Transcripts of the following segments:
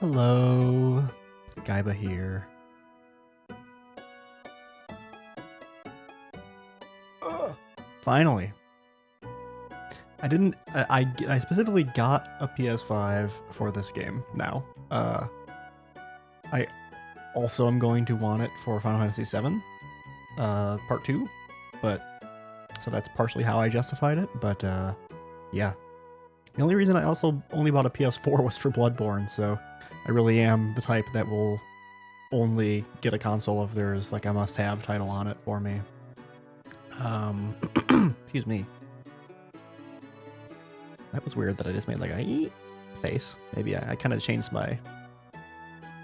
Hello, Gaiba here. Finally. I didn't. I specifically got a PS5 for this game now. I also am going to want it for Final Fantasy VII, Part 2, but so that's partially how I justified it. But yeah, the only reason I also only bought a PS4 was for Bloodborne. So I really am the type that will only get a console if there's like a must-have title on it for me. Excuse me. That was weird that I just made like a face. Maybe I kind of changed my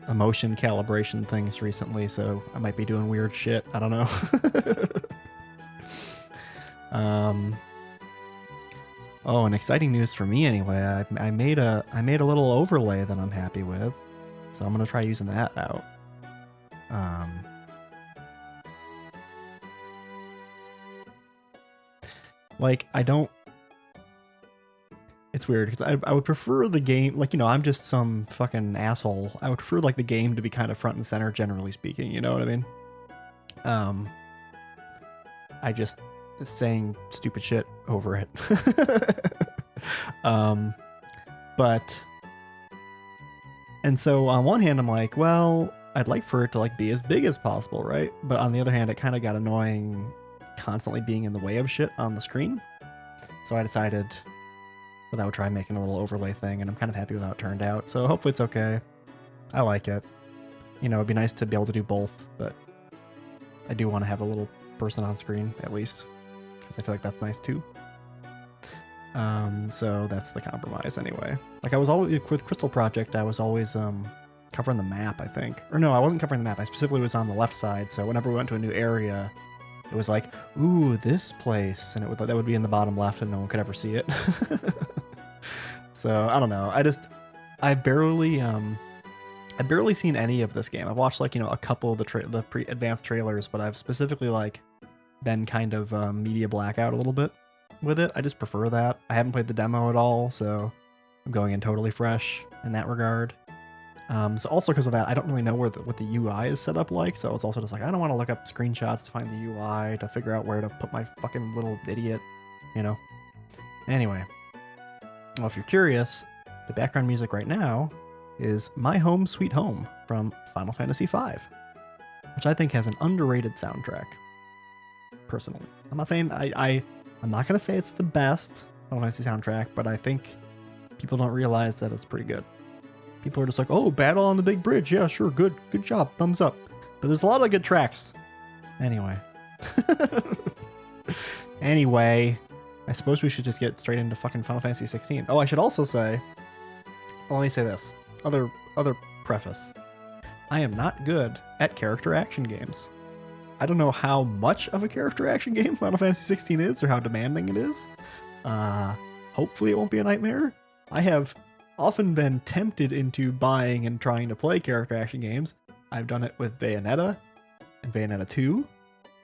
emotion calibration things recently, so I might be doing weird shit. I don't know. Oh, and exciting news for me anyway. I made a little overlay that I'm happy with, so I'm gonna try using that out. Like I don't. It's weird because I would prefer the game, like, you know, I'm just some fucking asshole. I would prefer like the game to be kind of front and center, generally speaking. You know what I mean? I just saying stupid shit over it. But and so on one hand, I'm like, well, I'd like for it to like be as big as possible, right? But on the other hand, it kind of got annoying constantly being in the way of shit on the screen. So I decided that I would try making a little overlay thing, and I'm kind of happy with how it turned out. So hopefully it's okay. I like it. You know, it'd be nice to be able to do both, but I do want to have a little person on screen at least, because I feel like that's nice too. So that's the compromise anyway. Like I was always with Crystal Project, I was always covering the map, I think. Or no, I wasn't covering the map. I specifically was on the left side. So whenever we went to a new area, it was like, ooh, this place, and that would be in the bottom left, and no one could ever see it. So I don't know. I've barely seen any of this game. I've watched like, you know, a couple of the advanced trailers, but I've specifically like been kind of media blackout a little bit with it. I just prefer that. I haven't played the demo at all, so I'm going in totally fresh in that regard. So also because of that, I don't really know what the UI is set up like. So it's also just like, I don't want to look up screenshots to find the UI to figure out where to put my fucking little idiot, you know. Anyway, well, if you're curious, the background music right now is My Home Sweet Home from Final Fantasy V, which I think has an underrated soundtrack, personally. I'm not saying I'm not going to say it's the best Final Fantasy soundtrack, but I think people don't realize that it's pretty good. People are just like, oh, Battle on the Big Bridge. Yeah, sure. Good job. Thumbs up. But there's a lot of good tracks. Anyway. Anyway, I suppose we should just get straight into fucking Final Fantasy 16. Oh, I should also say, well, let me say this. Other preface. I am not good at character action games. I don't know how much of a character action game Final Fantasy 16 is or how demanding it is. Hopefully it won't be a nightmare. I have often been tempted into buying and trying to play character action games. I've done it with Bayonetta and Bayonetta 2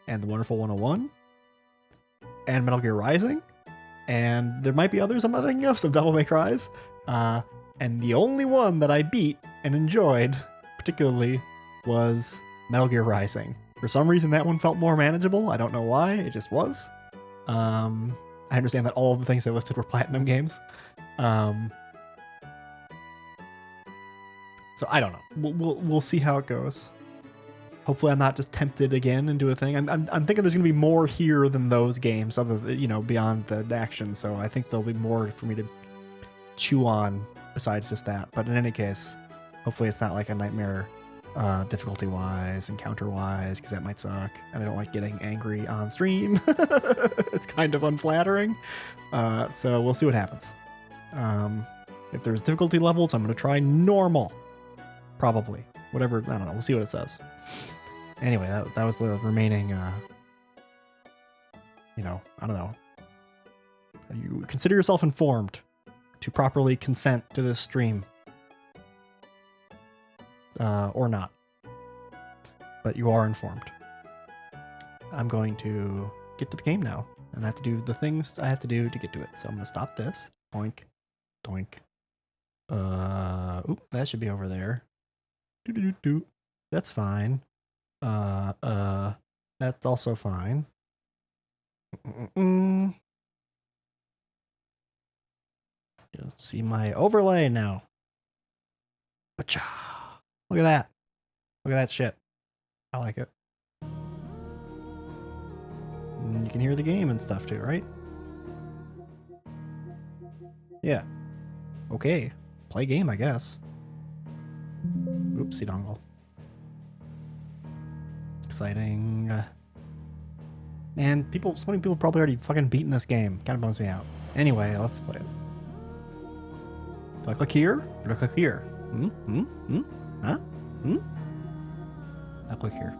and The Wonderful 101 and Metal Gear Rising. And there might be others I'm not thinking of, some Devil May Cry's. And the only one that I beat and enjoyed particularly was Metal Gear Rising. For some reason, that one felt more manageable. I don't know why. It just was. I understand that all of the things I listed were Platinum games. So I don't know. We'll see how it goes. Hopefully, I'm not just tempted again into a thing. I'm thinking there's gonna be more here than those games, other than, you know, beyond the action. So I think there'll be more for me to chew on besides just that. But in any case, hopefully it's not like a nightmare difficulty wise, encounter wise, because that might suck. And I don't like getting angry on stream. It's kind of unflattering. So we'll see what happens. If there's difficulty levels, I'm gonna try normal. Probably. Whatever, I don't know. We'll see what it says. Anyway, that was the remaining, you know, I don't know. You consider yourself informed to properly consent to this stream. Or not. But you are informed. I'm going to get to the game now. And I have to do the things I have to do to get to it. So I'm going to stop this. Doink. Doink. Oop, that should be over there. Doo-doo-doo-doo. That's fine. That's also fine. Mm-mm. You'll see my overlay now. Look at that. Look at that shit. I like it. And you can hear the game and stuff too, right? Yeah. Okay. Play game, I guess. Oopsie dongle. Exciting. Man, so many people probably already fucking beaten this game. Kind of bums me out. Anyway, let's play it. Do I click here? Or do I click here? Huh? I'll click here.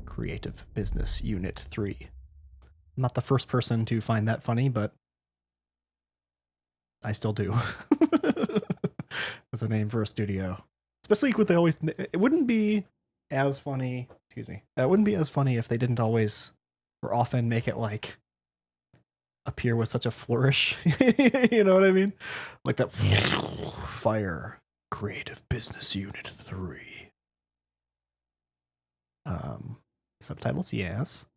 Creative Business Unit 3. I'm not the first person to find that funny, but I still do. That's a name for a studio. Especially with they always... It wouldn't be as funny... Excuse me. That wouldn't be as funny if they didn't always or often make it like appear with such a flourish. You know what I mean? Like that fire. Creative Business Unit 3. Subtitles, yes.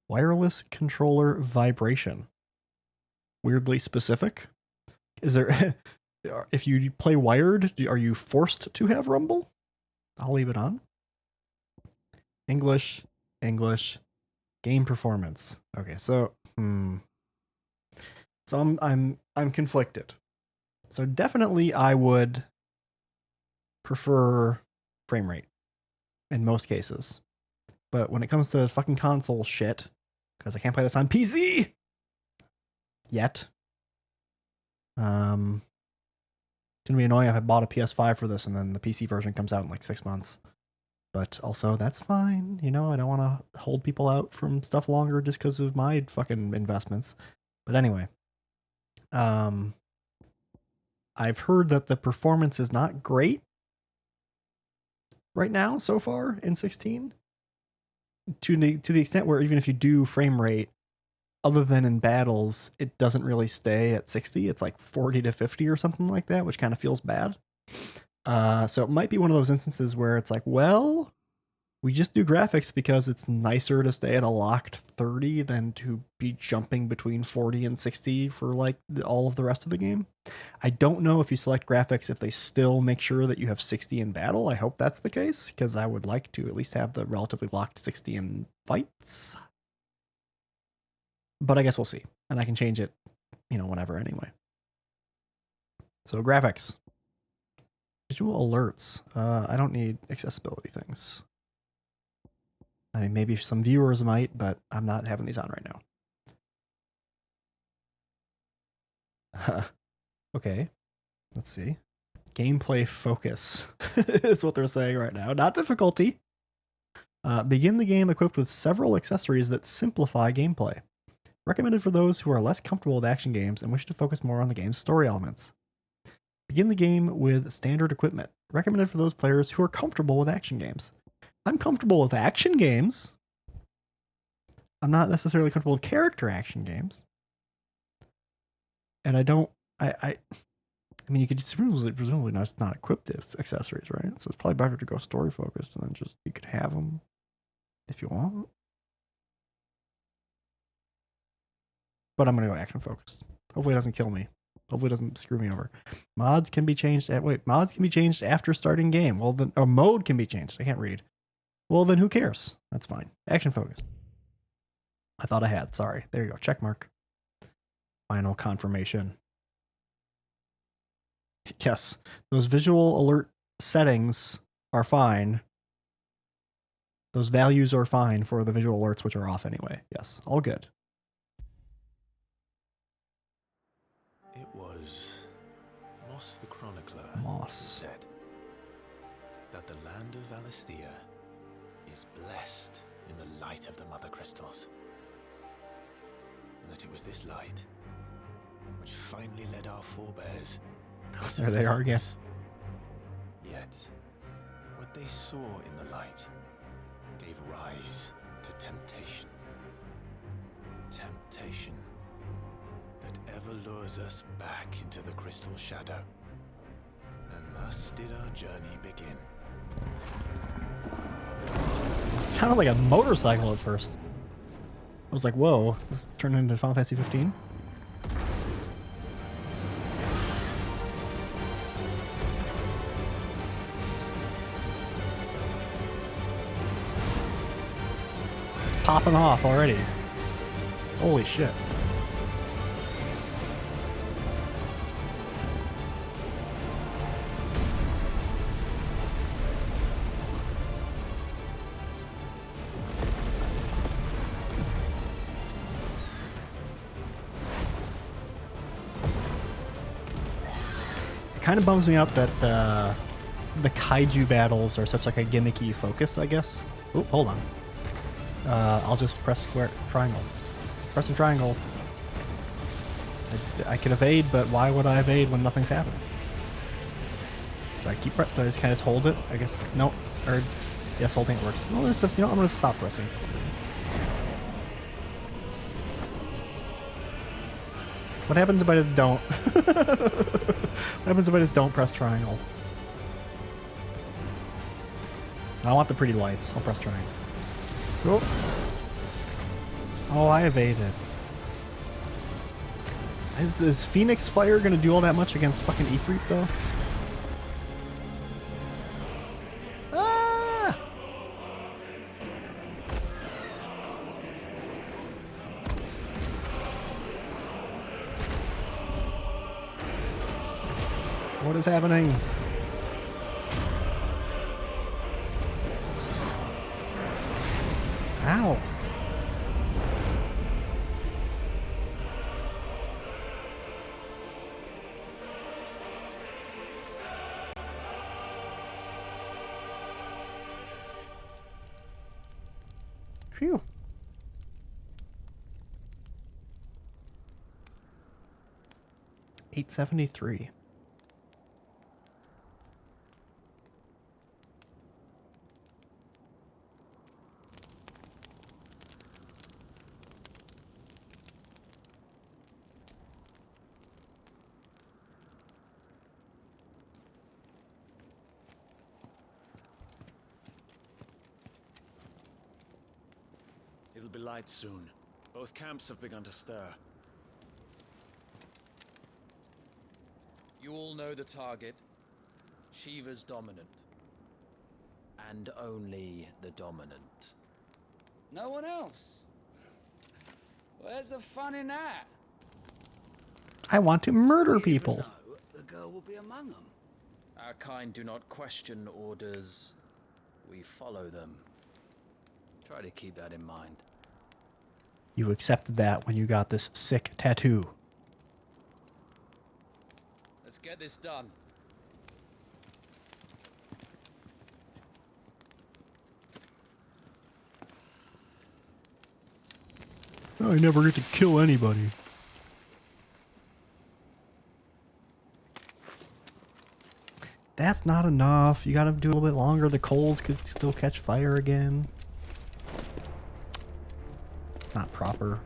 Wireless controller vibration. Weirdly specific. Is there... If you play wired, are you forced to have rumble? I'll leave it on. English, game performance. Okay, so so I'm conflicted. So definitely I would prefer frame rate in most cases. But when it comes to fucking console shit, because I can't play this on PC yet. It's gonna be annoying if I bought a PS5 for this and then the PC version comes out in like 6 months. But also, that's fine. You know, I don't want to hold people out from stuff longer just because of my fucking investments. But anyway, I've heard that the performance is not great right now so far in 16. To the extent where even if you do frame rate, other than in battles, it doesn't really stay at 60. It's like 40 to 50 or something like that, which kind of feels bad. So it might be one of those instances where it's like, well, we just do graphics because it's nicer to stay at a locked 30 than to be jumping between 40 and 60 for like all of the rest of the game. I don't know if you select graphics if they still make sure that you have 60 in battle. I hope that's the case because I would like to at least have the relatively locked 60 in fights. But I guess we'll see. And I can change it, whenever anyway. So graphics. Visual alerts. I don't need accessibility things. I mean, maybe some viewers might, but I'm not having these on right now. Okay. Let's see. Gameplay focus is what they're saying right now. Not difficulty. Begin the game equipped with several accessories that simplify gameplay. Recommended for those who are less comfortable with action games and wish to focus more on the game's story elements. Begin the game with standard equipment. Recommended for those players who are comfortable with action games. I'm comfortable with action games. I'm not necessarily comfortable with character action games. And I don't... I mean, you could just presumably not equip this accessories, right? So it's probably better to go story focused and then just you could have them if you want. But I'm gonna go action focused. Hopefully it doesn't kill me. Hopefully it doesn't screw me over. Mods can be changed. Mods can be changed after starting game. Well, then, or mode can be changed. I can't read. Well, then who cares? That's fine. Action focused. I thought I had. Sorry. There you go. Check mark. Final confirmation. Yes, those visual alert settings are fine. Those values are fine for the visual alerts, which are off anyway. Yes, all good. It was Moss the Chronicler who said that the land of Valisthea is blessed in the light of the Mother Crystals. And that it was this light which finally led our forebears out there of they are again. Yet, what what they saw in the light gave rise to temptation. Temptation that ever lures us back into the crystal shadow. And thus did our journey begin. It sounded like a motorcycle at first. I was like, whoa, this turned into Final Fantasy 15? It's popping off already. Holy shit. Kind of bums me out that the kaiju battles are such like a gimmicky focus, I guess. Oh, hold on. I'll just press square triangle. Press and triangle. I can evade, but why would I evade when nothing's happening? Do I keep? Do I just kind of hold it? I guess no. Or yes, holding it works. No, it's just, you know, I'm gonna stop pressing. What happens if I just don't? What happens if I just don't press triangle? I want the pretty lights. I'll press triangle. Oh, I evaded. Is Phoenix Fire gonna do all that much against fucking Ifrit though? Ah! What is happening? Ow. Phew. $873. It'll be light soon. Both camps have begun to stir. You all know the target. Shiva's dominant. And only the dominant. No one else? Where's the fun in that? I want to murder people. No, the girl will be among them. Our kind do not question orders. We follow them. Try to keep that in mind. You accepted that when you got this sick tattoo. Let's get this done. I never get to kill anybody. That's not enough. You gotta do a little bit longer. The coals could still catch fire again. Not proper.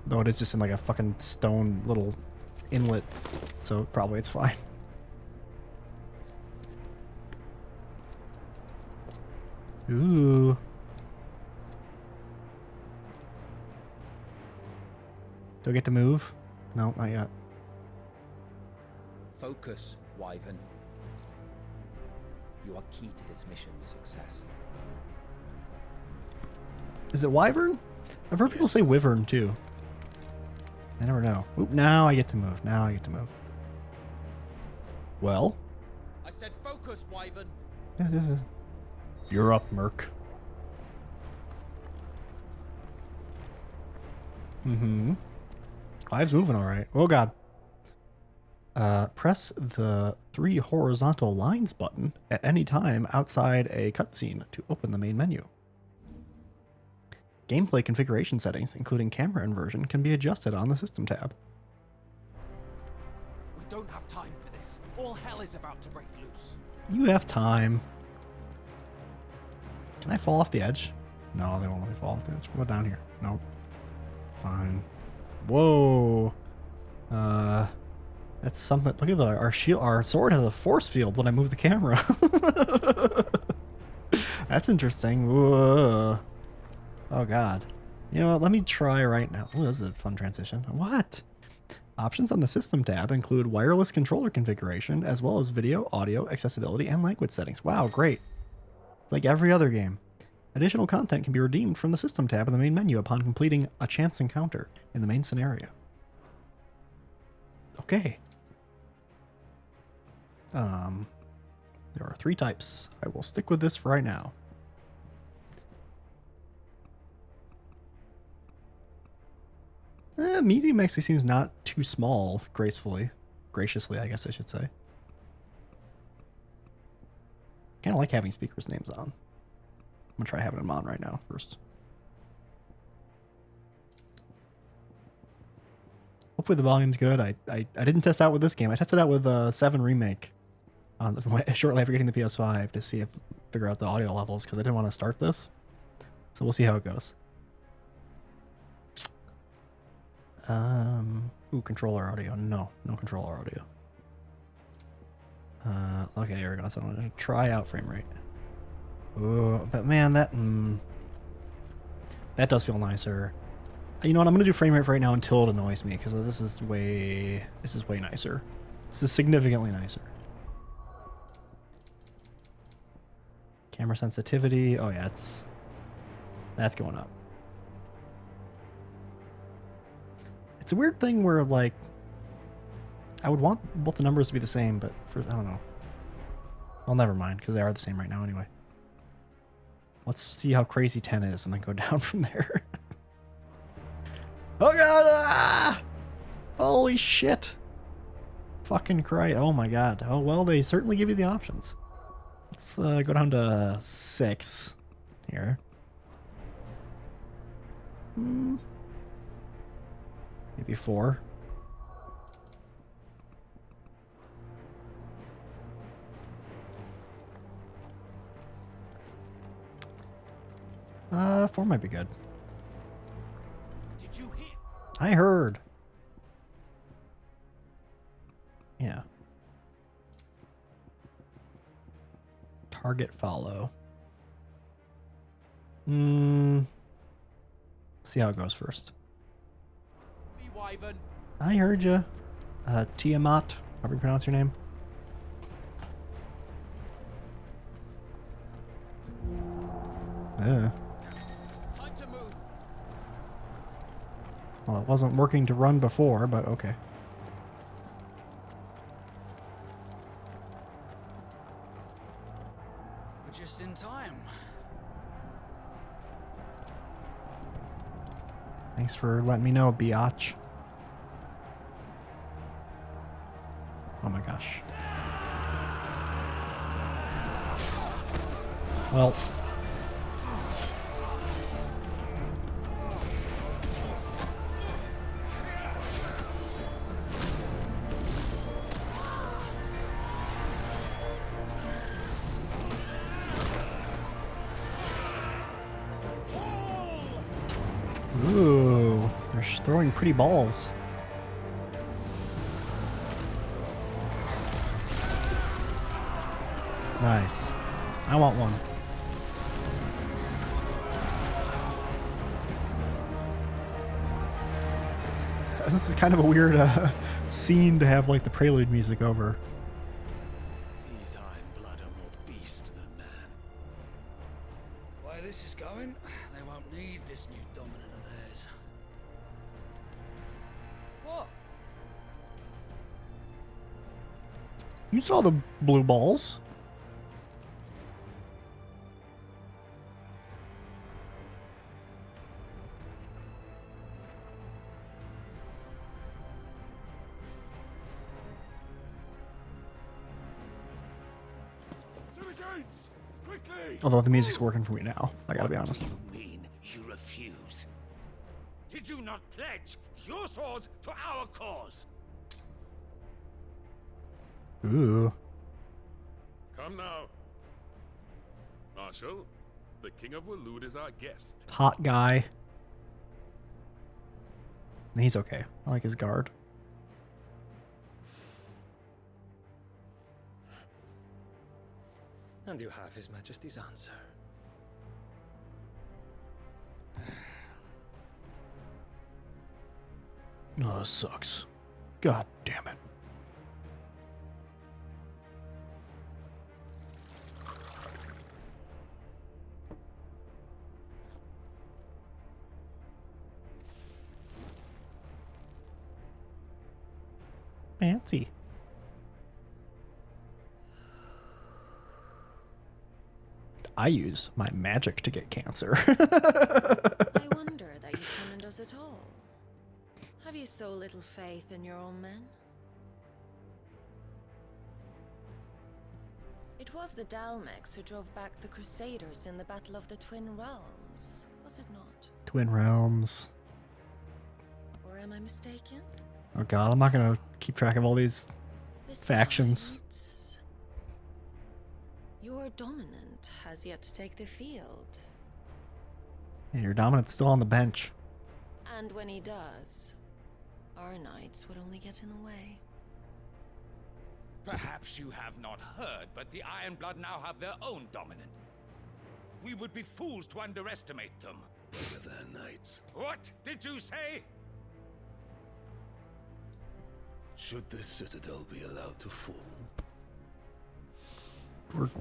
Though it is just in like a fucking stone little inlet, so probably it's fine. Ooh. Do I get to move? No, not yet. Focus, Wyvern. You are key to this mission's success. Is it Wyvern? I've heard people say Wyvern too. I never know. Oop, now I get to move. Now I get to move. Well? I said focus, Wyvern. You're up, Merc. Mm-hmm. Clive's moving all right. Oh, God. Press the 3 horizontal lines button at any time outside a cutscene to open the main menu. Gameplay configuration settings, including camera inversion, can be adjusted on the System tab. We don't have time for this. All hell is about to break loose. You have time. Can I fall off the edge? No, they won't let me fall off the edge. What about down here? Nope. Fine. Whoa. That's something. Look at our shield. Our sword has a force field when I move the camera. That's interesting. Whoa. Oh god. You know what? Let me try right now. Oh, this is a fun transition. What? Options on the System tab include wireless controller configuration, as well as video, audio, accessibility, and language settings. Wow, great. It's like every other game. Additional content can be redeemed from the System tab in the main menu upon completing a chance encounter in the main scenario. Okay. There are 3 types. I will stick with this for right now. Medium actually seems not too small, graciously, I guess I should say. Kind of like having speakers' names on. I'm gonna try having them on right now first. Hopefully the volume's good. I didn't test out with this game. I tested out with 7 Remake shortly after getting the PS5 to see if figure out the audio levels because I didn't want to start this. So we'll see how it goes. Ooh, controller audio. No controller audio. Okay, here we go. So I'm gonna try out frame rate. Ooh, but man, that does feel nicer. You know what? I'm gonna do frame rate right now until it annoys me because this is way nicer. This is significantly nicer. Camera sensitivity. Oh yeah, that's going up. It's a weird thing where like I would want both the numbers to be the same, but I don't know. Well, never mind because they are the same right now anyway. Let's see how crazy 10 is and then go down from there. Oh god! Ah! Holy shit! Fucking Christ! Oh my god! Oh well, they certainly give you the options. Let's go down to 6 here. Maybe 4. Four might be good. Did you hear? I heard. Yeah. Target follow. See how it goes first. Wyvern. I heard you. Tiamat, however you pronounce your name. Time to move. Well, it wasn't working to run before, but okay. We're just in time. Thanks for letting me know, biatch. Oh my gosh. Well. Ooh, they're throwing pretty balls. Nice. I want one. This is kind of a weird scene to have like the prelude music over. These iron blood are more beast than man. Why this is going, they won't need this new dominant of theirs. What? You saw the blue balls. Quickly! Although the music's working for me now, I gotta be honest. What do you mean you refuse? Did you not pledge your swords to our cause? Ooh. Come now. Marshal, the King of Waloed is our guest. Hot guy. He's okay. I like his guard. And you have His Majesty's answer. Oh, this sucks. God damn it. Fancy. I use my magic to get cancer. I wonder that you summoned us at all. Have you so little faith in your own men? It was the Dalmex who drove back the Crusaders in the Battle of the Twin Realms, was it not? Twin Realms. Or am I mistaken? Oh god, I'm not gonna keep track of all these factions. Besides, your dominant has yet to take the field. Yeah, your dominant's still on the bench. And when he does, our knights would only get in the way. Perhaps you have not heard, but the Ironblood now have their own dominant. We would be fools to underestimate them. Look at their knights. What did you say? Should this citadel be allowed to fall,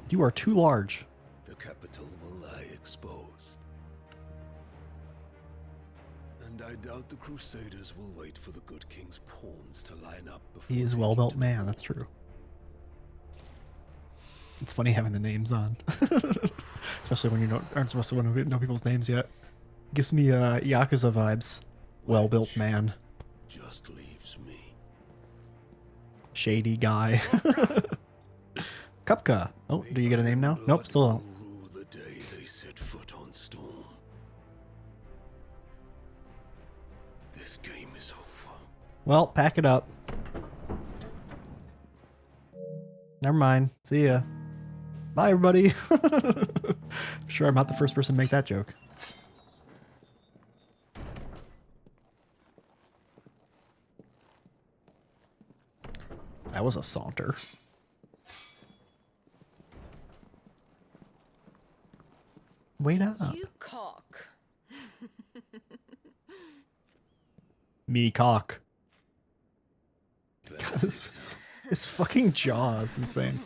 You are too large. the capital will lie exposed. And I doubt the Crusaders will wait for the good king's pawns to line up before He is a taking well-built to the man, wall. that's true. It's funny having the names on. Especially when you aren't supposed to know people's names yet. Gives me Yakuza vibes. Well-built man. Just leaves me. Shady guy. Kupka. Oh, do you get a name now? Nope, still don't. Will rue the day they set foot on Storm. This game is over. Well, pack it up. Never mind. See ya. Bye, everybody. Sure, I'm not the first person to make that joke. That was a saunter. Wait up. You cock. Me cock. God, his fucking jaw is insane.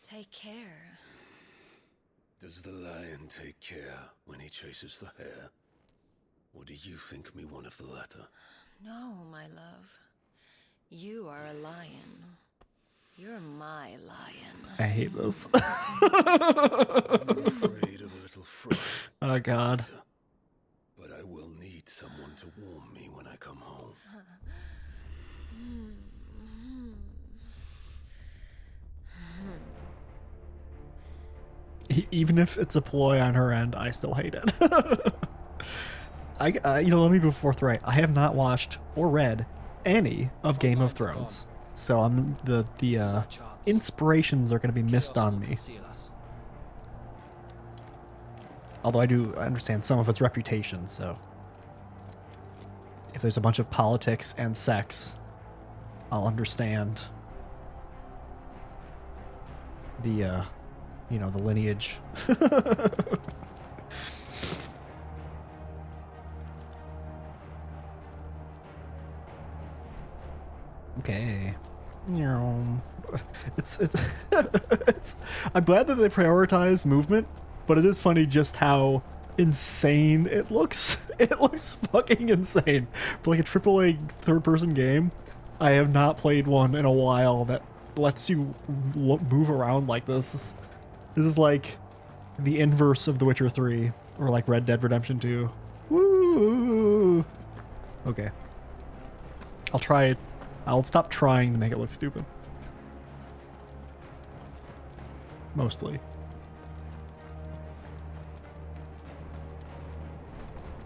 Take care. Does the lion take care when he chases the hare? Or do you think me one of the latter? No, my love. You are a lion. You're my lion. I hate this. I'm afraid of a little fright. Oh god. But I will need someone to warm me when I come home. Even if it's a ploy on her end, I still hate it. Let me be forthright. I have not watched or read any of Game of Thrones, so I'm the inspirations are going to be missed on me. Although I understand some of its reputation, so if there's a bunch of politics and sex, I'll understand the the lineage. Okay. It's I'm glad that they prioritize movement, but it is funny just how insane it looks. It looks fucking insane. For like a AAA third-person game, I have not played one in a while that lets you move around like this. This is like the inverse of The Witcher 3 or like Red Dead Redemption 2. Woo! Okay. I'll try it. I'll stop trying to make it look stupid. Mostly.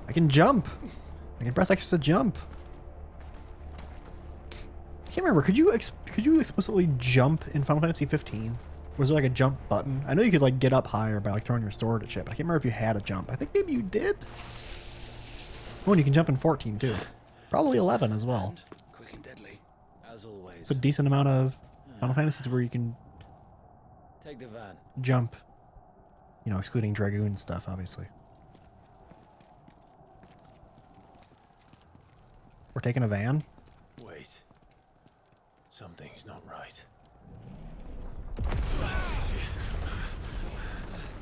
I can jump. I can press X to jump. can't remember. Could you explicitly jump in Final Fantasy 15? Was there like a jump button? I know you could like get up higher by like throwing your sword at shit, but I can't remember if you had a jump. I think maybe you did. Oh, and you can jump in 14 too. Probably 11 as well. Quick and deadly, as always. It's a decent amount of Final Fantasies where you can Take the van. jump. You know, excluding Dragoon stuff, obviously. We're taking a van? Wait. Something's not right.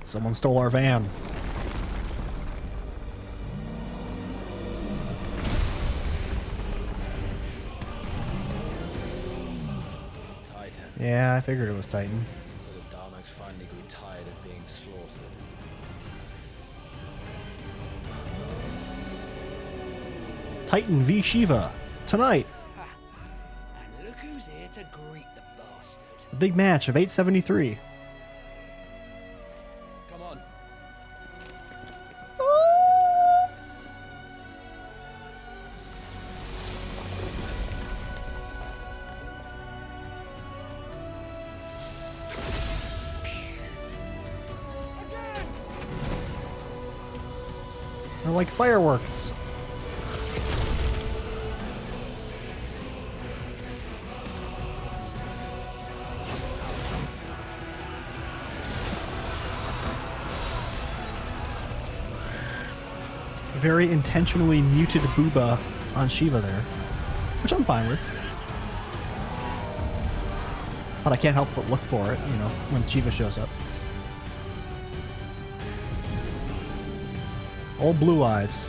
Someone stole our van. Titan. Yeah, I figured it was Titan. So the Darmaks finally grew tired of being slaughtered. Titan v Shiva. Tonight. And look who's here to greet the bastard. A big match of 873. Come on. They're like fireworks. Very intentionally muted booba on Shiva there, which I'm fine with. But I can't help but look for it, you know, when Shiva shows up. Old blue eyes.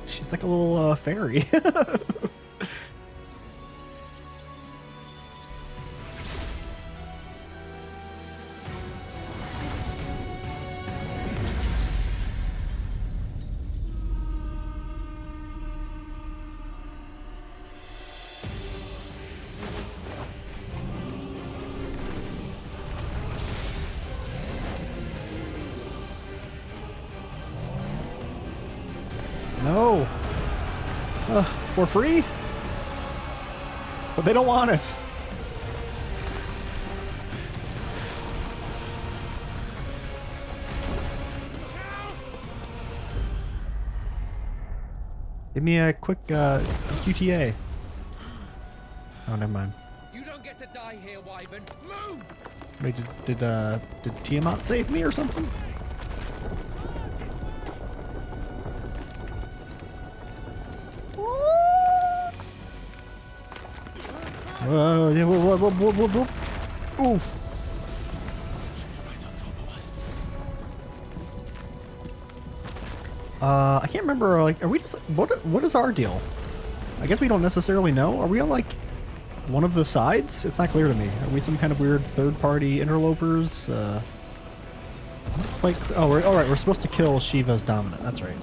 She's like a little fairy. No. For free? But they don't want it. Give me a quick QTA. Oh, never mind. You don't get to die here, Wyvern. Move! Wait, did Tiamat save me or something? Yeah, whoop. Oof. I can't remember, like, are we just, what is our deal? I guess we don't necessarily know. Are we on, like, one of the sides? It's not clear to me. Are we some kind of weird third-party interlopers? Like, oh, alright, we're supposed to kill Shiva's dominant, that's right.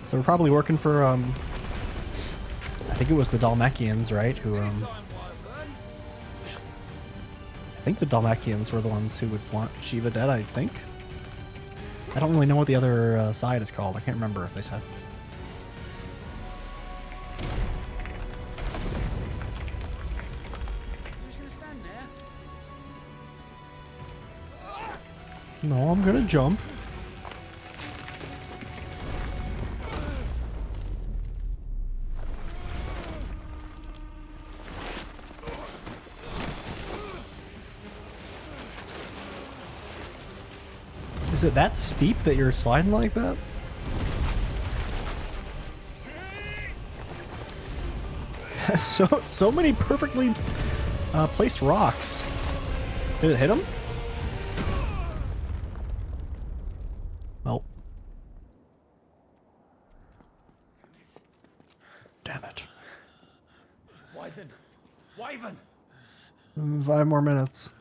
So we're probably working for, I think it was the Dalmakians, right, who, I think the Dalmakians were the ones who would want Shiva dead, I think. I don't really know what the other side is called. I can't remember if they said. Who's gonna stand there? No, I'm gonna jump. Is it that steep that you're sliding like that? so many perfectly placed rocks. Did it hit him? Well. Damn it. Wyvern! 5 more minutes.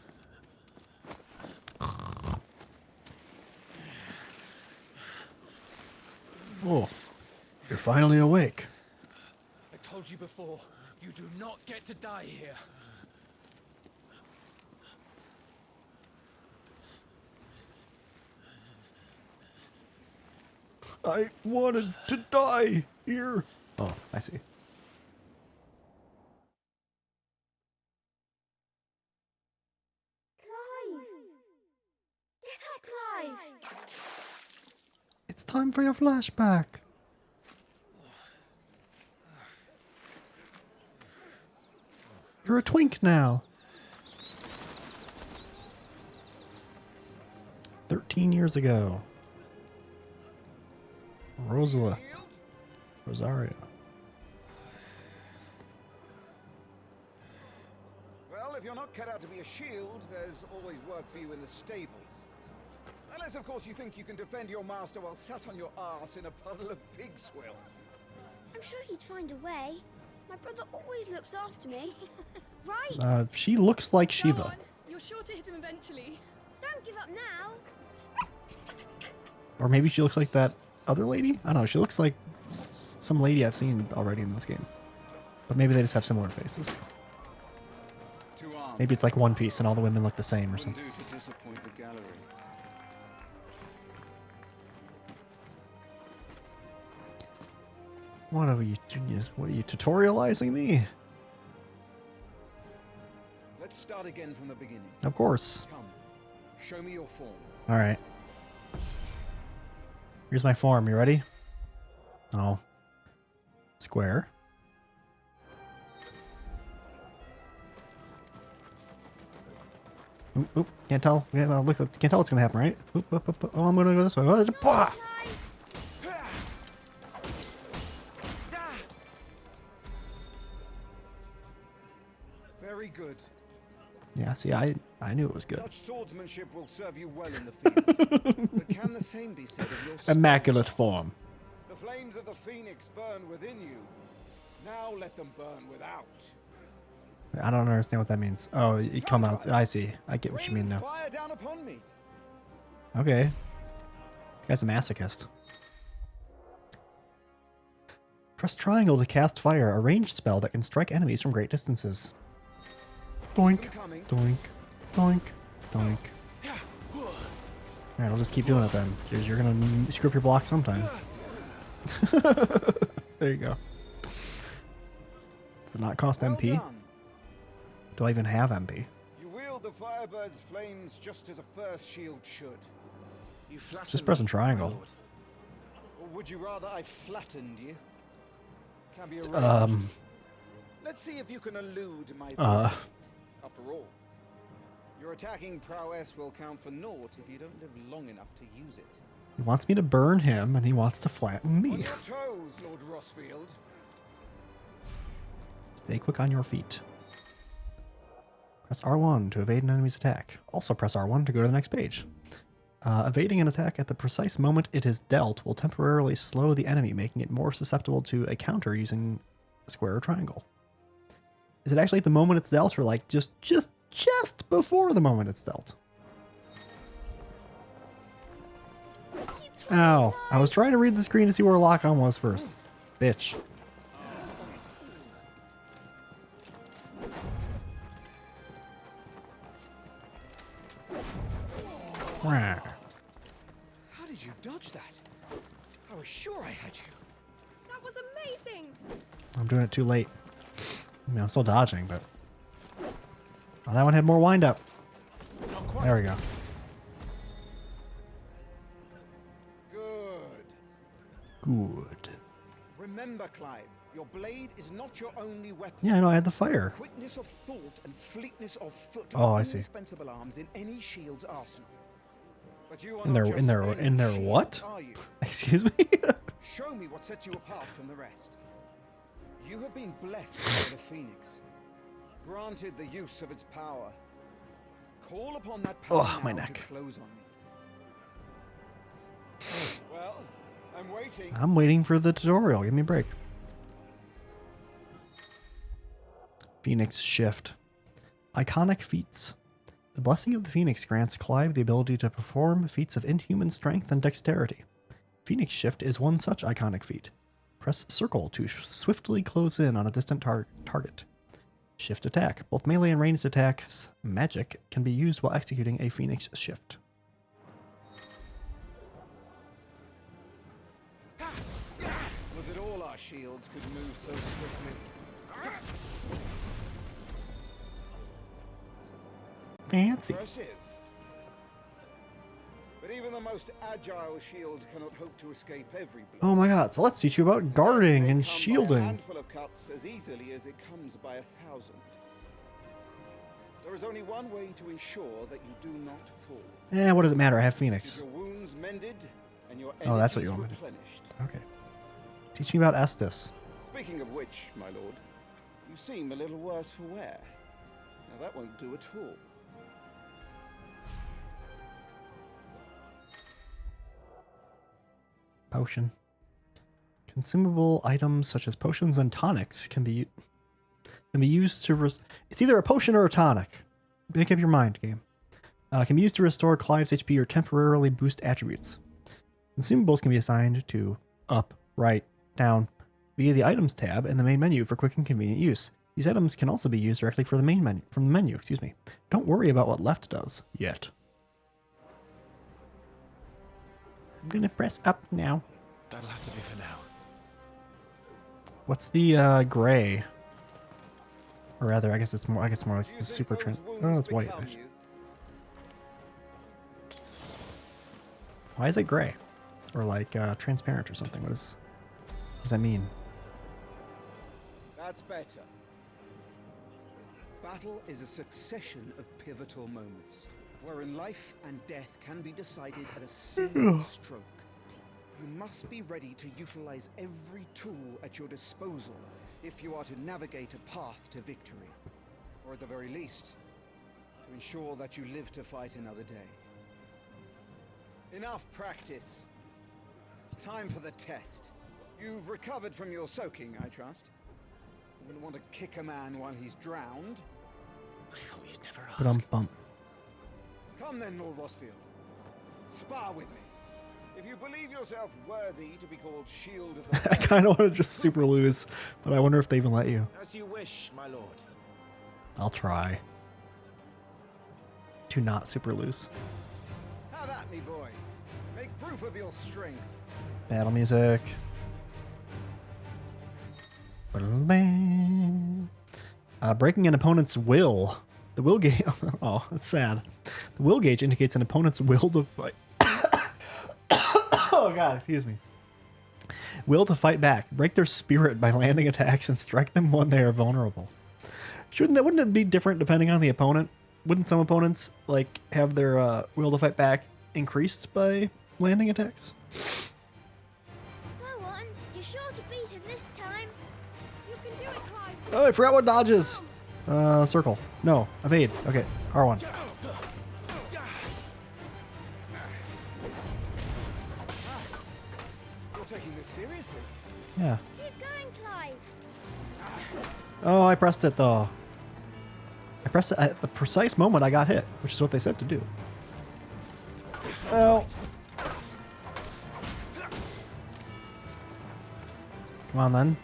Oh, you're finally awake. I told you before, you do not get to die here. I wanted to die here. Oh, I see. It's time for your flashback. You're a twink now. 13 years ago. Rosario. Well, if you're not cut out to be a shield, there's always work for you in the stables. Unless, of course, you think you can defend your master while sat on your ass in a puddle of pig swill. I'm sure he'd find a way. My brother always looks after me. Right? She looks like Shiva. Go on. You're sure to hit him eventually. Don't give up now. Or maybe she looks like that other lady? I don't know. She looks like some lady I've seen already in this game. But maybe they just have similar faces. Maybe it's like One Piece and all the women look the same or something. Do to disappoint the gallery. What are you tutorializing me? Let's start again from the beginning. Of course. Come, show me your form. All right. Here's my form. You ready? Oh. Square. Oop, oop. Can't tell. Yeah, well, look, can't tell what's gonna happen, right? Oop, oop, oop, oop. Oh, I'm gonna go this way. Oh, bah! Very good. Yeah, see, I knew it was good. Such swordsmanship will serve you well in the field. But can the same be said of your spell? Immaculate form. The flames of the phoenix burn within you. Now let them burn without. I don't understand what that means. Oh, you come out. I see. I get what you mean now. Fire down upon me. Okay. This guy's a masochist. Press triangle to cast fire, a ranged spell that can strike enemies from great distances. Doink, doink, doink, doink. Alright, I'll just keep doing it then. You're gonna screw up your block sometime. There you go. Does it not cost MP? Do I even have MP? You wield the Firebird's flames just as a first shield should. You Just pressing triangle. Or would you rather I flattened you? Can be arranged. Let's see if you can elude my After all, your attacking prowess will count for naught if you don't live long enough to use it. He wants me to burn him, and he wants to flatten me. On your toes, Lord Rossfield. Stay quick on your feet. Press R1 to evade an enemy's attack. Also press R1 to go to the next page. Evading an attack at the precise moment it is dealt will temporarily slow the enemy, making it more susceptible to a counter using square or triangle. Is it actually at the moment it's dealt, or like just before the moment it's dealt? Ow. I was trying to read the screen to see where lock-on was first. Bitch. How did you dodge that? I was sure I had you. That was amazing. I'm doing it too late. I mean, I'm still dodging, but... Oh, that one had more wind-up. There we go. Good. Remember, Clive, your blade is not your only weapon. Yeah, I know, I had the fire. Quickness of thought and fleetness of foot Oh, are I see. indispensable arms in any shield's arsenal. But you are In not their, just in their, any in their shield, what? are you? Excuse me? Show me what sets you apart from the rest. You have been blessed by the Phoenix, granted the use of its power. Call upon that power my now neck. to close on me. Well, I'm waiting. I'm waiting for the tutorial. Give me a break. Phoenix Shift. Iconic feats. The blessing of the Phoenix grants Clive the ability to perform feats of inhuman strength and dexterity. Phoenix Shift is one such iconic feat. Press circle to swiftly close in on a distant target. Shift attack. Both melee and ranged attacks, magic, can be used while executing a Phoenix Shift. Was it all our shields could move so swiftly? Fancy. Impressive. But Even the most agile shield cannot hope to escape every blow. Oh my god, so let's teach you about guarding and A shielding. handful of cuts as easily as it comes by 1,000. There is only one way to ensure that you do not fall. What does it matter? I have Phoenix. Keep your wounds mended and your Oh, that's what you energies want me to do. replenished. Okay. Teach me about Estus. Speaking of which, my lord, you seem a little worse for wear. Now that won't do at all. Potion. Consumable items such as potions and tonics can be used to... It's either a potion or a tonic. Make up your mind, game. Can be used to restore Clive's HP or temporarily boost attributes. Consumables can be assigned to up, right, down via the Items tab in the main menu for quick and convenient use. These items can also be used directly from the menu. Excuse me. Don't worry about what left does yet. I'm gonna press up now. That'll have to be for now. What's the gray? Or rather, I guess it's more like the super trend. Oh, it's white. Why is it gray? Or like transparent or something? What does that mean? That's better. Battle is a succession of pivotal moments, wherein life and death can be decided at a single stroke. You must be ready to utilize every tool at your disposal if you are to navigate a path to victory, or at the very least, to ensure that you live to fight another day. Enough practice. It's time for the test. You've recovered from your soaking, I trust. You wouldn't want to kick a man while he's drowned. I thought you'd never ask. Ba-dum-bum. Come then, Lord Rosfield. Spar with me. If you believe yourself worthy to be called Shield of the I kind of want to just super lose, but I wonder if they even let you. As you wish, my lord. I'll try to not super lose. Have at me, boy. Make proof of your strength. Battle music. Breaking an opponent's will. The will gauge. Oh, that's sad. The will gauge indicates an opponent's will to fight. Oh god, excuse me. Will to fight back. Break their spirit by landing attacks and strike them when they are vulnerable. Wouldn't it be different depending on the opponent? Wouldn't some opponents like have their will to fight back increased by landing attacks? Go on, you're sure to beat him this time. You can do it, Clive. Oh, I forgot what dodges. Circle. No, evade. Okay, R1. You're taking this seriously. Yeah. Keep going, Clive. Oh, I pressed it though. I pressed it at the precise moment I got hit, which is what they said to do. Oh. Come on then.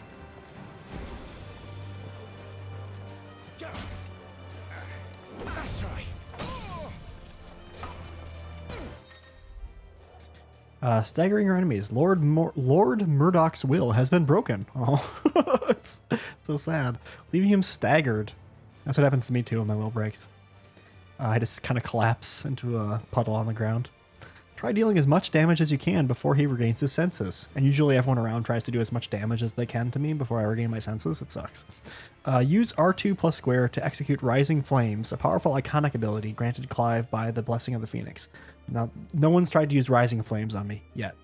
Staggering your enemies. Lord Murdoch's will has been broken. Oh, it's so sad. Leaving him staggered. That's what happens to me too when my will breaks. I just kind of collapse into a puddle on the ground. Try dealing as much damage as you can before he regains his senses. And usually everyone around tries to do as much damage as they can to me before I regain my senses. It sucks. Use R2 plus square to execute Rising Flames, a powerful iconic ability granted Clive by the Blessing of the Phoenix. Now, no one's tried to use Rising Flames on me yet.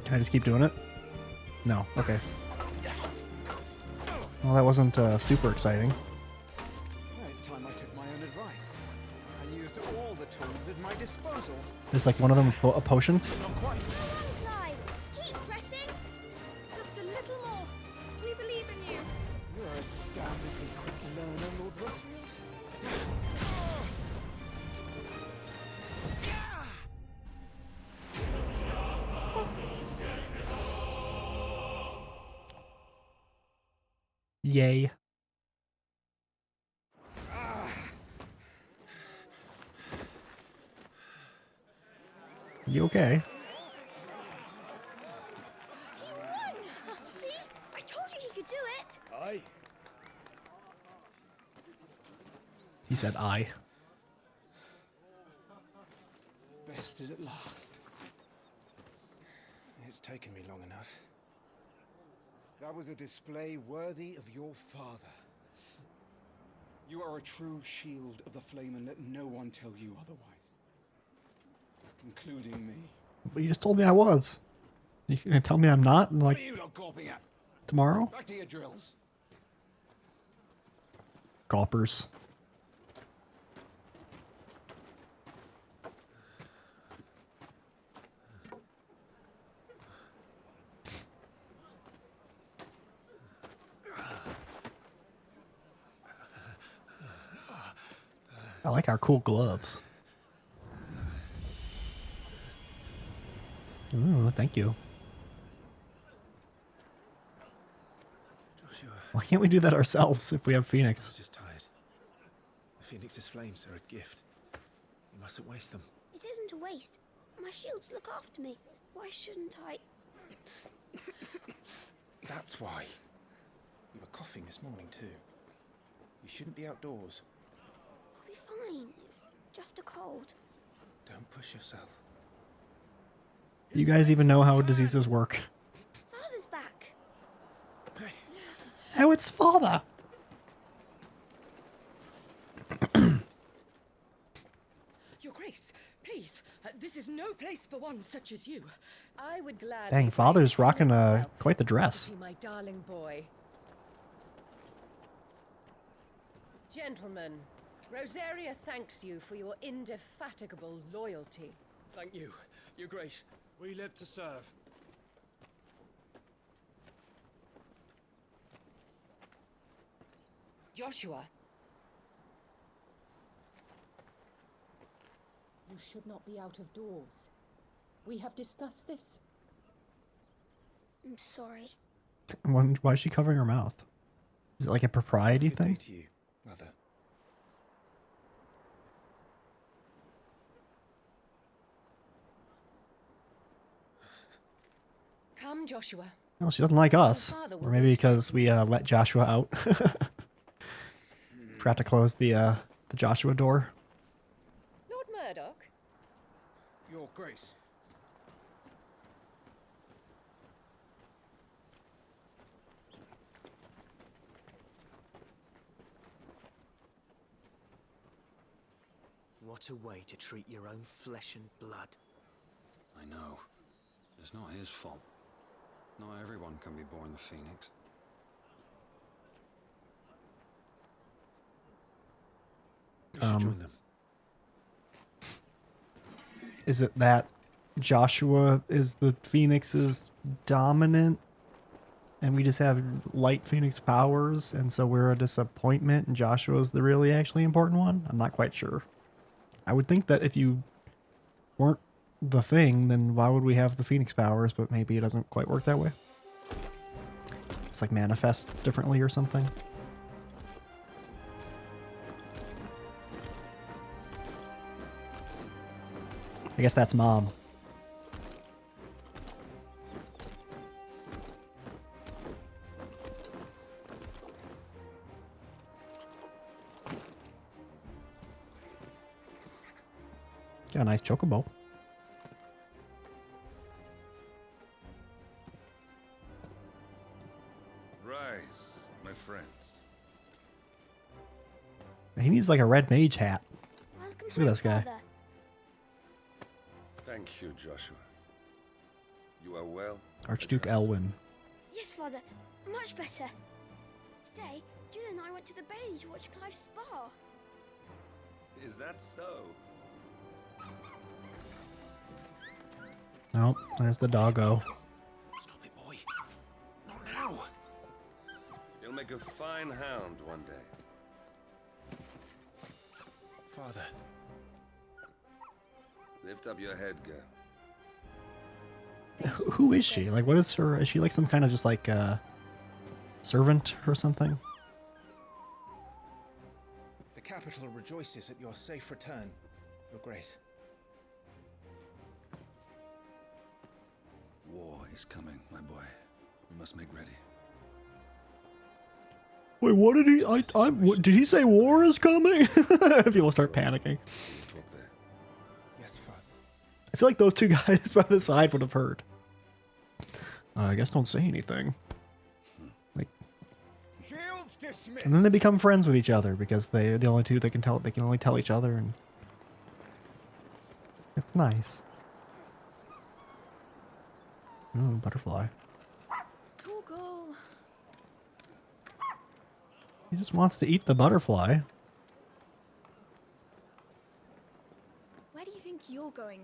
Can I just keep doing it? No. Okay. Well, that wasn't super exciting. Well, it's time I took my own advice. I used all the tools at my disposal. Is like one of them a potion? Not quite. Come on, Clive. Keep pressing. Just a little more. We believe in you. You're a damnably quick learner, Lord Rosfield. Yay. You okay? He won! See? I told you he could do it. Aye. He said I. rested at last. It's taken me long enough. That was a display worthy of your father. You are a true shield of the flame, and let no one tell you otherwise. Including me. But you just told me I was. You gonna tell me I'm not? Like, What are you not gawping at? Tomorrow? Back to your drills. Gawpers. I like our cool gloves. Ooh, thank you. Joshua. Why can't we do that ourselves if we have Phoenix? I'm just tired. The Phoenix's flames are a gift. You mustn't waste them. It isn't a waste. My shields look after me. Why shouldn't I? That's why. You were coughing this morning too. You shouldn't be outdoors. I'll be fine. It's just a cold. Don't push yourself. You guys even know how diseases work? Father's back. Oh, it's father. Your Grace, please. This is no place for one such as you. I would gladly. Dang, father's rocking quite the dress. My darling boy. Gentlemen, Rosaria thanks you for your indefatigable loyalty. Thank you, Your Grace. We live to serve. Joshua. You should not be out of doors. We have discussed this. I'm sorry. Why is she covering her mouth? Is it like a propriety Good thing? day to you, Mother. Come, Joshua. Well, she doesn't like us. Father Or will maybe be because we let Joshua out. Forgot to close the Joshua door. Lord Murdoch. Your Grace. What a way to treat your own flesh and blood. I know. It's not his fault. Not everyone can be born the Phoenix. We should join them. Is it that Joshua is the Phoenix's dominant and we just have light Phoenix powers and so we're a disappointment and Joshua's the really actually important one? I'm not quite sure. I would think that if you weren't the thing, then why would we have the Phoenix powers? But maybe it doesn't quite work that way. It's like manifests differently or something. I guess that's Mom. Got a nice chocobo. Rise, my friends. He needs like a red mage hat. Welcome Look at this guy. Father. Thank you, Joshua. You are well? Archduke Elwyn. Yes, Father. Much better. Today, Jill and I went to the Bailey to watch Clive's spa. Is that so? Oh, there's the doggo. Stop it, boy. Not now. You'll make a fine hound one day. Father. Lift up your head, girl. Who is she? Like, what is her? Is she like some kind of just like servant or something? The capital rejoices at your safe return, Your Grace. War is coming, my boy. We must make ready. Wait, what did he? Did he say war is coming? People start panicking. Yes, Father. feel like those two guys by the side would have heard. I guess don't say anything. Like, Shields dismissed. and then they become friends with each other because they're the only two they can only tell each other, and it's nice. Ooh, butterfly. Google. He just wants to eat the butterfly. Where do you think you're going?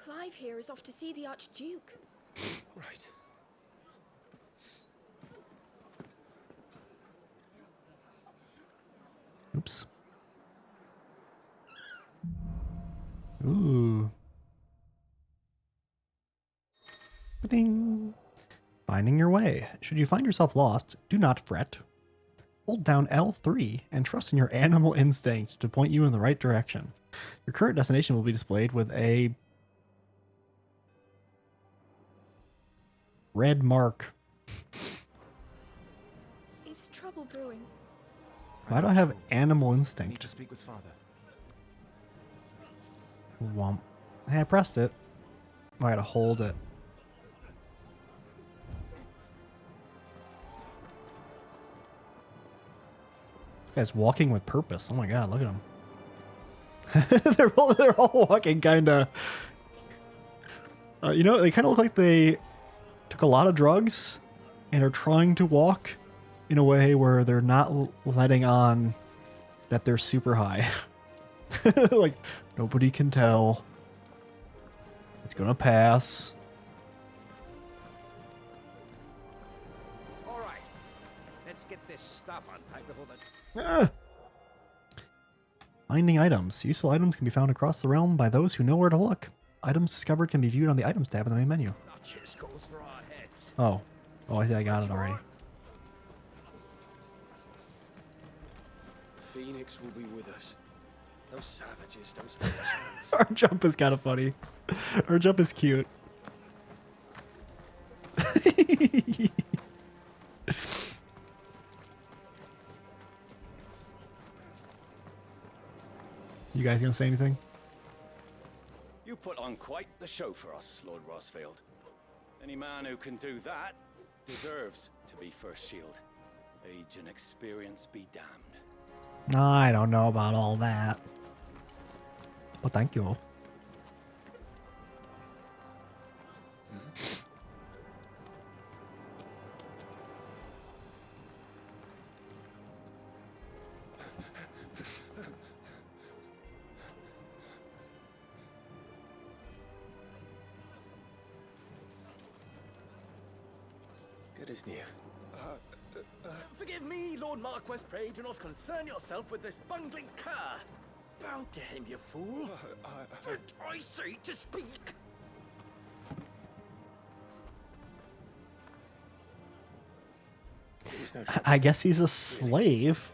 Clive here is off to see the Archduke. Right. Oops. Ooh. Ding. Finding your way. Should you find yourself lost, do not fret. Hold down L3 and trust in your animal instinct to point you in the right direction. Your current destination will be displayed with a red mark. Is trouble brewing? Why do I have animal I need instinct? to speak with Father. Womp. Hey, I pressed it. I gotta hold it. This guy's walking with purpose. Oh my god, look at him. they're all walking kind of. You know, they kind of look like they took a lot of drugs and are trying to walk in a way where they're not letting on that they're super high. Like, nobody can tell. It's gonna pass. All right, let's get this stuff unpacked before the... Ah. Finding items. Useful items can be found across the realm by those who know where to look. Items discovered can be viewed on the items tab in the main menu. Duchess calls for our heads. Oh. Oh, I think I got it already. Phoenix will be with us. Those savages don't stand a chance. Our jump is kind of funny. Our jump is cute. You guys gonna say anything? You put on quite the show for us, Lord Rossfield. Any man who can do that deserves to be First Shield. Age and experience be damned. I don't know about all that. But thank you. Good as new. Forgive me, Lord Marquess. Pray do not concern yourself with this bungling cur. Bow to him, you fool. Did I say to speak? I guess he's a slave.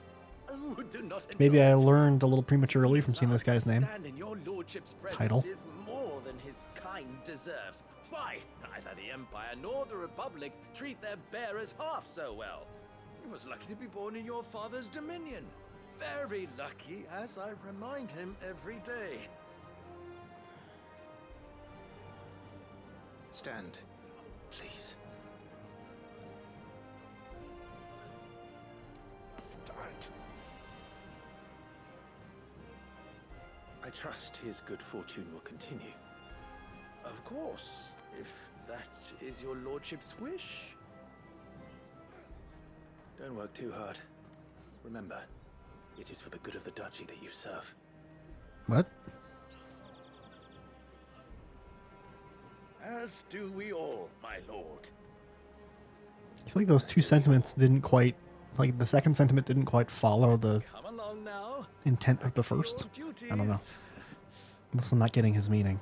Oh, do not Maybe I indulge. learned a little prematurely from seeing this guy's name. Stand in your lordship's presence Title. is more than his kind deserves. Why, neither the Empire nor the Republic treat their bearers half so well. He was lucky to be born in your father's dominion. Very lucky, as I remind him every day. Stand, please. Start. I trust his good fortune will continue. Of course, if that is your lordship's wish. Don't work too hard. Remember, it is for the good of the duchy that you serve. What? As do we all, my lord. I feel like those two sentiments didn't quite, like the second sentiment didn't quite follow the Come along now. intent of the first. I don't know. Unless I'm not getting his meaning.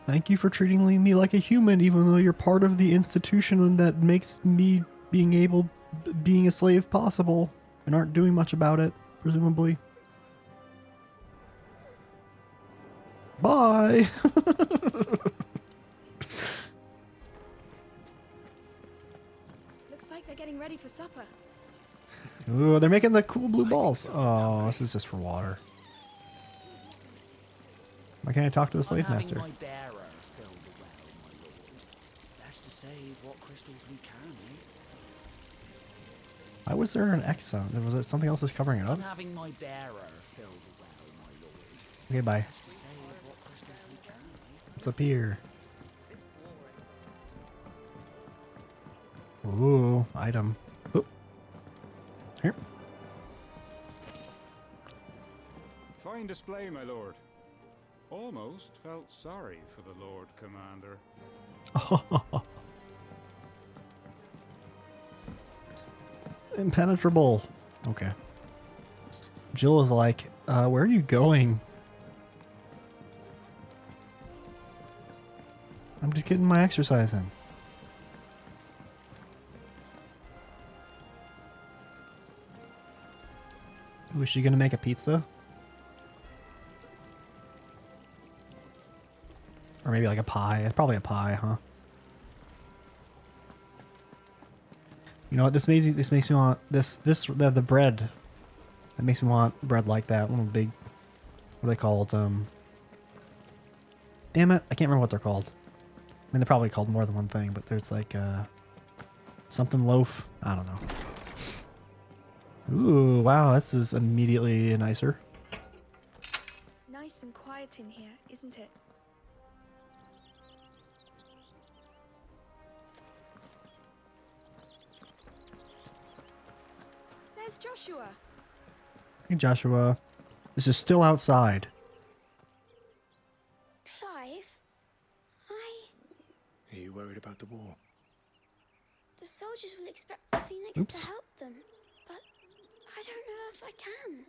Thank you for treating me like a human, even though you're part of the institution that makes me being a slave possible, and aren't doing much about it, presumably. Bye! getting ready for supper. Ooh, they're making the cool blue balls. Oh, this is just for water. Why can't I talk to the slave master? My bearer filled the well, my lord. Best to save what crystals we can, eh? Why was there an X sound? Was it something else is covering it up? I'm having my bearer fill the well, my lord. Okay, bye. Best to save what crystals we can, eh? What's up here? Ooh, item. Oop. Here. Fine display, my lord. Almost felt sorry for the Lord Commander. Impenetrable. Okay. Jill is like, where are you going? I'm just getting my exercise in. Ooh, is she gonna make a pizza? Or maybe like a pie. It's probably a pie, huh? You know what? This makes me want the bread. That makes me want bread like that. One of the big, what are they called? Damn it, I can't remember what they're called. I mean, they're probably called more than one thing, but there's like something loaf. I don't know. Ooh, wow, this is immediately nicer. Nice and quiet in here, isn't it? There's Joshua. Hey, Joshua. This is still outside. Clive, Are you worried about the war? the soldiers will expect the Phoenix Oops. to help them, but I don't know if I can.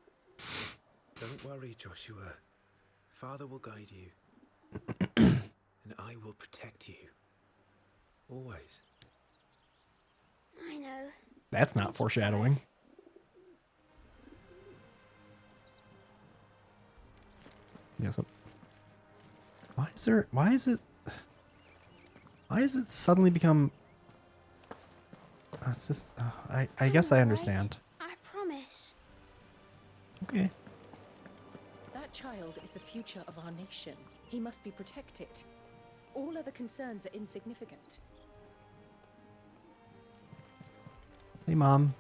Don't worry, Joshua. Father will guide you. And I will protect you. Always. I know. That's not foreshadowing. Yes. Why is it suddenly become? It's just. I guess I understand. I promise. Okay. That child is the future of our nation. He must be protected. All other concerns are insignificant. Hey, Mom.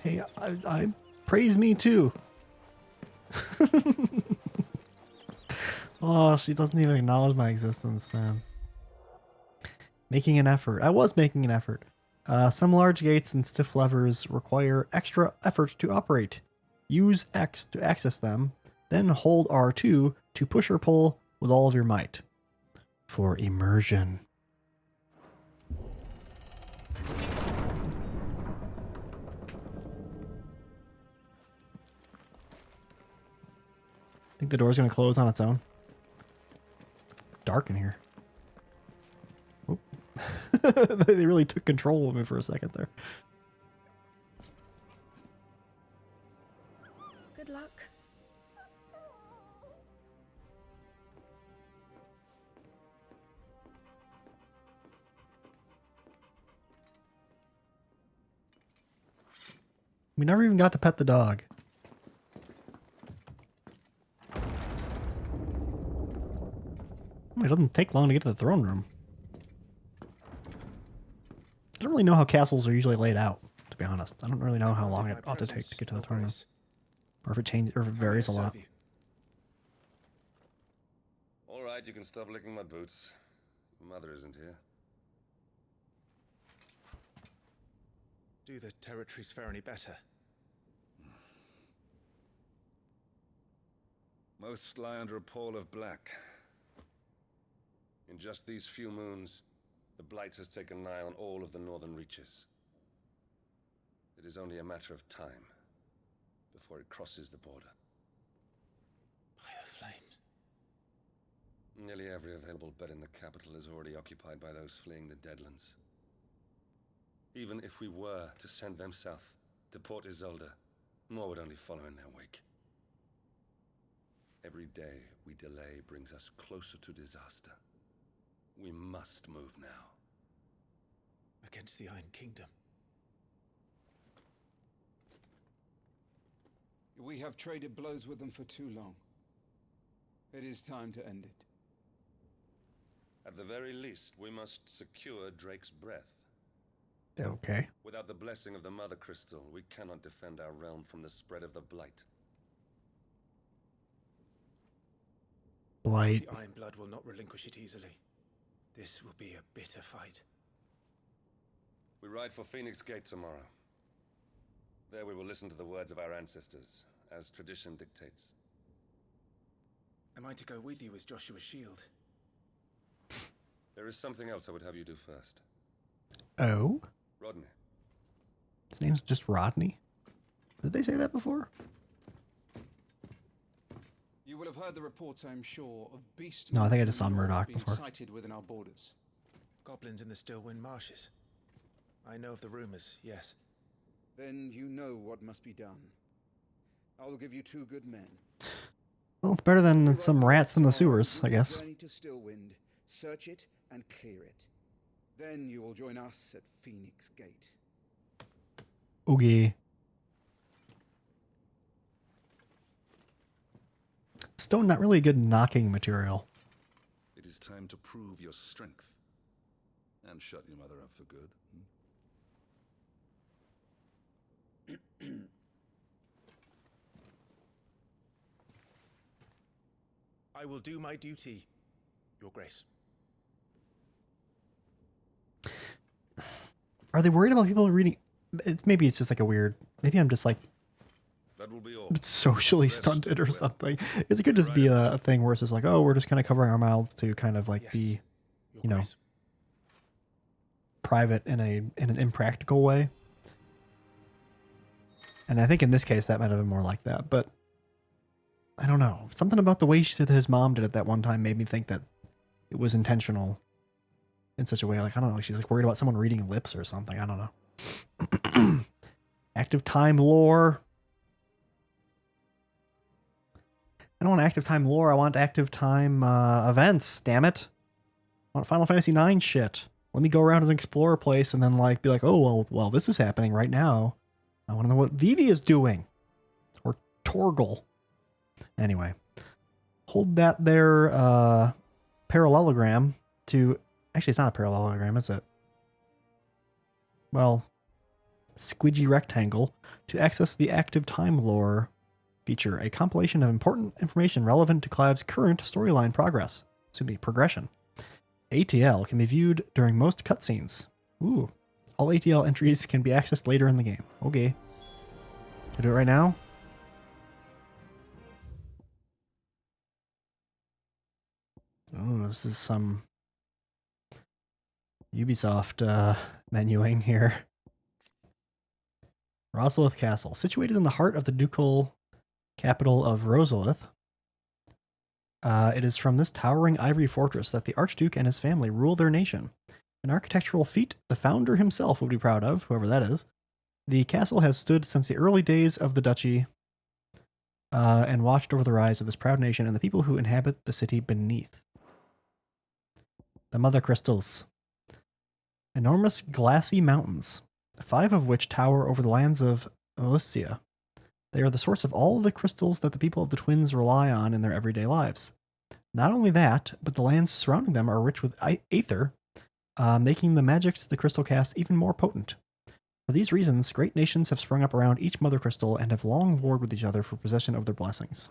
Hey, I praise me too. Oh, she doesn't even acknowledge my existence, man. Making an effort. I was making an effort. Some large gates and stiff levers require extra effort to operate. Use X to access them, then hold R2 to push or pull with all of your might. For immersion. Think the door's gonna close on its own. Dark in here. Oh. They really took control of me for a second there. Good luck. We never even got to pet the dog. It doesn't take long to get to the throne room. I don't really know how castles are usually laid out, to be honest. I don't really know how long it ought to take to get to the throne room. Or if it changes, or if it varies a lot. All right, you can stop licking my boots. Mother isn't here. Do the territories fare any better? Most lie under a pall of black. In just these few moons, the Blight has taken nigh on all of the northern reaches. It is only a matter of time before it crosses the border. By the flames. Nearly every available bed in the capital is already occupied by those fleeing the Deadlands. Even if we were to send them south to Port Isolde, more would only follow in their wake. Every day we delay brings us closer to disaster. We must move now. against the Iron Kingdom. We have traded blows with them for too long. It is time to end it. At the very least, we must secure Drake's breath. Okay. Without the blessing of the Mother Crystal, we cannot defend our realm from the spread of the Blight. Blight. The Iron Blood will not relinquish it easily. This will be a bitter fight. We ride for Phoenix Gate tomorrow. There we will listen to the words of our ancestors, as tradition dictates. Am I to go with you as Joshua's shield? There is something else I would have you do first. Oh? Rodney. His name's just Rodney? Did they say that before? You will have heard the reports, I'm sure, of beast. No, I think I just saw Murdoch being before. sighted within our borders. Goblins in the Stillwind Marshes. I know of the rumors, yes. Then you know what must be done. I will give you 2 good men. Well, it's better than some rats in the sewers, I guess. Journey to Stillwind, search it and clear it. Then you will join us at Phoenix Gate. Okay. Stone, not really a good knocking material. It is time to prove your strength. And shut your mother up for good. I will do my duty, Your Grace. Are they worried about people reading? Maybe it's just like a weird. Maybe I'm just like that will be all. Socially stunted or something. It could just be a thing where it's just like, oh, we're just kind of covering our mouths to kind of like be, you know, private in an impractical way. And I think in this case that might have been more like that, but I don't know. Something about the way his mom did it that one time made me think that it was intentional in such a way. Like, I don't know, she's like worried about someone reading lips or something. I don't know. Active time lore. I don't want active time lore. I want active time events. Damn it. I want Final Fantasy IX shit. Let me go around and explore a place and then like be like, oh, well, this is happening right now. I want to know what Vivi is doing. Or Torgal. Anyway. Hold that there parallelogram to... Actually, it's not a parallelogram, is it? Well, squidgy rectangle to access the active time lore feature, a compilation of important information relevant to Clive's current storyline progress. Excuse me, progression. ATL can be viewed during most cutscenes. Ooh. All ATL entries can be accessed later in the game. Okay. Can I do it right now? Oh, this is some Ubisoft menuing here. Rosalith Castle. Situated in the heart of the ducal capital of Rosalith. It is from this towering ivory fortress that the Archduke and his family rule their nation. An architectural feat the founder himself would be proud of, whoever that is. The castle has stood since the early days of the duchy and watched over the rise of this proud nation and the people who inhabit the city beneath. The Mother Crystals. Enormous glassy mountains, 5 of which tower over the lands of Elysia. They are the source of all the crystals that the people of the Twins rely on in their everyday lives. Not only that, but the lands surrounding them are rich with aether, making the magics the crystal cast even more potent. For these reasons, great nations have sprung up around each mother crystal and have long warred with each other for possession of their blessings.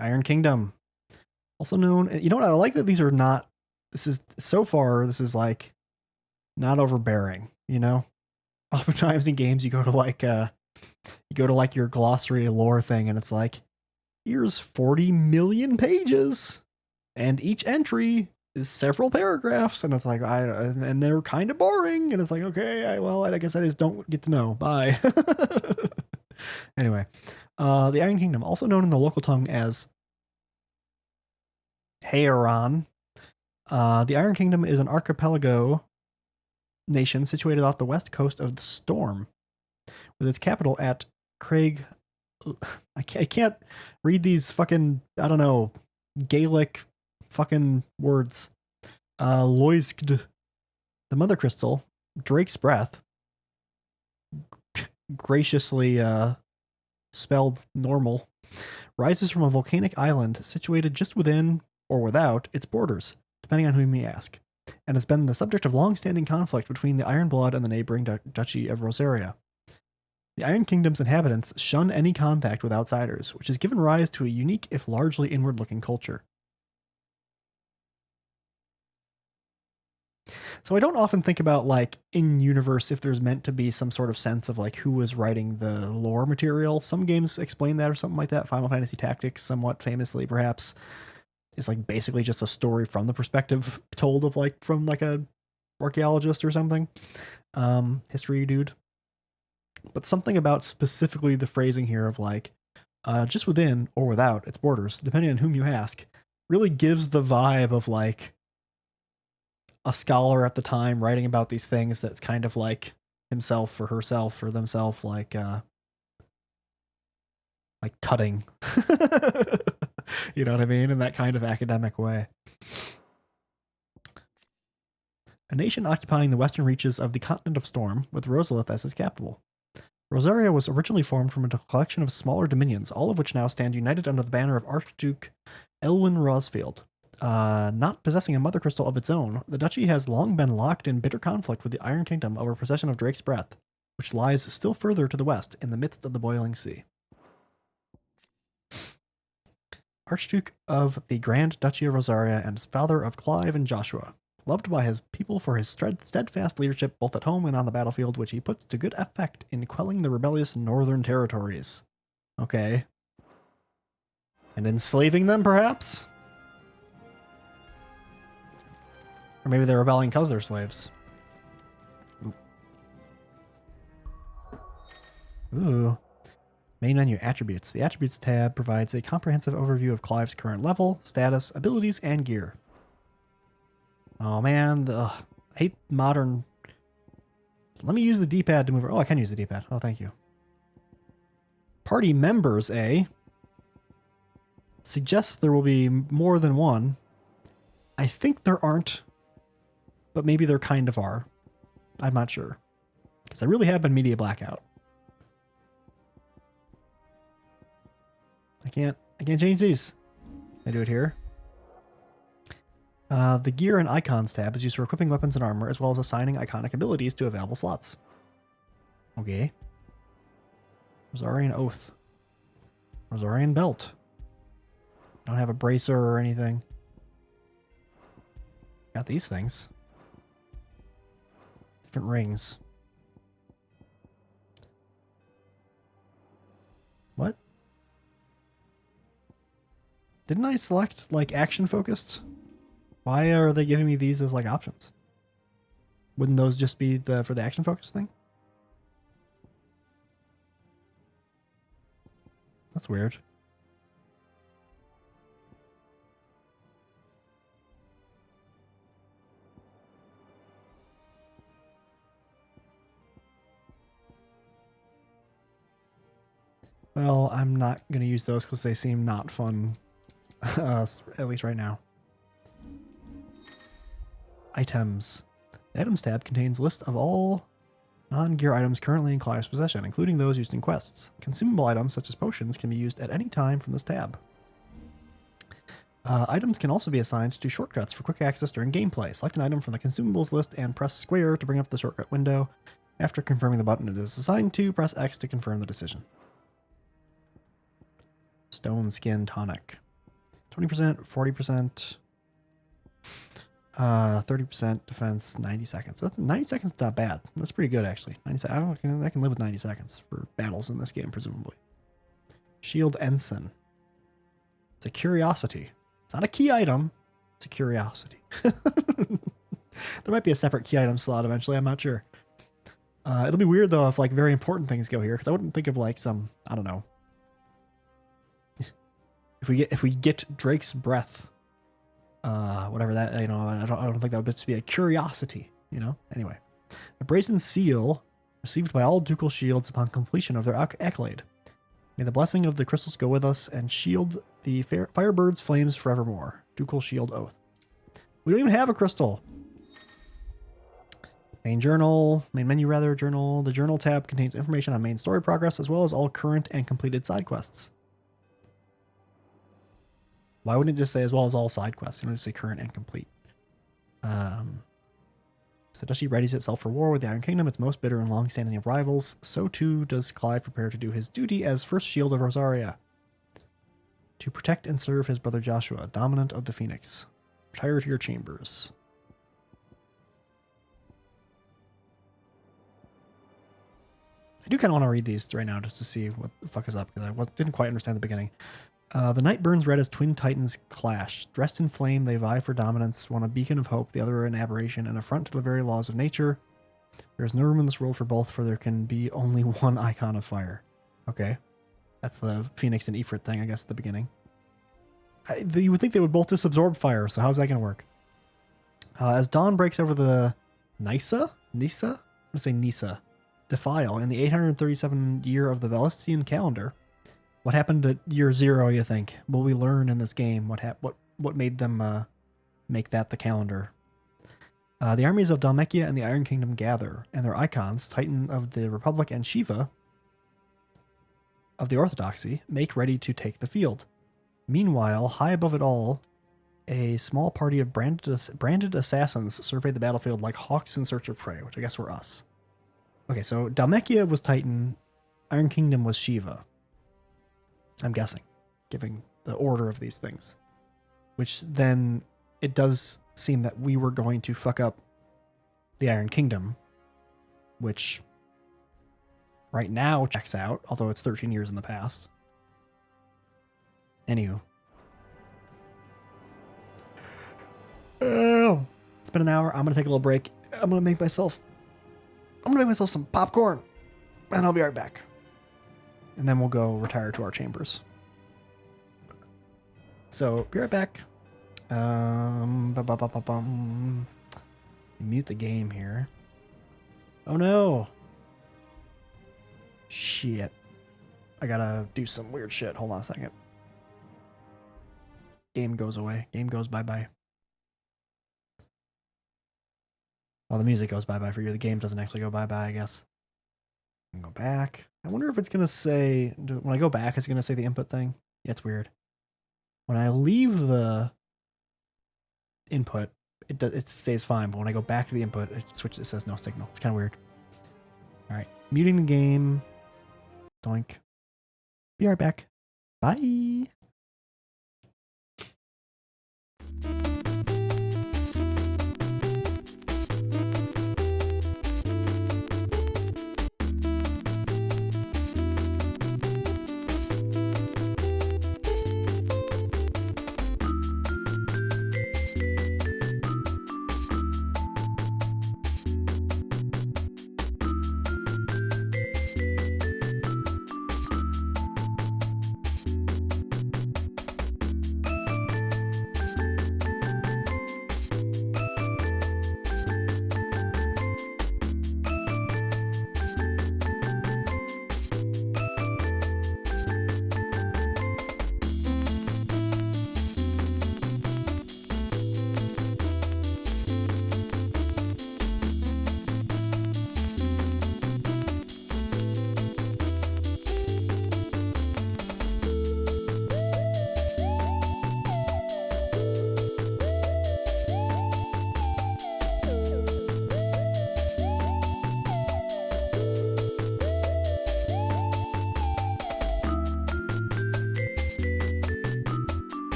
Iron Kingdom. Also known... You know what? I like that these are not... This is like not overbearing, you know? Oftentimes in games you go to like your glossary lore thing and it's like, here's 40 million pages and each entry is several paragraphs and it's like and they're kind of boring and it's like, okay, I guess I just don't get to know. Bye. Anyway, the Iron Kingdom, also known in the local tongue as Heiran. The Iron Kingdom is an archipelago nation situated off the west coast of the Storm, with its capital at Craig. I can't read these fucking, I don't know, Gaelic fucking words. Loiskd, the mother crystal, Drake's breath, graciously spelled normal, rises from a volcanic island situated just within or without its borders, depending on whom you ask, and has been the subject of long-standing conflict between the Iron Blood and the neighboring Duchy of Rosaria. The Iron Kingdom's inhabitants shun any contact with outsiders, which has given rise to a unique, if largely inward-looking culture. So I don't often think about, like, in universe if there's meant to be some sort of sense of, like, who was writing the lore material. Some games explain that or something like that. Final Fantasy Tactics, somewhat famously, perhaps, is, like, basically just a story from the perspective told of, like, from, like, a archaeologist or something. History dude. But something about specifically the phrasing here of, like, just within or without its borders, depending on whom you ask, really gives the vibe of, like, a scholar at the time writing about these things that's kind of like himself or herself or themselves, like tutting. You know what I mean? In that kind of academic way. A nation occupying the western reaches of the continent of Storm, with Rosalith as its capital. Rosaria was originally formed from a collection of smaller dominions, all of which now stand united under the banner of Archduke Elwin Rosfield. Not possessing a mother crystal of its own, the duchy has long been locked in bitter conflict with the Iron Kingdom over possession of Drake's Breath, which lies still further to the west, in the midst of the boiling sea. Archduke of the Grand Duchy of Rosaria and father of Clive and Joshua, loved by his people for his steadfast leadership both at home and on the battlefield, which he puts to good effect in quelling the rebellious northern territories. Okay. And enslaving them, perhaps? Or maybe they're rebelling because they're slaves. Ooh. Main menu attributes. The attributes tab provides a comprehensive overview of Clive's current level, status, abilities, and gear. Oh man, I hate modern. Let me use the D-pad to move. Oh, I can use the D-pad. Oh, thank you. Party members, suggests there will be more than one. I think there aren't. But maybe there kind of are. I'm not sure. Because I really have been media blackout. I can't change these. I do it here. The Gear and Icons tab is used for equipping weapons and armor, as well as assigning iconic abilities to available slots. Okay. Rosarian Oath. Rosarian Belt. Don't have a bracer or anything. Got these things. Different rings. What? Didn't I select, like, action focused? Why are they giving me these as, like, options? Wouldn't those just be for the action focused thing? That's weird. Well, I'm not going to use those because they seem not fun, at least right now. Items. The Items tab contains a list of all non-gear items currently in Clive's possession, including those used in quests. Consumable items, such as potions, can be used at any time from this tab. Items can also be assigned to shortcuts for quick access during gameplay. Select an item from the consumables list and press square to bring up the shortcut window. After confirming the button it is assigned to, press X to confirm the decision. Stone Skin Tonic. 20%, 40%, 30% defense, 90 seconds. 90 seconds is not bad. That's pretty good, actually. 90 I can live with 90 seconds for battles in this game, presumably. Shield Ensign. It's a curiosity. It's not a key item. It's a curiosity. There might be a separate key item slot eventually. I'm not sure. It'll be weird, though, if, like, very important things go here, because I wouldn't think of, like, some, I don't know. If we get Drake's Breath, whatever that, you know, I don't think that would just be a curiosity, you know. Anyway, a brazen seal received by all ducal shields upon completion of their accolade. May the blessing of the crystals go with us and shield the Firebird's flames forevermore. Ducal Shield Oath. We don't even have a crystal. Main menu rather, journal. The journal tab contains information on main story progress as well as all current and completed side quests. Why wouldn't it just say as well as all side quests? You know, just say current and complete. Satoshi readies itself for war with the Iron Kingdom, its most bitter and long-standing of rivals. So too does Clive prepare to do his duty as first shield of Rosaria. To protect and serve his brother Joshua, dominant of the Phoenix. Retire to your chambers. I do kind of want to read these right now just to see what the fuck is up, because I didn't quite understand the beginning. The night burns red as twin titans clash. Dressed in flame, they vie for dominance, one a beacon of hope, the other an aberration, an affront to the very laws of nature. There is no room in this world for both, for there can be only one icon of fire. Okay. That's the Phoenix and Ifrit thing, I guess, at the beginning. You would think they would both just absorb fire, so how's that going to work? As dawn breaks over the Nisa? I'm going to say Nisa. Defile in the 837 year of the Velistian calendar. What happened at year 0, you think? Will we learn in this game what made them make that the calendar? The armies of Dhalmekia and the Iron Kingdom gather, and their icons, Titan of the Republic and Shiva of the Orthodoxy, make ready to take the field. Meanwhile, high above it all, a small party of branded assassins survey the battlefield like hawks in search of prey, which I guess were us. Okay, so Dhalmekia was Titan, Iron Kingdom was Shiva. I'm guessing, giving the order of these things. Which then, it does seem that we were going to fuck up the Iron Kingdom, which right now checks out, although it's 13 years in the past. Anywho. Oh, it's been an hour. I'm going to take a little break. I'm going to make myself some popcorn, and I'll be right back. And then we'll go retire to our chambers. So, be right back. Mute the game here. Oh no. Shit. I gotta do some weird shit. Hold on a second. Game goes away. Game goes bye-bye. Well, the music goes bye-bye for you. The game doesn't actually go bye-bye, I guess. I can go back. I wonder if it's going to say... When I go back, it's going to say the input thing. Yeah, it's weird. When I leave the input, it stays fine. But when I go back to the input, it says no signal. It's kind of weird. All right. Muting the game. Doink. Be right back. Bye.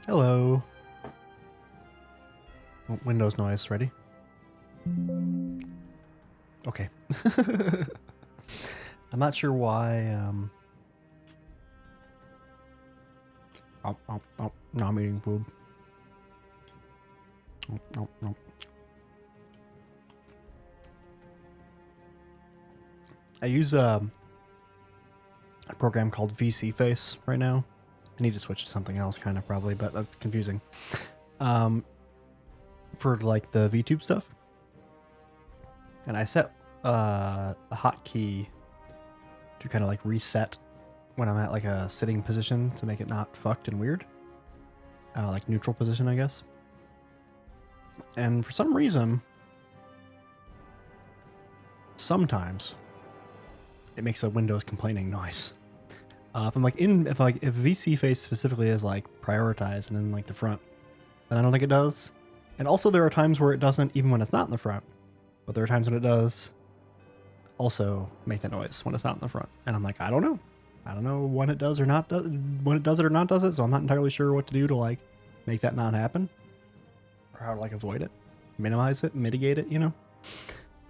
Hello. Oh, Windows noise, ready? Okay. I'm not sure why, no, I'm eating food. No. I use a program called VC right now. I need to switch to something else, kind of, probably, but that's confusing. For like the VTube stuff, and I set a hotkey to kind of like reset when I'm at like a sitting position to make it not fucked and weird, like neutral position, I guess. And for some reason, sometimes it makes a Windows complaining noise. If VC face specifically is like prioritized and in like the front, then I don't think it does. And also there are times where it doesn't, even when it's not in the front. But there are times when it does also make that noise when it's not in the front. And I'm like, I don't know. I don't know when it does or not does, when it does it or not does it. So I'm not entirely sure what to do to like make that not happen, or how to like avoid it, minimize it, mitigate it, you know?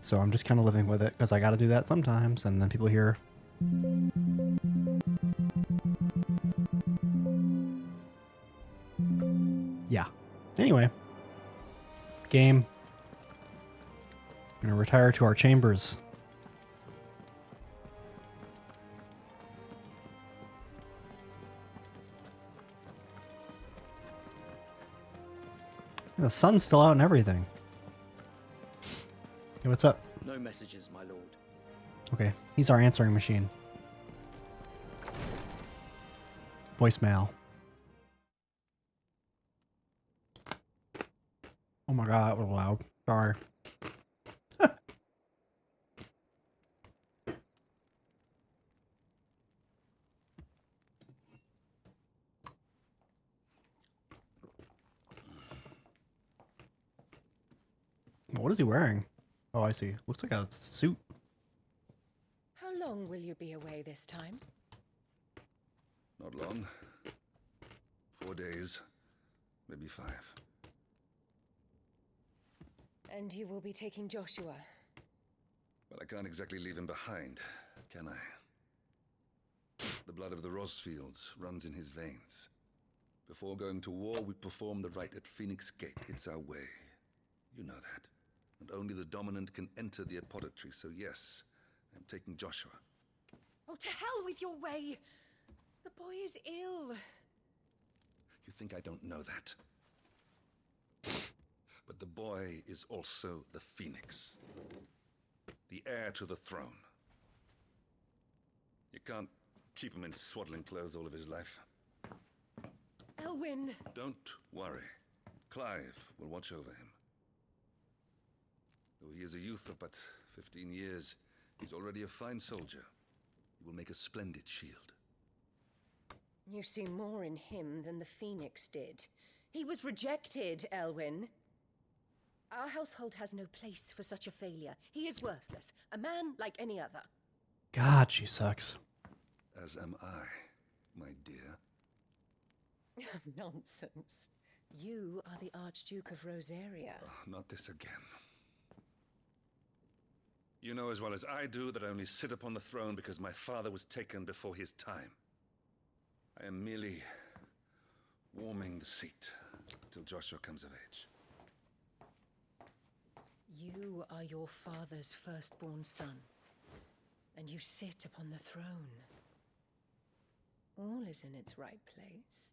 So I'm just kind of living with it because I got to do that sometimes. And then people hear. Yeah. Anyway. Game. I'm gonna retire to our chambers. The sun's still out and everything. Hey, what's up? No messages, my lord. Okay, he's our answering machine. Voicemail. Oh my god, that was loud. Sorry. What is he wearing? Oh, I see. Looks like a suit. How long will you be away this time? Not long. 4 days, maybe 5. And you will be taking Joshua? Well, I can't exactly leave him behind, can I? The blood of the Rosfields runs in his veins. Before going to war, we perform the rite at Phoenix Gate. It's our way. You know that. And only the dominant can enter the apothecary, so yes, I'm taking Joshua. Oh, to hell with your way! The boy is ill. You think I don't know that? But the boy is also the Phoenix. The heir to the throne. You can't keep him in swaddling clothes all of his life. Elwyn! Don't worry. Clive will watch over him. Though he is a youth of but 15 years, he's already a fine soldier. He will make a splendid shield. You see more in him than the Phoenix did. He was rejected, Elwyn. Our household has no place for such a failure. He is worthless, a man like any other. God, she sucks. As am I, my dear. Nonsense. You are the Archduke of Rosaria. Oh, not this again. You know as well as I do that I only sit upon the throne because my father was taken before his time. I am merely warming the seat till Joshua comes of age. You are your father's firstborn son, and you sit upon the throne. All is in its right place.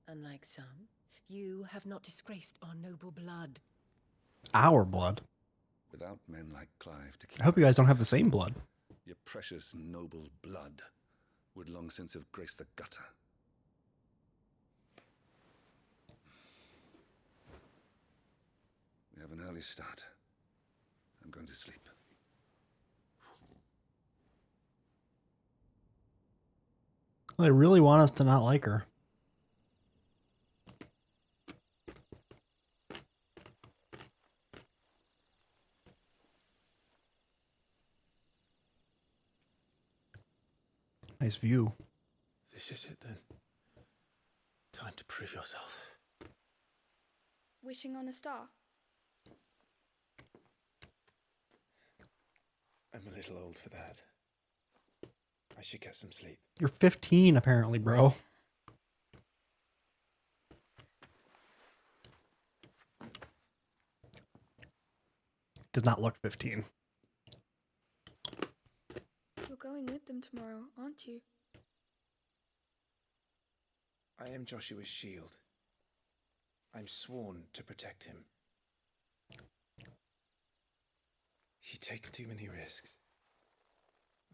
Unlike some, you have not disgraced our noble blood. Our blood? Without men like Clive to keep I hope you guys don't have the same blood. Your precious noble blood would long since have graced the gutter. We have an early start. I'm going to sleep. They really want us to not like her. Nice view. This is it then. Time to prove yourself. Wishing on a star? I'm a little old for that. I should get some sleep. You're 15, apparently, bro. Does not look 15. You're going with them tomorrow, aren't you? I am Joshua's shield. I'm sworn to protect him. He takes too many risks.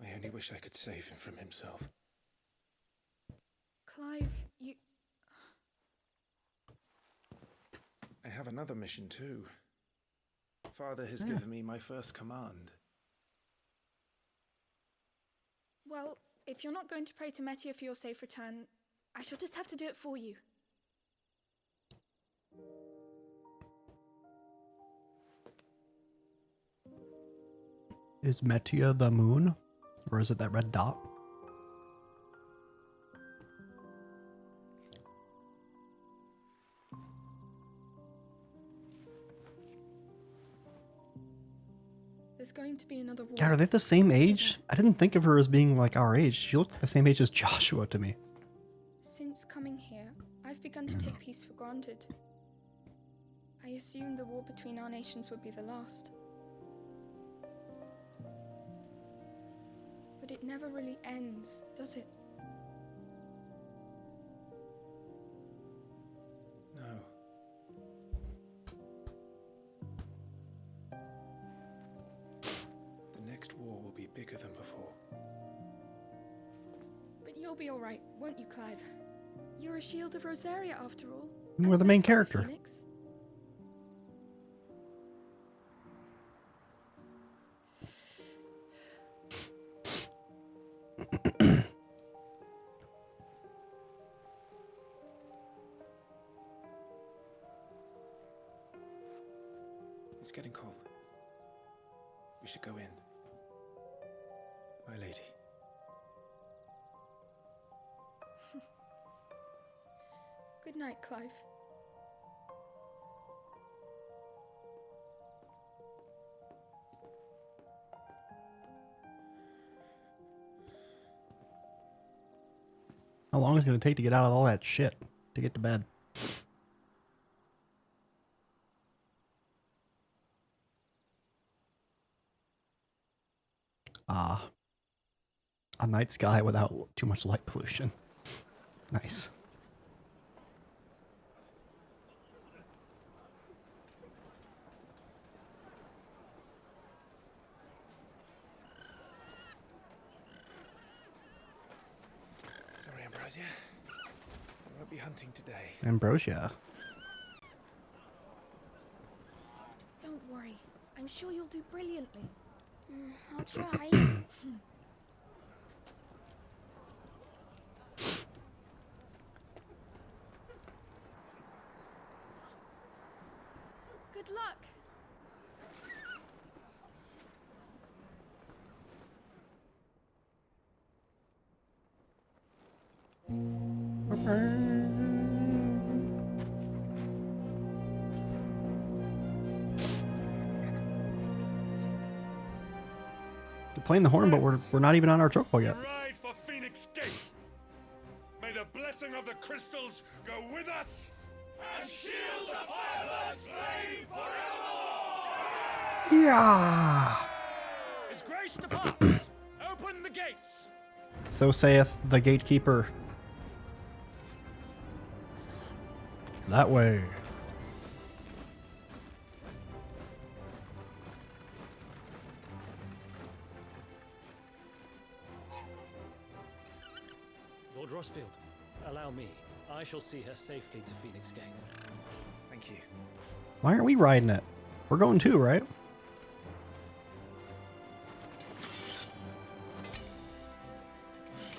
I only wish I could save him from himself. Clive, you... I have another mission too. Father has given me my first command. Well, if you're not going to pray to Metia for your safe return, I shall just have to do it for you. Is Metia the moon? Or is it that red dot? There's going to be another war. God, are they the same age? I didn't think of her as being like our age. She looked the same age as Joshua to me. Since coming here, I've begun to take peace for granted. I assumed the war between our nations would be the last. But it never really ends, does it? No. The next war will be bigger than before. But you'll be alright, won't you, Clive? You're a shield of Rosaria, after all. We're the main character. Phoenix. It's getting cold. We should go in. My lady. Good night, Clive. How long is it going to take to get out of all that shit to get to bed? Ah. A night sky without too much light pollution. Nice. Sorry, Ambrosia. I won't be hunting today. Ambrosia. Don't worry. I'm sure you'll do brilliantly. I'll try. Good luck. They're playing the horn, but we're not even on our chocobo yet. Ride for Phoenix Gate! May the blessing of the crystals go with us! And shield the Firebird's flame forevermore! Yeah! His Grace departs! Open the gates! So saith the gatekeeper. That way. Lord Rossfield, allow me. I shall see her safely to Phoenix Gate. Thank you. Why aren't we riding it? We're going too, right?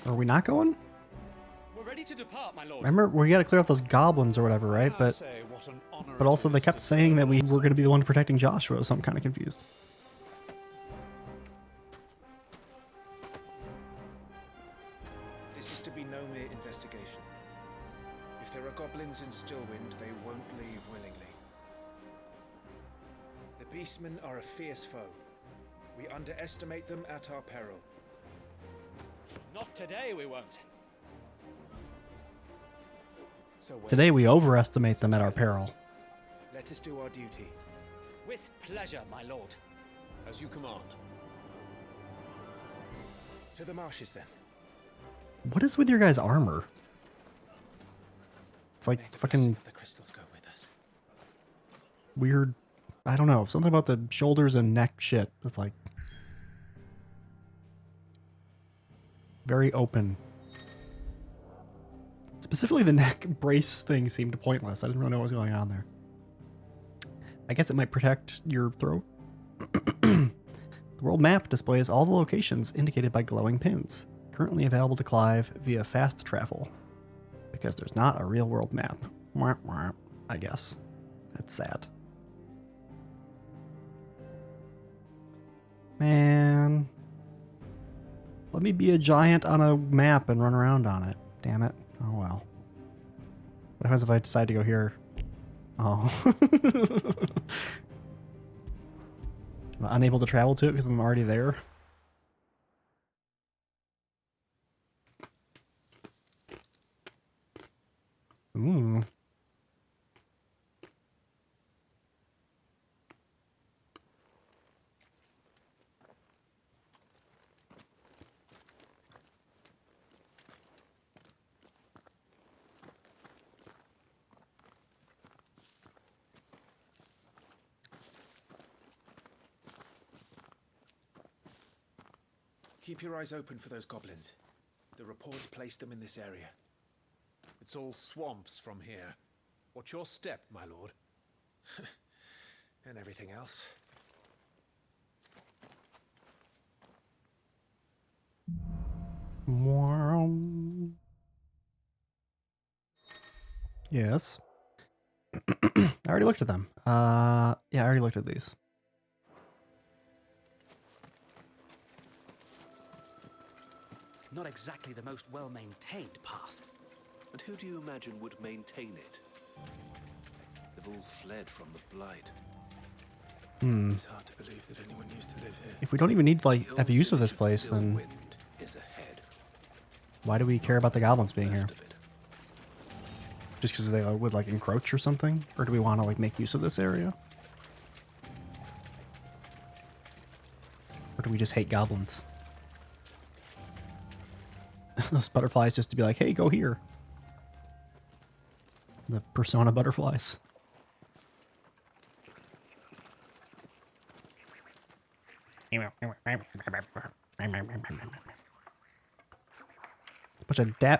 Are we not going? We're ready to depart, my lord. Remember, we got to clear out those goblins or whatever, right? But also they kept saying that we were going to be the one protecting Joshua, so I'm kind of confused. This is to be no mere investigation. If there are goblins in Stillwind, they won't leave willingly. The beastmen are a fierce foe. We underestimate them at our peril. Not today, we won't. So Today we overestimate them at our peril. let us do our duty. With pleasure, my lord. As you command. To the marshes, then. What is with your guys' armor? It's like fucking The crystals go with us. weird. I don't know. Something about the shoulders and neck shit. It's like very open. Specifically, the neck brace thing seemed pointless. I didn't really know what was going on there. I guess it might protect your throat. The world map displays all the locations indicated by glowing pins, currently available to Clive via fast travel. Because there's not a real world map. Wah, wah, I guess. That's sad. Man. Let me be a giant on a map and run around on it. Damn it. Oh well. What happens if I decide to go here? Oh. Am I unable to travel to it because I'm already there? Ooh. Keep your eyes open for those goblins. The reports placed them in this area. It's all swamps from here. What's your step, my lord? And everything else. Yes. I already looked at them. Yeah, I already looked at these. Not exactly the most well-maintained path. And who do you imagine would maintain it? They've all fled from the Blight. It's hard to believe that anyone used to live here. If we don't even need to like have use of this place, then why do we care about the goblins being here? Just because they would like encroach or something? Or do we want to like make use of this area? Or do we just hate goblins? Those butterflies just to be like, hey, go here. The persona butterflies.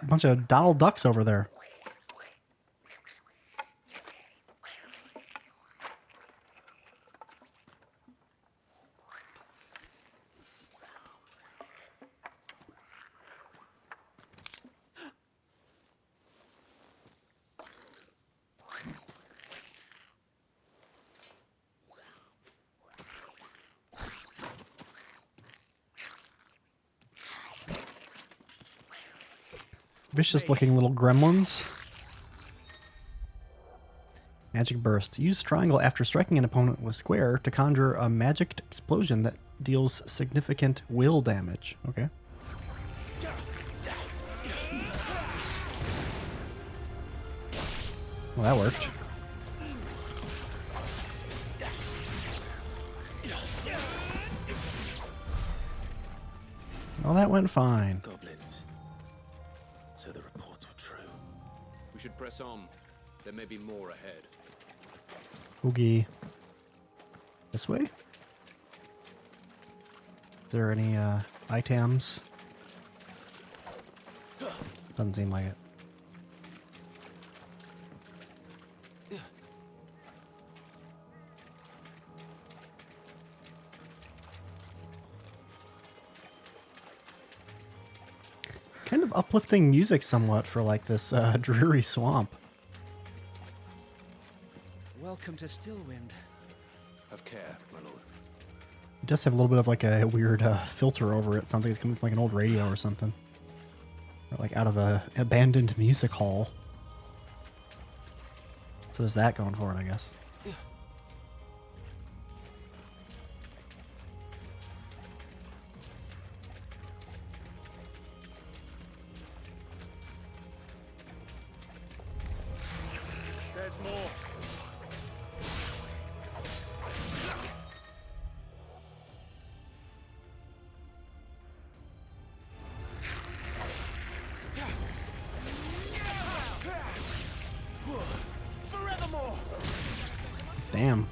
Bunch of Donald Ducks over there. Vicious looking little gremlins. Magic burst. Use triangle after striking an opponent with square to conjure a magic explosion that deals significant will damage. Okay. Well, that worked. Well, that went fine. Goblins. So the reports were true. We should press on. There may be more ahead. Oogie. This way? Is there any items? Doesn't seem like it. Kind of uplifting music somewhat for like this dreary swamp. Welcome to Stillwind. Have care, my lord. It does have a little bit of like a weird filter over it. Sounds like it's coming from like an old radio or something. Or like out of a abandoned music hall. So there's that going for it, I guess. There's more. Forevermore. Damn.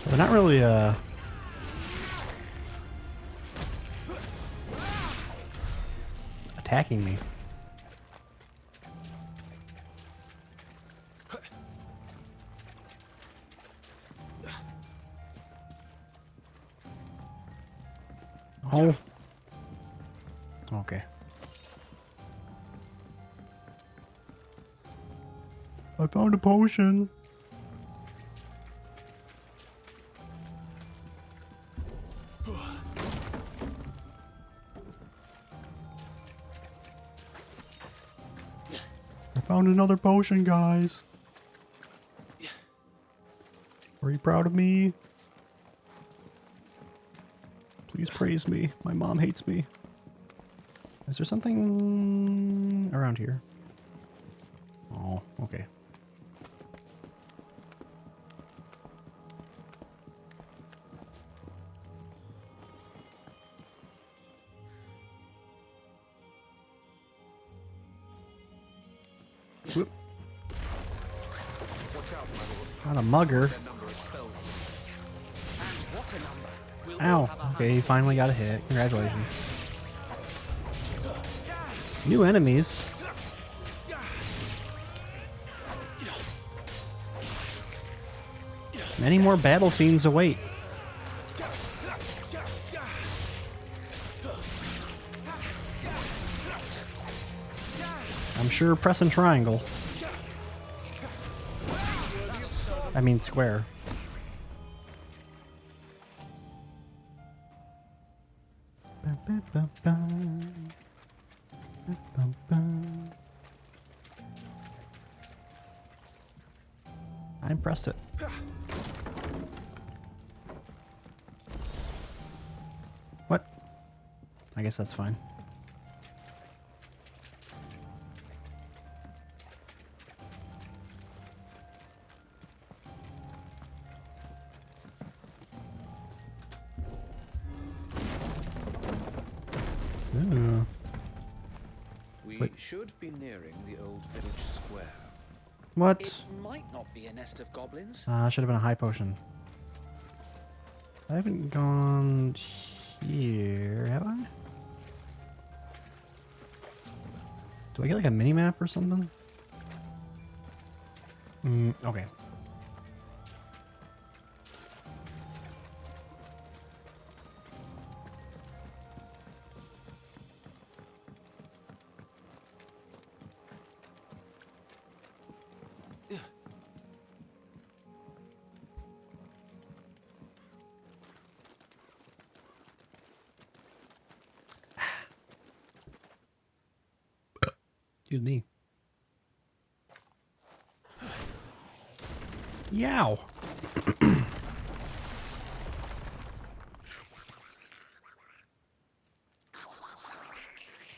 They're not really attacking me. Oh. Okay. I found a potion. I found another potion, guys. Are you proud of me? Please praise me. My mom hates me. Is there something around here? Oh, okay. Whoop. Not a mugger. Ow. Okay, he finally got a hit. Congratulations. New enemies. Many more battle scenes await. I'm sure pressing triangle. I mean square. I pressed it. What? I guess that's fine. Ooh. We should be nearing the old village square. What? It might not be a nest of goblins. Should have been a high potion. I haven't gone here, have I? Do I get like a mini map or something? Okay. Excuse me. Yow.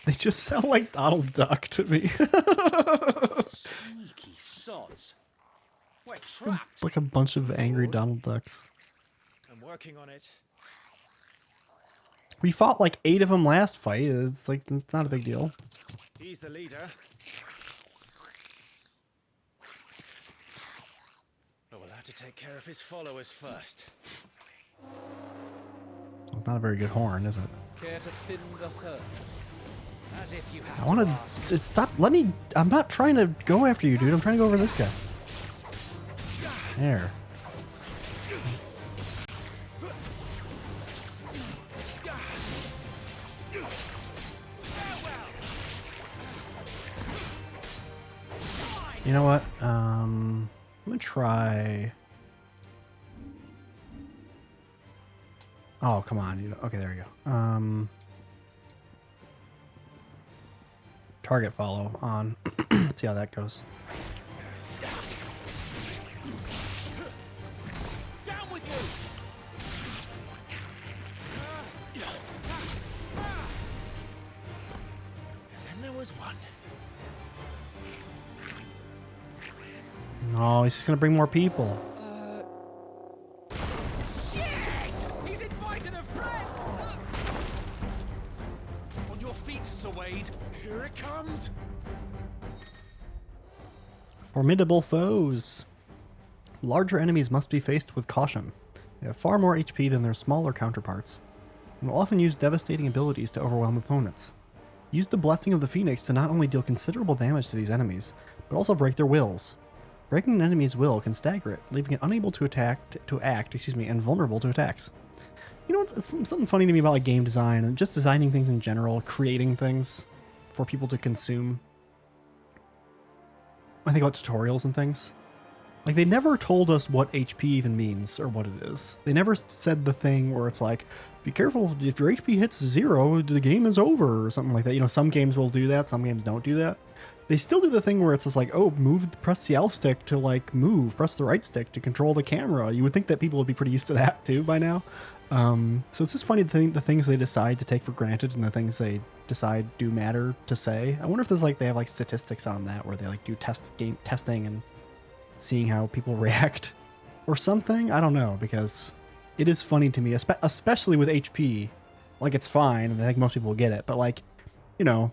They just sound like Donald Duck to me. Sneaky sods. We're trapped. It's like a bunch of angry Donald Ducks. I'm working on it. We fought like 8 of them last fight. It's like, it's not a big deal. He's the leader. But we'll have to take care of his followers first. Well, it's not a very good horn, is it? Care to thin the herd? As if you have I want to stop. Let me. I'm not trying to go after you, dude. I'm trying to go over this guy. There. You know what? I'm gonna try. Oh, come on. Okay, there you go. Target follow on. Let's see how that goes. Down with you! And then there was one. No, he's just gonna bring more people. Shit! He's invited a friend! On your feet, Sir Wade. Here it comes. Formidable foes. Larger enemies must be faced with caution. They have far more HP than their smaller counterparts, and will often use devastating abilities to overwhelm opponents. Use the Blessing of the Phoenix to not only deal considerable damage to these enemies, but also break their wills. Breaking an enemy's will can stagger it, leaving it unable to act, and vulnerable to attacks. You know what? It's something funny to me about like game design and just designing things in general, creating things for people to consume. I think about tutorials and things. Like, they never told us what HP even means or what it is. They never said the thing where it's like, be careful, if your HP hits 0, the game is over, or something like that. You know, some games will do that, some games don't do that. They still do the thing where it's just like, oh, press the L stick to like move, press the right stick to control the camera. You would think that people would be pretty used to that too by now. So it's just funny the things they decide to take for granted and the things they decide do matter to say. I wonder if there's like, they have like statistics on that where they like do testing and seeing how people react or something. I don't know, because it is funny to me, especially with HP. Like, it's fine, and I think most people will get it, but like, you know,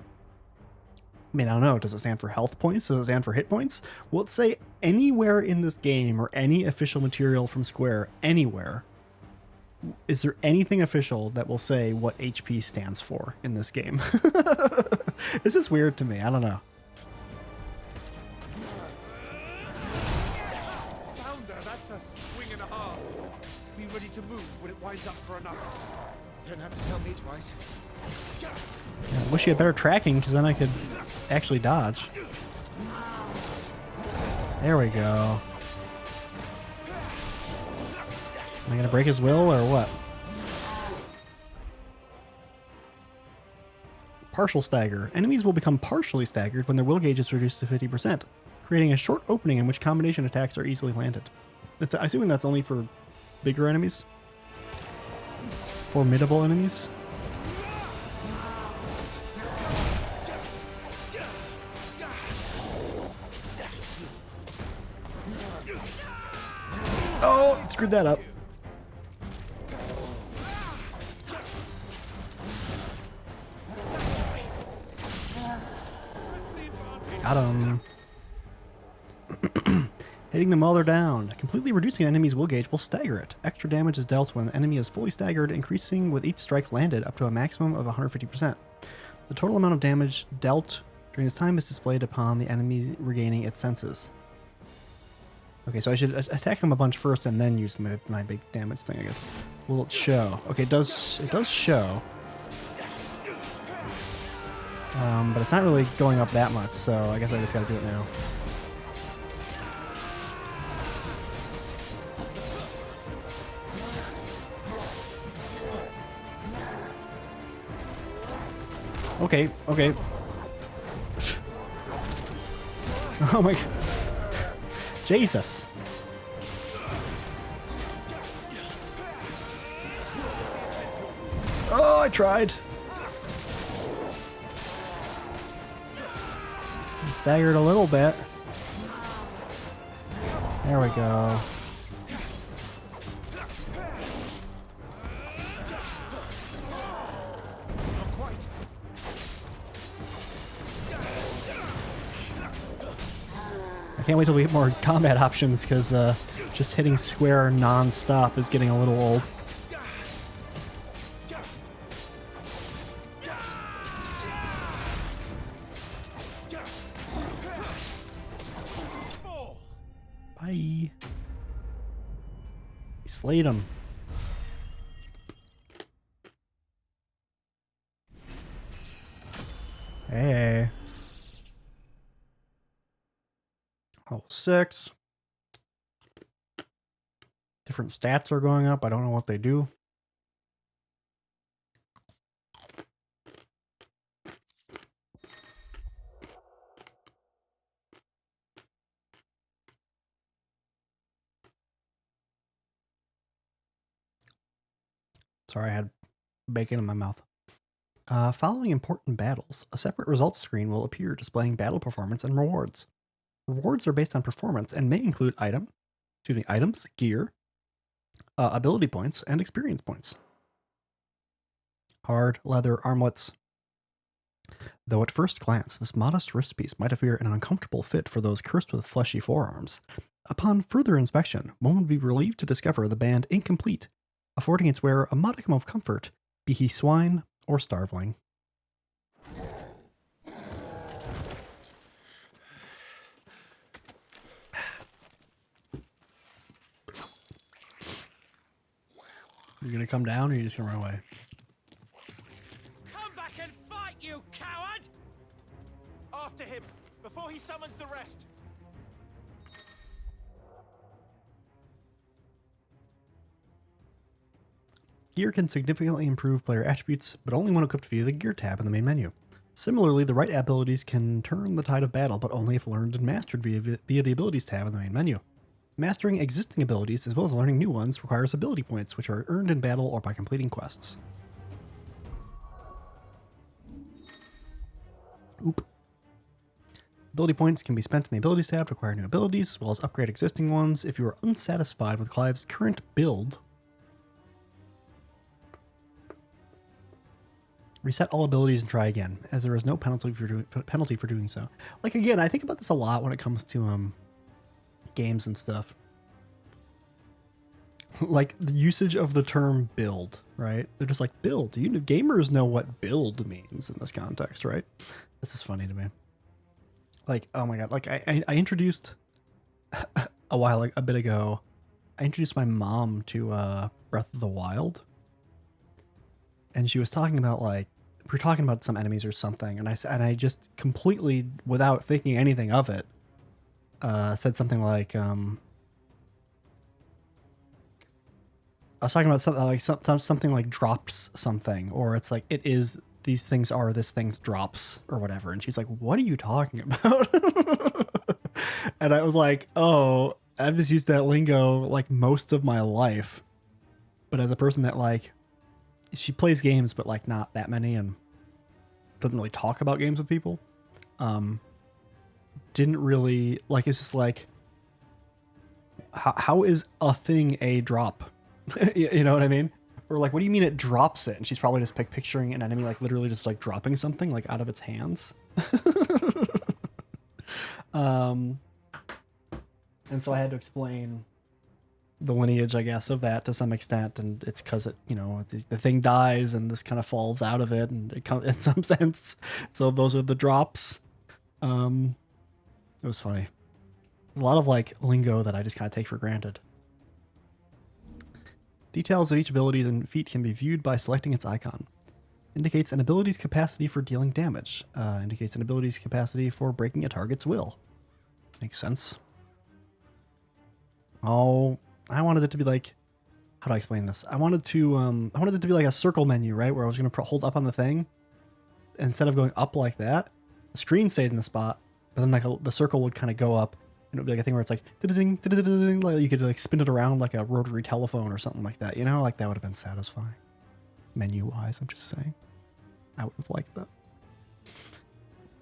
I mean, I don't know, does it stand for health points? Does it stand for hit points? Well, let's say anywhere in this game or any official material from Square, anywhere, is there anything official that will say what HP stands for in this game? This is weird to me. I don't know. Founder, that's a swing and a half. Be ready to move when it winds up for another. Don't have to tell me twice. Yeah, I wish you had better tracking, because then I could actually dodge. There we go. Am I going to break his will, or what? Partial stagger. Enemies will become partially staggered when their will gauge is reduced to 50%, creating a short opening in which combination attacks are easily landed. I'm assuming that's only for bigger enemies? Formidable enemies? Oh, screwed that up. Got him. Hitting them while they're down. Completely reducing an enemy's will gauge will stagger it. Extra damage is dealt when an enemy is fully staggered, increasing with each strike landed up to a maximum of 150%. The total amount of damage dealt during this time is displayed upon the enemy regaining its senses. Okay, so I should attack him a bunch first and then use my big damage thing, I guess. Will it show? Okay, it does show. But it's not really going up that much, so I guess I just gotta do it now. Okay, okay. Oh my god. Jesus. Oh, I tried. Staggered a little bit. There we go. I can't wait till we get more combat options, because just hitting square non-stop is getting a little old. Bye. We slayed him. Hey. Level 6. Different stats are going up. I don't know what they do. Sorry, I had bacon in my mouth. Following important battles, a separate results screen will appear displaying battle performance and rewards. Rewards are based on performance and may include items, gear, ability points, and experience points. Hard leather armlets. Though at first glance, this modest wrist piece might appear an uncomfortable fit for those cursed with fleshy forearms, upon further inspection, one would be relieved to discover the band incomplete, affording its wearer a modicum of comfort, be he swine or starveling. You gonna come down or are you just gonna run away? Come back and fight, you coward! After him, before he summons the rest. Gear can significantly improve player attributes, but only when equipped via the Gear tab in the main menu. Similarly, the right abilities can turn the tide of battle, but only if learned and mastered via the Abilities tab in the main menu. Mastering existing abilities, as well as learning new ones, requires ability points, which are earned in battle or by completing quests. Oop. Ability points can be spent in the Abilities tab to acquire new abilities, as well as upgrade existing ones. If you are unsatisfied with Clive's current build, reset all abilities and try again, as there is no penalty for doing so. Like, again, I think about this a lot when it comes to games and stuff. Like, the usage of the term build, right? They're just like, build. Gamers know what build means in this context, right? This is funny to me. Like, oh my god, like, I introduced, a bit ago, I introduced my mom to Breath of the Wild. And she was talking about, like, we were talking about some enemies or something, and I just completely, without thinking anything of it, said something like, I was talking about something like something like drops something, or it's like it is these things are this thing's drops or whatever, and she's like, "What are you talking about?" And I was like, "Oh, I've just used that lingo like most of my life, but as a person that like." She plays games, but like not that many, and doesn't really talk about games with people. Didn't really like. It's just like, how is a thing a drop? You know what I mean? Or like, what do you mean it drops it? And she's probably just picturing an enemy like literally just like dropping something like out of its hands. And so I had to explain the lineage, I guess, of that to some extent, and it's because it, the thing dies and this kind of falls out of it, and it comes in some sense. So those are the drops. It was funny. There's a lot of like lingo that I just kind of take for granted. Details of each ability and feat can be viewed by selecting its icon. Indicates an ability's capacity for dealing damage. Indicates an ability's capacity for breaking a target's will. Makes sense. Oh. I wanted it to be like, how do I explain this? I wanted it to be like a circle menu, right? Where I was going to hold up on the thing. Instead of going up like that, the screen stayed in the spot, but then like the circle would kind of go up, and it would be like a thing where it's like, ding, ding, ding, like you could like spin it around like a rotary telephone or something like that, Like that would have been satisfying. Menu-wise, I'm just saying. I would have liked that.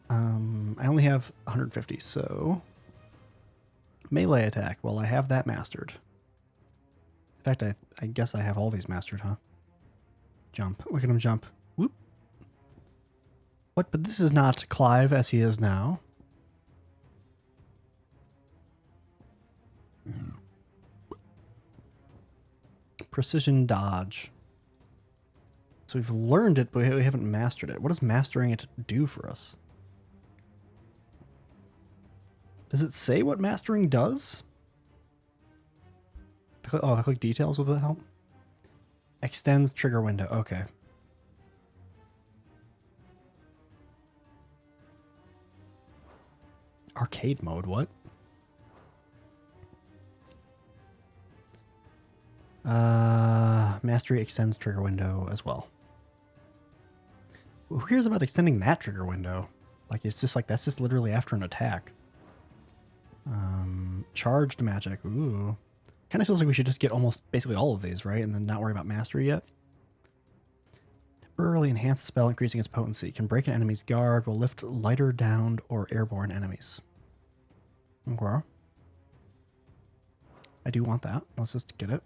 I only have 150, so melee attack. Well, I have that mastered. In fact, I guess I have all these mastered, huh? Jump. Look at him jump. Whoop. What? But this is not Clive as he is now. Precision dodge. So we've learned it, but we haven't mastered it. What does mastering it do for us? Does it say what mastering does? Oh, I click details, will that help? Extends trigger window. Okay. Arcade mode, what? Mastery extends trigger window as well. Who cares about extending that trigger window? Like, it's just like, that's just literally after an attack. Charged magic. Ooh. Kind of feels like we should just get almost basically all of these, right? And then not worry about mastery yet. Temporarily enhance the spell, increasing its potency. Can break an enemy's guard, will lift lighter downed or airborne enemies. Okay. I do want that. Let's just get it.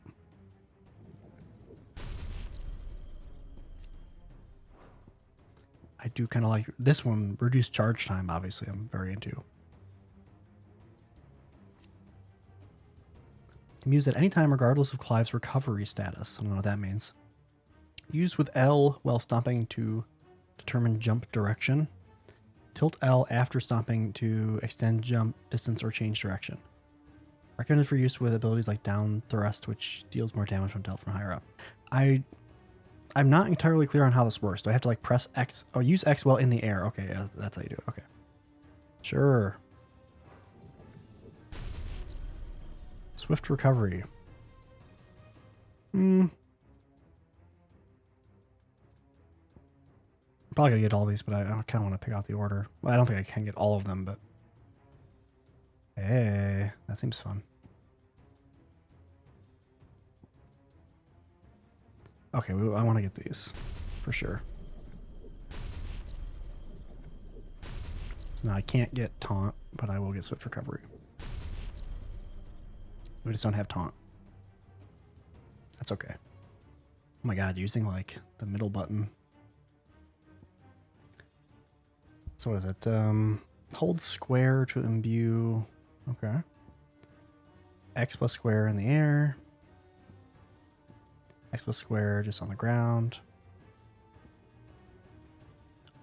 I do kind of like this one. Reduced charge time, obviously, I'm very into. Can be used at any time regardless of Clive's recovery status. I don't know what that means. Used with L while stomping to determine jump direction. Tilt L after stomping to extend jump distance or change direction. Recommended for use with abilities like down thrust, which deals more damage when dealt from higher up. I'm not entirely clear on how this works. Do I have to like press X or use X while in the air? Okay, yeah, that's how you do it. Okay. Sure. Swift recovery. I'm probably gonna get all these, but I kind of want to pick out the order. Well, I don't think I can get all of them, but hey, that seems fun. Okay, I want to get these for sure. So now I can't get taunt, but I will get swift recovery. We just don't have taunt. That's okay. Oh my god, using like the middle button. So what is it? Hold square to imbue. Okay. X plus square in the air. X plus square just on the ground.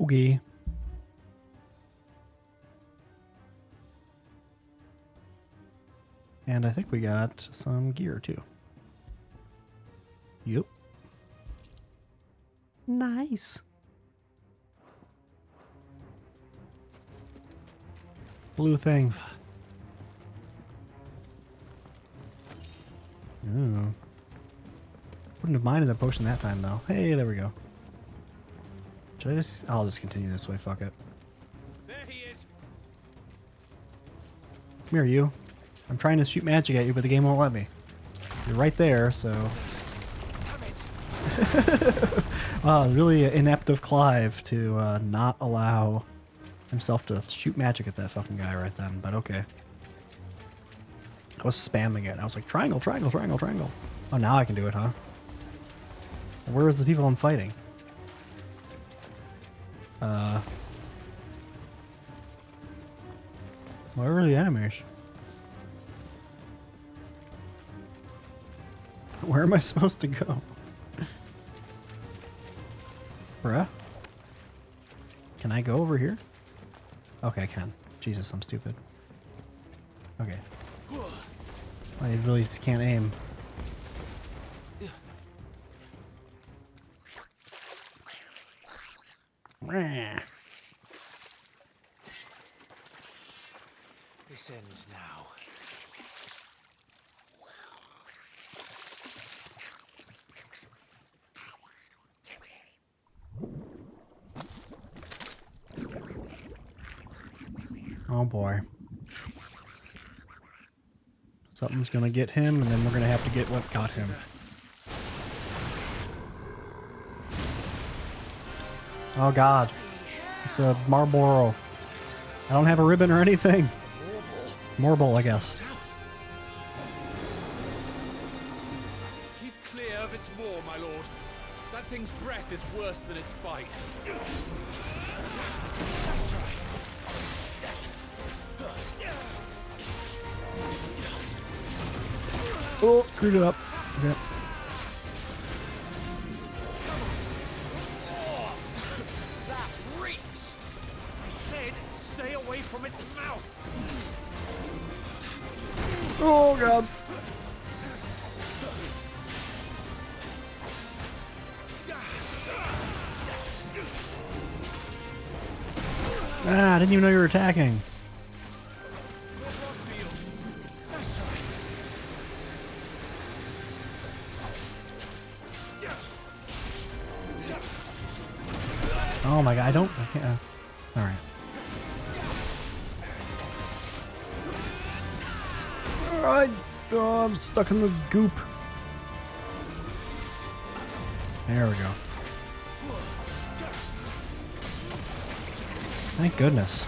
Okay. And I think we got some gear too. Yep. Nice. Blue thing. Ooh. Wouldn't have minded the potion that time though. Hey, there we go. Should I just... I'll just continue this way, fuck it. There he is. Come here, you. I'm trying to shoot magic at you, but the game won't let me. You're right there, so... Wow, really inept of Clive to not allow himself to shoot magic at that fucking guy right then, but okay. I was spamming it. I was like, triangle, triangle, triangle, triangle. Oh, now I can do it, huh? Where is the people I'm fighting? Where are the enemies? Where am I supposed to go? Bruh? Can I go over here? Okay, I can. Jesus, I'm stupid. Okay. I really just can't aim. This ends now. Oh boy. Something's gonna get him, and then we're gonna have to get what got him. Oh god. It's a Marlboro. I don't have a ribbon or anything. Morble, I guess. Keep clear of its maw, my lord. That thing's breath is worse than its bite. Let's try. Oh, screwed it up. Okay. That reeks. I said stay away from its mouth. Oh god. Ah, I didn't even know you were attacking. Oh my god, I can't. Alright. Alright. Oh, I'm stuck in the goop. There we go. Thank goodness.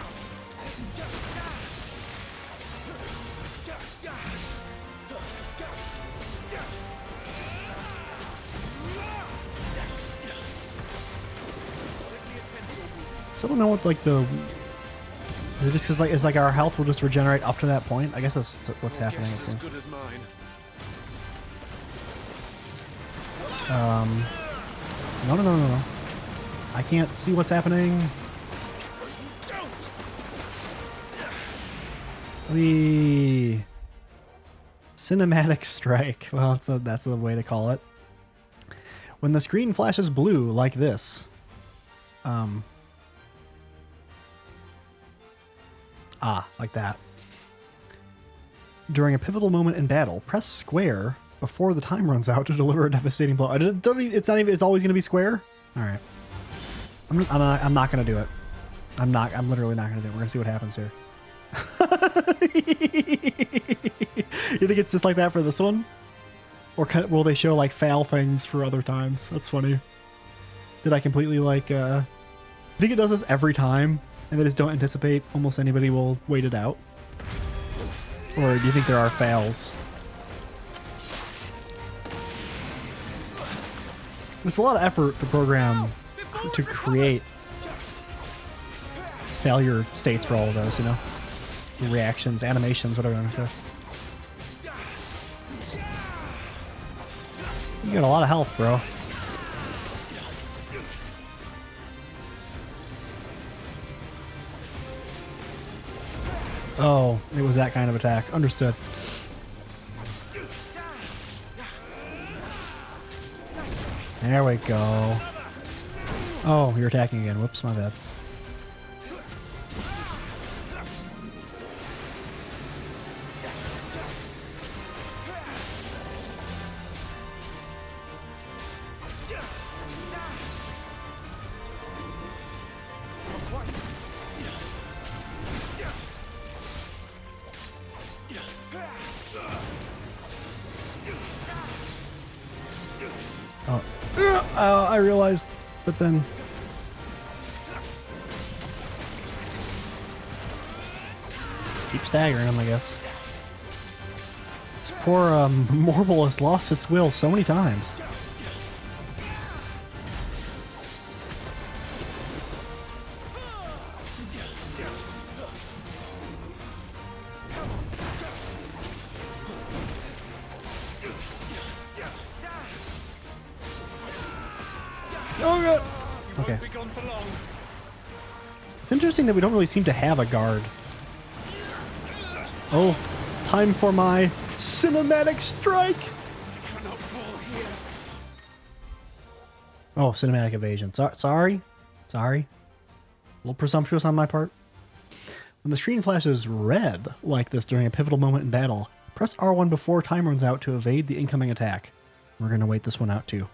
Still don't know what like the. Is it just because like it's like our health will just regenerate up to that point? I guess that's what's happening. It seems. Good as mine. No. I can't see what's happening. The cinematic strike. Well, that's the way to call it. When the screen flashes blue like this. Like that. During a pivotal moment in battle, press square before the time runs out to deliver a devastating blow. It's not even. It's always going to be square. All right. I'm not going to do it. I'm literally not going to do it. We're going to see what happens here. You think it's just like that for this one? Or will they show like fail things for other times? That's funny. Did I completely like I think it does this every time and they just don't anticipate almost anybody will wait it out? Or do you think there are fails? It's a lot of effort to program to create failure states for all of those, you know? Reactions, animations, whatever you want to say. You got a lot of health, bro. Oh, it was that kind of attack. Understood. There we go. Oh, you're attacking again. Whoops, my bad. I realized, but then keep staggering him, I guess. This poor Morble has lost its will so many times. Oh god. Okay. It's interesting that we don't really seem to have a guard. Oh, time for my cinematic strike. Oh, cinematic evasion. Sorry. A little presumptuous on my part. When the screen flashes red like this during a pivotal moment in battle, press R1 before time runs out to evade the incoming attack. We're going to wait this one out too.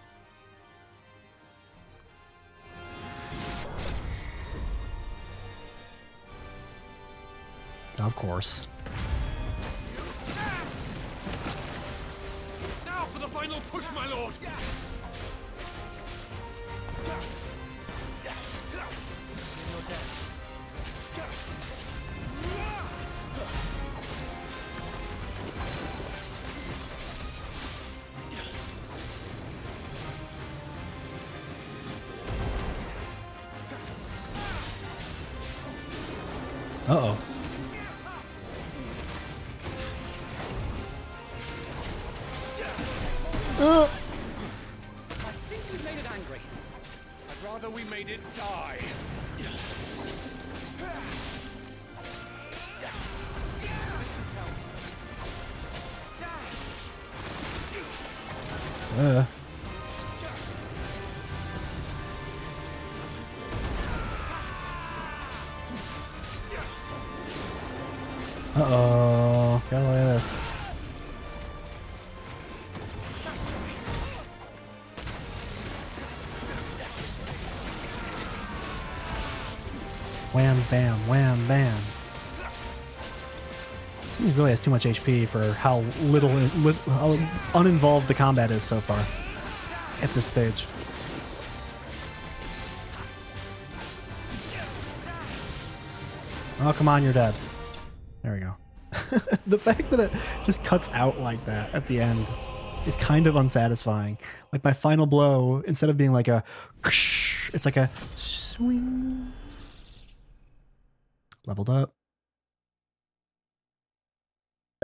Of course. Now for the final push, my lord. Uh-oh. I think we made it angry. I'd rather we made it die. Uh-oh. Gotta look at this. Wham, bam, wham, bam. He really has too much HP for how how uninvolved the combat is so far at this stage. Oh, come on, you're dead. There we go. The fact that it just cuts out like that at the end is kind of unsatisfying. Like my final blow, instead of being like a, it's like a swing. Leveled up.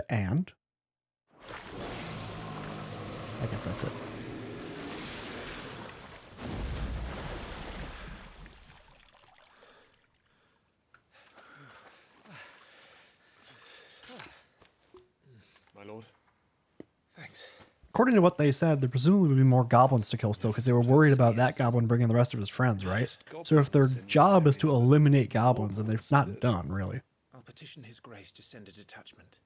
And I guess that's it. My lord. Thanks. According to what they said, there presumably would be more goblins to kill still because they were worried about that goblin bringing the rest of his friends, right? So if their job is to eliminate goblins, then they're not done, really. I'll petition His Grace to send a detachment.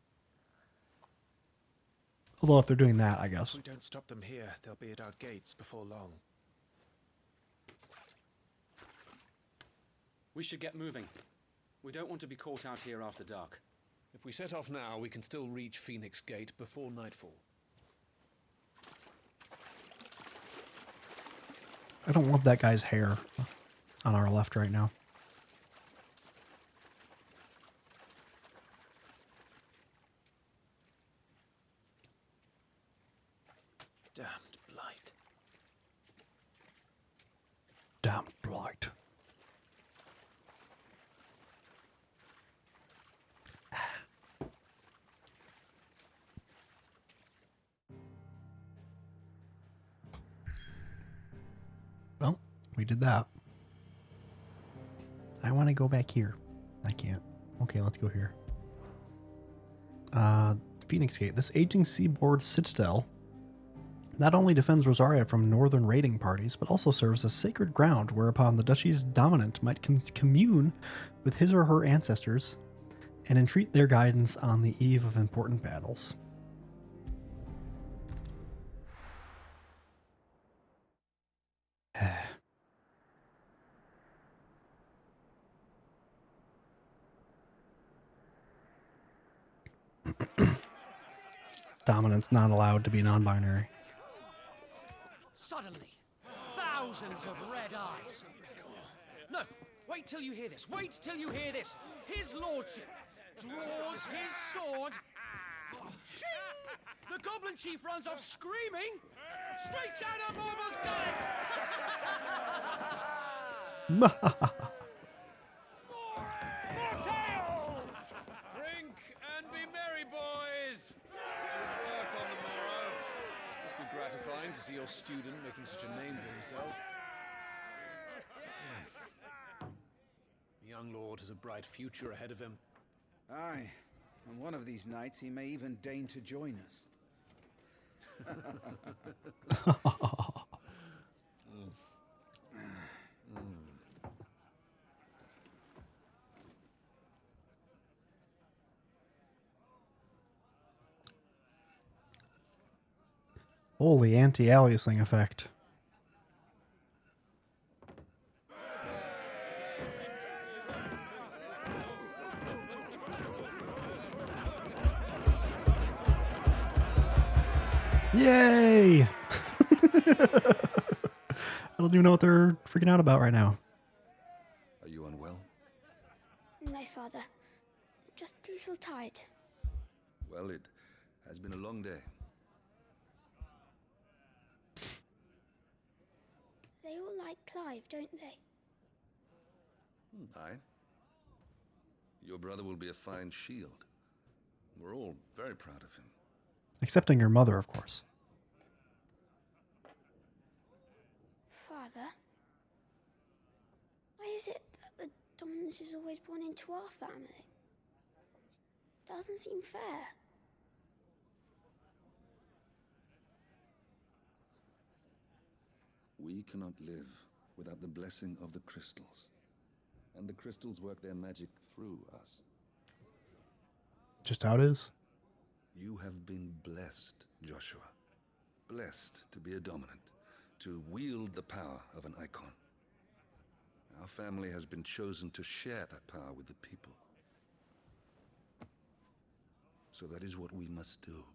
Although if they're doing that, I guess. If we don't stop them here, they'll be at our gates before long. We should get moving. We don't want to be caught out here after dark. If we set off now, we can still reach Phoenix Gate before nightfall. I don't love that guy's hair on our left right now. Damned blight. Damned blight. Well, we did that. I want to go back here. I can't. Okay, let's go here. Phoenix Gate. This aging seaboard citadel not only defends Rosaria from northern raiding parties, but also serves as sacred ground whereupon the duchy's dominant might commune with his or her ancestors and entreat their guidance on the eve of important battles. Dominant's not allowed to be non-binary. Suddenly, thousands of red eyes. No, wait till you hear this. Wait till you hear this. His lordship draws his sword. The goblin chief runs off screaming straight down a Mormor's gullet. More tales! Drink and be merry, boys! Good work on the morrow. Must be gratifying to see your student making such a name for himself. The young lord has a bright future ahead of him. Aye, and one of these nights he may even deign to join us. Holy anti-aliasing effect. Yay! I don't even know what they're freaking out about right now. Are you unwell? No, Father. Just a little tired. Well, it has been a long day. They all like Clive, don't they? Aye. Your brother will be a fine shield. We're all very proud of him. Excepting your mother, of course. Father? Why is it that the dominance is always born into our family? It doesn't seem fair. We cannot live without the blessing of the crystals. And the crystals work their magic through us. Just how it is. You have been blessed, Joshua. Blessed to be a dominant, to wield the power of an icon. Our family has been chosen to share that power with the people. So that is what we must do.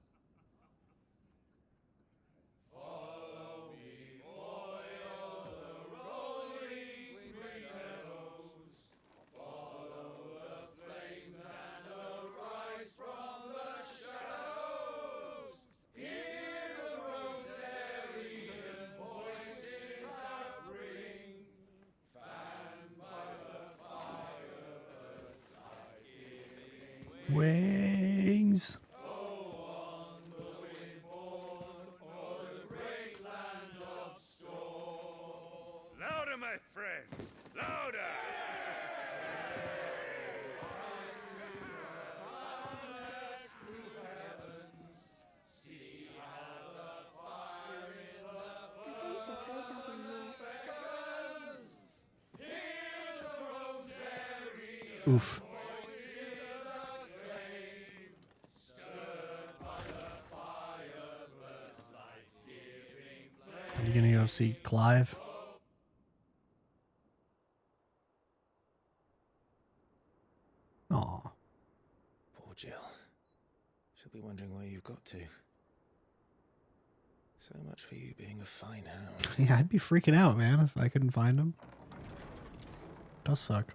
Wings. Louder, my friends! Louder! I don't suppose I'll be missed. Oof. Are you gonna go see Clive? Aw. Poor Jill. She'll be wondering where you've got to. So much for you being a fine hound. Yeah, I'd be freaking out, man, if I couldn't find him. Does suck.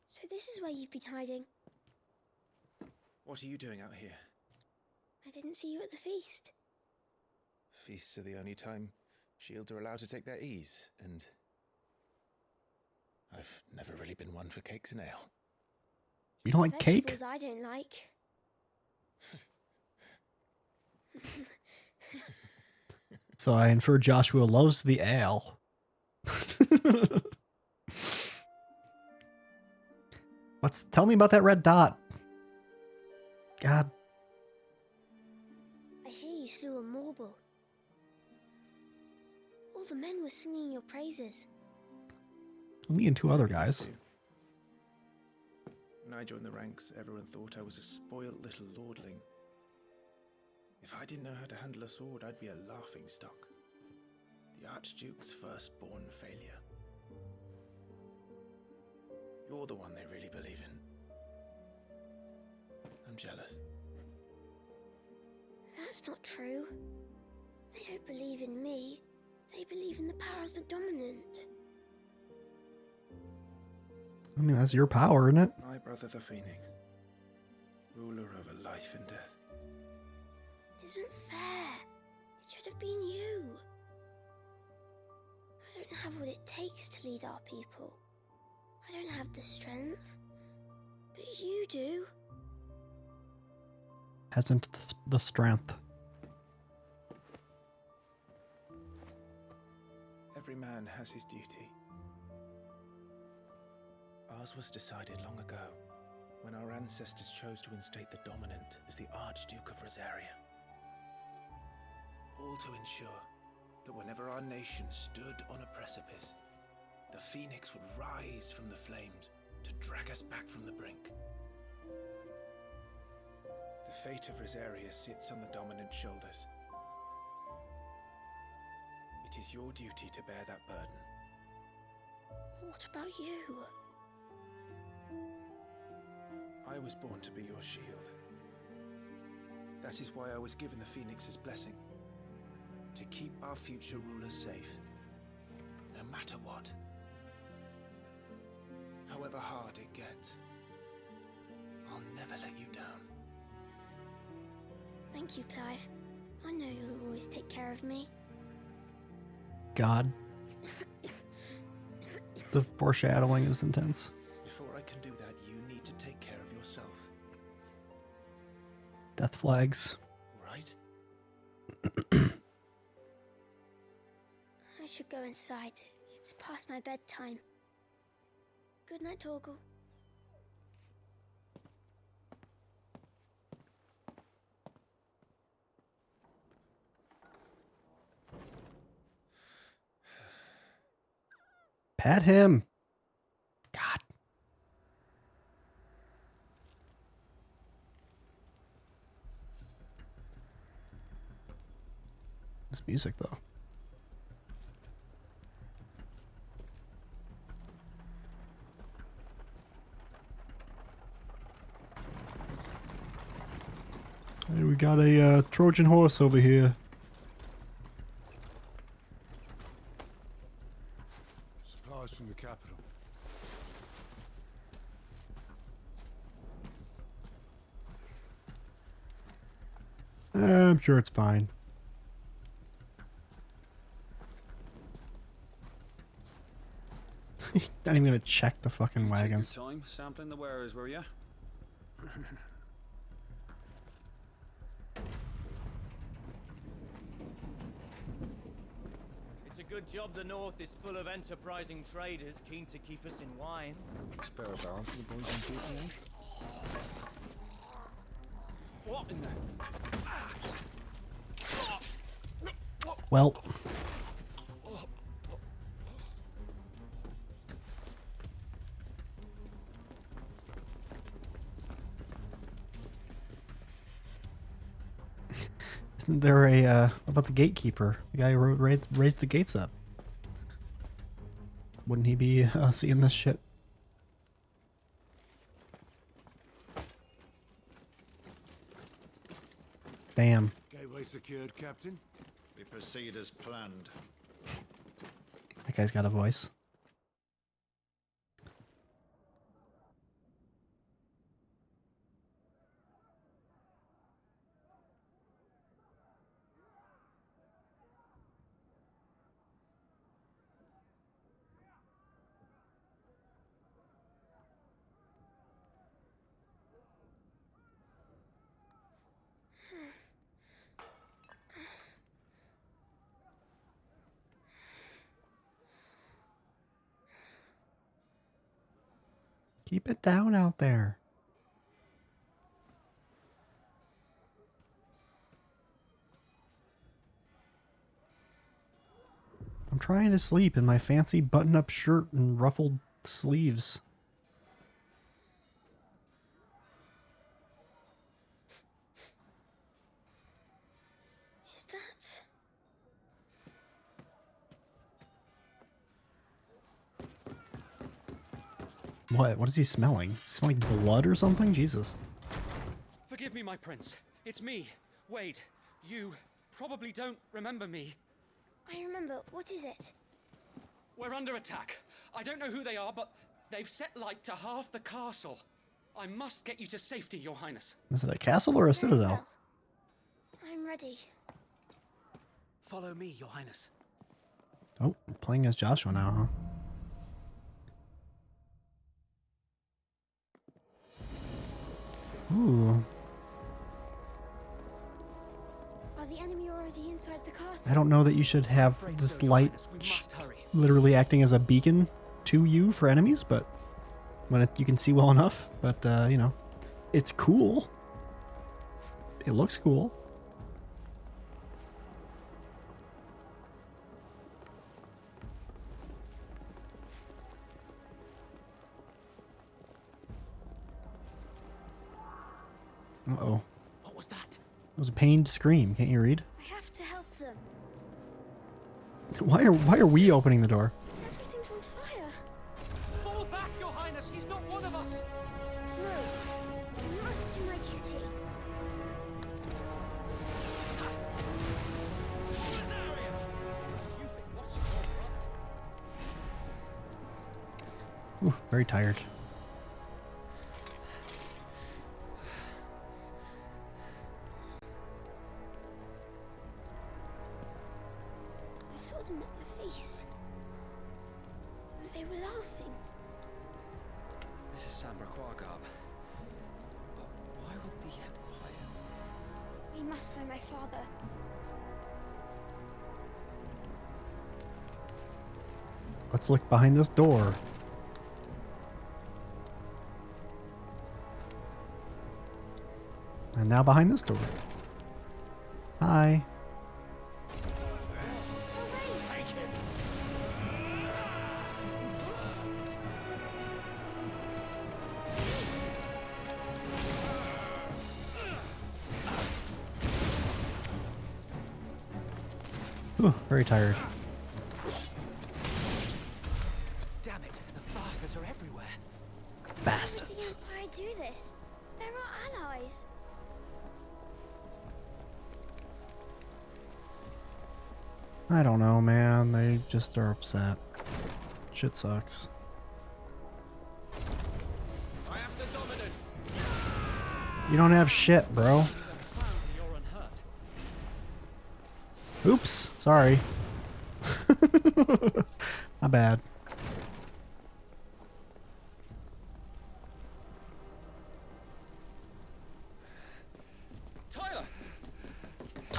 So this is where you've been hiding. What are you doing out here? I didn't see you at the feast. Feasts are the only time shields are allowed to take their ease, and I've never really been one for cakes and ale. You don't like cake? Vegetables I don't like. So I infer Joshua loves the ale. Tell me about that red dot. God. I hear you slew a Morble. All the men were singing your praises. Me and two other guys. When I joined the ranks, everyone thought I was a spoiled little lordling. If I didn't know how to handle a sword, I'd be a laughing stock. The Archduke's firstborn failure. You're the one they really believe in. I'm jealous. That's not true. They don't believe in me. They believe in the power of the dominant. I mean, that's your power, isn't it? My brother the Phoenix. Ruler over life and death. It isn't fair. It should have been you. I don't have what it takes to lead our people. I don't have the strength. But you do. Hasn't the strength. Every man has his duty. Ours was decided long ago, when our ancestors chose to instate the dominant as the Archduke of Rosaria. All to ensure that whenever our nation stood on a precipice, the Phoenix would rise from the flames to drag us back from the brink. The fate of Rosaria sits on the dominant's shoulders. It is your duty to bear that burden. What about you? I was born to be your shield. That is why I was given the Phoenix's blessing. To keep our future rulers safe. No matter what. However hard it gets. I'll never let you down. Thank you, Clive. I know you'll always take care of me. God. The foreshadowing is intense. Before I can do that, you need to take care of yourself. Death flags. Right? I should go inside. It's past my bedtime. Good night, Torgal. Pat him. God. This music, though. Hey, we got a Trojan horse over here. Supplies from the capital. I'm sure it's fine. Not even gonna check the fucking wagons. Took your time sampling the wares, were you? It's a good job the North is full of enterprising traders keen to keep us in wine. Spare a barrel for the boys and people, eh? What in the... Well. Isn't there a, what about the gatekeeper? The guy who raised the gates up. Wouldn't he be seeing this shit? Bam. Gateway secured, Captain. We proceed as planned. That guy's got a voice. Keep it down out there. I'm trying to sleep in my fancy button-up shirt and ruffled sleeves. Is that... What? What is he smelling? Smelling blood or something? Jesus. Forgive me, my prince. It's me, Wade. You probably don't remember me. I remember. What is it? We're under attack. I don't know who they are, but they've set light to half the castle. I must get you to safety, Your Highness. Is it a castle or a citadel? I'm ready. Follow me, Your Highness. Oh, I'm playing as Joshua now, huh? Ooh. Are the enemy already inside the castle? I don't know that you should have this light literally acting as a beacon to you for enemies, but when you can see well enough. But, you know, it's cool. It looks cool. Uh-oh. What was that? It was a pained scream. Can't you read? I have to help them. Why are we opening the door? Everything's on fire. Fall back, Your Highness. He's not one of us. No. I must do my duty. Ooh, very tired. I saw them at the feast. They were laughing. This is Sambra Quagab. But why would the Empire... We must find my father. Let's look behind this door. And now behind this door. Hi. Ooh, very tired. Damn it, the bastards are everywhere. Bastards. Why do this? They're our allies. I don't know, man. They just are upset. Shit sucks. I am the dominant. You don't have shit, bro. Oops. Sorry. My bad.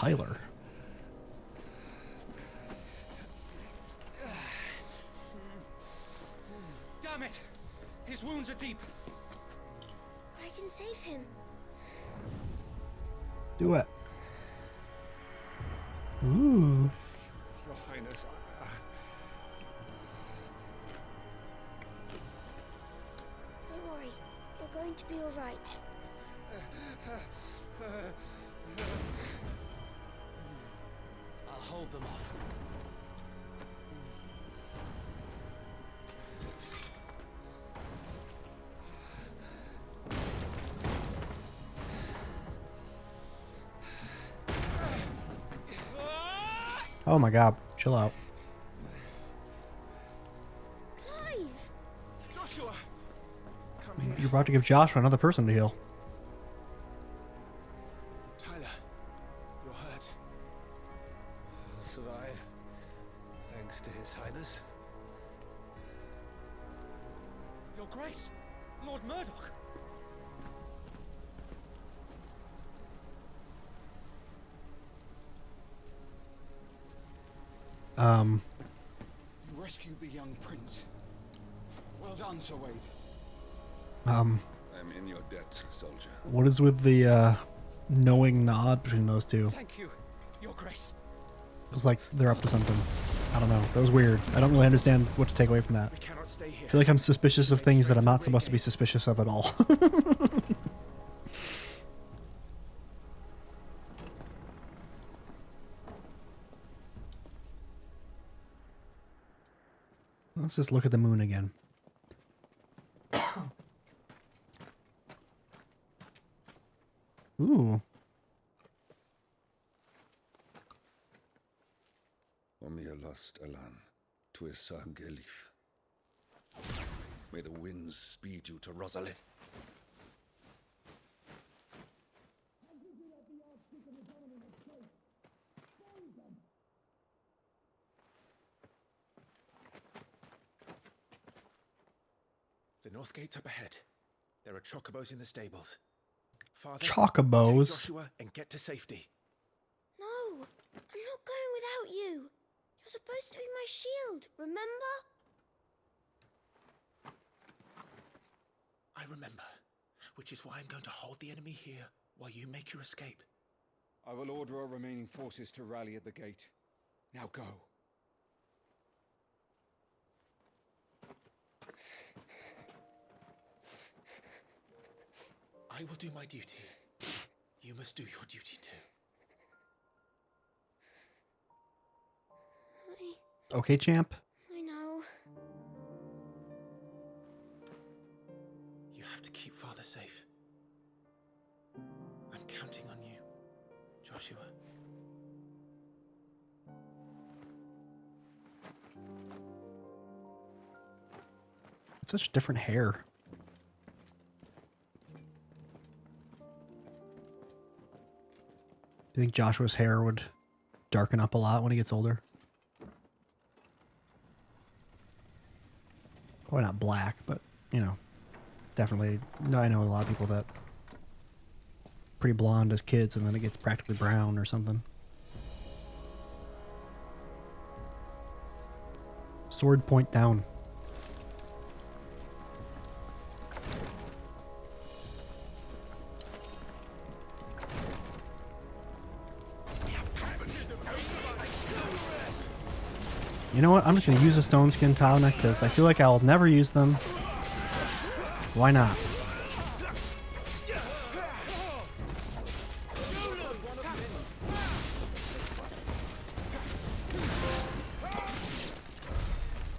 Tyler. Damn it! His wounds are deep. I can save him. Do it. Ooh. Your Highness, Don't worry. You're going to be all right. I'll hold them off. Oh my god, chill out. Clive! Joshua! Come here. You're about to give Joshua another person to heal. Tyler, you're hurt. I'll survive, thanks to His Highness. Your Grace, Lord Murdoch. You rescued the young prince. Well done, Sir Wade. I'm in your debt, soldier. What is with the knowing nod between those two? Thank you, Your Grace. It was like they're up to something. I don't know. That was weird. I don't really understand what to take away from that. We cannot stay here. I feel like I'm suspicious of things that I'm not supposed to be suspicious of at all. Let's just look at the moon again. Ooh. Omir lost Alan, Tuisa Gelif. May the winds speed you to Rosalith. The north gate's up ahead. There are chocobos in the stables. Father, Chocobos? take Joshua and get to safety. No, I'm not going without you. You're supposed to be my shield, remember? I remember, which is why I'm going to hold the enemy here while you make your escape. I will order our remaining forces to rally at the gate. Now go. I will do my duty. You must do your duty too. Okay, champ. I know. You have to keep Father safe. I'm counting on you, Joshua. Such different hair. Do you think Joshua's hair would darken up a lot when he gets older? Probably not black, but, you know, definitely. No, I know a lot of people that pretty blonde as kids and then it gets practically brown or something. Sword point down. You know what? I'm just going to use a stone skin tonic because I feel like I'll never use them. Why not?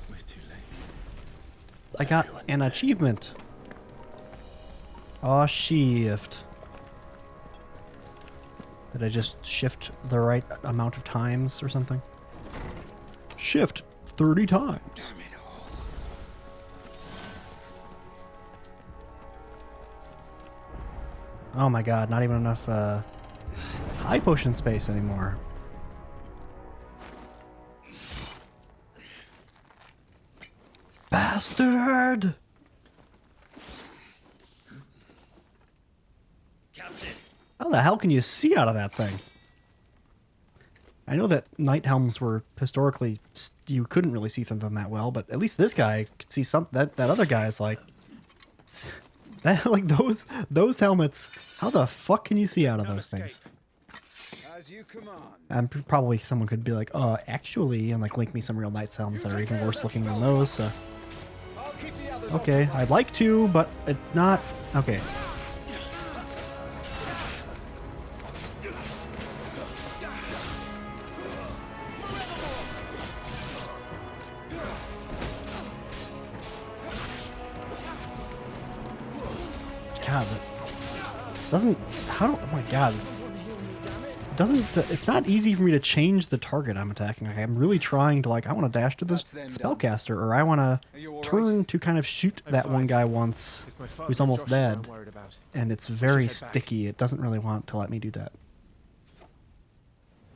We're too late. I got an achievement. Oh, shift. Did I just shift the right amount of times or something? Shift 30 times. Oh my god, not even enough high potion space anymore. Bastard! Captain. How the hell can you see out of that thing? I know that knight helms were historically, you couldn't really see through them that well, but at least this guy could see some. That other guy is like, that like those helmets. How the fuck can you see out of those things? As you command. And probably someone could be like, actually, and like link me some real knights helmets that are even worse looking than those. So. Okay, I'd like to, but it's not okay. God, that doesn't. How do? Oh my God. Doesn't. It's not easy for me to change the target I'm attacking. Like, I'm really trying to like. I want to dash to this spellcaster, or I want to turn to kind of shoot that one guy once who's almost dead, and it's very sticky. It doesn't really want to let me do that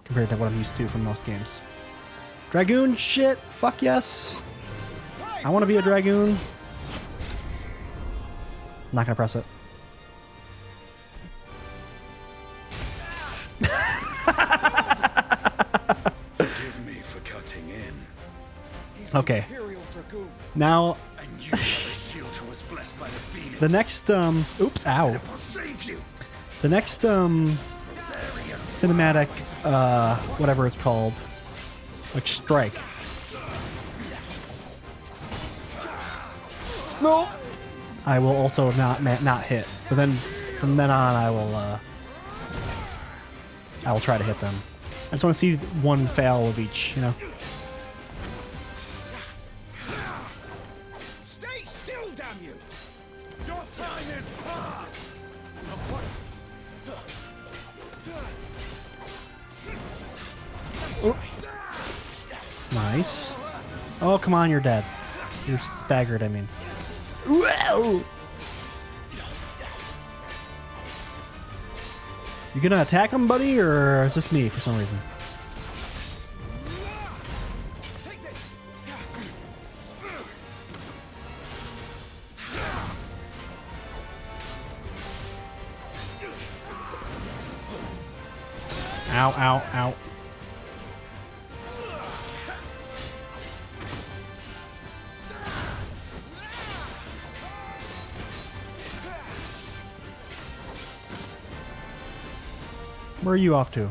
compared to what I'm used to from most games. Dragoon shit. Fuck yes. I want to be a dragoon. I'm not gonna press it. Forgive me for cutting in. Okay. Now the next oops, ow. The next cinematic whatever it's called, like strike. No. I will also not hit. But then from then on I will try to hit them. I just want to see one fail of each, you know. Stay still, damn you! Your time is past. Oh. Nice. Oh, come on, you're dead. You're staggered, I mean. Whoa! You gonna attack him, buddy, or is this me for some reason? Ow, ow, ow. Where are you off to?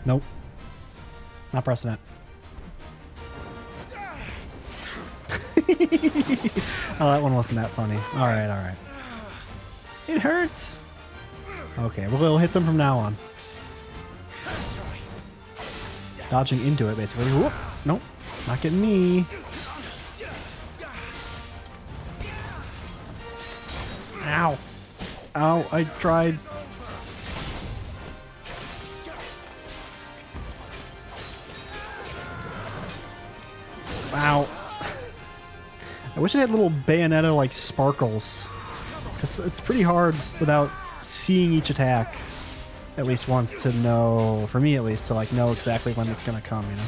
Nope. Not pressing it. Oh, that one wasn't that funny. Alright, alright. It hurts! Okay, we'll hit them from now on. Dodging into it, basically. Whoop! Nope. Not getting me. Ow. Ow, I tried. Wow. I wish I had little Bayonetta like sparkles. Because it's pretty hard without seeing each attack at least once to know, for me at least, to like know exactly when it's gonna come, you know?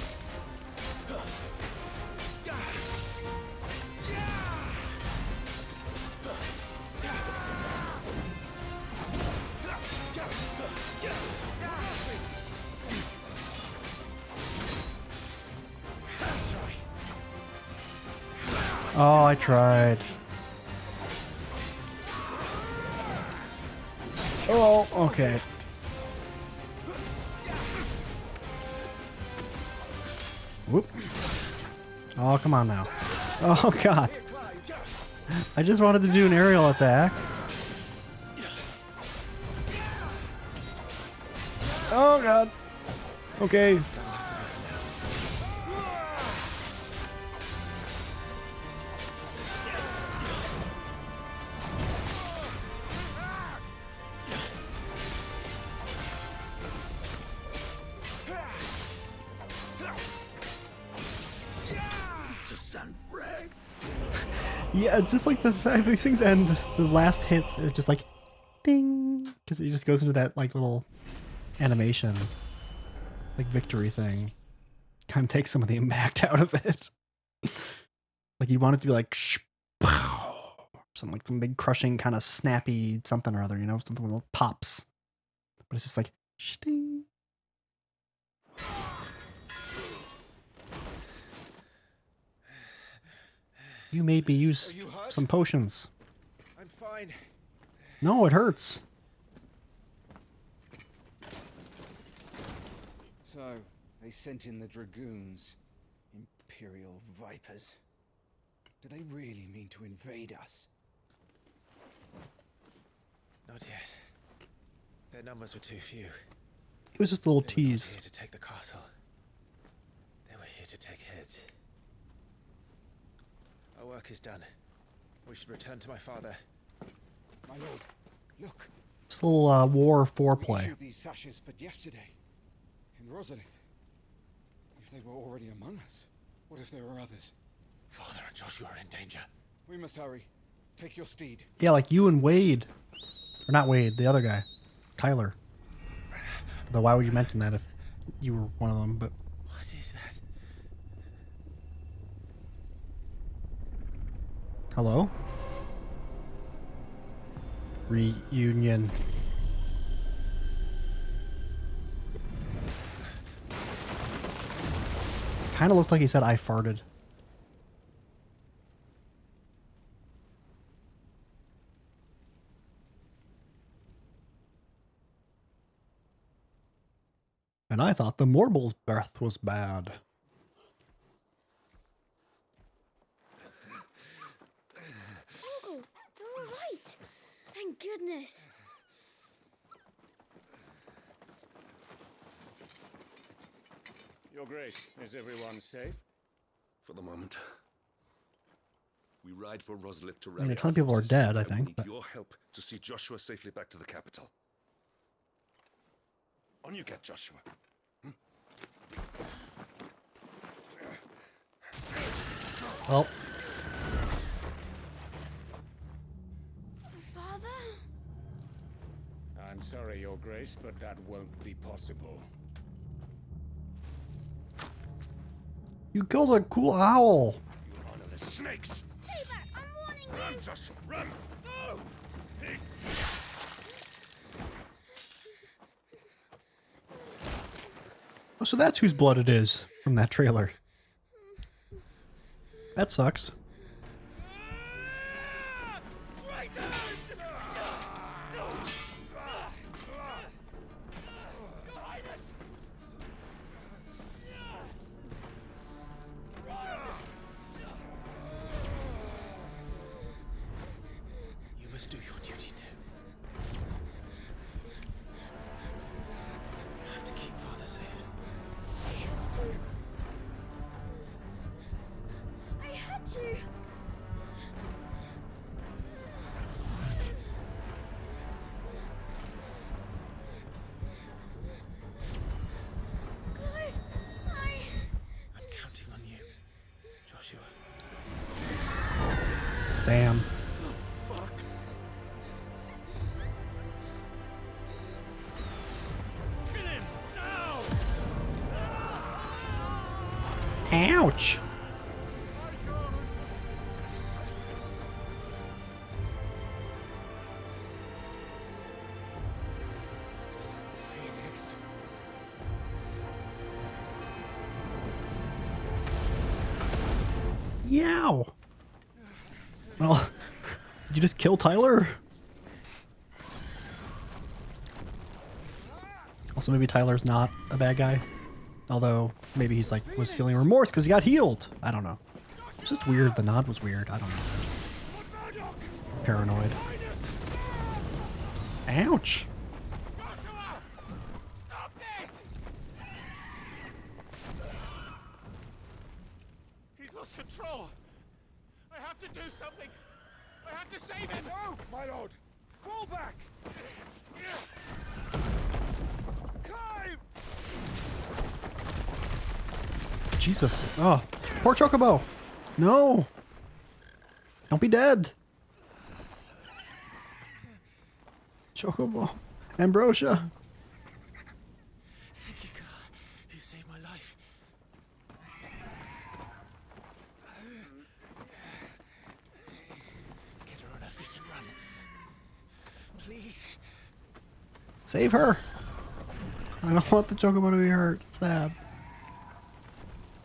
Oh, I tried. Oh, okay. Whoop. Oh, come on now. Oh, God. I just wanted to do an aerial attack. Oh, God. Okay. Yeah, just like the fact these things end, the last hits, they're just like, ding, because it just goes into that like little animation, like victory thing. Kind of takes some of the impact out of it. Like you want it to be like, pow, some big crushing kind of snappy something or other, you know, something with pops. But it's just like sting. You made me use some potions. I'm fine. No, it hurts. So, they sent in the dragoons. Imperial vipers. Do they really mean to invade us? Not yet. Their numbers were too few. It was just a little They were not tease. here to take the castle. They were here to take heads. Our work is done. We should return to my father. My lord, look. It's a little war We foreplay. issued these sashes but yesterday. In Rosalith. If they were already among us, what if there were others? Father and Joshua are in danger. We must hurry. Take your steed. Yeah, like you and Wade. Or not Wade, the other guy. Tyler. Though why would you mention that if you were one of them? But What is that? hello? Reunion. Kind of looked like he said I farted. And I thought the Morble's breath was bad. Oh, they're all right. Thank goodness. Your Grace, is everyone safe? For the moment. We ride for Rosalith to I rally mean, a our ton of people are forces, dead, I and we think. need But your help to see Joshua safely back to the capital. On you get, Joshua. well, Father? I'm sorry, Your Grace, but that won't be possible. you killed a cool owl. You honorless snakes! Stay back! I'm warning you! Run, Joshua, run! No! Oh, so that's whose blood it is from that trailer. That sucks. You must do your duty too. You have to keep Father safe. I have to. I had to. Clive, I'm counting on you, Joshua. Damn. Fuck. Kill him! Now! Ouch. Phoenix. Yow. Well, did you just kill Tyler? Also, maybe Tyler's not a bad guy. Although, maybe he's like, was feeling remorse because he got healed. I don't know. It's just weird. The nod was weird. I don't know. Paranoid. Ouch. Stop this! He's lost control. I have to do something. I have to save him. No, my lord. Fall back. Clive! Jesus. Oh, poor Chocobo. No. Don't be dead. Chocobo. Ambrosia. Thank you, God. You saved my life. Get her on her Please. Save her. I don't want the chocobo to be hurt. Sad.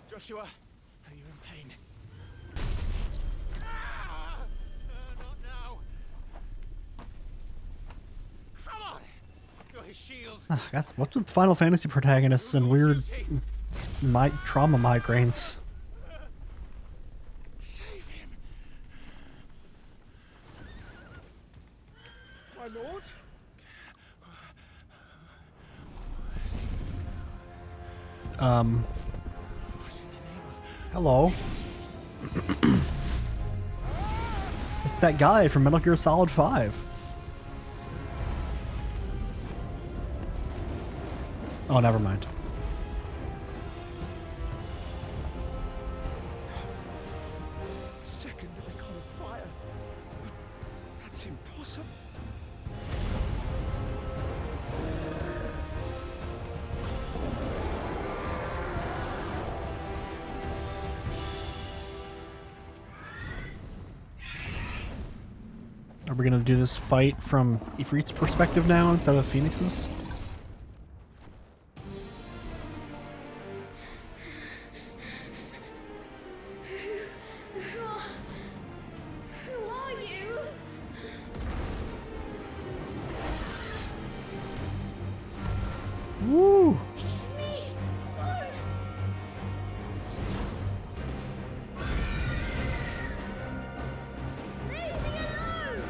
Joshua, are you in pain? Not now. Come on. You're his shield. That's what's with Final Fantasy protagonists and weird trauma migraines. Save him. My lord? Hello. It's that guy from Metal Gear Solid 5. Oh, never mind. Second icon of fire. That's impossible. Are we gonna do this fight from Ifrit's perspective now instead of Phoenix's? Who are you? Woo! It's me. No. Leave me alone.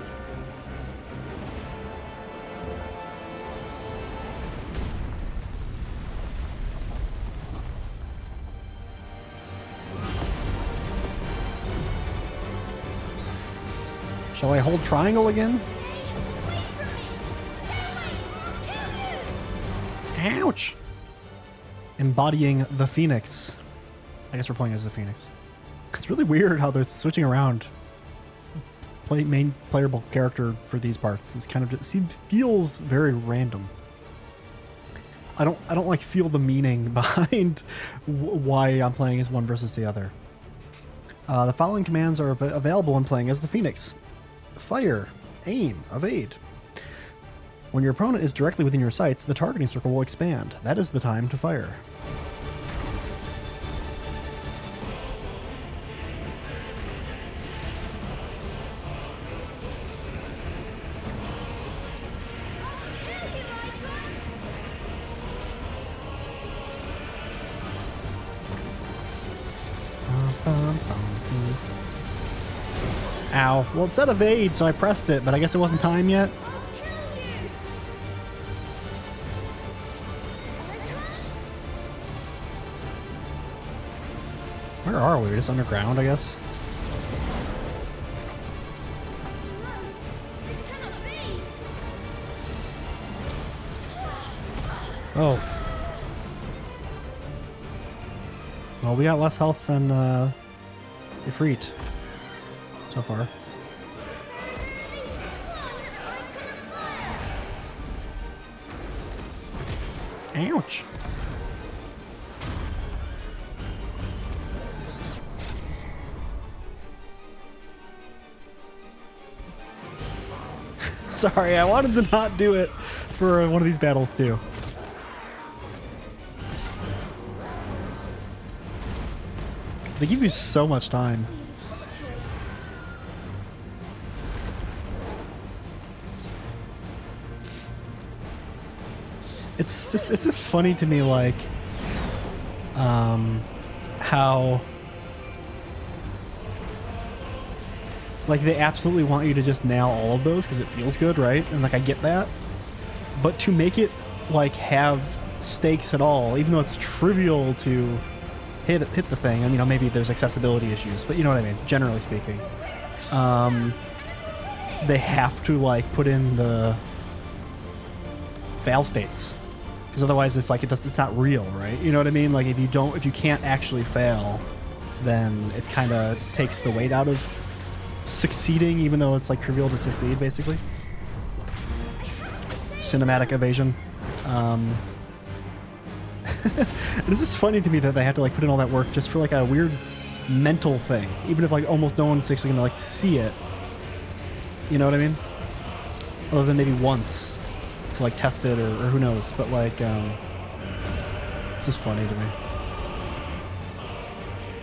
Shall I hold triangle again? Ouch! Embodying the Phoenix. I guess we're playing as the Phoenix. It's really weird how they're switching around main playable character for these parts. It's kind of feels very random. I don't like feel the meaning behind why I'm playing as one versus the other. The following commands are available when playing as the Phoenix: fire, aim, evade. When your opponent is directly within your sights, the targeting circle will expand. That is the time to fire. Ow. Well, it said evade, so I pressed it, but I guess it wasn't time yet. Where are we? We're just underground, I guess. This cannot be. Oh. Well, we got less health than Ifrit so far. Ouch. Sorry, I wanted to not do it for one of these battles too. They give you so much time. It's just funny to me, like, how, like, they absolutely want you to just nail all of those because it feels good, right? And, like, I get that. But to make it, like, have stakes at all, even though it's trivial to hit the thing, and, you know, maybe there's accessibility issues, but you know what I mean, generally speaking. They have to, like, put in the fail states. Because otherwise it's like it's not real, right? You know what I mean? Like, if you can't actually fail, then it kind of takes the weight out of succeeding, even though it's like trivial to succeed, basically. Cinematic evasion. This is funny to me that they have to like put in all that work just for like a weird mental thing, even if like almost no one's actually gonna like see it. You know what I mean? other than maybe once to like test it or who knows. But like, this is funny to me.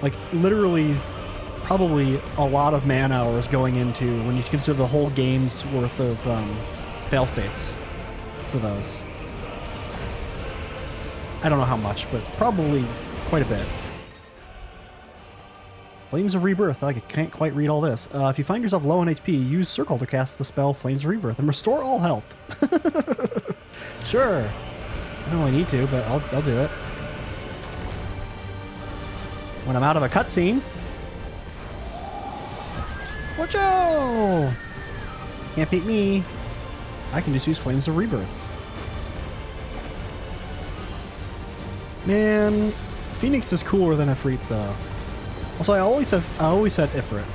Like literally, probably a lot of man hours going into when you consider the whole game's worth of fail states for those. I don't know how much, but probably quite a bit. Flames of Rebirth. I can't quite read all this. If you find yourself low on HP, use Circle to cast the spell Flames of Rebirth and restore all health. Sure. I don't really need to, but I'll do it. When I'm out of a cutscene. Watch out! Can't beat me. I can just use Flames of Rebirth. Man, Phoenix is cooler than Ifrit though. Also, I always said Ifrit,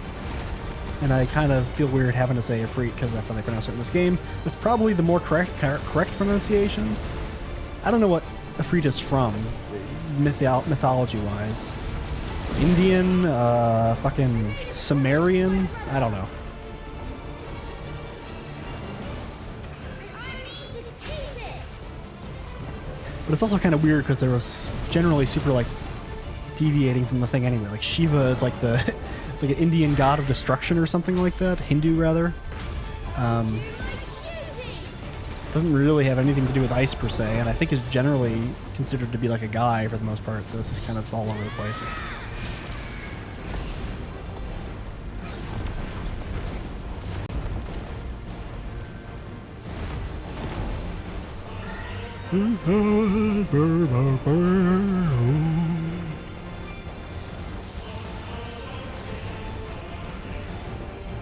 and I kind of feel weird having to say Ifrit because that's how they pronounce it in this game. It's probably the more correct pronunciation. I don't know what Ifrit is from, mythology-wise. Indian, fucking Sumerian. I don't know. But it's also kind of weird because they were generally super like deviating from the thing anyway. Like Shiva is like it's like an Indian god of destruction or something like that. Hindu rather. Doesn't really have anything to do with ice per se, and I think is generally considered to be like a guy for the most part. So this is kind of all over the place.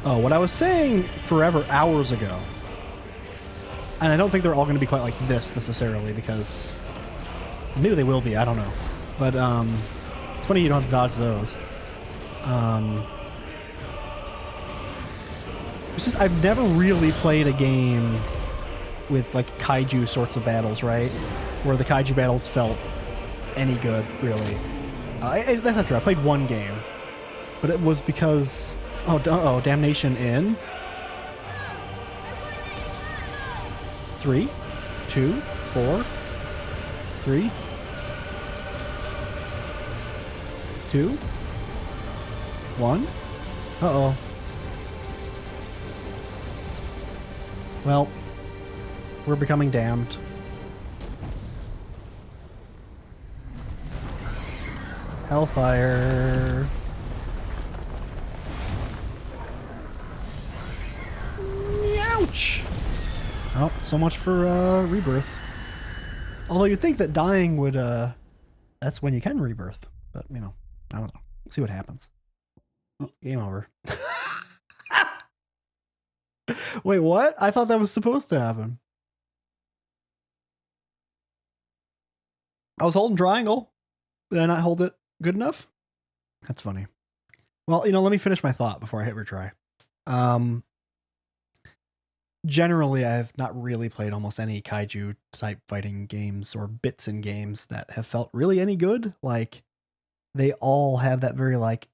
Oh, what I was saying forever, hours ago, and I don't think they're all going to be quite like this necessarily, because maybe they will be, I don't know. But it's funny you don't have to dodge those. It's just I've never really played a game with like kaiju sorts of battles, right? Where the kaiju battles felt any good, really. That's not true. I played one game, but it was because Damnation in 3, 2, 4, 3, 2, 1. Uh-oh. Well, we're becoming damned. Hellfire. Ouch! Oh, so much for rebirth. Although you'd think that dying would that's when you can rebirth. But you know, I don't know. See what happens. Oh, game over. Wait, what? I thought that was supposed to happen. I was holding triangle. Did I not hold it good enough? That's funny. Well, let me finish my thought before I hit retry. Generally, I've not really played almost any kaiju type fighting games or bits in games that have felt really any good. Like, they all have that very like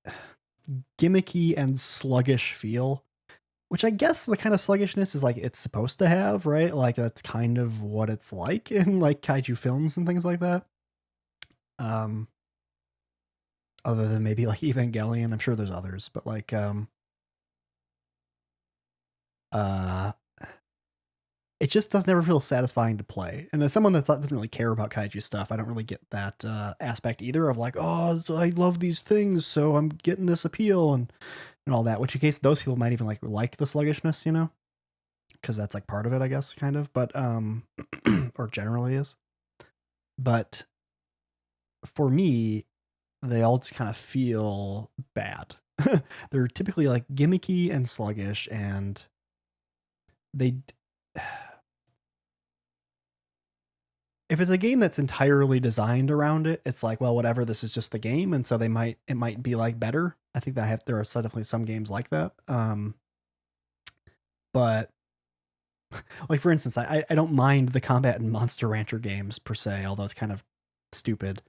gimmicky and sluggish feel, which I guess the kind of sluggishness is like it's supposed to have, right? Like that's kind of what it's like in like kaiju films and things like that. Other than maybe like Evangelion, I'm sure there's others, but like it just doesn't ever feel satisfying to play. And as someone that doesn't really care about kaiju stuff, I don't really get that aspect either of like, oh, I love these things, so I'm getting this appeal and all that. Which in case those people might even like the sluggishness, because that's like part of it, I guess, kind of. But or generally is. But for me, they all just kind of feel bad. They're typically like gimmicky and sluggish, and they. If it's a game that's entirely designed around it, it's like, well, whatever, this is just the game, and so it might be like better. I think that there are definitely some games like that. But like for instance, I don't mind the combat in Monster Rancher games per se, although it's kind of stupid.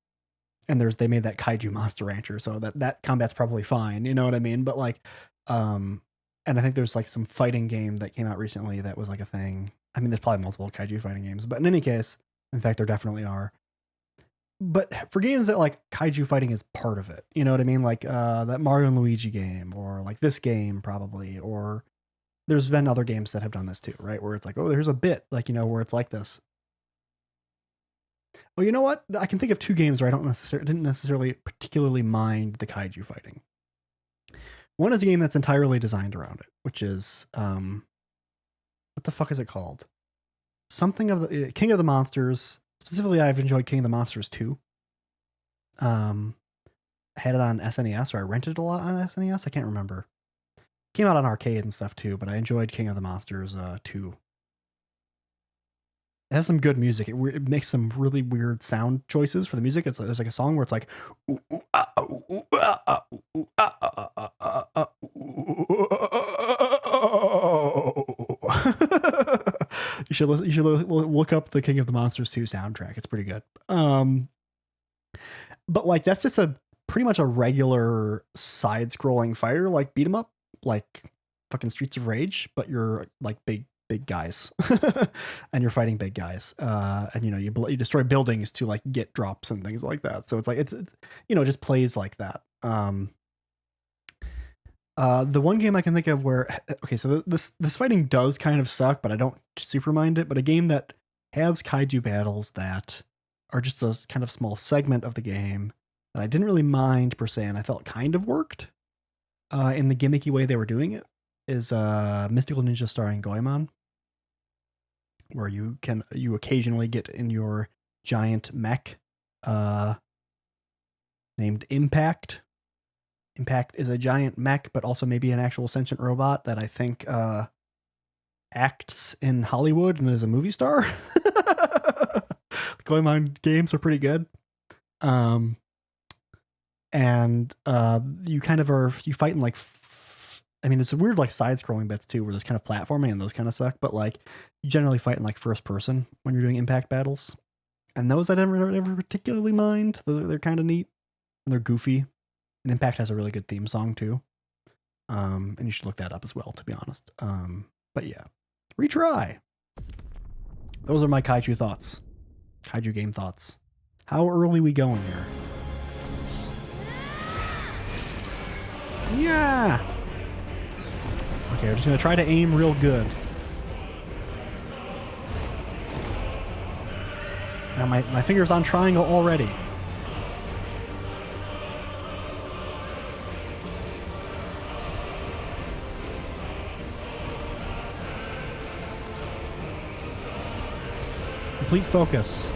And they made that Kaiju Monster Rancher, so that combat's probably fine, you know what I mean? But like And I think there's like some fighting game that came out recently that was like a thing. I mean, there's probably multiple kaiju fighting games, but in any case, in fact, there definitely are. But for games that like kaiju fighting is part of it, you know what I mean? Like that Mario and Luigi game, or like this game probably, or there's been other games that have done this too, right? Where it's like, oh, there's a bit like, you know, where it's like this. Oh, you know what? I can think of two games where I didn't necessarily particularly mind the kaiju fighting. One is a game that's entirely designed around it, which is what the fuck is it called? Something of the King of the Monsters. Specifically, I've enjoyed King of the Monsters 2. I had it on SNES, or I rented it a lot on SNES. I can't remember. Came out on arcade and stuff too, but I enjoyed King of the Monsters 2. It has some good music. It makes some really weird sound choices for the music. There's like a song where it's like, you should look up the King of the Monsters 2 soundtrack. It's pretty good. But like that's just pretty much a regular side-scrolling fighter, like beat 'em up, like fucking Streets of Rage, but you're like big guys and you're fighting big guys, and you know you destroy buildings to like get drops and things like that. So it's like it's you know, just plays like that. The one game I can think of where, okay, so this fighting does kind of suck, but I don't super mind it. But a game that has kaiju battles that are just a kind of small segment of the game that I didn't really mind per se, and I felt kind of worked in the gimmicky way they were doing it, is Mystical Ninja starring Goemon, where you occasionally get in your giant mech named Impact. Impact is a giant mech, but also maybe an actual sentient robot that I think acts in Hollywood and is a movie star. The Goemon games are pretty good. And you kind of you fight in like, I mean, there's some weird like side-scrolling bits too, where there's kind of platforming and those kind of suck, but like you generally fight in like first person when you're doing impact battles. And those I never particularly mind. They're kind of neat. And they're goofy. And Impact has a really good theme song too. And you should look that up as well, to be honest. But yeah, retry. Those are my kaiju thoughts. Kaiju game thoughts. How early we going here? Yeah. Okay, we're just gonna try to aim real good. Now my finger's on triangle already. Complete focus.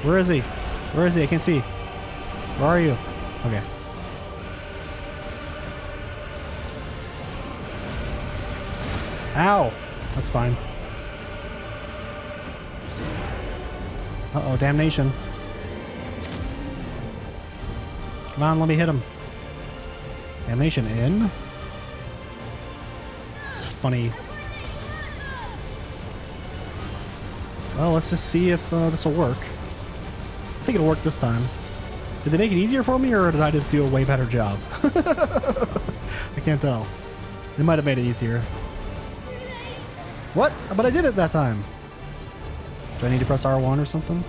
Where is he? Where is he? I can't see. Where are you? Okay. Ow! That's fine. Uh-oh, damnation. Come on, let me hit him. Damnation in. It's funny. Well, let's just see if this will work. I think it'll work this time. Did they make it easier for me, or did I just do a way better job? I can't tell. They might have made it easier. What? But I did it that time. Do I need to press R1 or something?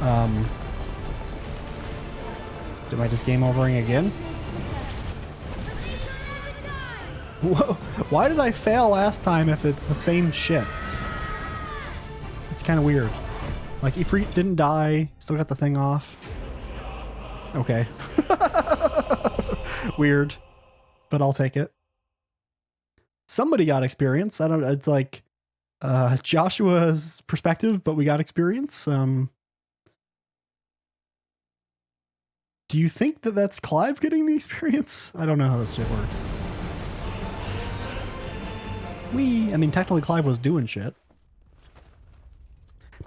Am I just game overing again? Whoa. Why did I fail last time if it's the same shit? It's kind of weird. Like, Ifrit didn't die, still got the thing off. Okay. Weird. But I'll take it. Somebody got experience. I don't. It's like Joshua's perspective, but we got experience. Do you think that that's Clive getting the experience? I don't know how this shit works. I mean, technically Clive was doing shit.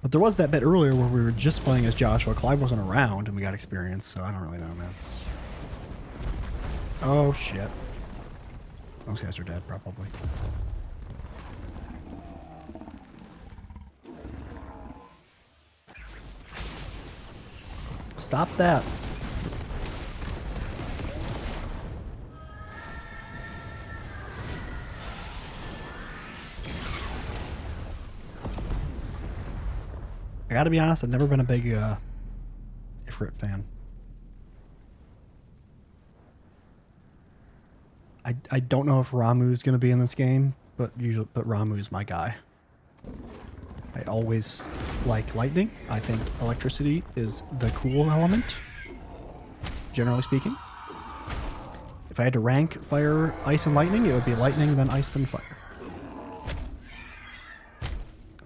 But there was that bit earlier where we were just playing as Joshua. Clive wasn't around and we got experience, so I don't really know, man. Oh, shit. Those guys are dead, probably. Stop that. I gotta be honest, I've never been a big Ifrit fan. I don't know if Ramuh's gonna be in this game, but Ramuh's my guy. I always like lightning. I think electricity is the cool element, generally speaking. If I had to rank fire, ice, and lightning, it would be lightning, then ice, then fire.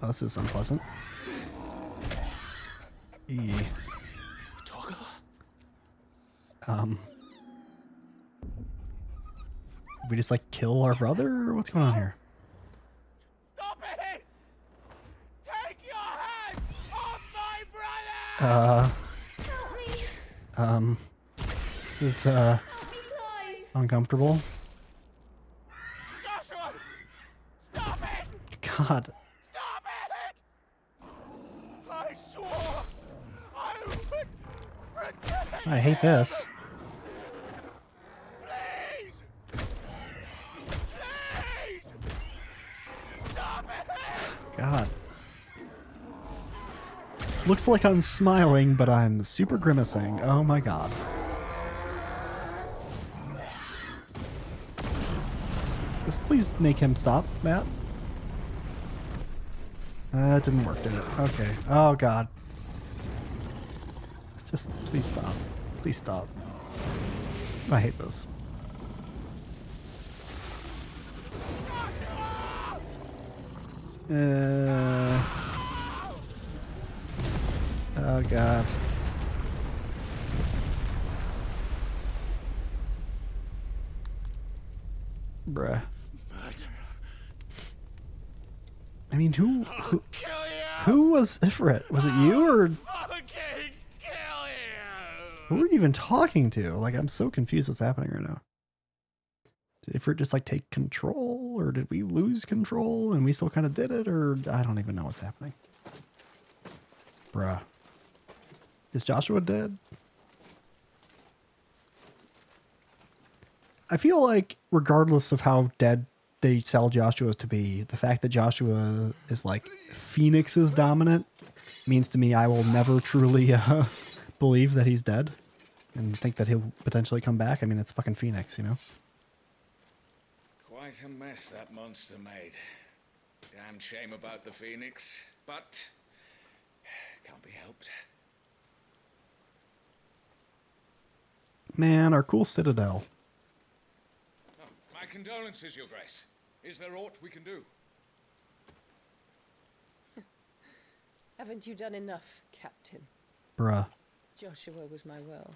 Oh, this is unpleasant. We just like kill our brother, or what's going on here? Stop it! Take your hands off my brother! This is uncomfortable. Joshua! Stop it! God. Stop it! I swore I would protect I hate this. Please! Please! Stop it! God. Looks like I'm smiling, but I'm super grimacing. Oh my god. Just please make him stop, Matt. It didn't work, did it? Okay. Oh god. Just please stop. Please stop. I hate this. Oh god. Bruh. I mean, who was Ifrit? Was it you or who were you even talking to? Like, I'm so confused what's happening right now. Did Ifrit just like take control, or did we lose control and we still kind of did it, or I don't even know what's happening. Bruh. Is Joshua dead? I feel like regardless of how dead they sell Joshua to be, the fact that Joshua is like Phoenix's dominant means to me I will never truly believe that he's dead and think that he'll potentially come back. I mean, it's fucking Phoenix, you know? Quite a mess that monster made. Damn shame about the Phoenix, but can't be helped. Man, our cool citadel. Oh, my condolences, Your Grace. Is there aught we can do? Haven't you done enough, Captain? Bruh. Joshua was my world.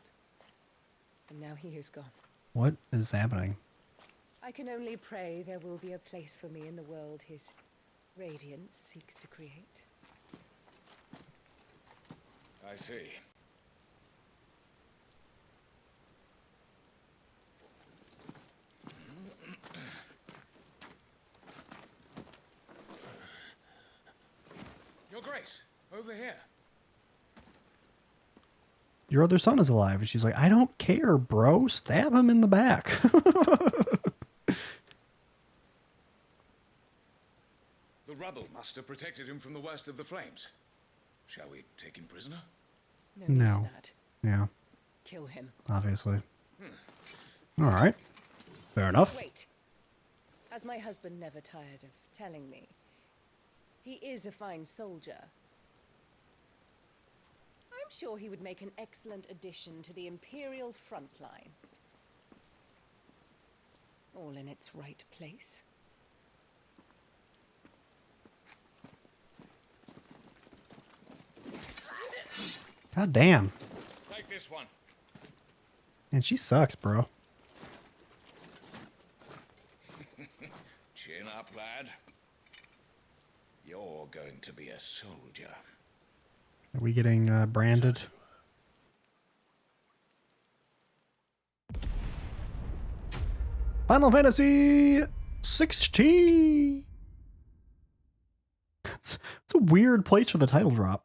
And now he is gone. What is happening? I can only pray there will be a place for me in the world his radiance seeks to create. I see. Your Grace, over here. Your other son is alive. And she's like, I don't care, bro. Stab him in the back. The rubble must have protected him from the worst of the flames. Shall we take him prisoner? No. Yeah, Kill him. obviously. All right. Fair enough. Wait. As my husband never tired of telling me, he is a fine soldier. I'm sure he would make an excellent addition to the Imperial front line. All in its right place. God damn. Take this one. And she sucks, bro. Chin up, lad. You're going to be a soldier. Are we getting branded? Final Fantasy 16. It's a weird place for the title drop.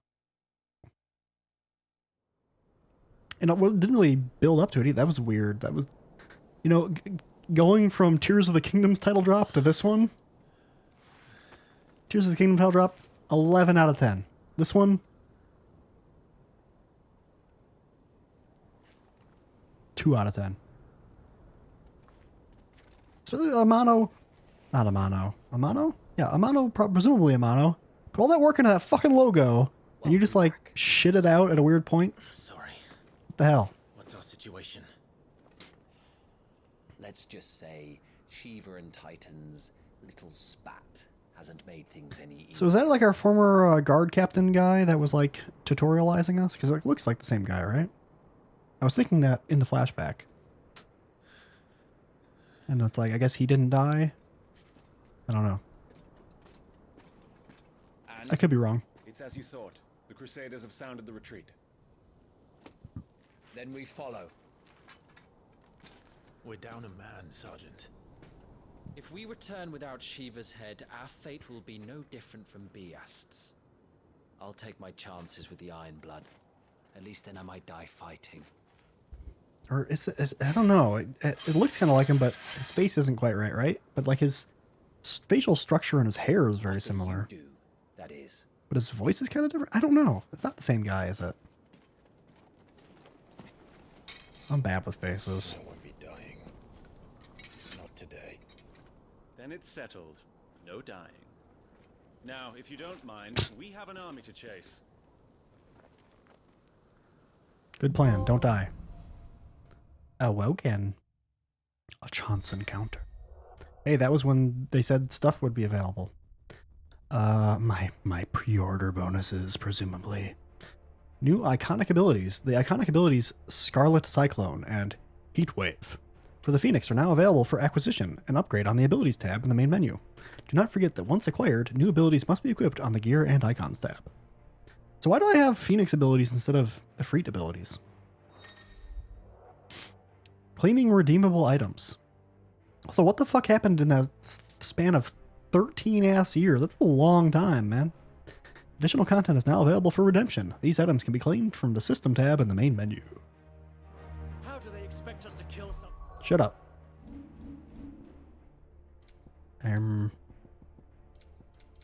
And it didn't really build up to it either. That was weird. That was, you know, going from Tears of the Kingdom's title drop to this one. Tears of the Kingdom title drop, 11 out of 10. This one, 2 out of 10. Especially Amano. Not Amano. Amano? Yeah, Amano, presumably Amano. Put all that work into that fucking logo, and you just like shit it out at a weird point. Sorry. What the hell? What's our situation? Let's just say Shiva and Titan's little spat hasn't made things any easier. So is that like our former guard captain guy that was like tutorializing us? Because it looks like the same guy, right? I was thinking that in the flashback. And it's like, I guess he didn't die. I don't know. I could be wrong. It's as you thought. The Crusaders have sounded the retreat. Then we follow. We're down a man, Sergeant. If we return without Shiva's head, our fate will be no different from Biast's. I'll take my chances with the Iron Blood. At least then I might die fighting. Or is it, I don't know. It looks kind of like him, but his face isn't quite right, right? But like his facial structure and his hair is very similar. That is. But his voice is kind of different. I don't know. It's not the same guy, is it? I'm bad with faces. I won't be dying. Not today. Then it's settled. No dying. Now, if you don't mind, we have an army to chase. Good plan. Don't die. Awoken. A chance encounter. Hey, that was when they said stuff would be available. My pre-order bonuses, presumably. New iconic abilities. The iconic abilities Scarlet Cyclone and Heat Wave for the Phoenix are now available for acquisition and upgrade on the Abilities tab in the main menu. Do not forget that once acquired, new abilities must be equipped on the Gear and Icons tab. So why do I have Phoenix abilities instead of Efreet abilities? Claiming redeemable items. So what the fuck happened in that span of 13 ass years? That's a long time, man. Additional content is now available for redemption. These items can be claimed from the System tab in the main menu. How do they expect us to kill some? Shut up.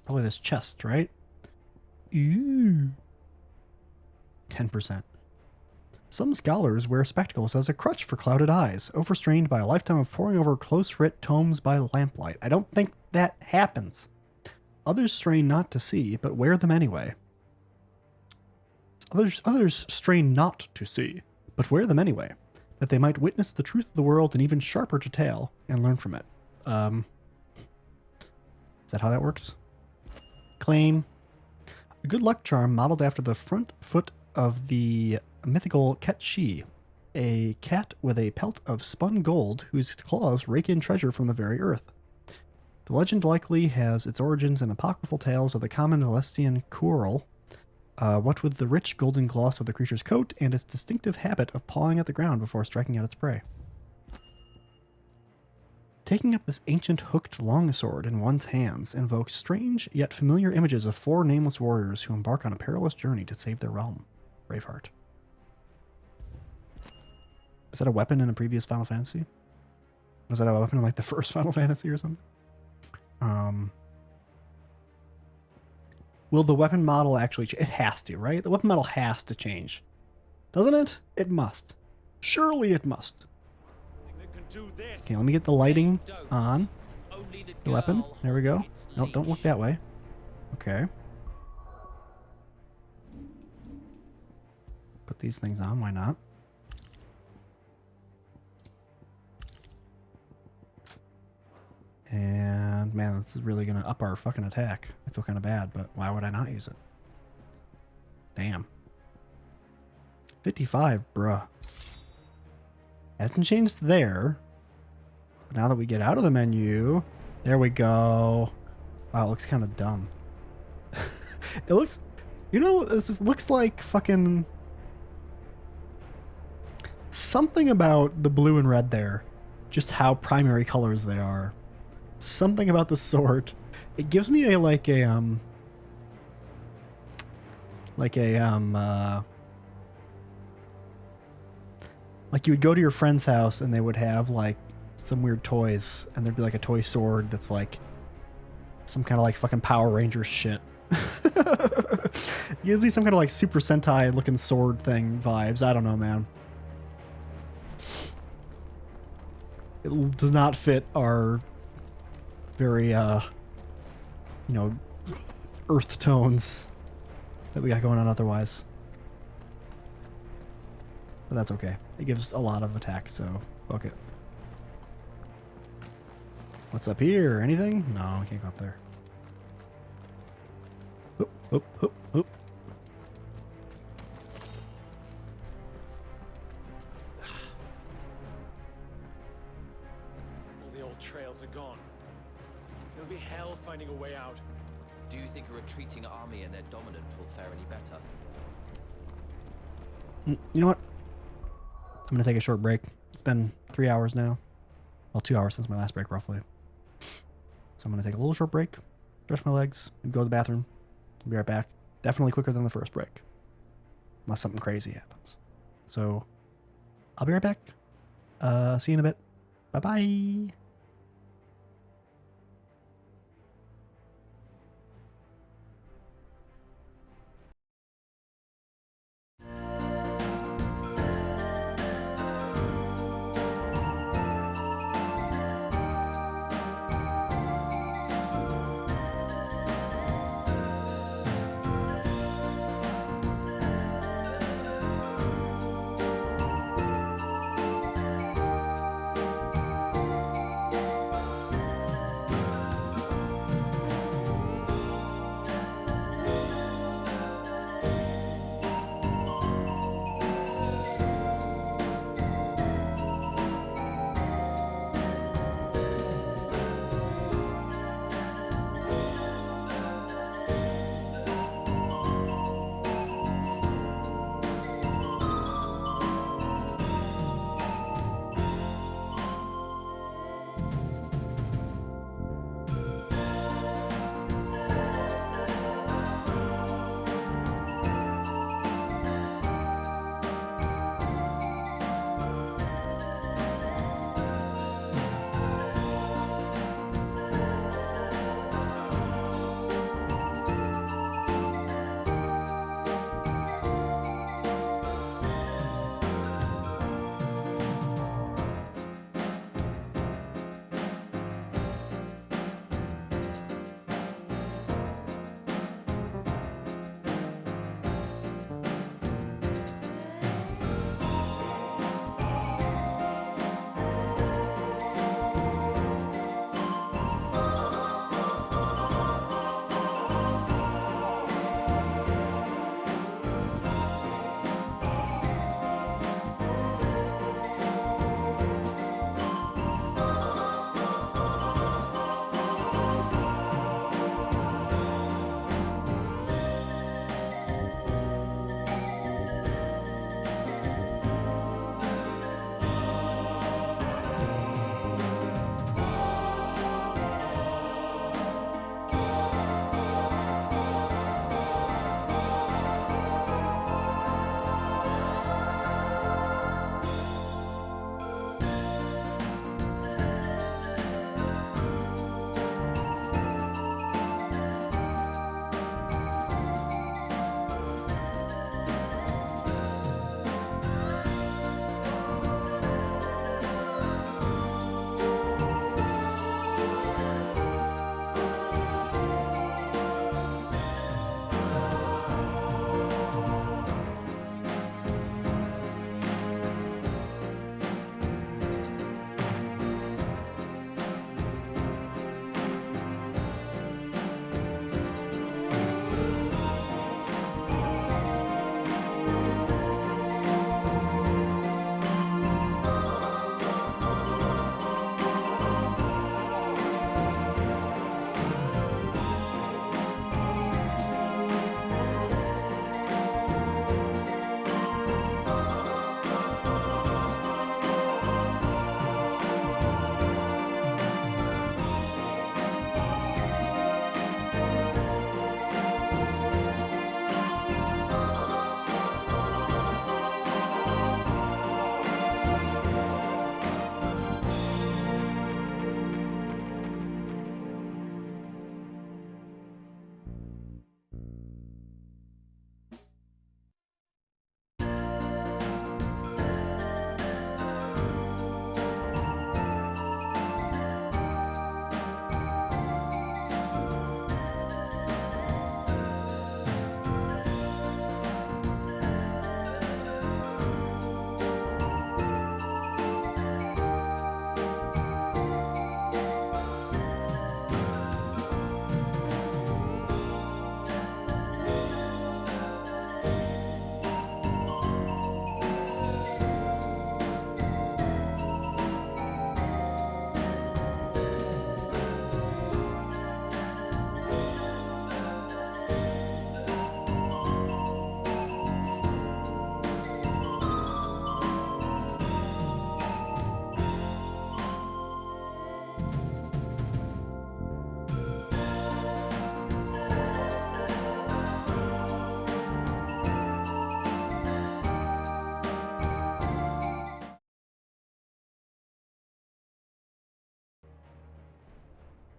Probably this chest, right? Ooh. 10%. Some scholars wear spectacles as a crutch for clouded eyes, overstrained by a lifetime of poring over close-writ tomes by lamplight. I don't think that happens. Others strain not to see, but wear them anyway. Others strain not to see, but wear them anyway, that they might witness the truth of the world in even sharper detail and learn from it. Is that how that works? Claim. A good luck charm modeled after the front foot of the mythical Ket-Shi, a cat with a pelt of spun gold whose claws rake in treasure from the very earth. The legend likely has its origins in apocryphal tales of the common Valestian Couril, what with the rich golden gloss of the creature's coat and its distinctive habit of pawing at the ground before striking at its prey. Taking up this ancient hooked longsword in one's hands invokes strange yet familiar images of 4 nameless warriors who embark on a perilous journey to save their realm. Braveheart. Was that a weapon in a previous Final Fantasy? Was that a weapon in like the first Final Fantasy or something? Will the weapon model actually change? It has to, right? The weapon model has to change. Doesn't it? It must. Surely it must. Okay, let me get the lighting on. The weapon. There we go. Nope, don't look that way. Okay. Put these things on, why not? And man, this is really gonna up our fucking attack. I feel kind of bad, but why would I not use it? Damn. 55, bruh. Hasn't changed there. But now that we get out of the menu, there we go. Wow, it looks kind of dumb. It looks, you know, this looks like fucking something about the blue and red there. Just how primary colors they are. Something about the sword. It gives me a like you would go to your friend's house and they would have like some weird toys and there'd be like a toy sword that's like some kind of like fucking Power Rangers shit. Gives me some kind of like Super Sentai looking sword thing vibes. I don't know, man. It does not fit our very, earth tones that we got going on otherwise. But that's okay. It gives a lot of attack, so fuck it. What's up here? Anything? No, we can't go up there. Oop, oop, oop, oop. All the old trails are gone. It'll be hell finding a way out. Do you think a retreating army and their dominant will fare any better? You know what? I'm going to take a short break. It's been 3 hours now. Well, 2 hours since my last break, roughly. So I'm going to take a little short break, stretch my legs, and go to the bathroom. I'll be right back. Definitely quicker than the first break. Unless something crazy happens. So, I'll be right back. See you in a bit. Bye-bye.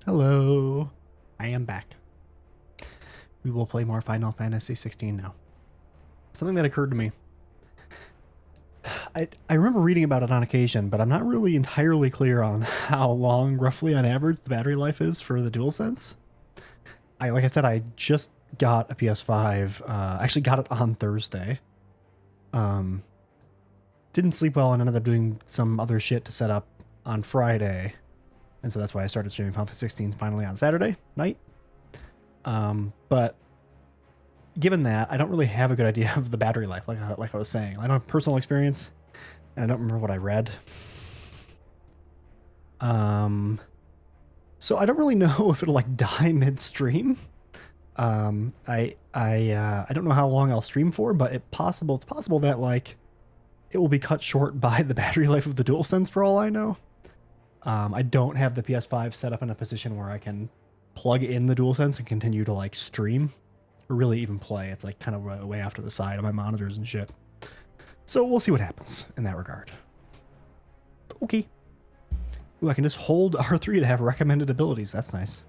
Hello. I am back. We will play more Final Fantasy 16 now. Something that occurred to me. I remember reading about it on occasion, but I'm not really entirely clear on how long, roughly on average, the battery life is for the DualSense. Like I said, I just got a PS5. Actually got it on Thursday. Didn't sleep well and ended up doing some other shit to set up on Friday. And so that's why I started streaming Final Fantasy 16 finally on Saturday night. But given that, I don't really have a good idea of the battery life, like I was saying. I don't have personal experience, and I don't remember what I read. So I don't really know if it'll like die midstream. I don't know how long I'll stream for, but it's possible that like it will be cut short by the battery life of the DualSense for all I know. I don't have the PS5 set up in a position where I can plug in the DualSense and continue to like stream or really even play. It's like kind of way off to the side of my monitors and shit. So we'll see what happens in that regard. Okay. Ooh, I can just hold R3 to have recommended abilities. That's nice.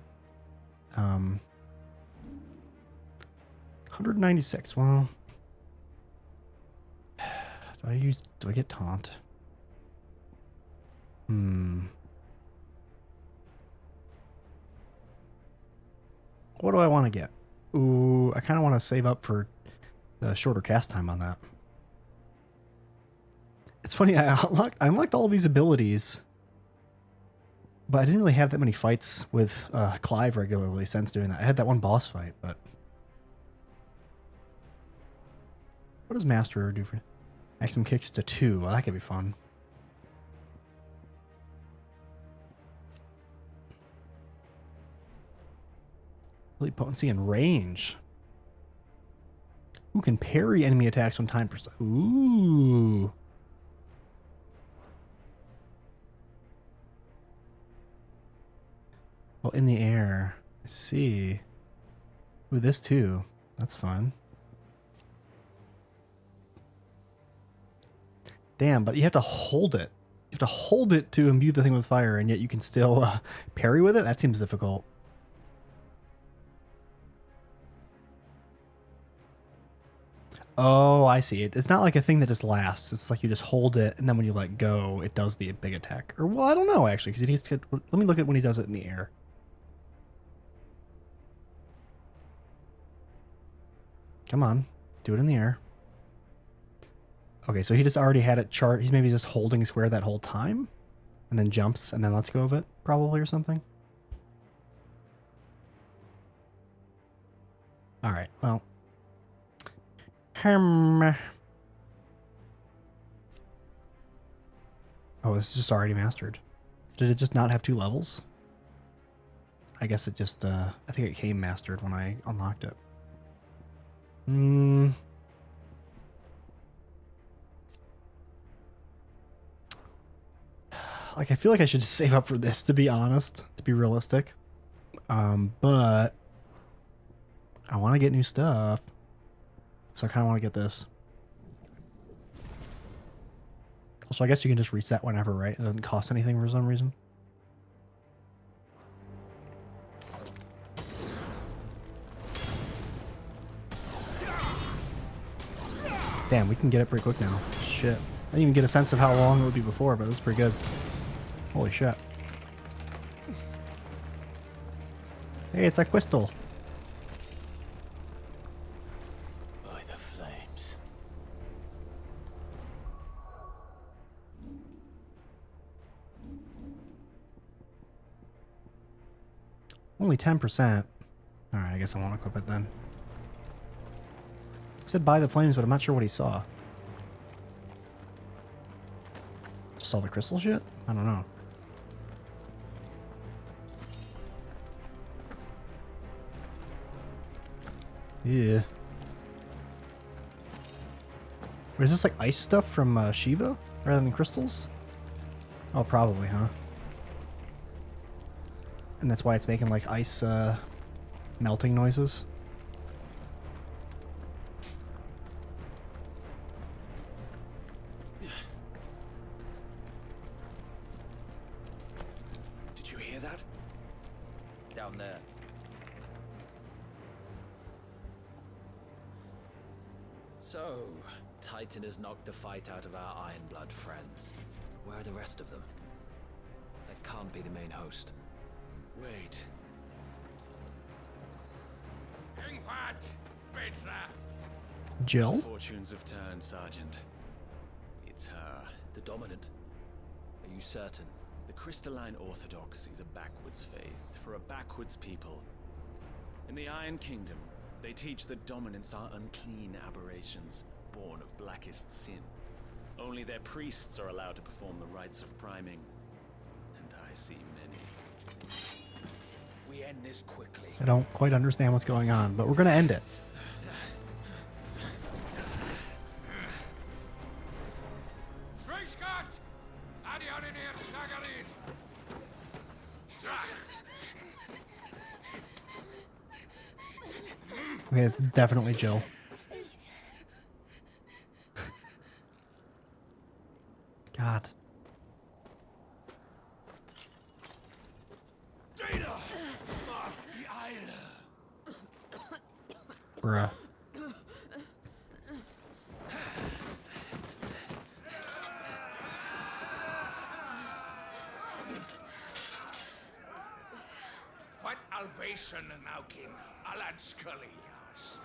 196. Well, do I get taunt? What do I want to get? Ooh, I kind of want to save up for the shorter cast time on that. It's funny, I unlocked all these abilities, but I didn't really have that many fights with Clive regularly since doing that. I had that one boss fight, but... What does Master do for... Maximum kicks to 2. Well, that could be fun. Really potency and range. Who can parry enemy attacks when time percent? Ooh. Well, in the air. I see. Ooh, this too. That's fun. Damn, but you have to hold it. You have to hold it to imbue the thing with fire, and yet you can still parry with it? That seems difficult. Oh, I see. It's not like a thing that just lasts. It's like you just hold it, and then when you let go, it does the big attack. Or, well, I don't know, actually, because it needs to... Let me look at when he does it in the air. Come on. Do it in the air. Okay, so he just already had it chart. He's maybe just holding square that whole time, and then jumps, and then lets go of it, probably, or something. All right, well... Oh, this is just already mastered. Did it just not have 2 levels? I guess it just, I think it came mastered when I unlocked it. Like, I feel like I should just save up for this, to be honest, to be realistic. But I want to get new stuff. So I kind of want to get this. Also, I guess you can just reset whenever, right? It doesn't cost anything for some reason. Damn, we can get it pretty quick now. Shit. I didn't even get a sense of how long it would be before, but this is pretty good. Holy shit. Hey, it's a crystal. Only 10%. Alright, I guess I won't equip it then. He said buy the flames, but I'm not sure what he saw. Just saw the crystal shit? I don't know. Yeah. Wait, is this like ice stuff from Shiva rather than crystals? Oh, probably, huh? And that's why it's making like ice melting noises. Did you hear that? down there. So, Titan has knocked the fight out of our Ironblood friends. Where are the rest of them? That can't be the main host. Wait. Jill? Fortunes have turned, Sergeant. It's her. The Dominant. Are you certain? The Crystalline Orthodox is a backwards faith for a backwards people. In the Iron Kingdom, they teach that dominants are unclean aberrations, born of blackest sin. Only their priests are allowed to perform the rites of priming. And I see many. We end this quickly. I don't quite understand what's going on, but we're gonna end it. Okay, it's definitely Jill. God. Bruh. What Alvation now kin? Alad Scully asked.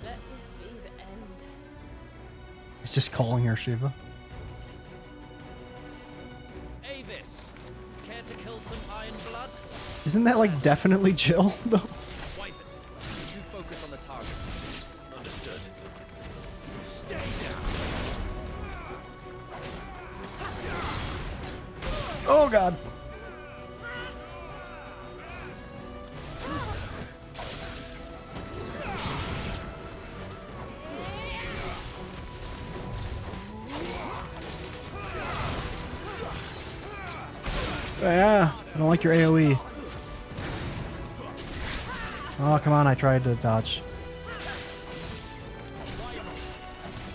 Let this be the end. He's just calling her Shiva. Avis, care to kill some Ironblood? Isn't that like definitely Jill though? Wyvern, you focus on the target. Understood. Stay down. Oh God. Yeah, I don't like your AoE. Oh, come on, I tried to dodge.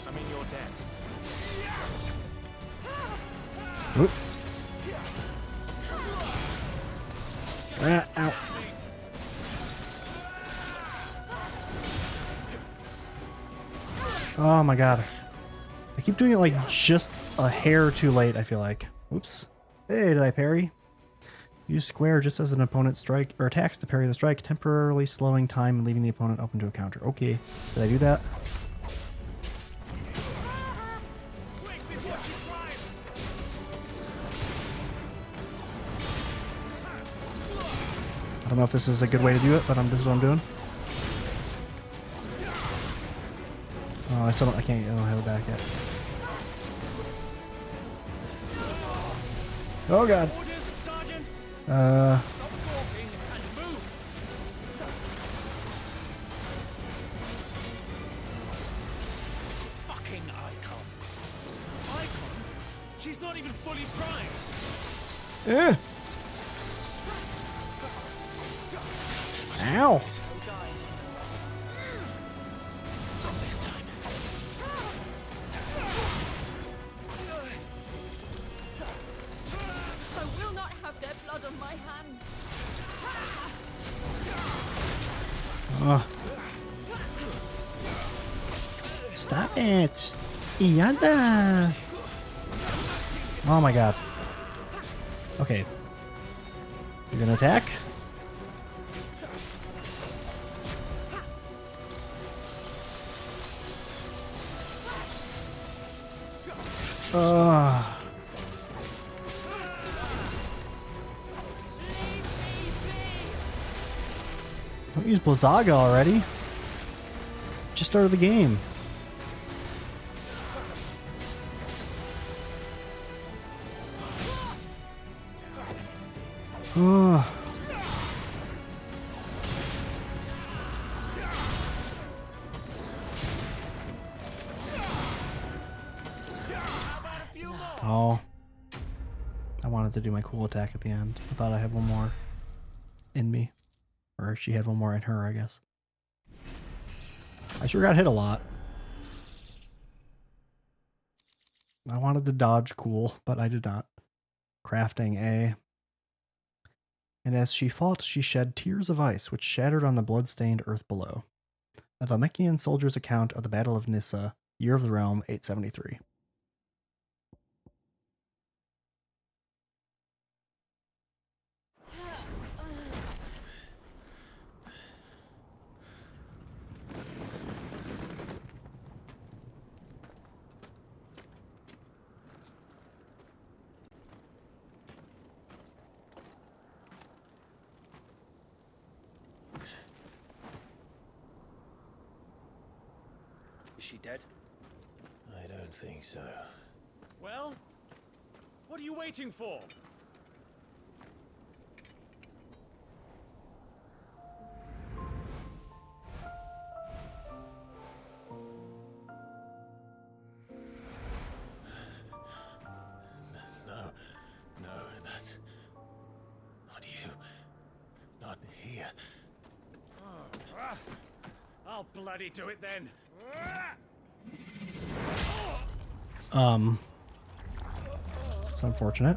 I'm in your debt. Oop. Ah, ow. Oh my God. I keep doing it like just a hair too late, I feel like. Oops. Hey, did I parry? Use square just as an opponent strike or attacks to parry the strike, temporarily slowing time and leaving the opponent open to a counter. Okay, did I do that? I don't know if this is a good way to do it, but this is what I'm doing. Oh, I don't have it back yet. Oh God. Fucking icon. Icon? She's not even fully primed. Eh. Ow. I will not have their blood on my hands. Stop it. Yada. Oh my God. Okay. You're gonna attack? Don't use Blizzaga already. Just started the game. Oh. Oh. I wanted to do my cool attack at the end. I thought I had one more in me. Or she had one more in her, I guess. I sure got hit a lot. I wanted to dodge cool, but I did not. Crafting A. And as she fought, she shed tears of ice, which shattered on the blood-stained earth below. A Dhalmekian soldier's account of the Battle of Nyssa, Year of the Realm, 873. Is she dead? I don't think so. Well, what are you waiting for? No, that's not you. Not here. I'll bloody do it then. It's unfortunate.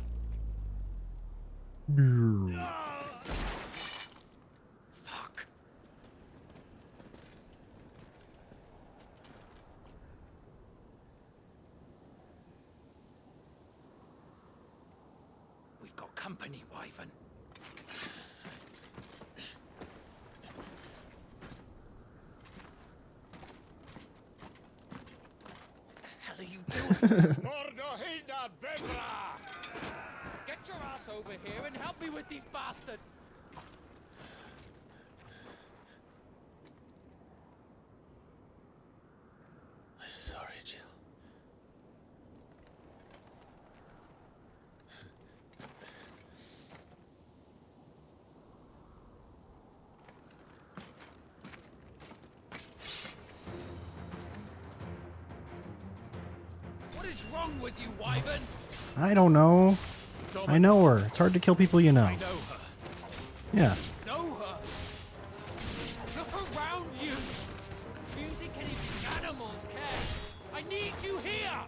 Fuck. We've got company, Wyvern. What the hell are you doing? Get your ass over here and help me with these bastards! I'm sorry, Jill. What is wrong with you, Wyvern? I don't know. I know her. It's hard to kill people you know. I know her. Yeah. Know her? Look around you! Do you think any of these animals care? I need you here!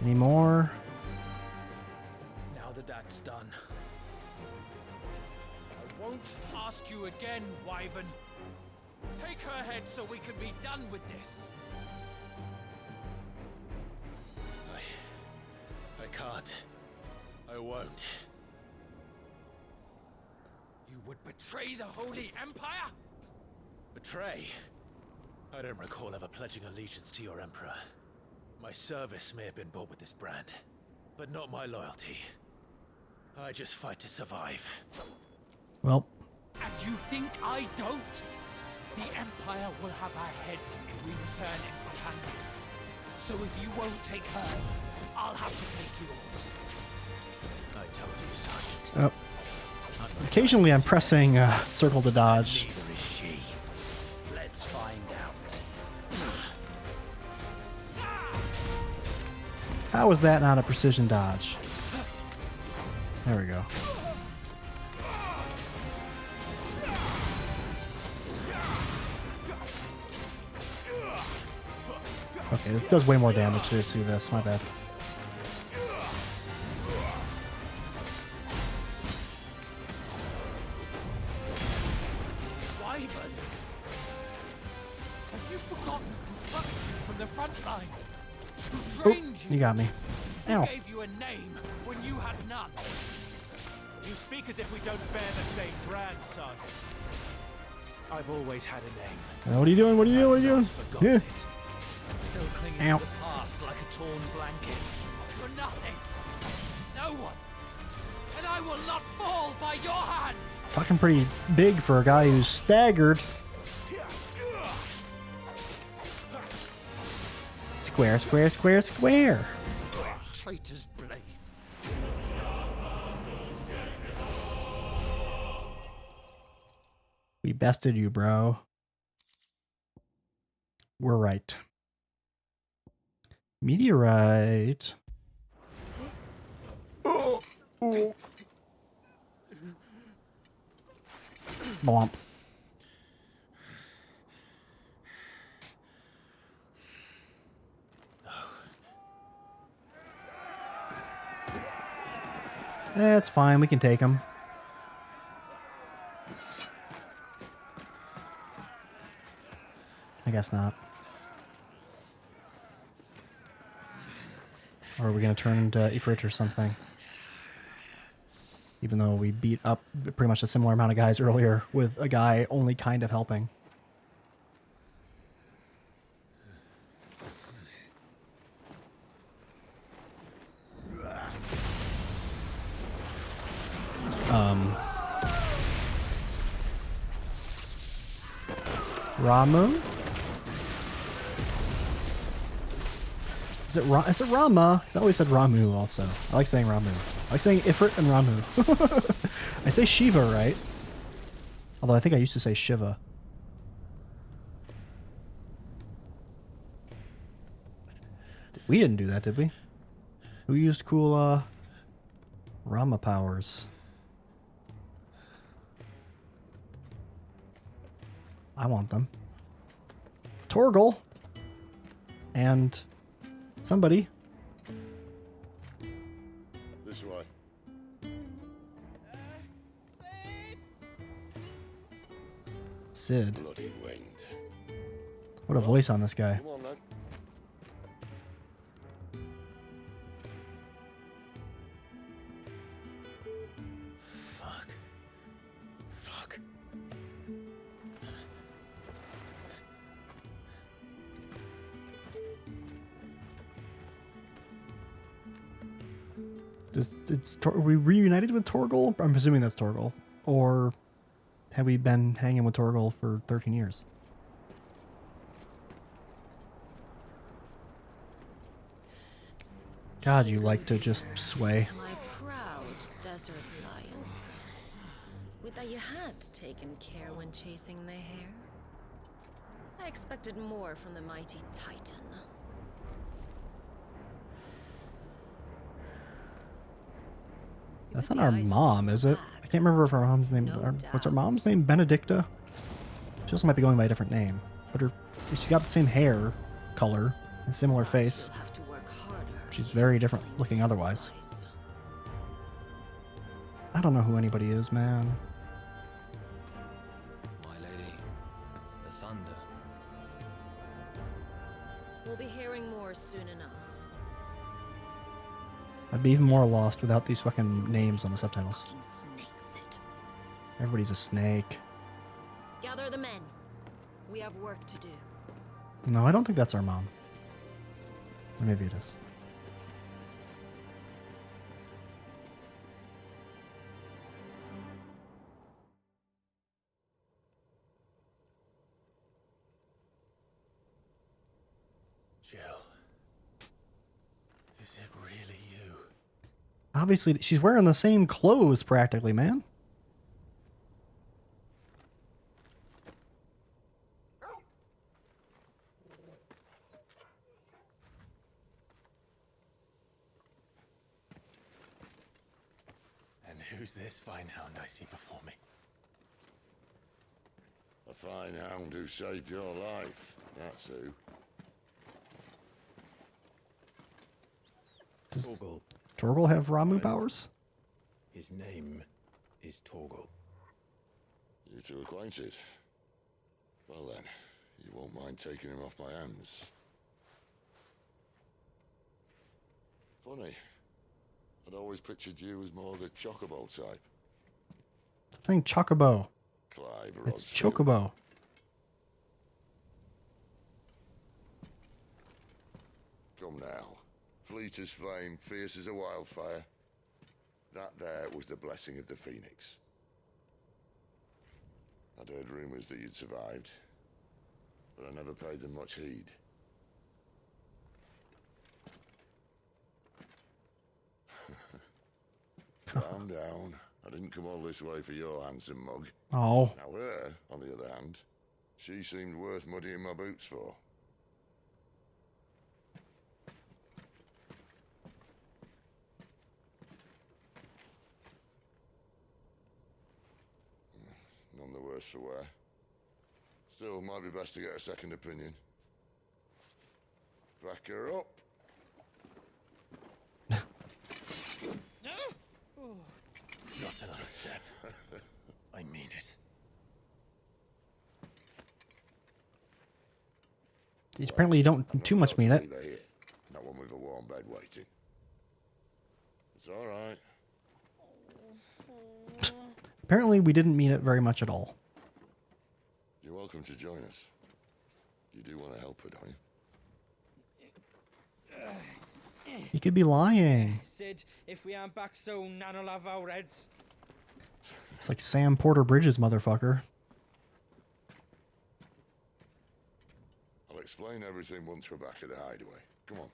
Any more? Now that that's done, I won't ask you again, Wyvern. Take her head so we can be done with this. I can't. I won't. You would betray the Holy Empire? Betray? I don't recall ever pledging allegiance to your Emperor. My service may have been bought with this brand, but not my loyalty. I just fight to survive. Well. And you think I don't? The Empire will have our heads if we return empty-handed. So if you won't take hers, I'll have to take yours. I told you, Sergeant. Oh. Occasionally I'm pressing circle to dodge. Neither is she. Let's find out. How is that not a precision dodge? There we go. Okay, it does way more damage to do this. My bad. Wyvern! Have you forgotten who plucked you from the front lines? Who trained you? You got me. Who Ow. gave you a name when you had none? You speak as if we don't bear the same brand, Sergeant. I've always had a name. What are you doing? What are you doing? What are you doing? Forgotten Yeah. it. Still clinging Ow. to the past like a torn blanket. You're nothing. No one. And I will not fall by your hand. Fucking pretty big for a guy who's staggered. Square, square, square, square. Traitor's blade. We bested you, bro. We're right. Meteorite. Oh. Oh. Blomp. It's fine. We can take him. I guess not. Or are we going to turn into Ifrit or something? Even though we beat up pretty much a similar amount of guys earlier with a guy only kind of helping. Ramu? Is it Rama? Because I always said Ramu also. I like saying Ramu. I like saying Ifrit and Ramu. I say Shiva, right? Although I think I used to say Shiva. We didn't do that, did we? Who used cool Rama powers? I want them. Torgal. And somebody. This way. Sid. Bloody wind. What a voice on this guy. Come on, then. Fuck. Are we reunited with Torgal? I'm presuming that's Torgal. Or have we been hanging with Torgal for 13 years? God, you like to just sway. My proud desert lion. Would that you had taken care when chasing the hare? I expected more from the mighty Titan. That's not our mom, is it? I can't remember if our mom's name... what's her mom's name? Benedicta? She also might be going by a different name. But she's got the same hair color and similar face. She's very different looking otherwise. I don't know who anybody is, man. My lady, the thunder. We'll be hearing more soon enough. I'd be even more lost without these fucking names on the subtitles. Everybody's a snake. Gather the men. We have work to do. No, I don't think that's our mom. Or maybe it is. Jill. Is it really you? Obviously, she's wearing the same clothes practically, man. And who's this fine hound I see before me? A fine hound who saved your life. That's who. Does Torgal have Ramu powers? His name is Torgal. You two acquainted? Well then, you won't mind taking him off my hands. Funny. I'd always pictured you as more the Chocobo type. Stop saying Chocobo. Clive It's Rodsfield. Chocobo. Come now. Fleet as flame, fierce as a wildfire. That there was the blessing of the Phoenix. I'd heard rumours that you'd survived, but I never paid them much heed. Calm down. I didn't come all this way for your handsome mug. Oh. Now her, on the other hand, she seemed worth muddying my boots for. None the worse for wear. Still, might be best to get a second opinion. Back her up. Not another step. I mean it. Apparently you don't too much mean it. Leave her here. Not one with a warm bed waiting. It's all right. Apparently we didn't mean it very much at all. You're welcome to join us. You do want to help her, don't you? You could be lying. Sid, if we aren't back soon, Nan'll have our heads. It's like Sam Porter Bridges, motherfucker. I'll explain everything once we're back at the hideaway. Come on.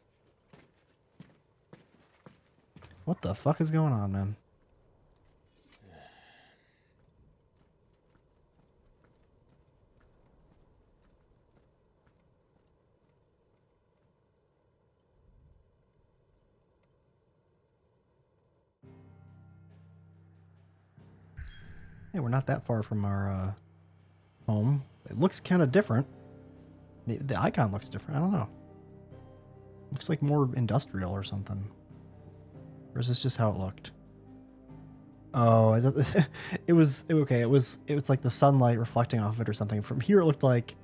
What the fuck is going on, man? Hey, we're not that far from our home. It looks kind of different. The icon looks different. I don't know. Looks like more industrial or something. Or is this just how it looked? Oh, it was okay. It was like the sunlight reflecting off it or something. From here, it looked like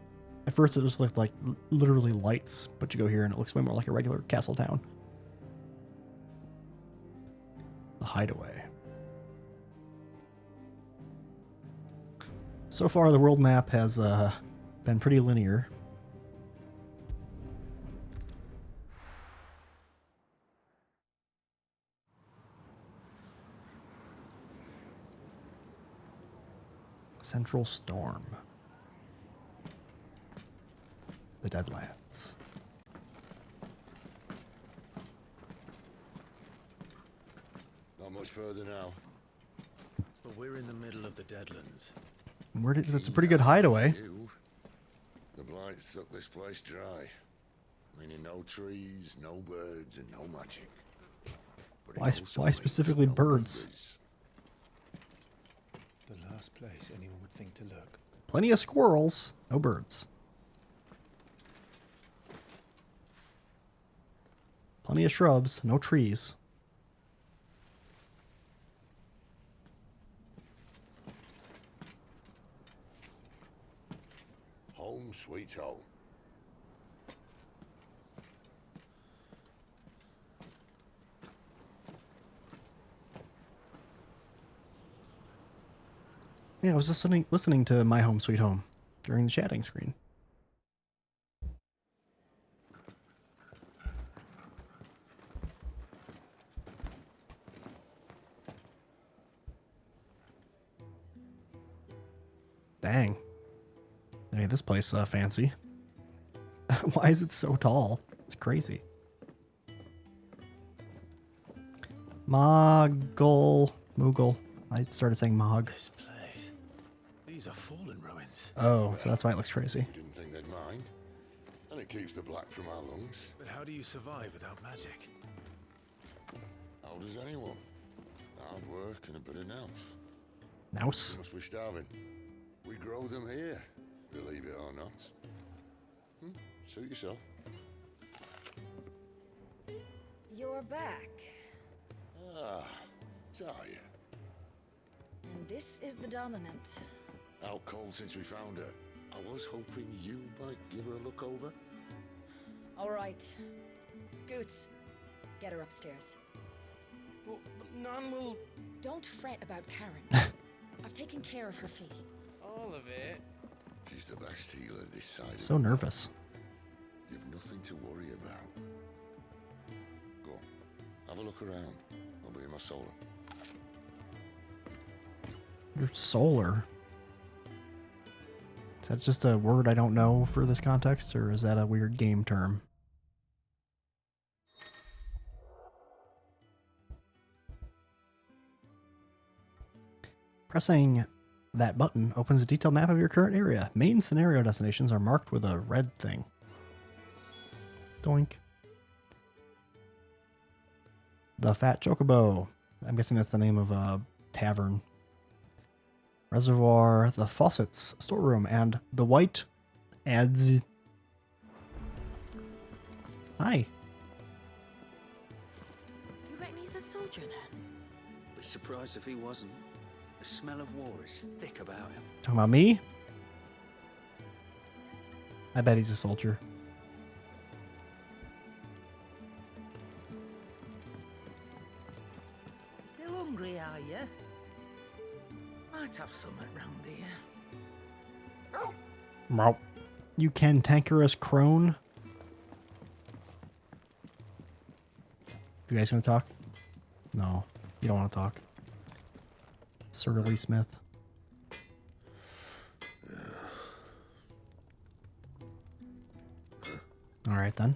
at first it just looked like literally lights, but you go here and it looks way more like a regular castle town. The hideaway. So far, the world map has been pretty linear. Central Storm. The Deadlands. Not much further now. But we're in the middle of the Deadlands. That's a pretty good hideaway. The blight sucked this place dry. Meaning no trees, no birds, and no magic. But it also Why means specifically no birds? movers. The last place anyone would think to look. Plenty of squirrels, no birds. Plenty of shrubs, no trees. Home sweet home. Yeah, I was just listening to My Home Sweet Home during the chatting screen. Dang. Hey, this place fancy. Why is it so tall? It's crazy. Moogle. I started saying Mog. This place. These are fallen ruins. Oh, so that's why it looks crazy. Didn't think they'd mind. And it keeps the black from our lungs. But how do you survive without magic? How does anyone? Hard work and a bit of nous. Nous? We must be starving. We grow them here, believe it or not. Suit yourself. You're back. Ah, Talia. And this is the Dominant. Out cold since we found her. I was hoping you might give her a look over. All right. Goots, get her upstairs. But Nan will... Don't fret about Karen. I've taken care of her fee. All of it? She's the best healer this side. So nervous. You've nothing to worry about. Go on, have a look around. I'll be in my solar. Your solar. Is that just a word I don't know for this context, or is that a weird game term? Pressing that button opens a detailed map of your current area. Main scenario destinations are marked with a red thing. Doink. The Fat Chocobo. I'm guessing that's the name of a tavern. Reservoir, the faucets, storeroom, and the white adds. Hi. You reckon he's a soldier then? Be surprised if he wasn't. The smell of war is thick about him. Talking about me? I bet he's a soldier. Still hungry, are you? Might have something round here. Meow. You cantankerous crone. You guys gonna talk? No, you don't want to talk. Surly Smith. All right then.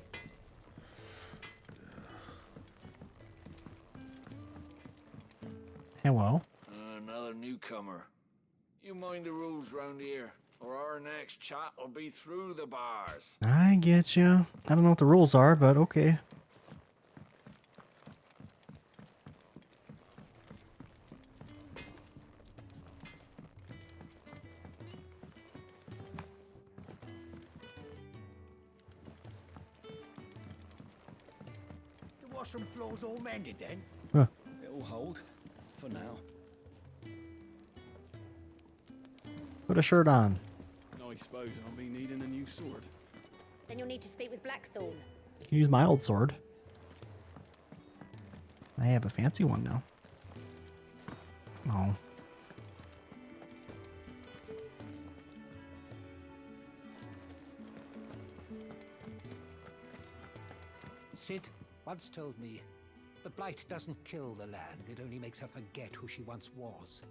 Hello. Another newcomer. You mind the rules round here, or our next chat will be through the bars. I get you. I don't know what the rules are, but okay. The washroom floor's all mended then? Huh. It'll hold. For now. Put a shirt on. I suppose I'll be needing a new sword. Then you'll need to speak with Blackthorn. You can use my old sword. I have a fancy one now. Oh. Sid once told me, the blight doesn't kill the land, it only makes her forget who she once was.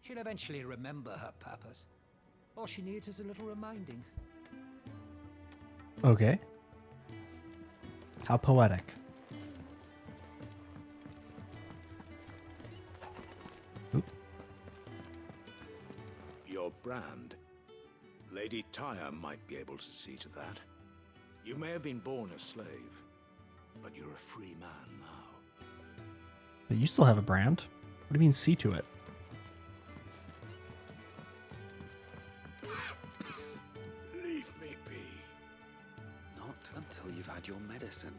She'll eventually remember her purpose. All she needs is a little reminding. Okay. How poetic. Oop. Your brand. Lady Tyre might be able to see to that. You may have been born a slave, but you're a free man now. But you still have a brand. What do you mean see to it? Leave me be. Not until you've had your medicine.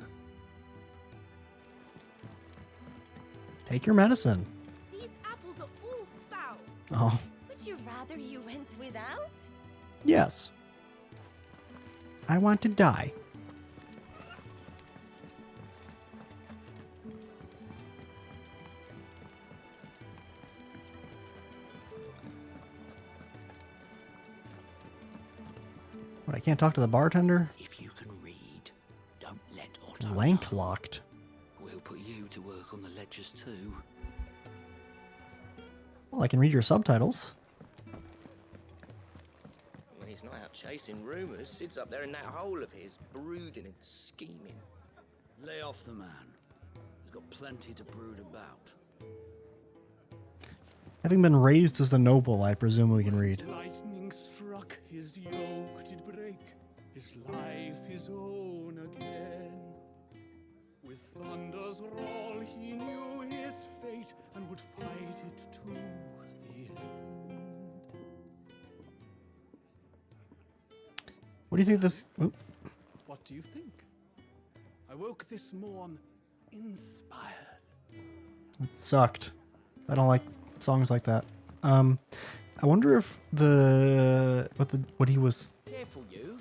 Take your medicine. These apples are all foul. Oh, Would you rather you went without? yes. I want to die. What, I can't talk to the bartender? If you can read, don't let Otto Blank locked. We'll put you to work on the ledgers too. Well, I can read your subtitles. When he's not out chasing rumours, Sid's up there in that hole of his, brooding and scheming. Lay off the man. He's got plenty to brood about. Having been raised as a noble, I presume we can read. Lightning struck, his yoke did break, his life his own again. With thunder's roll, he knew his fate and would fight it to the end. What do you think this... Oop. What do you think? I woke this morn inspired. It sucked. I don't like songs like that. I wonder if what he was... Careful, you.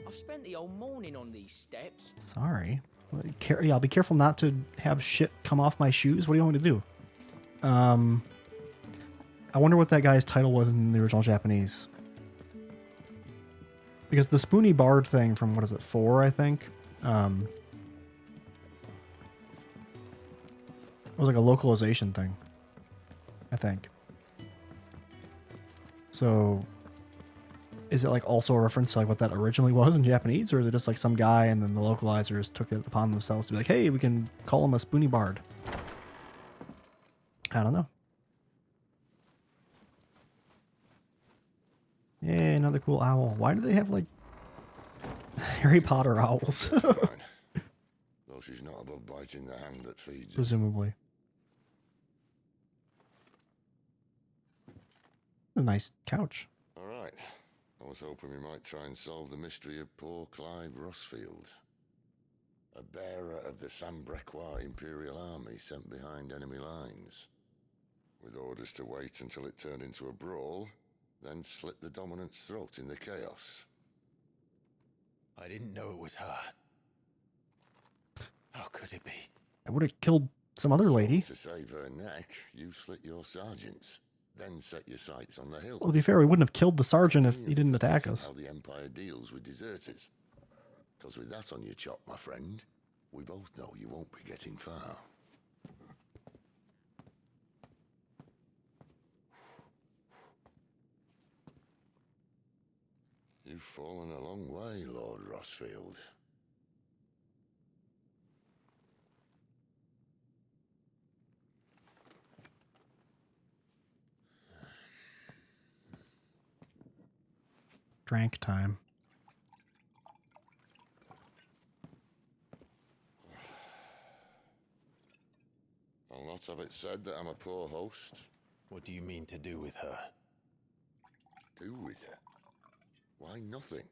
I've spent the whole morning on these steps. Sorry. Yeah, I'll be careful not to have shit come off my shoes. What do you want me to do? I wonder what that guy's title was in the original Japanese. Because the Spoony Bard thing from, what is it, 4, I think? It was like a localization thing, I think. So, is it like also a reference to like what that originally was in Japanese, or is it just like some guy and then the localizers took it upon themselves to be like, hey, we can call him a Spoony Bard? I don't know. another cool owl. Why do they have, like, Harry Potter owls? Though she's not above biting the hand that feeds her. Presumably. A nice couch. All right. I was hoping we might try and solve the mystery of poor Clive Rossfield. A bearer of the Sambrequois Imperial Army sent behind enemy lines. With orders to wait until it turned into a brawl, then slit the dominant's throat in the chaos. I didn't know it was her. How could it be? I would have killed some other lady. To save her neck, you slit your sergeants, then set your sights on the hills. Well, to be fair, we wouldn't have killed the sergeant if he didn't attack us. How the Empire deals with deserters. Because with that on your chop, my friend, we both know you won't be getting far. You've fallen a long way, Lord Rossfield. Drank time. I'll not have it said that I'm a poor host. What do you mean to do with her? Do with her? Why, nothing.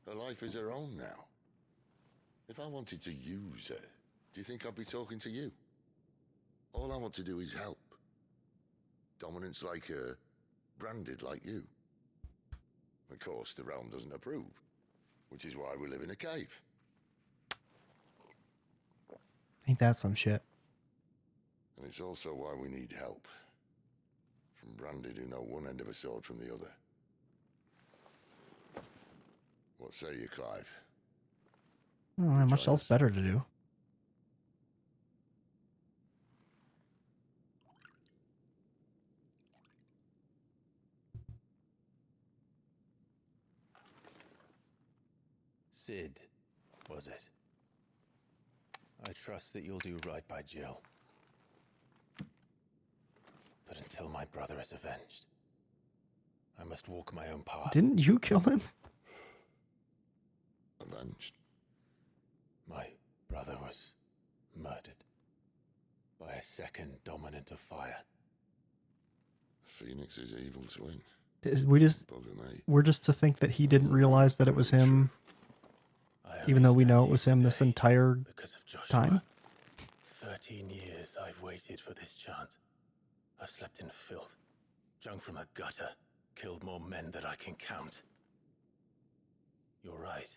Her life is her own now. If I wanted to use her, do you think I'd be talking to you? All I want to do is help. Dominants like her, branded like you. Of course, the realm doesn't approve, which is why we live in a cave. Ain't that some shit? And it's also why we need help. From branded who know one end of a sword from the other. What say you, Clive? I don't have much else better to do. Sid, was it? I trust that you'll do right by Jill. But until my brother is avenged, I must walk my own path. Didn't you kill him? Avenged? My brother was murdered by a second dominant of fire. Phoenix's evil twin. We're just to think that he didn't realize that it was him, even though we know it was him this entire time. 13 years I've waited for this chance. I've slept in filth, drunk from a gutter, killed more men than I can count. You're right.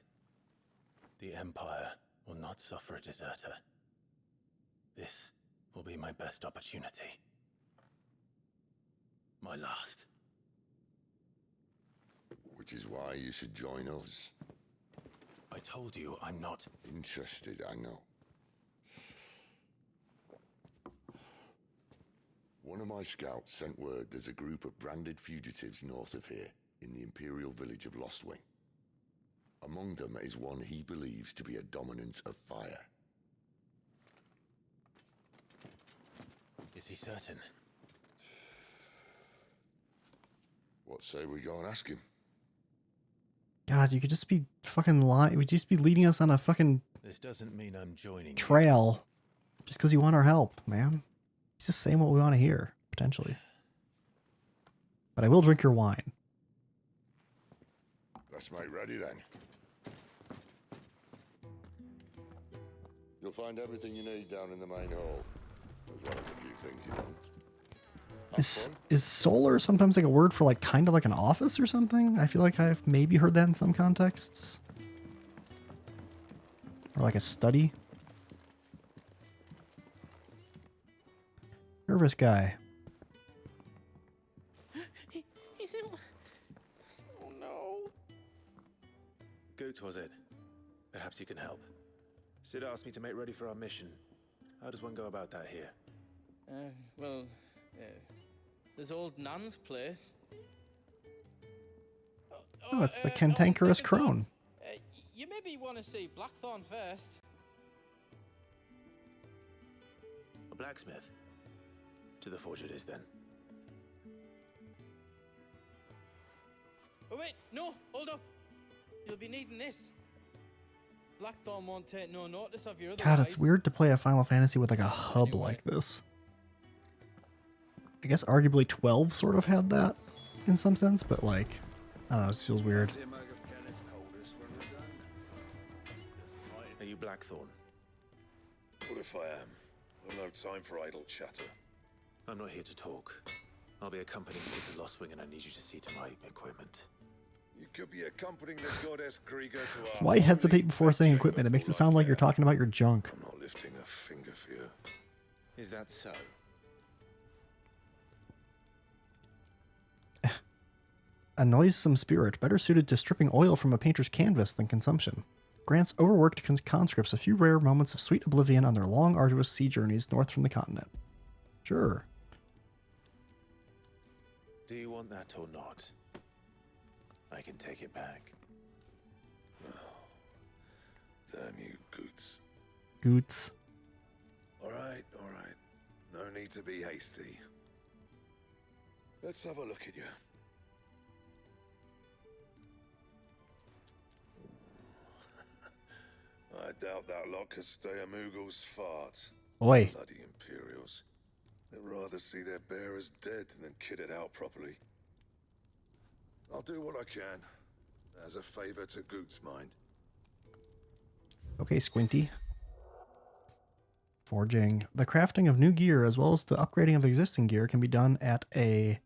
The Empire will not suffer a deserter. This will be my best opportunity. My last. Which is why you should join us. I told you I'm not interested, I know. One of my scouts sent word there's a group of branded fugitives north of here, in the Imperial village of Lostwing. Among them is one he believes to be a dominant of fire. Is he certain? What say we go and ask him? God, you could just be fucking lying. Would just be leading us on a fucking This doesn't mean I'm joining trail just because you want our help, man. He's just saying what we want to hear, potentially. But I will drink your wine. Let's make ready then. You'll find everything you need down in the main hall, as well as a few things you don't. Is solar sometimes like a word for like kind of like an office or something? I feel like I've maybe heard that in some contexts. Or like a study. Nervous guy. He's in... Oh no. Goots, was it? Perhaps you can help. Sid asked me to make ready for our mission. How does one go about that here? There's old Nan's place. Oh, it's the cantankerous crone. You maybe want to see Blackthorn first. A blacksmith? To the forge it is then. Oh wait, no, hold up. You'll be needing this. Blackthorn won't take no notice of you otherwise. God, it's weird to play a Final Fantasy with like a hub like this. I guess arguably 12 sort of had that in some sense, but like, I don't know, it just feels weird. Are you Blackthorn? What if I am? I've no time for idle chatter. I'm not here to talk. I'll be accompanying Sid to Lostwing, and I need you to see to my equipment. You could be accompanying the goddess Krieger to our... Why hesitate before saying equipment? It makes it sound like you're talking about your junk. I'm not lifting a finger for you. Is that so? A noisome spirit, better suited to stripping oil from a painter's canvas than consumption. Grants overworked conscripts a few rare moments of sweet oblivion on their long, arduous sea journeys north from the continent. Sure. Do you want that or not? I can take it back. Oh, damn you, Goots. Goots. All right. No need to be hasty. Let's have a look at you. I doubt that lot could stay a Moogle's fart. Oi. Bloody Imperials. They'd rather see their bearers dead than kitted out properly. I'll do what I can, as a favor to Goot's mind. Okay, Squinty. Forging. The crafting of new gear as well as the upgrading of existing gear can be done at a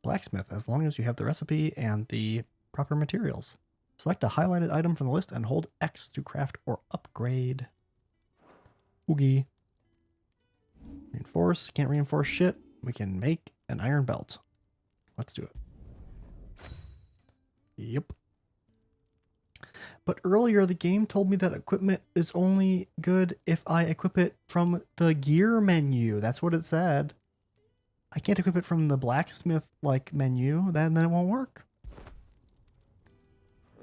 blacksmith as long as you have the recipe and the proper materials. Select a highlighted item from the list and hold X to craft or upgrade. Oogie. Reinforce. Can't reinforce shit. We can make an iron belt. Let's do it. Yep. But earlier the game told me that equipment is only good if I equip it from the gear menu. That's what it said. I can't equip it from the blacksmith like menu, then it won't work.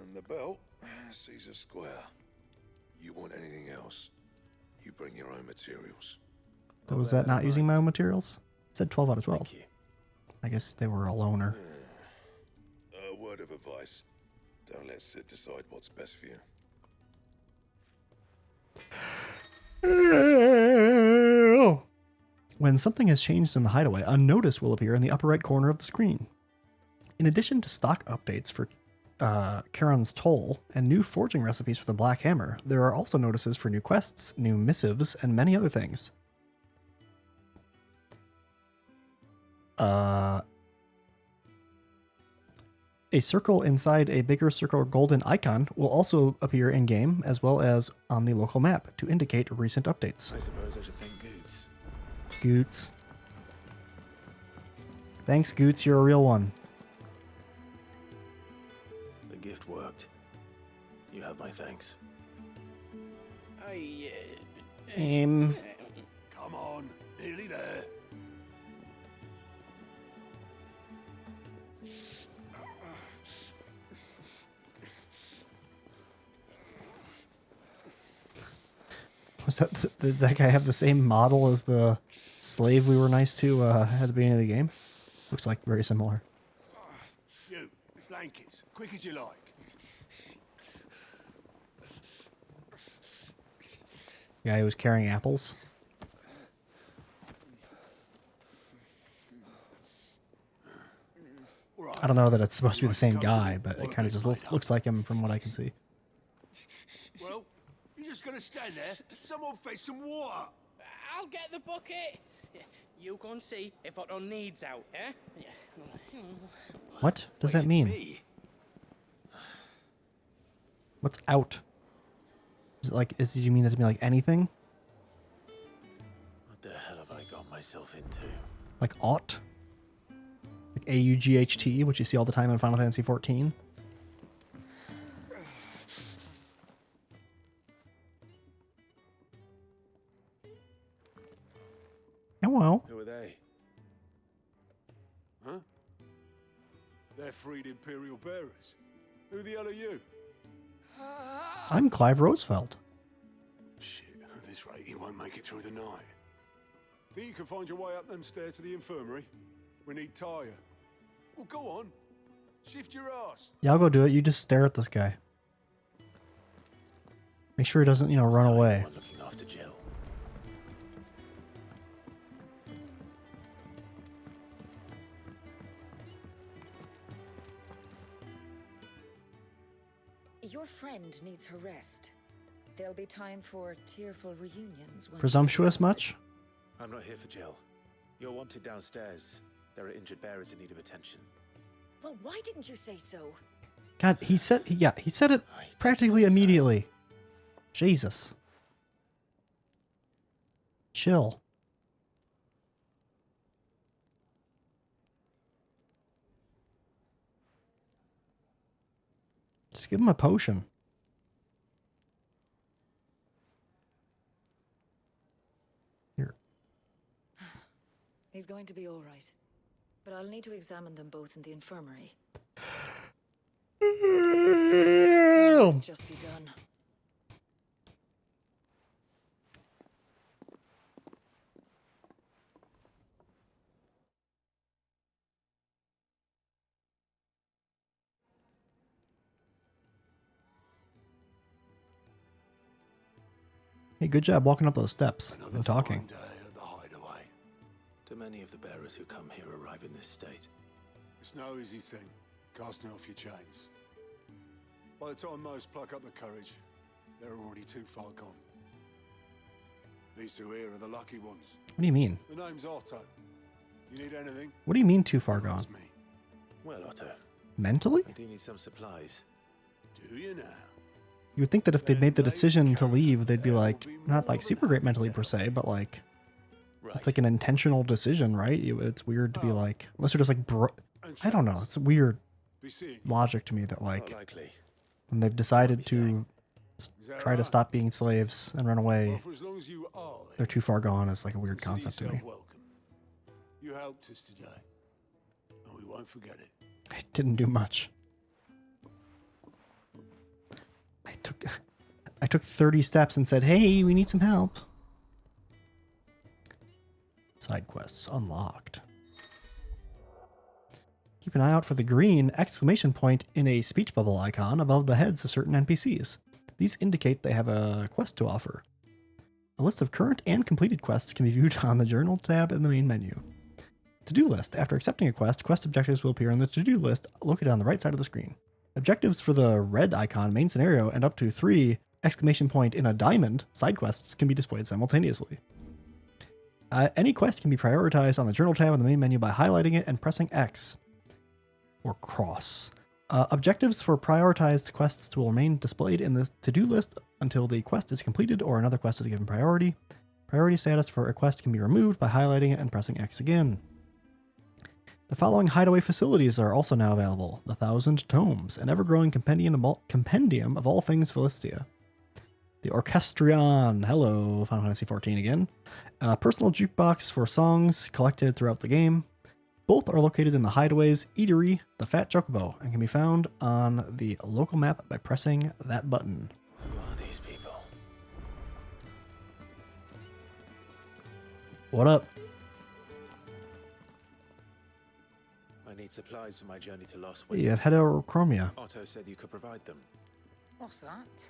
And the belt, Caesar Square. You want anything else, you bring your own materials. Was that not using my own materials? It said 12 out of 12. I guess they were a loner. A word of advice. Don't let Sid decide what's best for you. When something has changed in the hideaway, a notice will appear in the upper right corner of the screen. In addition to stock updates for Charon's Toll and new forging recipes for the Black Hammer, there are also notices for new quests, new missives, and many other things. A circle inside a bigger circle golden icon will also appear in-game as well as on the local map to indicate recent updates. I suppose I should thank Goots. Goots. Thanks, Goots. You're a real one. The gift worked. You have my thanks. Come on, nearly there. Was that did that guy have the same model as the slave we were nice to at the beginning of the game? Looks like very similar. You, blankets, quick as you like. Guy who was carrying apples. I don't know that it's supposed to be the same guy, but it kind of just looks like him from what I can see. Well, you're just gonna stand there? Someone fetch some water. I'll get the bucket. You go and see if Otto needs out, eh? What does that mean? What's out? Is it like, do you mean it to be like anything? What the hell have I got myself into? Like ought? Like AUGHT, which you see all the time in Final Fantasy XIV? Hello. Who are they? Huh? They're freed Imperial bearers. Who the hell are you? I'm Clive Roosevelt. Shit, at this rate, he won't make it through the night. Think you can find your way up them stairs to the infirmary? We need Tyre. Well, go on. Shift your ass. Yeah, I'll go do it. You just stare at this guy. Make sure he doesn't, run away. Looking after Jill. Your friend needs her rest. There'll be time for tearful reunions. When Presumptuous much? I'm not here for Jill. You're wanted downstairs. There are injured bearers in need of attention. Well, why didn't you say so? God, he said it practically immediately. Jesus. Chill. Just give him a potion. Here. He's going to be all right. But I'll need to examine them both in the infirmary. It's just begun. Hey, good job walking up those steps and talking. Day at the hideaway. Do many of the bearers who come here arrive in this state? It's no easy thing, casting off your chains. By the time most pluck up the courage, they're already too far gone. These two here are the lucky ones. What do you mean? The name's Otto. You need anything? What do you mean too far gone? Well, Otto. Mentally? I do need some supplies. Do you now? You would think that if they'd made the decision to leave, they'd be like, not like super great mentally per se, but like, it's like an intentional decision, right? It's weird to be like, unless they're just like, I don't know. It's weird logic to me that like, when they've decided to try to stop being slaves and run away, they're too far gone. It's like a weird concept to me. You helped us today, and we won't forget it. I didn't do much. I took 30 steps and said, hey, we need some help. Side quests unlocked. Keep an eye out for the green exclamation point in a speech bubble icon above the heads of certain NPCs. These indicate they have a quest to offer. A list of current and completed quests can be viewed on the Journal tab in the main menu. To-do list. After accepting a quest, quest objectives will appear on the to-do list located on the right side of the screen. Objectives for the red icon main scenario and up to 3 exclamation point in a diamond side quests can be displayed simultaneously. Any quest can be prioritized on the Journal tab in the main menu by highlighting it and pressing X or cross. Objectives for prioritized quests will remain displayed in the to-do list until the quest is completed or another quest is given priority. Priority status for a quest can be removed by highlighting it and pressing X again. The following hideaway facilities are also now available. The 1,000 Tomes, an ever-growing compendium of all things Philistia. The Orchestrion, hello, Final Fantasy XIV again. A personal jukebox for songs collected throughout the game. Both are located in the Hideaways Eatery, the Fat Chocobo, and can be found on the local map by pressing that button. Who are these people? What up? I need supplies for my journey to Lost Hey, you have heterochromia. Otto said you could provide them. What's that?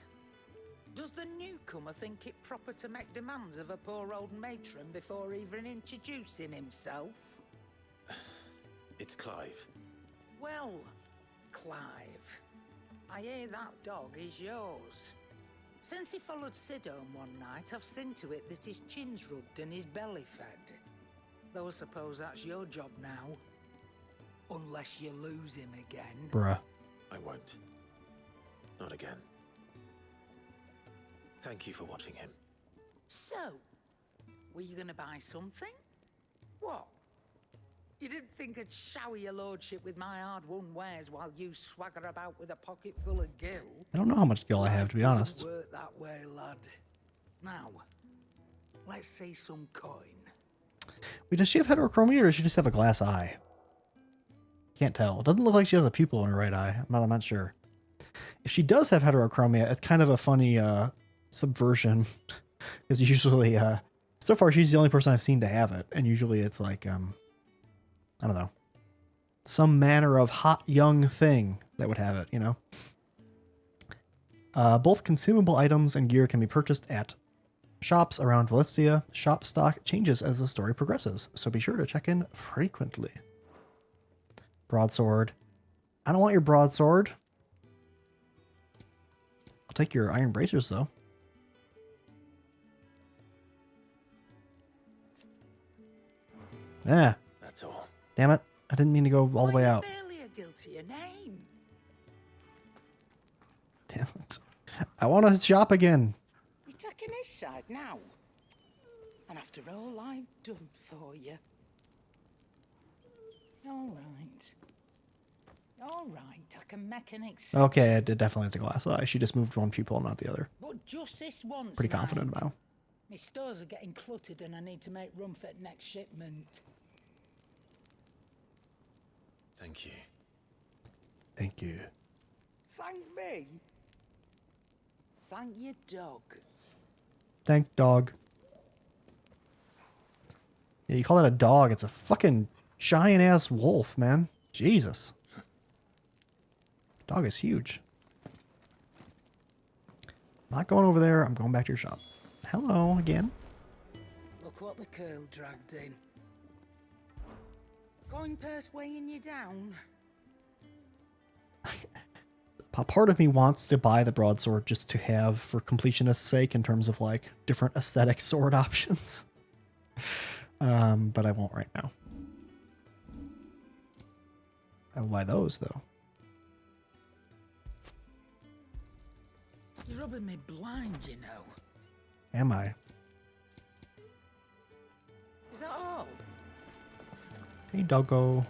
Does the newcomer think it proper to make demands of a poor old matron before even introducing himself? It's Clive. Well, Clive, I hear that dog is yours. Since he followed Sid home one night, I've seen to it that his chin's rubbed and his belly fed. Though I suppose that's your job now. Unless you lose him again. Bruh. I won't. Not again. Thank you for watching him. So, were you gonna buy something? What? You didn't think I'd shower your lordship with my hard-won wares while you swagger about with a pocket full of gil? I don't know how much skill I have, to be honest. Doesn't work that way, lad. Now, let's see some coin. Wait, does she have heterochromia or does she just have a glass eye? Can't tell. It doesn't look like she has a pupil in her right eye. I'm not sure. If she does have heterochromia, it's kind of a funny subversion. Because usually, so far she's the only person I've seen to have it. And usually it's like, I don't know. some manner of hot young thing that would have it, you know. Both consumable items and gear can be purchased at shops around Valistia. Shop stock changes as the story progresses, so be sure to check in frequently. Broadsword. I don't want your broadsword. I'll take your iron bracers, though. Yeah. That's all. Damn it. I didn't mean to go all the way out. Barely a guiltier name. Damn it. I want to shop again. You're taking his side now. And after all I've done for you. All right. All right, I can make an exception. Okay, it definitely has a glass eye. She just moved one pupil, not the other. But just this once, Pretty confident about. My stores are getting cluttered and I need to make room for the next shipment. Thank you. Thank you. Thank me? Thank your dog. Thank dog. Yeah, you call that a dog. It's a fucking giant-ass wolf, man. Jesus. Dog is huge. Not going over there. I'm going back to your shop. Hello again. Look what the curl dragged in. Going purse weighing you down. A part of me wants to buy the broadsword just to have for completionist's sake in terms of like different aesthetic sword options. But I won't right now. I will buy those though. You're rubbing me blind, you know. Am I? Is that all? Hey, doggo.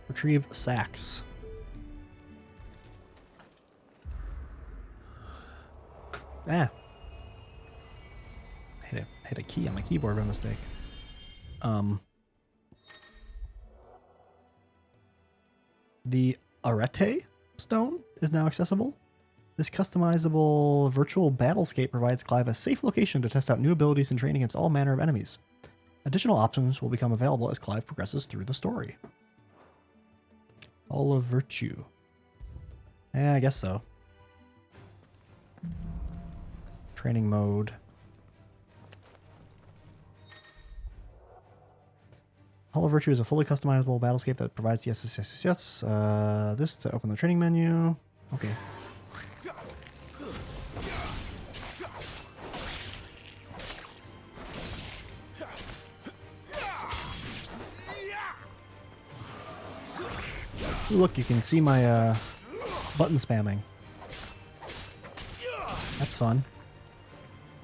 Retrieve sacks. Ah. Hit a key on my keyboard by mistake. The Arete stone is now accessible. This customizable virtual battlescape provides Clive a safe location to test out new abilities and train against all manner of enemies. Additional options will become available as Clive progresses through the story. Hall of Virtue. Yeah, I guess so. Training mode. Hall of Virtue is a fully customizable battlescape that provides yes. This to open the training menu. Okay. Ooh, look, you can see my button spamming. That's fun.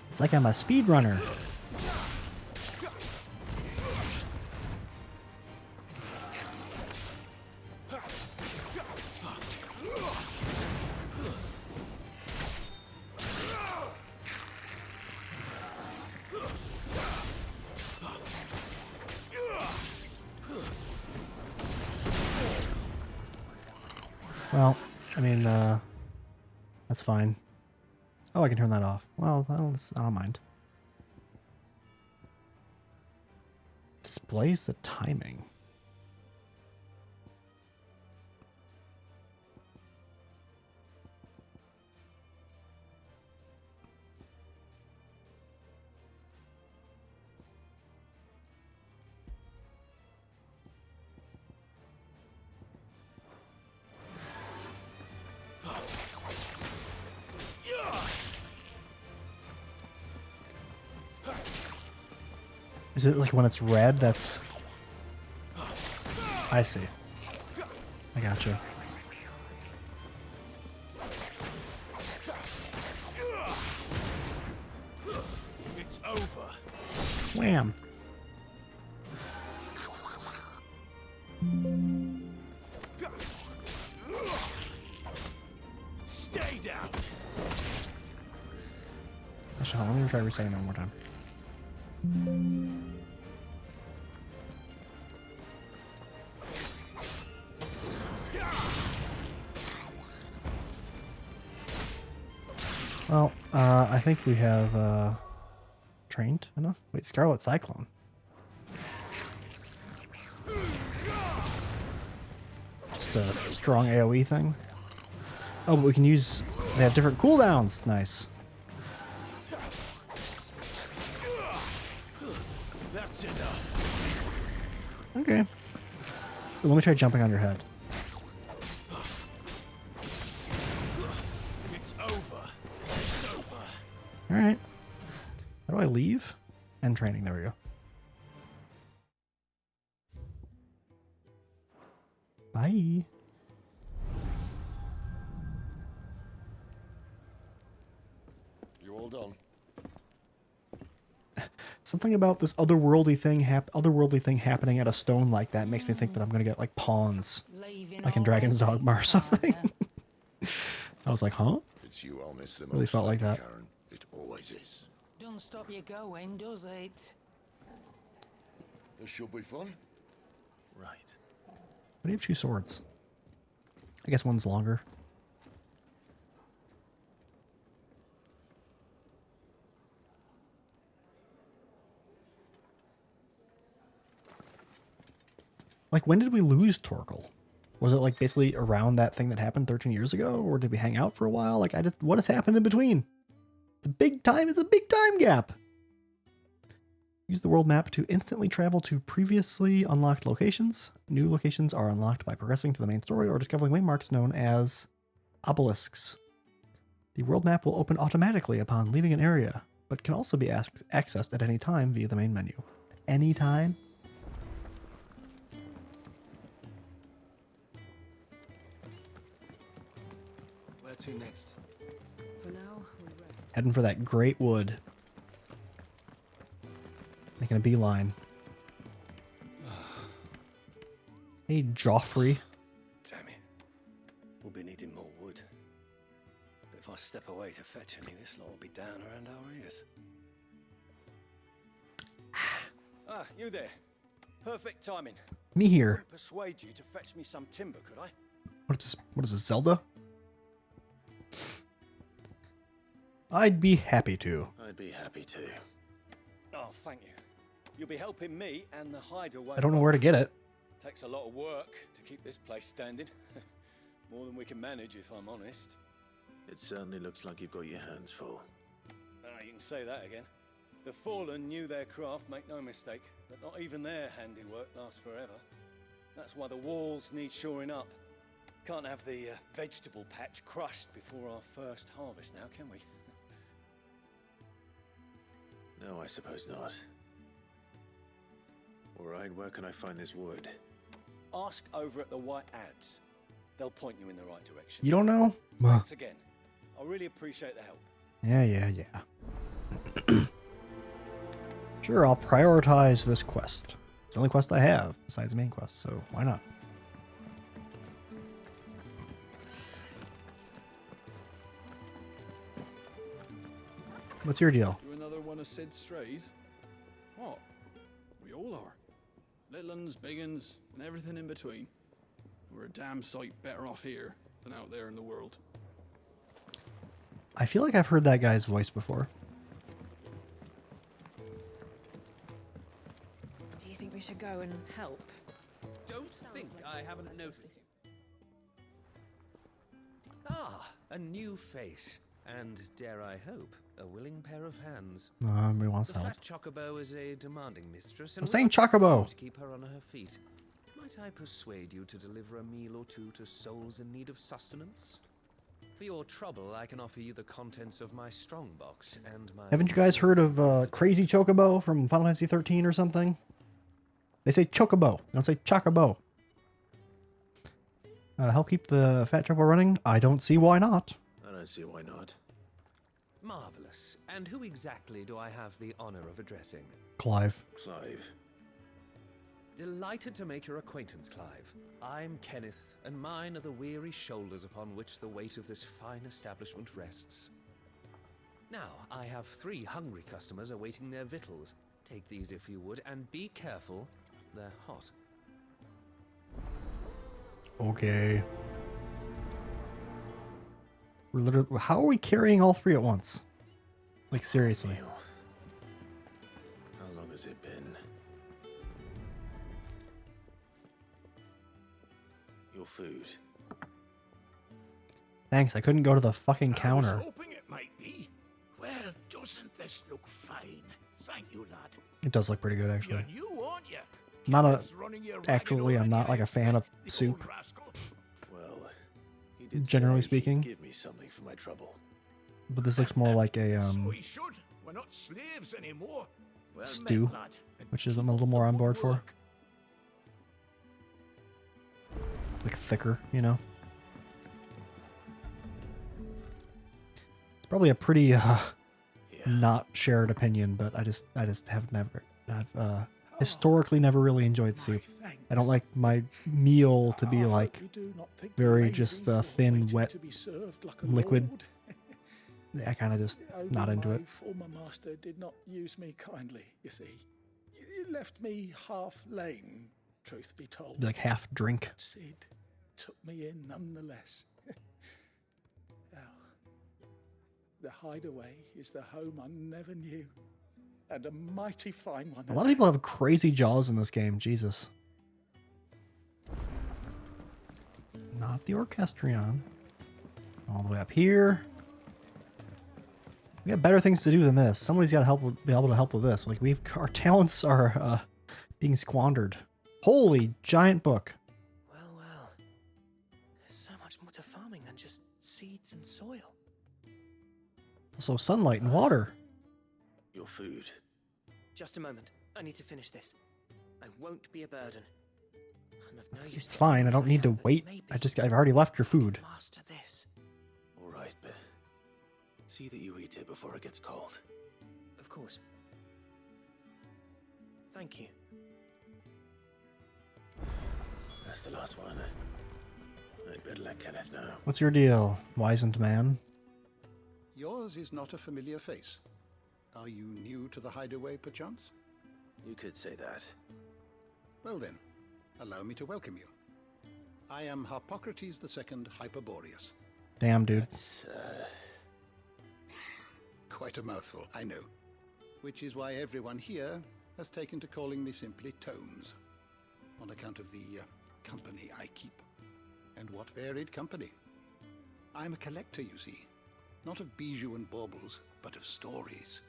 It's like I'm a speedrunner. Well, I mean, that's fine. Oh, I can turn that off. Well, I don't mind. Displays the timing. Is it like when it's red? That's... I see. I gotcha. It's over. Wham. Stay down. Actually, hold on, let me try resetting that one more time. Well, I think we have trained enough. Wait, Scarlet Cyclone. just a strong AoE thing. Oh, but we can use... They have different cooldowns. Nice. That's enough. Okay. Ooh, let me try jumping on your head. It's over. It's over. Alright. How do I leave? End training. There we go. Bye. You all done? Something about this otherworldly thing happening at a stone like that makes me think that I'm gonna get like pawns, like in Dragon's Dogma or something. I was like, huh? It's you I'll miss the Really most, felt like Lady that. Karen. It always is. Don't stop you going, does it? This should be fun. Right. But you have 2 swords. I guess one's longer. Like, when did we lose Torkel? Was it like basically around that thing that happened 13 years ago? Or did we hang out for a while? Like, what has happened in between? It's a big time gap. Use the world map to instantly travel to previously unlocked locations. New locations are unlocked by progressing through the main story or discovering waymarks known as obelisks. The world map will open automatically upon leaving an area, but can also be accessed at any time via the main menu. Anytime? Where to next? For now, we rest. Heading for that great wood. Making a beeline. Hey, Joffrey. Damn it. We'll be needing more wood. But if I step away to fetch any, this lot will be down around our ears. Ah, you there. Perfect timing. Me here. Couldn't persuade you to fetch me some timber, could I? What is this, Zelda? I'd be happy to. I'd be happy to. Oh, thank you. You'll be helping me and the hideaway. I don't know where to get it. Takes a lot of work to keep this place standing. More than we can manage, if I'm honest. It certainly looks like you've got your hands full. Ah, you can say that again. The Fallen knew their craft, make no mistake, but not even their handiwork lasts forever. That's why the walls need shoring up. Can't have the vegetable patch crushed before our first harvest now, can we? No, I suppose not. All right, where can I find this wood? Ask over at the White Ads. They'll point you in the right direction. You don't know? Thanks again. I really appreciate the help. Yeah. Sure, I'll prioritize this quest. It's the only quest I have besides the main quest, so why not? What's your deal? You another one of Sid's strays? What? We all are. Little uns, big uns, and everything in between. We're a damn sight better off here than out there in the world. I feel like I've heard that guy's voice before. Do you think we should go and help? Don't think I haven't noticed you. Ah, a new face. And, dare I hope, a willing pair of hands. Everybody wants the help. fat Chocobo is a demanding mistress, and I'm saying we'll have to Chocobo. to keep her on her feet. Might I persuade you to deliver a meal or two to souls in need of sustenance? For your trouble, I can offer you the contents of my strongbox and my... Haven't you guys heard of Crazy Chocobo from Final Fantasy 13 or something? They say Chocobo. They don't say Chocobo. Help keep the fat Chocobo running? I don't see why not. I don't see why not. Marvelous. And who exactly do I have the honor of addressing? Clive. Clive. Delighted to make your acquaintance, Clive. I'm Kenneth, and mine are the weary shoulders upon which the weight of this fine establishment rests. Now, I have 3 hungry customers awaiting their victuals. Take these if you would, and be careful, they're hot. Okay. We're literally, how are we carrying all 3 at once? Like, seriously. How long has it been? Your food. Thanks, I couldn't go to the fucking I counter. was hoping it might be. Well, doesn't this look fine? Thank you, lad. It does look pretty good, actually. You're new, aren't you? Not a Kenneth's running your ragged actually, I'm not like a fan of soup. Well, he did Generally say speaking. he'd give me something for my trouble. But this looks more like a So we should. We're not slaves anymore. Well stew, met, lad. which is I'm a little more on board for. Like thicker, you know. It's probably a pretty not shared opinion, but I just have never, I've historically never really enjoyed soup. I don't like my meal to be like very just thin, wet liquid. I kind of just not into it. My former master did not use me kindly, you see. He left me half lame, truth be told. Like half drink. But Sid took me in nonetheless. Well, the hideaway is the home I never knew. And a mighty fine one. A lot of people have crazy jaws in this game. Jesus. Not the orchestrion. All the way up here. We got better things to do than this. Somebody's got to be able to help with this. Like our talents are being squandered. Holy giant book. Well. There's so much more to farming than just seeds and soil. Also sunlight and water. Your food. Just a moment. I need to finish this. I won't be a burden. I'm of no use It's to fine. I anyone don't as need to am, but wait. maybe I've already left your food. master this. All right, but see that you eat it before it gets cold. Of course. Thank you. That's the last one. I'd better let Kenneth know. What's your deal, wizened man? Yours is not a familiar face. Are you new to the hideaway, perchance? You could say that. Well then, allow me to welcome you. I am Harpocrates II Hyperboreus. Damn, dude. That's, quite a mouthful, I know. Which is why everyone here has taken to calling me simply Tomes, on account of the company I keep. And what varied company. I'm a collector, you see. Not of bijou and baubles, but of stories.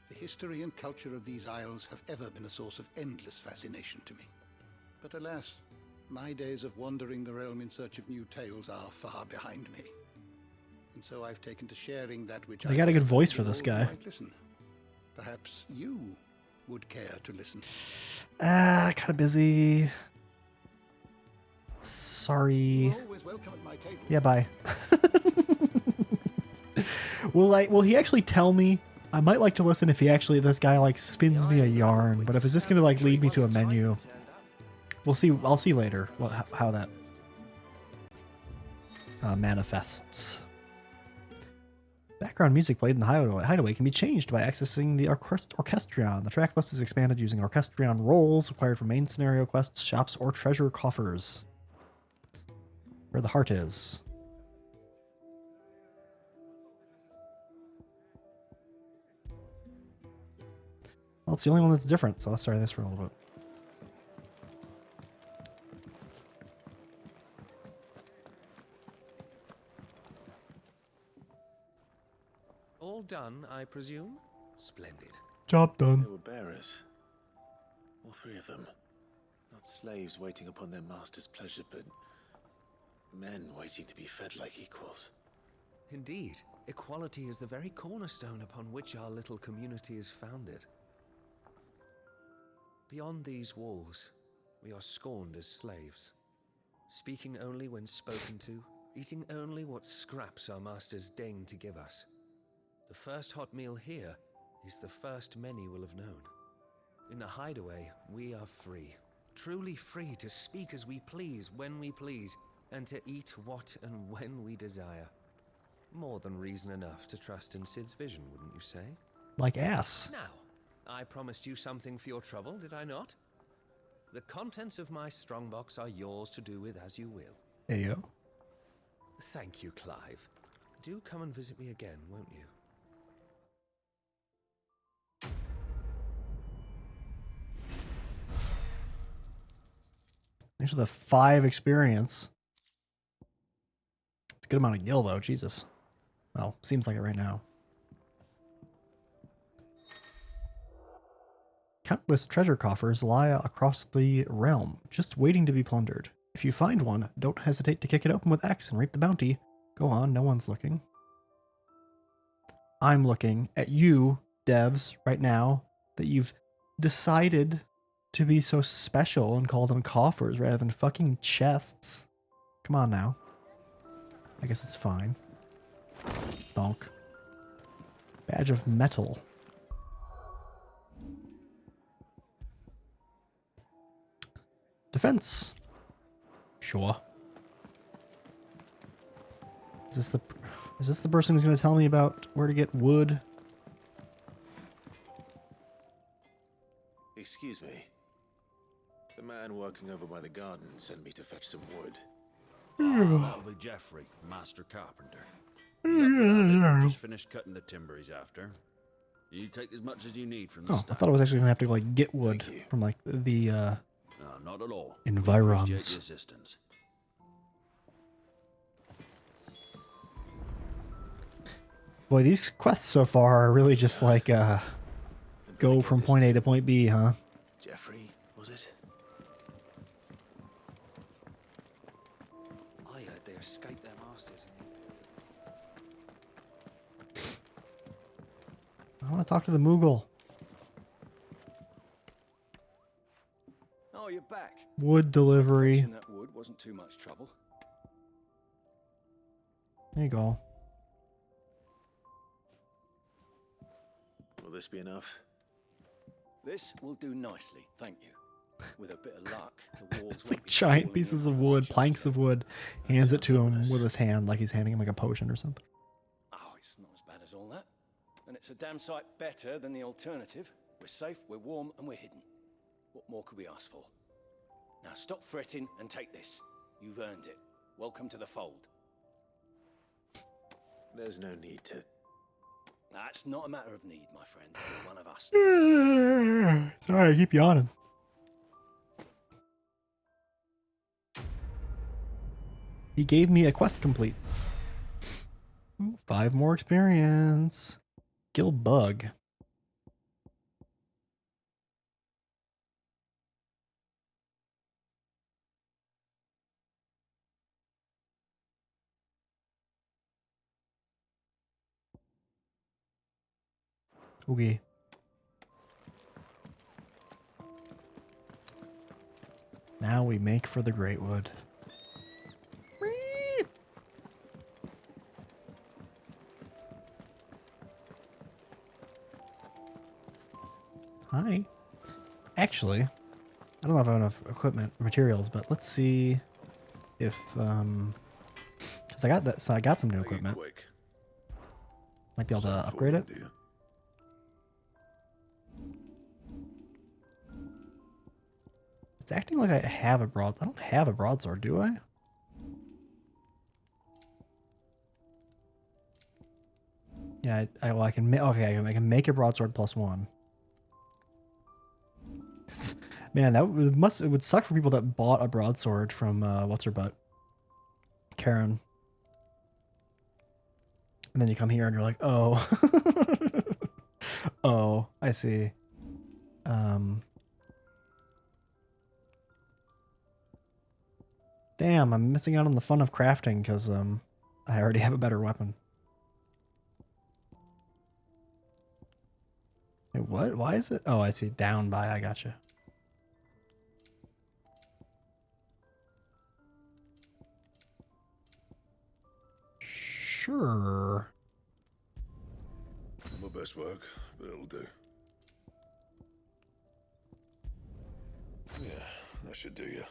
The history and culture of these isles have ever been a source of endless fascination to me. But alas, my days of wandering the realm in search of new tales are far behind me. And so I've taken to sharing that which They got a good voice for this guy. Listen. Perhaps you would care to listen. Kind of busy. Sorry. You're always welcome at my table. Yeah, bye. Will he actually tell me? I might like to listen if this guy like spins me a yarn, but if it's just gonna like lead me to a menu, we'll see. I'll see later how that manifests. Background music played in the hideaway can be changed by accessing the orchestrion. The track list is expanded using orchestrion rolls acquired from main scenario quests, shops, or treasure coffers. Where the heart is. Well, it's the only one that's different, so let's try this for a little bit. All done, I presume? Splendid. Job done. They were bearers. All three of them. Not slaves waiting upon their master's pleasure, but men waiting to be fed like equals. Indeed, equality is the very cornerstone upon which our little community is founded. Beyond these walls, we are scorned as slaves, speaking only when spoken to, eating only what scraps our masters deign to give us. The first hot meal here is the first many will have known. In the hideaway, we are free, truly free to speak as we please, when we please, and to eat what and when we desire. More than reason enough to trust in Sid's vision, wouldn't you say? Like ass. Now, I promised you something for your trouble, did I not? The contents of my strongbox are yours to do with as you will. Ayo. Thank you, Clive. Do come and visit me again, won't you? Thanks for the 5 experience. Good amount of gil, though. Jesus. Well, seems like it right now. Countless treasure coffers lie across the realm, just waiting to be plundered. If you find one, don't hesitate to kick it open with X and reap the bounty. Go on, no one's looking. I'm looking at you, devs, right now, that you've decided to be so special and call them coffers rather than fucking chests. Come on now. I guess it's fine. Donk. Badge of metal. Defense. Sure. Is this the person who's going to tell me about where to get wood? Excuse me. The man working over by the garden sent me to fetch some wood. That'll be Jeffrey, master carpenter. Just finished cutting the timber he's after. You take as much as you need from the Oh, I thought I was actually going to have to like get wood from like the No, not at all. environs. Appreciate your assistance. Boy, these quests so far are really just like go from point A to point B, huh? Jeffrey, was it? I heard they escaped their masters. I want to talk to the Moogle. Oh, you're back. Wood delivery. Fetching that wood wasn't too much trouble. There you go. Will this be enough? This will do nicely, thank you. With a bit of luck, the walls It's like giant pieces of wood, planks of wood. Hands it to him with his hand like he's handing him like a potion or something. Oh, it's not as bad as all that. And it's a damn sight better than the alternative. We're safe, we're warm, and we're hidden. What more could we ask for? Now stop fretting and take this. You've earned it. Welcome to the fold. There's no need to... That's not a matter of need, my friend. You're one of us. Sorry, I keep yawning. He gave me a quest complete. Ooh, 5 more experience. Kill bug. Okay. Now we make for the Great Wood. Hi. Actually, I don't know if I have enough equipment materials, but let's see if because I got that, so I got some new equipment. Might be able to upgrade it. It's acting like I have a I don't have a broadsword, do I? Yeah, I can okay, I can make a broadsword +1. Man, it would suck for people that bought a broadsword from what's her butt, Karen. And then you come here and you're like, oh, oh, I see. Damn, I'm missing out on the fun of crafting because I already have a better weapon. Wait, what? Why is it? Oh, I see. Down by. I gotcha. Sure. My best work, but it'll do. Yeah, that should do you.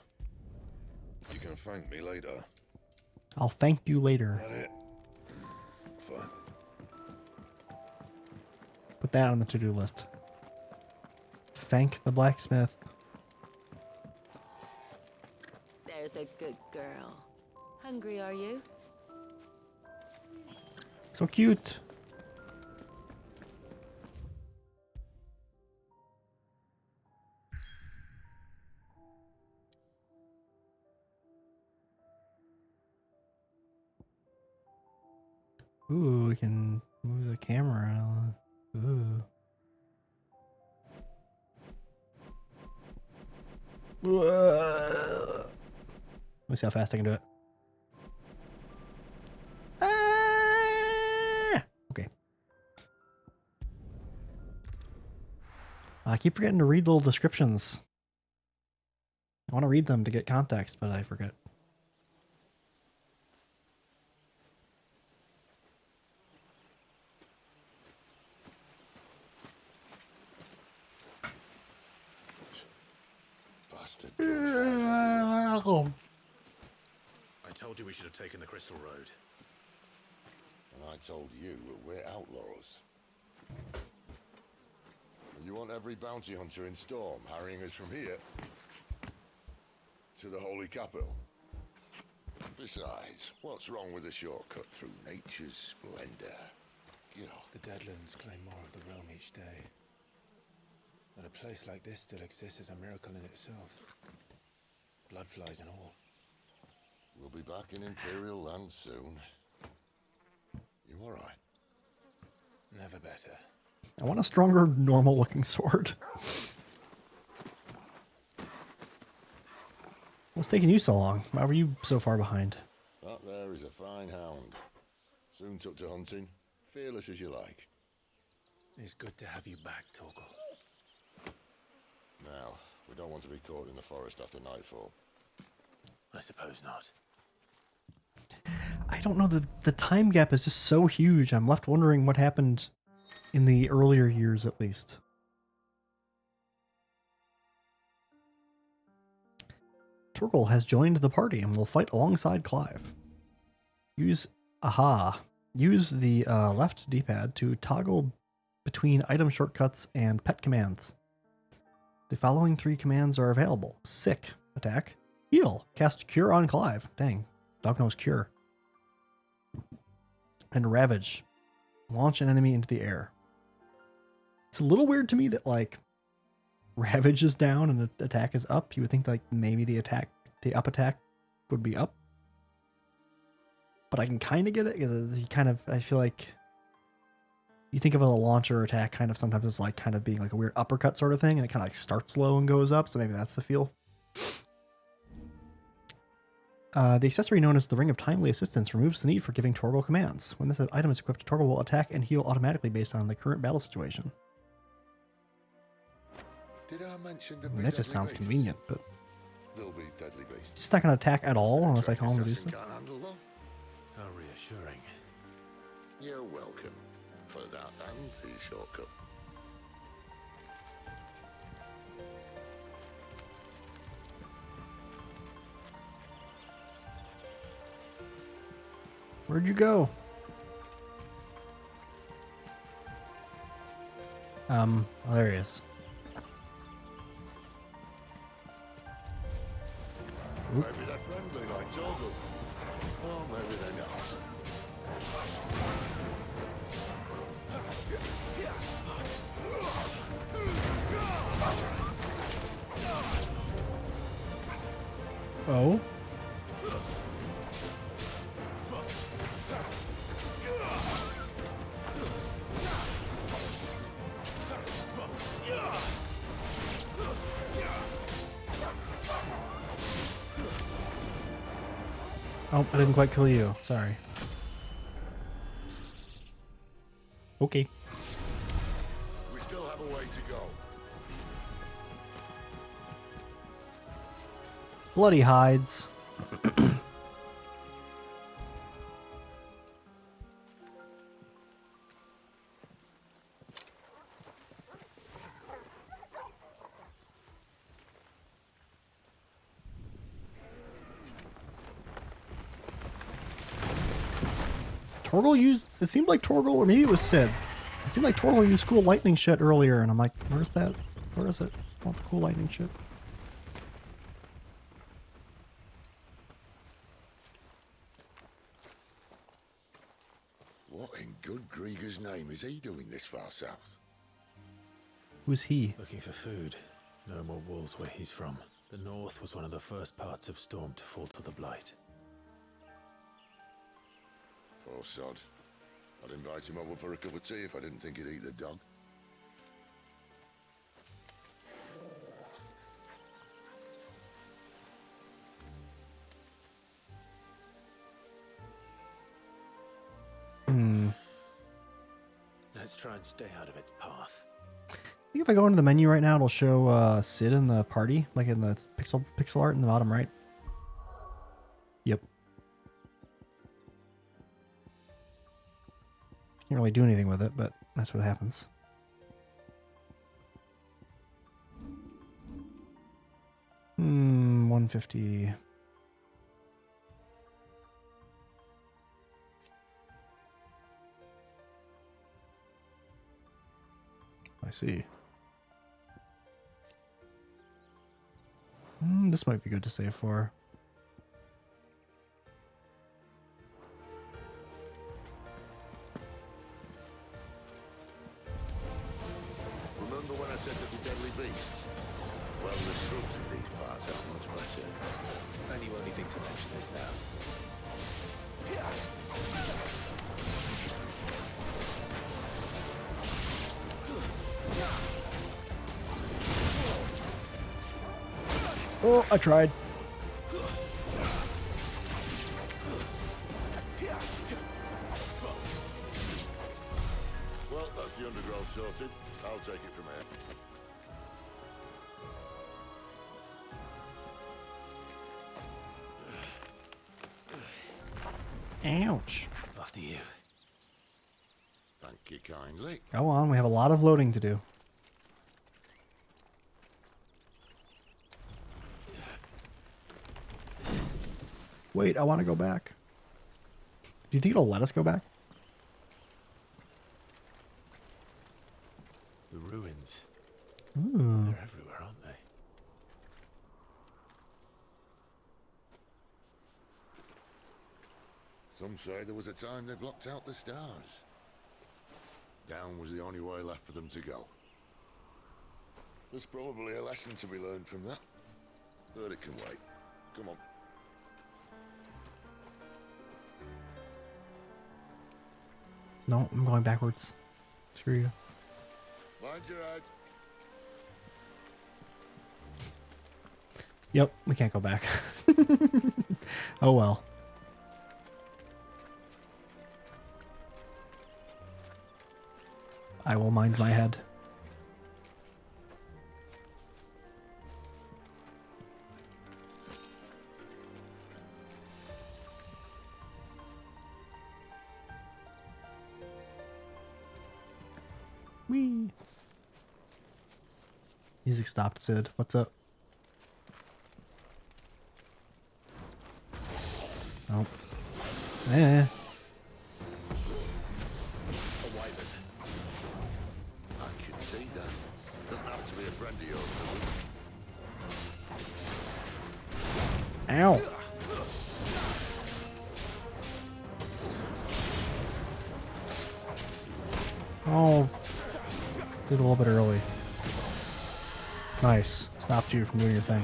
You can thank me later. I'll thank you later. That it? Fine. Put that on the to-do list. Thank the blacksmith. There's a good girl. Hungry, are you? So cute. Ooh, we can move the camera. Ooh. Let me see how fast I can do it. Ah! Okay. I keep forgetting to read little descriptions. I want to read them to get context, but I forget. Bastard. I told you we should have taken the Crystal Road. And I told you that we're outlaws. You want every bounty hunter in Storm harrying us from here to the Holy Capital? Besides, what's wrong with a shortcut through nature's splendor? The Deadlands claim more of the realm each day. That a place like this still exists is a miracle in itself. Bloodflies and all. We'll be back in Imperial land soon. You all right? Never better. I want a stronger, normal-looking sword. What's taking you so long? Why were you so far behind? That there is a fine hound. Soon took to hunting. Fearless as you like. It's good to have you back, Torgal. Now, we don't want to be caught in the forest after nightfall. I suppose not. I don't know, the time gap is just so huge. I'm left wondering what happened in the earlier years, at least. Torgal has joined the party and will fight alongside Clive. Use the left D-pad to toggle between item shortcuts and pet commands. The following 3 commands are available. Sick, attack. Heal, cast Cure on Clive. Dang, dog knows Cure. And Ravage, launch an enemy into the air. It's a little weird to me that, like, Ravage is down and the attack is up. You would think, like, maybe the up attack would be up. But I can kind of get it, because he kind of, I feel like, you think of a launcher attack kind of sometimes as, like, kind of being like a weird uppercut sort of thing, and it kind of, like, starts low and goes up, so maybe that's the feel. The accessory known as the Ring of Timely Assistance removes the need for giving Torgal commands. When this item is equipped, Torgal will attack and heal automatically based on the current battle situation. Did I mention That just sounds convenient, but They'll be deadly beasts. he's not going to attack at all unless I tell him to do so. Can't handle them. How reassuring. You're welcome for that and the shortcut. Where'd you go? Oh, there he is. Maybe they're friendly like Torgal. Oh, maybe they're not. Oh? Oh, I didn't quite kill you. Sorry. Okay. We still have a way to go. Bloody hides. Torgal used, it seemed like Torgal, or maybe it was Sid. It seemed like Torgal used cool lightning shit earlier, and I'm like, where's that? Where is it? I want the cool lightning shit. What in good Grieger's name is he doing this far south? Who's he? Looking for food. No more wolves where he's from. The north was one of the first parts of Storm to fall to the Blight. Poor sod. I'd invite him over for a cup of tea if I didn't think he'd eat the dog. Let's try and stay out of its path. I think if I go into the menu right now, it'll show Sid in the party, like in the pixel art in the bottom right. Yep. Can't really do anything with it, but that's what happens. Hmm, 150. I see. This might be good to save for. Remember when I said that the deadly beasts? Well, the shrubs in these parts are much better. And you only think to mention this now. Oh, I tried. Well, that's the undergrowth sorted. I'll take it from here. Ouch. After you. Thank you kindly. Go on, we have a lot of loading to do. Wait, I want to go back. Do you think it'll let us go back? The ruins. Ooh. They're everywhere, aren't they? Some say there was a time they blocked out the stars. Down was the only way left for them to go. There's probably a lesson to be learned from that. But it can wait. Come on. No, I'm going backwards. Screw you. Mind your head. Yep, we can't go back. Oh well. I will mind my head. Whee! Music stopped, Sid. What's up? Oh. Eh. A wyvern. I can see that. Doesn't have to be a friend of yours. Ow. Oh. Did a little bit early. Nice. Stopped you from doing your thing.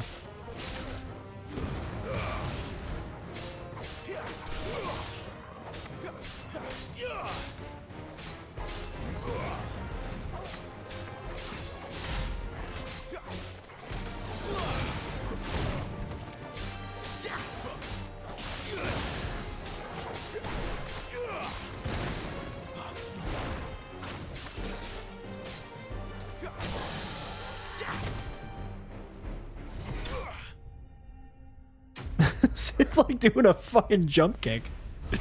It's like doing a fucking jump kick. That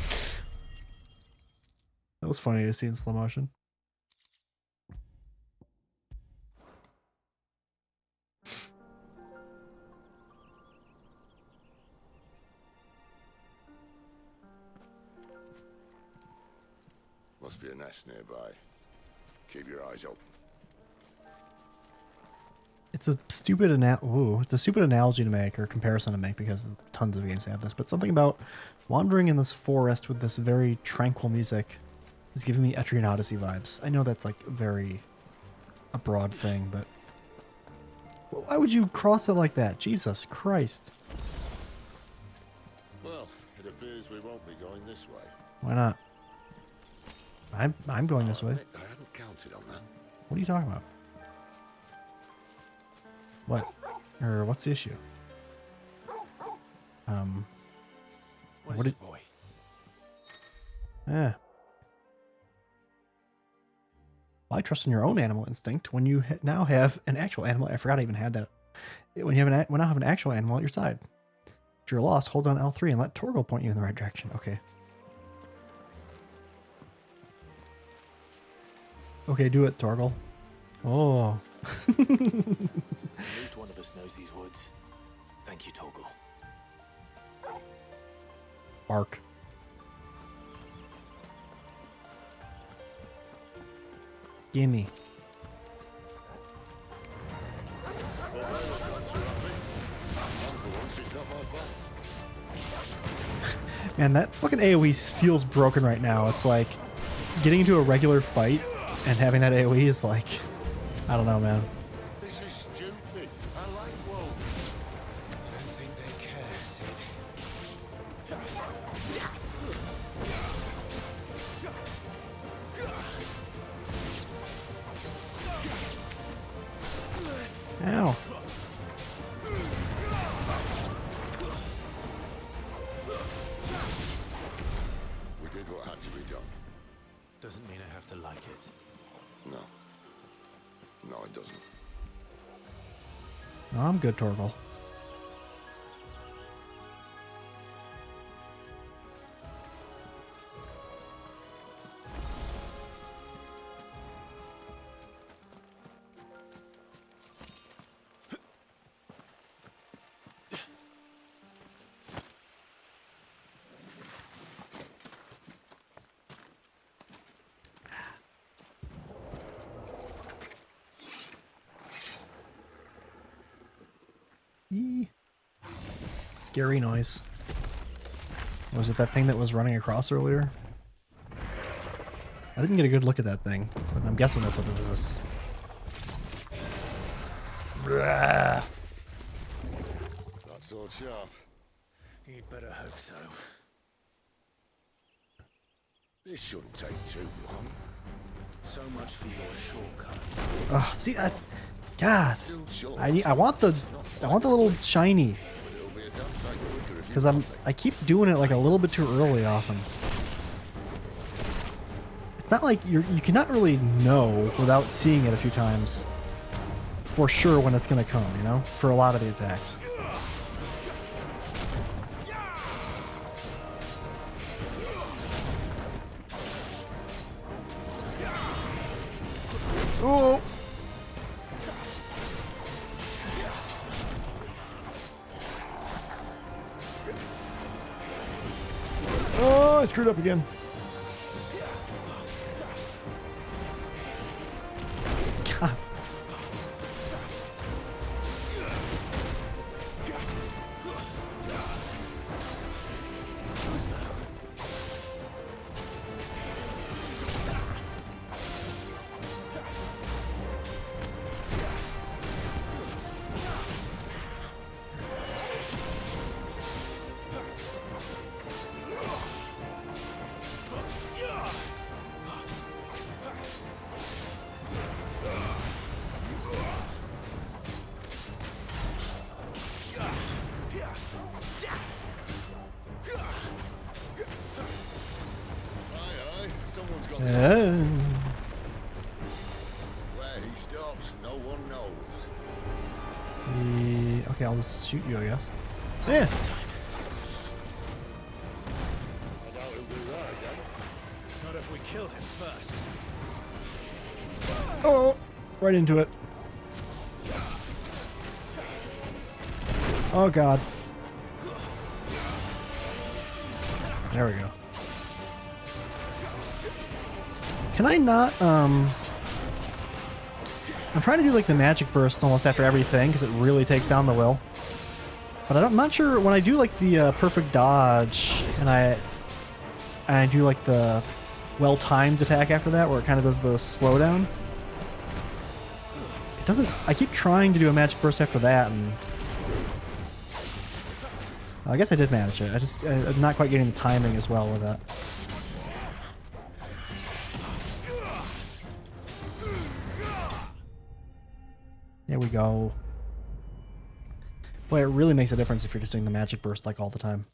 was funny to see in slow motion. Must be a nest nearby. Keep your eyes open. It's a stupid analogy to make, or comparison to make, because tons of games have this, but something about wandering in this forest with this very tranquil music is giving me Etrian Odyssey vibes. I know that's like a broad thing, but why would you cross it like that? Jesus Christ. Well, it appears we won't be going this way. Why not? I'm going this way. I hadn't counted on that. What are you talking about? What? Or what's the issue? What is it, boy? Yeah. Why trust in your own animal instinct when you now have an actual animal? I forgot I even had that. When you have now have an actual animal at your side. If you're lost, hold on L3 and let Torgal point you in the right direction. Okay. Okay, do it, Torgal. Oh. At least one of us knows these woods. Thank you, Torgal. Bark. Gimme. Man, that fucking AoE feels broken right now. It's like getting into a regular fight and having that AoE is like, I don't know, man. This is stupid. I like wolves. I don't think they care, Sid. Ow. We did what had to be done. Doesn't mean I have to like it. No. No, it doesn't. No, I'm good, Torgal. Scary noise. Was it that thing that was running across earlier? I didn't get a good look at that thing, but I'm guessing that's what it is. That sword sharp. You'd better hope so. This shouldn't take too long. So much for your shortcut. Oh, see, God, I want the little shiny. Because I keep doing it like a little bit too early often. It's not like you cannot really know without seeing it a few times for sure when it's going to come, you know, for a lot of the attacks. Oh! Oh, I screwed up again. God. Where he stops, no one knows. Okay, I'll just shoot you, I guess. Yeah. I doubt he'll do that again. Not if we kill him first. Oh, right into it. Oh God. There we go. Can I not, I'm trying to do like the magic burst almost after everything because it really takes down the will. But I'm not sure when I do like the perfect dodge and I do like the well-timed attack after that where it kind of does the slowdown. It doesn't, I keep trying to do a magic burst after that and I guess I did manage it. I'm not quite getting the timing as well with that. go. Boy, it really makes a difference if you're just doing the magic burst like all the time.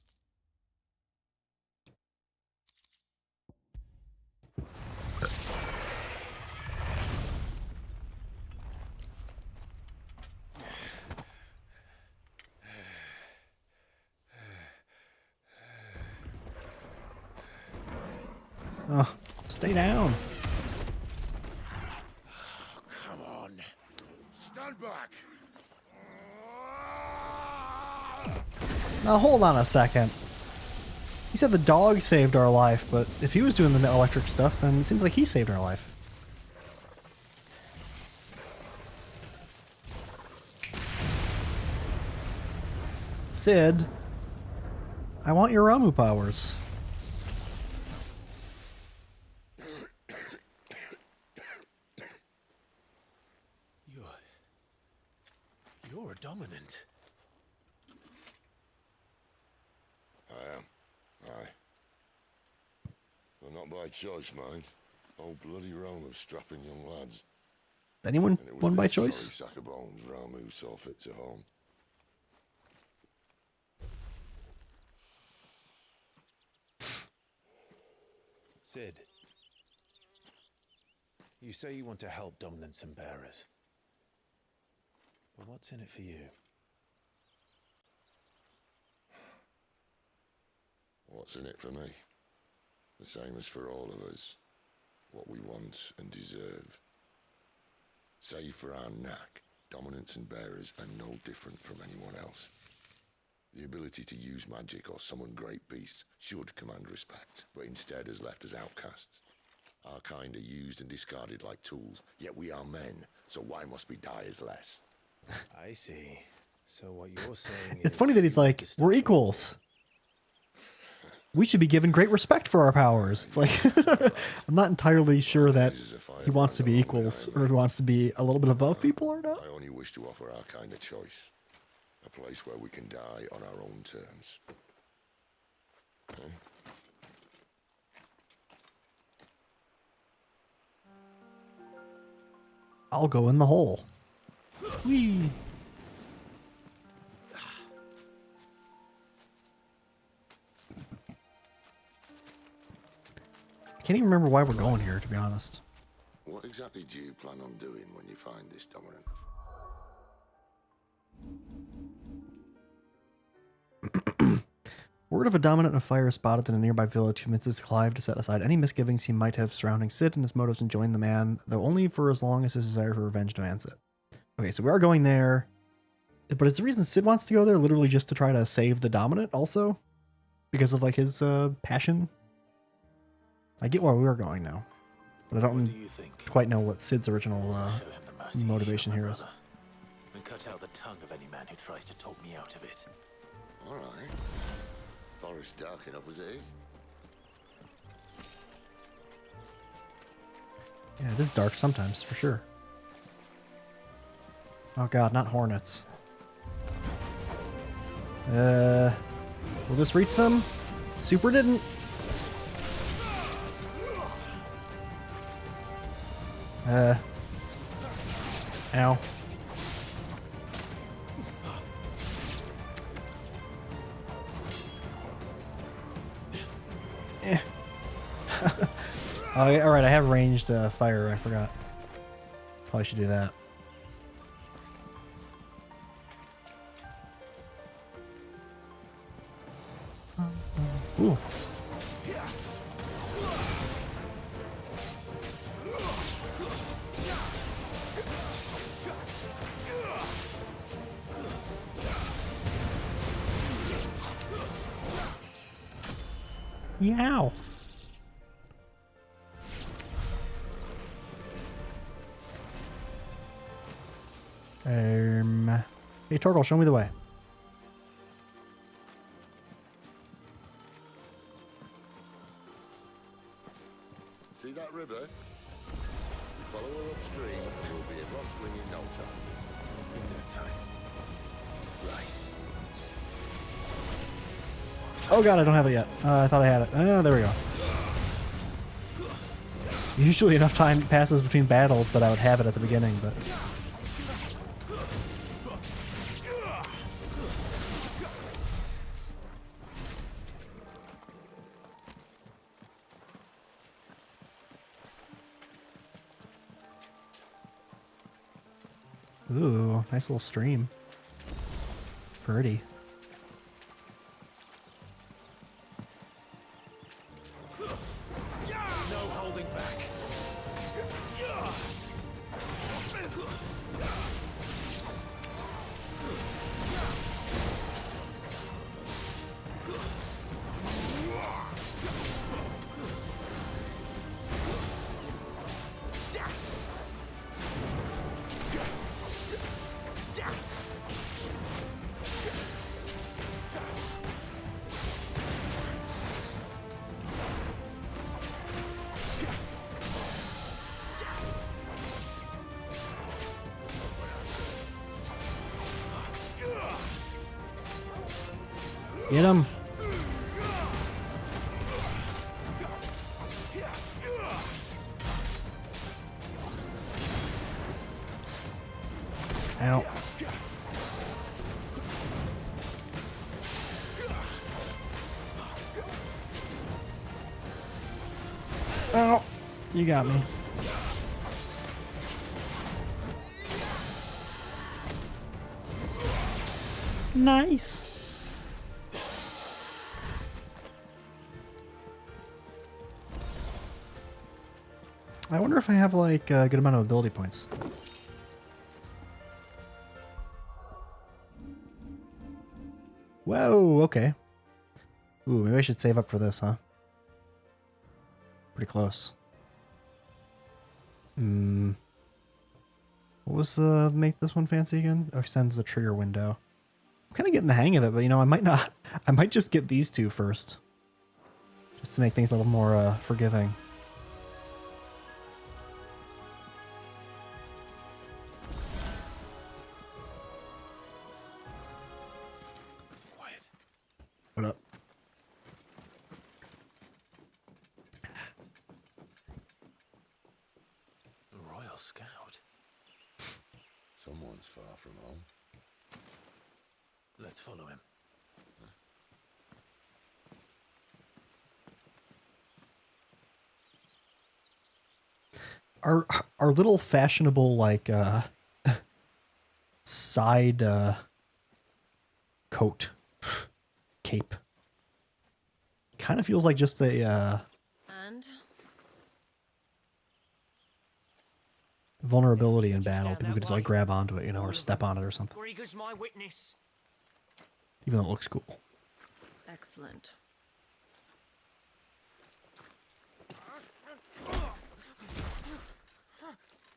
Oh, stay down. Come on. Stand back. Now hold on a second. He said the dog saved our life, but if he was doing the electric stuff, then it seems like he saved our life. Sid, I want your Ramu powers. You're dominant. I am. Aye. Well, not by choice, mind. Old bloody realm of strapping young lads. Anyone And it was won by this choice? sorry sack of bones Ramu saw fit to home. Sid, you say you want to help dominants and bearers. But what's in it for you? What's in it for me? The same as for all of us. What we want and deserve. Save for our knack, dominants and bearers are no different from anyone else. The ability to use magic or summon great beasts should command respect, but instead is left as outcasts. Our kind are used and discarded like tools, yet we are men, so why must we die as less? I see. So what you're saying It's is funny that he's like, we're equals. We should be given great respect for our powers. It's like, I'm not entirely sure that he wants to be equals or he wants to be a little bit above people or not. I only wish to offer our kind of choice. A place where we can die on our own terms. Okay? I'll go in the hole. Whee! I can't even remember why we're going here, to be honest. What exactly do you plan on doing when you find this dominant? Word of a dominant of fire spotted in a nearby village convinces Clive to set aside any misgivings he might have surrounding Sid and his motives and join the man, though only for as long as his desire for revenge demands it. Okay, so we are going there. But is the reason Sid wants to go there literally just to try to save the dominant also? Because of like his passion? I get where we are going now. But I don't quite know what Sid's original motivation here is. And cut out the tongue of any man who tries to talk me out of it. All right. Forest dark enough as it is. Yeah, it is dark sometimes, for sure. Oh god, not hornets. Will this reach them? Super didn't. Ow. Oh, yeah, alright, I have ranged fire, I forgot. Probably should do that. Ooh. Yow. Hey Torgal, show me the way. See that river? Follow her upstream, and you'll be at Rostling in no time. In no time. Right. Oh god, I don't have it yet. I thought I had it. Oh, there we go. Usually enough time passes between battles that I would have it at the beginning, but... Ooh, nice little stream. Pretty. No holding back. Get him. Ow. Oh, you got me. Nice. I wonder if I have like a good amount of ability points. Whoa, okay. Ooh, maybe I should save up for this, huh? Pretty close. What was make this one fancy again? Oh, extends the trigger window. I'm kind of getting the hang of it, but you know, I might not. I might just get these two first. Just to make things a little more forgiving. Quiet. What up? The Royal Scout. Someone's far from home. Let's follow him. Our little fashionable like side coat cape kind of feels like just a And vulnerability in battle. People could just like grab onto it, you know, or step on it or something. Greagor's my witness. Even though it looks cool. excellent.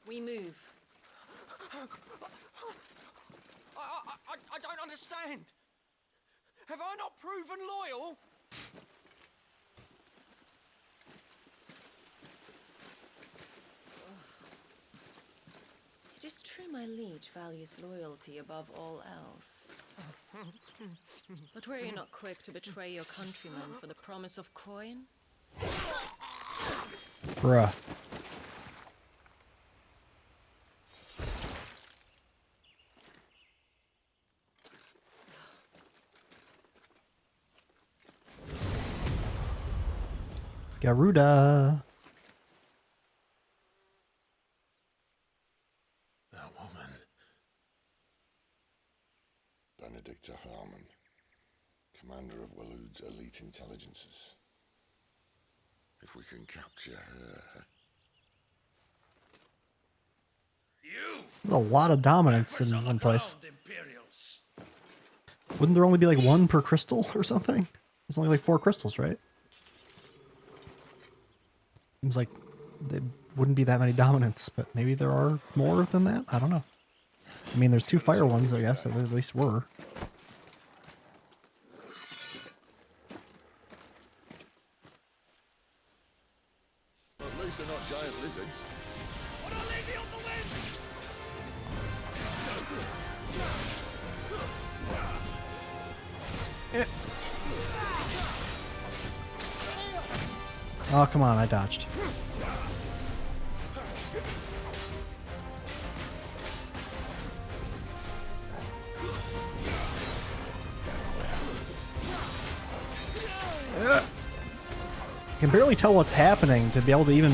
We move. I don't understand. Have I not proven loyal? It is true my liege values loyalty above all else. But were you not quick to betray your countrymen for the promise of coin? Bruh. Garuda. That woman. Benedicta Harmon, commander of Waloed's elite intelligences. If we can capture her... There's a lot of dominance in one place. Wouldn't there only be like one per crystal or something? There's only like 4 crystals, right? Seems like there wouldn't be that many dominants, but maybe there are more than that? I don't know. I mean, there's 2 fire ones, I guess, at least were. At least they're not giant lizards. Oh, come on, I dodged. I can barely tell what's happening to be able to even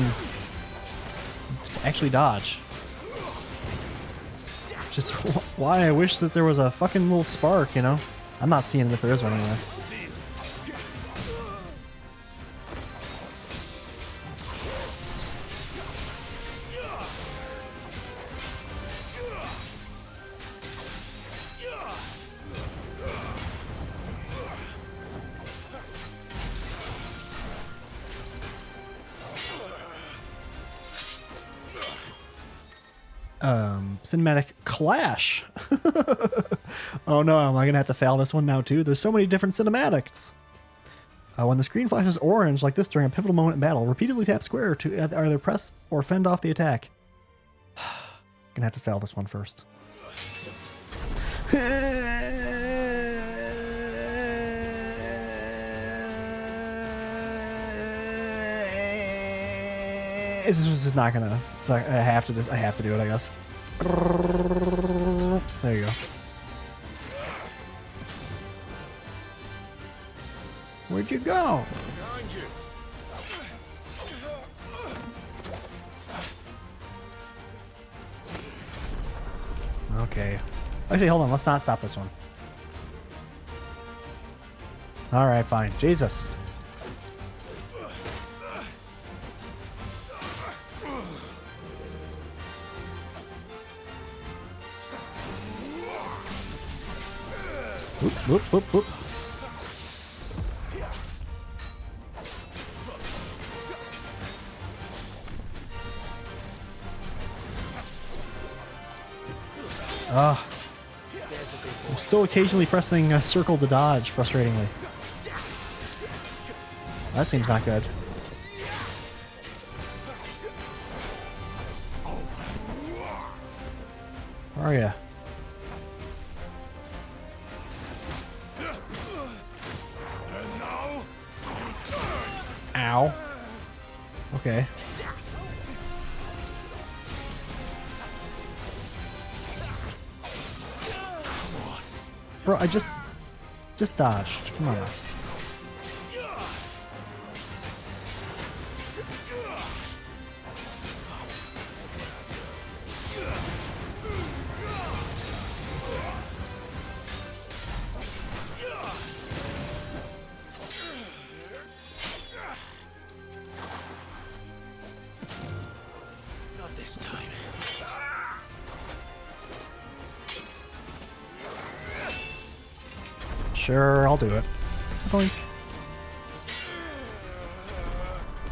actually dodge. Which is why I wish that there was a fucking little spark, you know? I'm not seeing it if there is one anyway. Cinematic clash. Oh no, am I gonna have to fail this one now too? There's so many different cinematics. When the screen flashes orange like this during a pivotal moment in battle, repeatedly tap square to either press or fend off the attack. Gonna have to fail this one first. This is just not gonna. It's not, I have to do it, I guess. There you go. Where'd you go? Okay. Actually, hold on. Let's not stop this one. All right, fine. Jesus. Whoop, whoop, whoop, whoop. I'm still occasionally pressing circle to dodge, frustratingly. That seems not good. Where are ya? Ow. Okay. Bro, I just dodged. Come on. Not this time. Sure, I'll do it. Boink.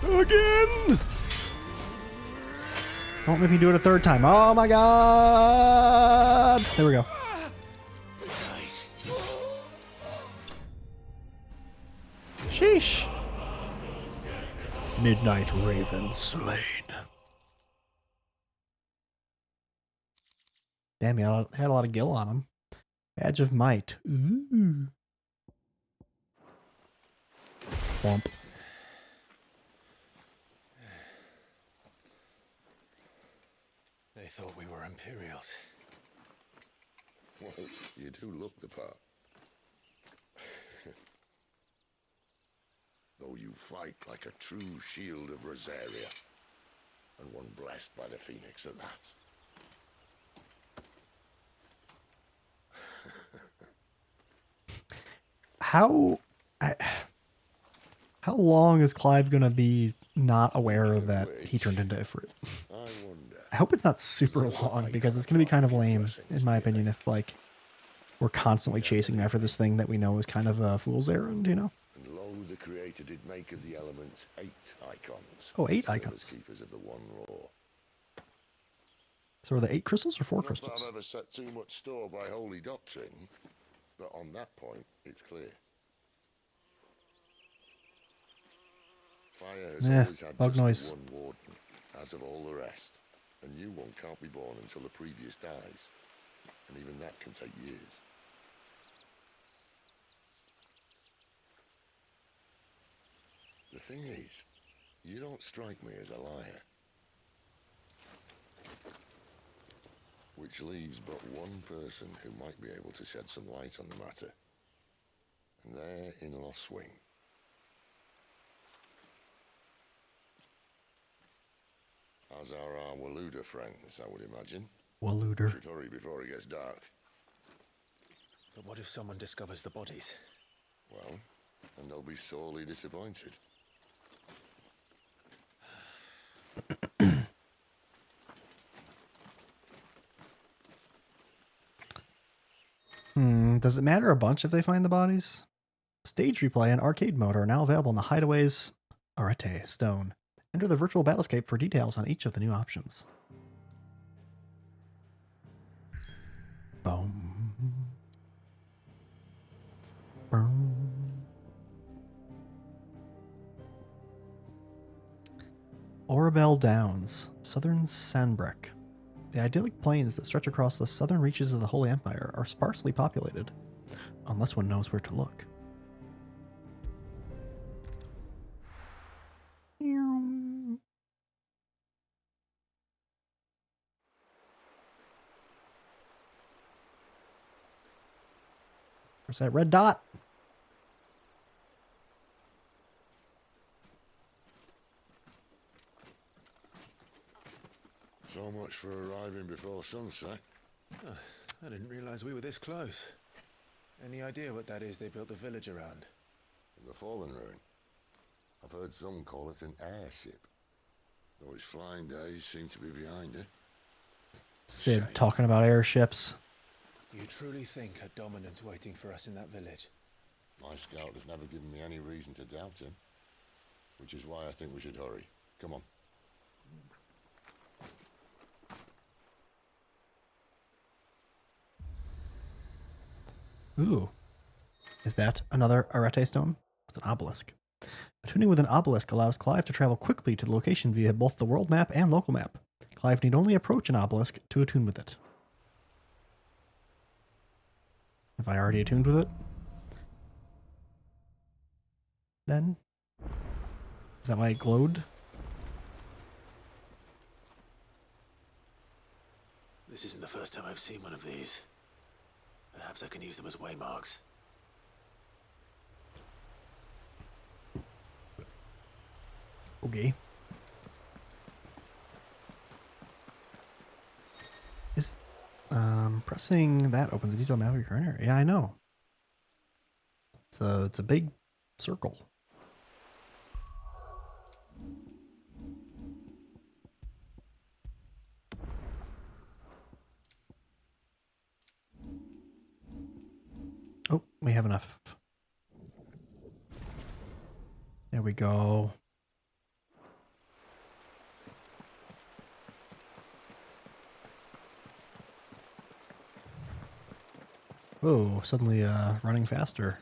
Again! Don't make me do it a third time. Oh my god! There we go. Sheesh. Midnight Raven slain. Damn, he had a lot of gil on him. Badge of Might. Ooh. Thump. They thought we were Imperials. Well, you do look the part. Though you fight like a true shield of Rosaria, and one blessed by the Phoenix at that. How long is Clive gonna be not aware that he turned into Ifrit? I hope it's not super long, because it's gonna be kind of lame, in my opinion, if like we're constantly chasing after this thing that we know is kind of a fool's errand, you know? And lo, the Creator did make of the elements 8 icons. Oh, 8 icons. Keepers of the One Law. So are there 8 crystals or 4 Not that crystals? I've ever set too much store by holy doctrine, but on that point, it's clear. Fire has always had bug just noise. the one warden, as of all the rest. A new one can't be born until the previous dies, and even that can take years. The thing is, you don't strike me as a liar. Which leaves but one person who might be able to shed some light on the matter. And they're in Lost Wing. As are our Waluda friends, I would imagine. Walooter. Should hurry before it gets dark. But what if someone discovers the bodies? Well, then they'll be sorely disappointed. Does it matter a bunch if they find the bodies? Stage replay and arcade mode are now available in the Hideaway's Arete Stone. Enter the virtual battlescape for details on each of the new options. Boom. Boom. Orabel Downs, southern Sanbreck. The idyllic plains that stretch across the southern reaches of the Holy Empire are sparsely populated, unless one knows where to look. Where's that red dot? So much for arriving before sunset. Oh, I didn't realize we were this close. Any idea what that is they built the village around? The fallen ruin. I've heard some call it an airship. Though its flying days seem to be behind it. Sid talking about airships. You truly think a dominant's waiting for us in that village? My scout has never given me any reason to doubt him. Which is why I think we should hurry. Come on. Ooh. Is that another Arete stone? It's an obelisk. Attuning with an obelisk allows Clive to travel quickly to the location via both the world map and local map. Clive need only approach an obelisk to attune with it. Have I already attuned with it? Then? Is that why it glowed? This isn't the first time I've seen one of these. Perhaps I can use them as waymarks. Okay. Is pressing that opens a detailed map of your current area. Yeah, I know. It's a big circle. Oh, we have enough. There we go. Whoa, suddenly running faster.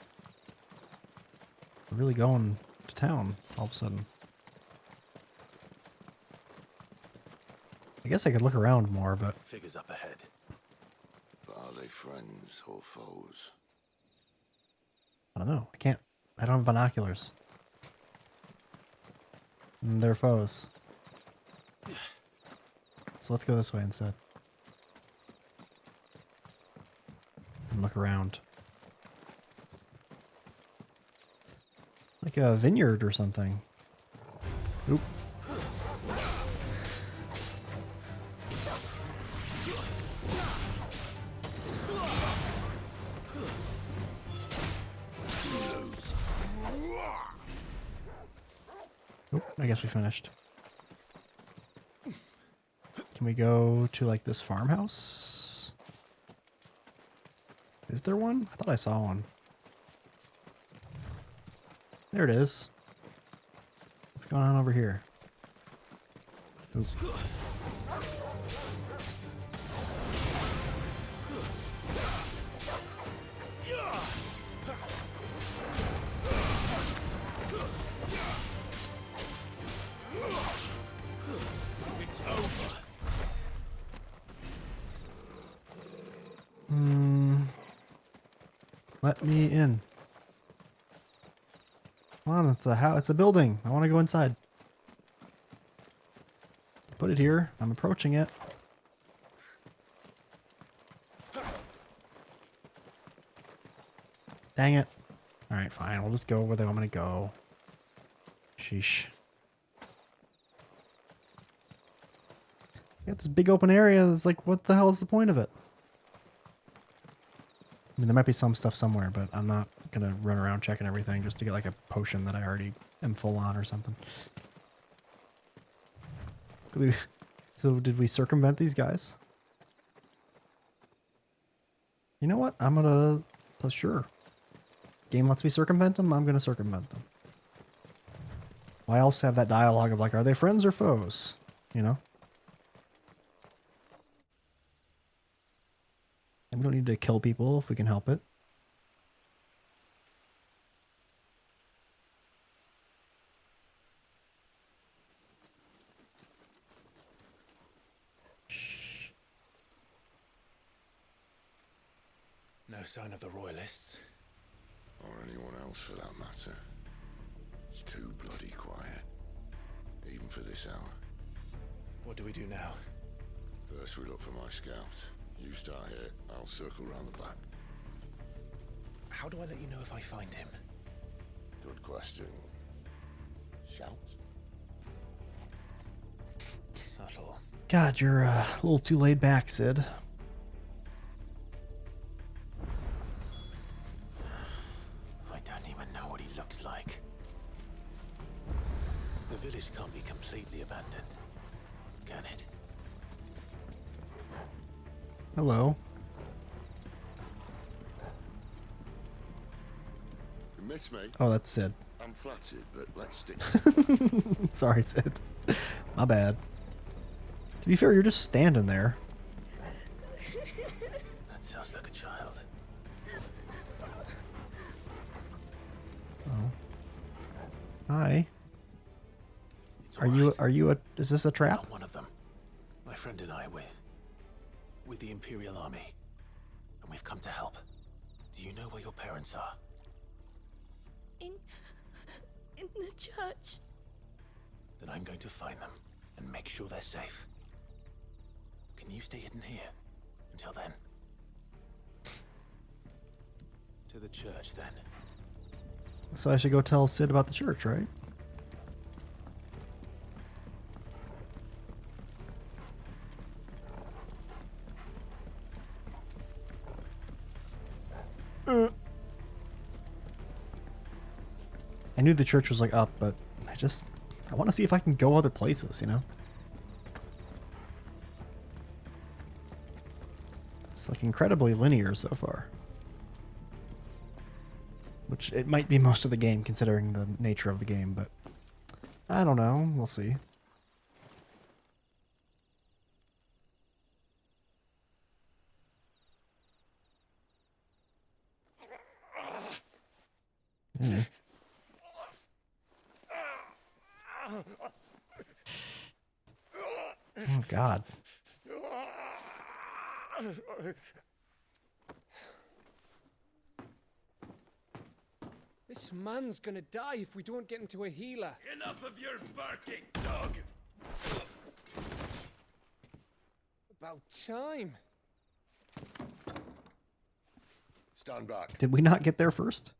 We're really going to town all of a sudden. I guess I could look around more, but... Figures up ahead. But are they friends or foes? I don't know. I don't have binoculars. And they're foes. So let's go this way instead. And look around. Like a vineyard or something. Oop. Oop, I guess we finished. Can we go to like this farmhouse? Is there one? I thought I saw one. There it is. What's going on over here? Oop. It's over. Let me in. Come on, it's a house. It's a building. I want to go inside. Put it here. I'm approaching it. Dang it. All right, fine. We'll just go where they want me to go. Sheesh. got this big open area. It's like, what the hell is the point of it? I mean, there might be some stuff somewhere, but I'm not gonna run around checking everything just to get like a potion that I already am full on or something. So did we circumvent these guys? You know what? I'm gonna... sure. Game lets me circumvent them, I'm gonna circumvent them. Why else have that dialogue of like, are they friends or foes? You know? And we don't need to kill people if we can help it. No sign of the Royalists. Or anyone else for that matter. It's too bloody quiet. Even for this hour. What do we do now? First we look for my scouts. You start here, I'll circle round the back. How do I let you know if I find him? Good question. Shout? Subtle. God, you're a little too laid back, Sid. I don't even know what he looks like. The village can't be completely abandoned, can it? Hello. You miss me? Oh, that's Sid. I'm flattered, but let's stick. Sorry, Sid. My bad. To be fair, you're just standing there. That sounds like a child. Oh. Hi. It's Are you a... Is this a trap? Not one of them. My friend and I, we're with the Imperial Army. And we've come to help. Do you know where your parents are? In the church. Then I'm going to find them and make sure they're safe. Can you stay hidden here until then? To the church, then. So I should go tell Sid about the church, right? I knew the church was like up, but I want to see if I can go other places, you know? It's like incredibly linear so far. Which it might be most of the game considering the nature of the game, but I don't know. We'll see. Yeah. Oh, God. This man's gonna die if we don't get into a healer. Enough of your barking, dog! About time. Stand back. Did we not get there first?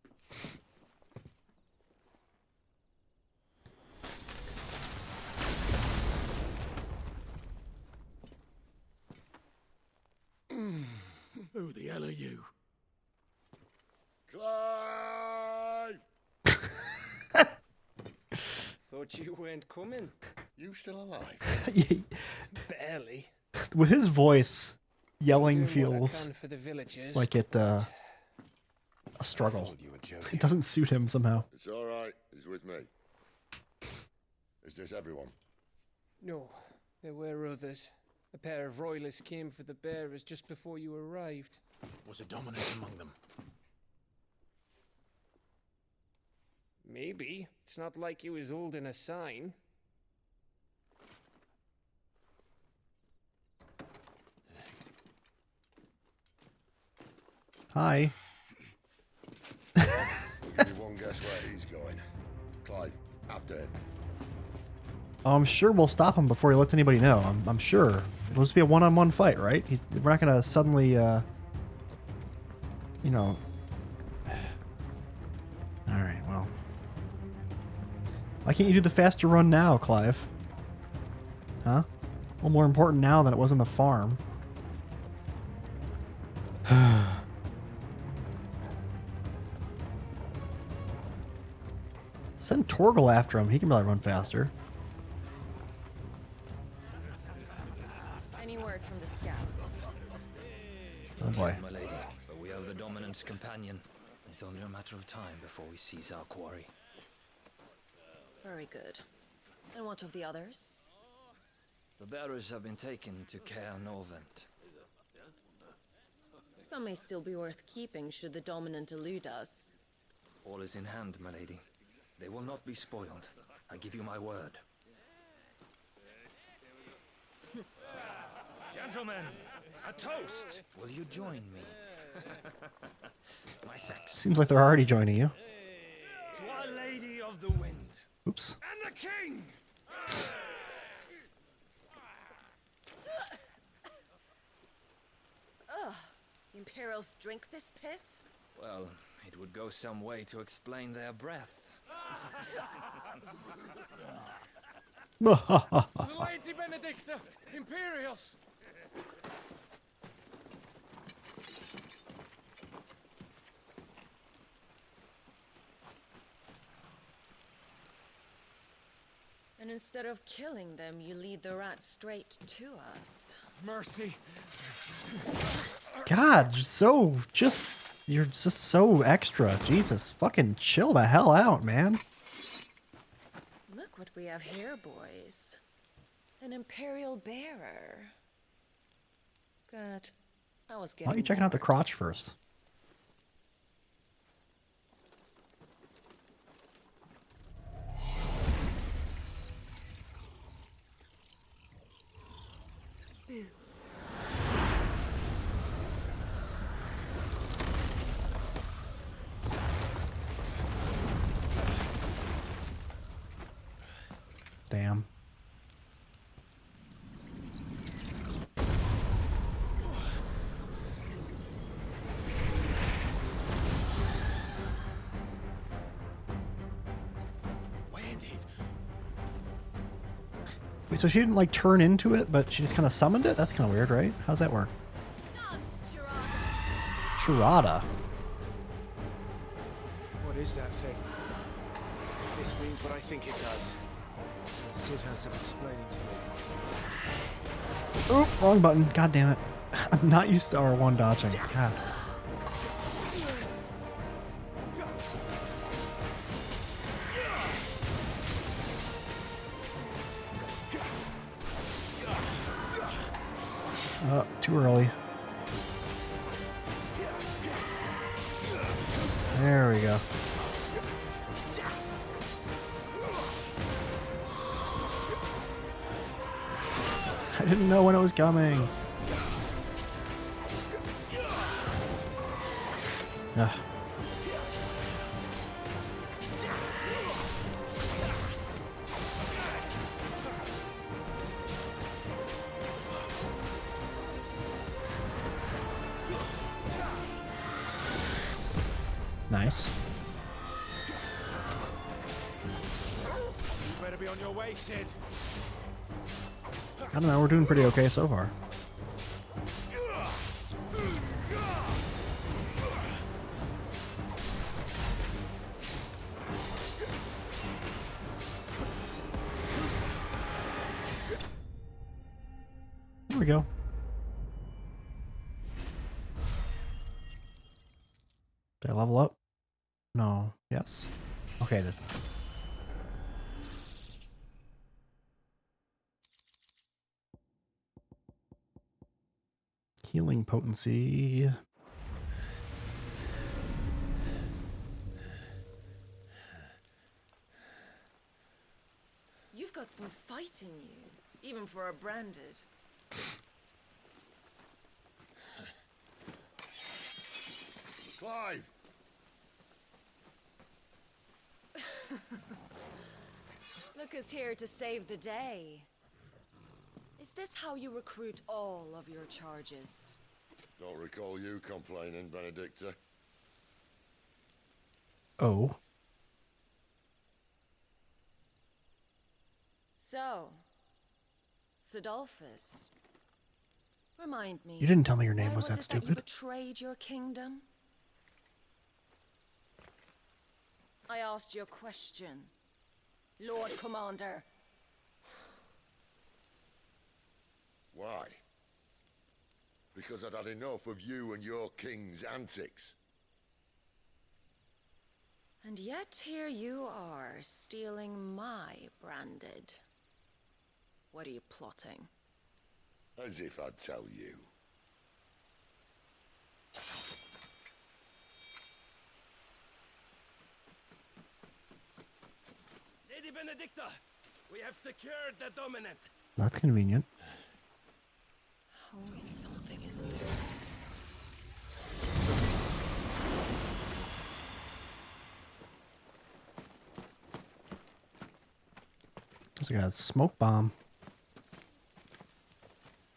Who the hell are you? Clive! Thought you weren't coming. You still alive? Barely. With his voice, yelling Doing what I feels can for the villagers, like it a struggle. It doesn't suit him somehow. It's all right. He's with me. Is this everyone? No, there were others. A pair of royalists came for the bearers just before you arrived. Was a dominant among them? Maybe. It's not like he was holding a sign. Hi. We'll give you one guess where he's going. Clive, after him. I'm sure we'll stop him before he lets anybody know. I'm sure. It'll just be a one-on-one fight, right? We're not gonna suddenly, you know. All right, well. Why can't you do the faster run now, Clive? Huh? little more important now than it was on the farm. Send Torgal after him. He can probably run faster. Any word from the scouts? Oh boy. My lady, but we have the dominant companion. It's only a matter of time before we seize our quarry. Very good. And what of the others? The bearers have been taken to Caer Norvent. Some may still be worth keeping should the dominant elude us. All is in hand, my lady. They will not be spoiled. I give you my word. Gentlemen, a toast! Will you join me? My thanks. Seems like they're already joining you. To Our Lady of the Wind. Oops. And the King! Ugh. Imperials drink this piss? Well, it would go some way to explain their breath. Lady Benedicta, Imperials! And instead of killing them, you lead the rats straight to us. Mercy. God, you're just so extra. Jesus, fucking chill the hell out, man. Look what we have here, boys. An Imperial bearer. Good. I was getting Why are you checking out the crotch first? Boo. Damn. Where did? Wait, so she didn't like turn into it, but she just kind of summoned it? That's kind of weird, right? How's that work? Charada. What is that thing? If this means what I think it does, then Sid has some explaining to do. Oh, wrong button. God damn it. I'm not used to R1 dodging. God. Too early. There we go. I didn't know when it was coming. Ugh. Nice. You better be on your way, Sid. I don't know, we're doing pretty okay so far. Here we go. Did I level up? No. Yes? Okay, I did. Healing potency. You've got some fight in you, even for a branded. Clive! Look who's here to save the day. Is this how you recruit all of your charges? Don't recall you complaining, Benedicta. Oh. So, Sidolphus, remind me. You didn't tell me your name why was that That you stupid. betrayed your kingdom? I asked you a question, Lord Commander. Why? Because I'd had enough of you and your king's antics. And yet here you are, stealing my branded. What are you plotting? As if I'd tell you. Lady Benedicta, we have secured the dominant. That's convenient. Always something, isn't there? There's like a smoke bomb.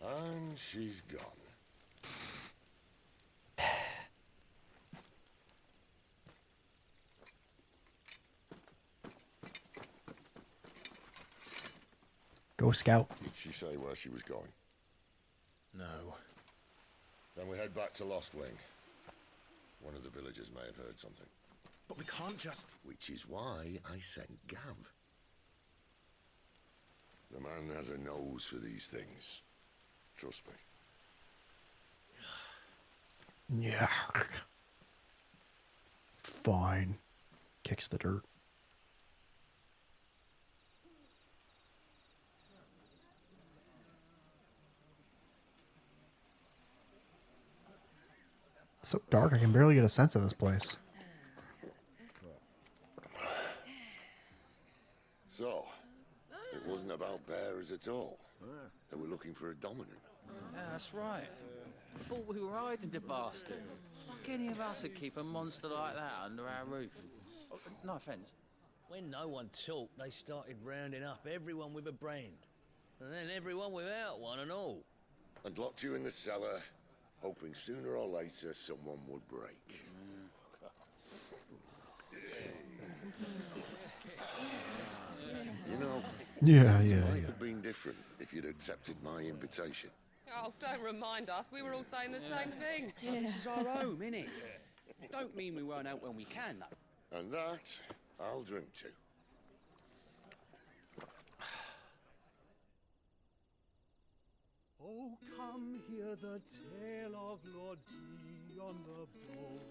And she's gone. Go scout. Did she say where she was going? No. Then we head back to Lost Wing. One of the villagers may have heard something. But we can't just... Which is why I sent Gav. The man has a nose for these things. Trust me. Yeah. Fine. Kicks the dirt. So dark, I can barely get a sense of this place. So, it wasn't about bearers at all. They were looking for a dominant. Yeah, that's right. Thought we were hiding the bastard. Like any of us would keep a monster like that under our roof. No offence. When no one talked, they started rounding up everyone with a brand. And then everyone without one and all. And locked you in the cellar, hoping sooner or later someone would break. You know, it might have been different if you'd accepted my invitation. Oh, don't remind us. We were all saying the same thing. This is our home, innit? Don't mean we won't out when we can, though. And that, I'll drink to. Oh, come hear the tale of Lord Dion the Bold,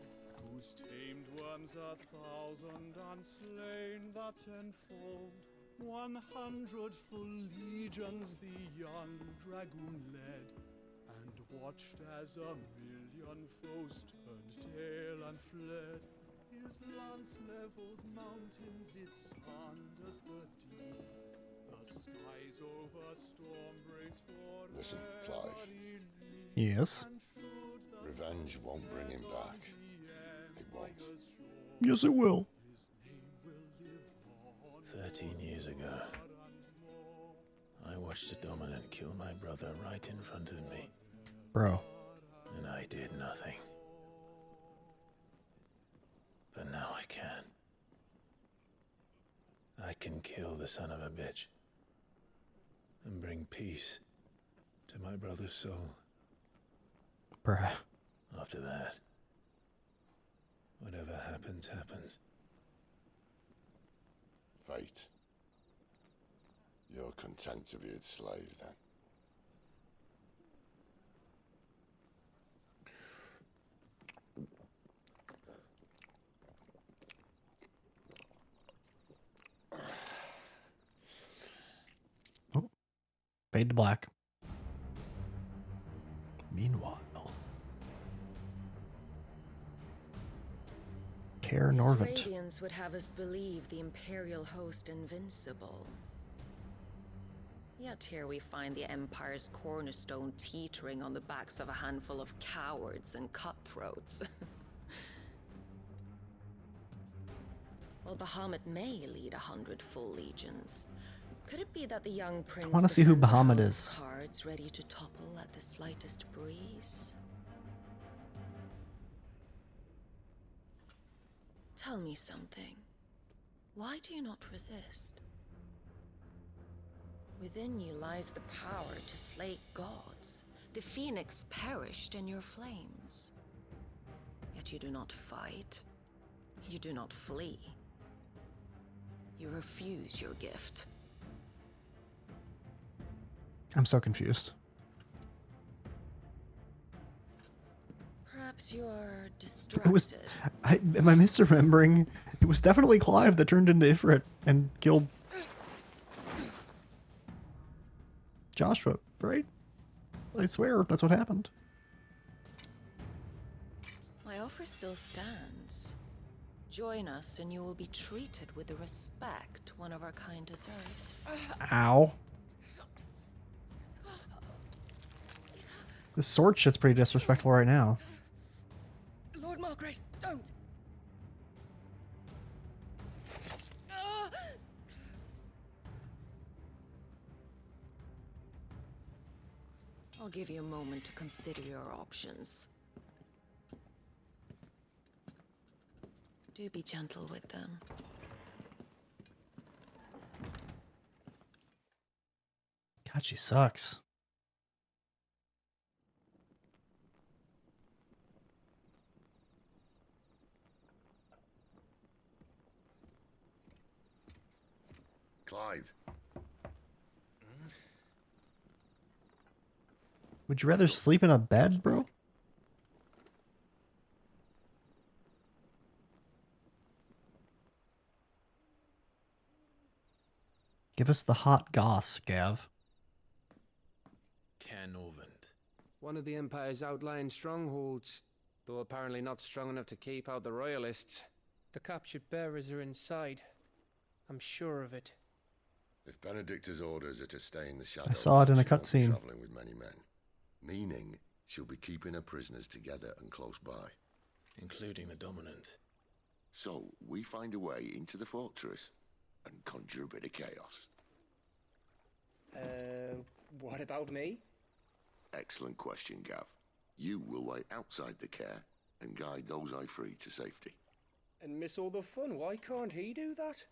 whose tamed worms 1,000 and slain the tenfold. 100 full legions the young dragoon led, and watched as 1,000,000 foes turned tail and fled. His lance levels mountains, it sanders the deep. The skies over storm breaks for Listen, Clive. Yes. Revenge won't bring him back. It won't. Yes, it will. 13 years ago, I watched the dominant kill my brother right in front of me. Bro. And I did nothing. But now I can. I can kill the son of a bitch and bring peace to my brother's soul. Bruh. After that, whatever happens, happens. Fate. You're content to be its slave, then? Oh. Fade to black. Meanwhile. Care These Norvent. Radiants would have us believe the Imperial host invincible. Yet here we find the Empire's cornerstone teetering on the backs of a handful of cowards and cutthroats. While Bahamut may lead 100 full legions, could it be that the young prince wanna see who defends a Bahamut house of is. cards ready to topple at the slightest breeze? Tell me something. Why do you not resist? Within you lies the power to slay gods. The phoenix perished in your flames. Yet you do not fight. You do not flee. You refuse your gift. I'm so confused. Perhaps you are It distracted. was. Am I misremembering? It was definitely Clive that turned into Ifrit and killed Joshua, right? I swear that's what happened. My offer still stands. Join us and you will be treated with the respect one of our kind deserves. Ow. This sword shit's pretty disrespectful right now. Lord Margrace, don't! I'll give you a moment to consider your options. Do be gentle with them. God, she sucks. Clive. Would you rather sleep in a bed, bro? Give us the hot goss, Gav. Canovant. One of the Empire's outlying strongholds, though apparently not strong enough to keep out the Royalists. The captured bearers are inside. I'm sure of it. If Benedicta's orders are to stay in the shadows, I saw it in a she won't be cutscene. traveling with many men, meaning she'll be keeping her prisoners together and close by, including the dominant. So we find a way into the fortress and conjure a bit of chaos. What about me? Excellent question, Gav. You will wait outside the care and guide those I free to safety. And miss all the fun. Why can't he do that?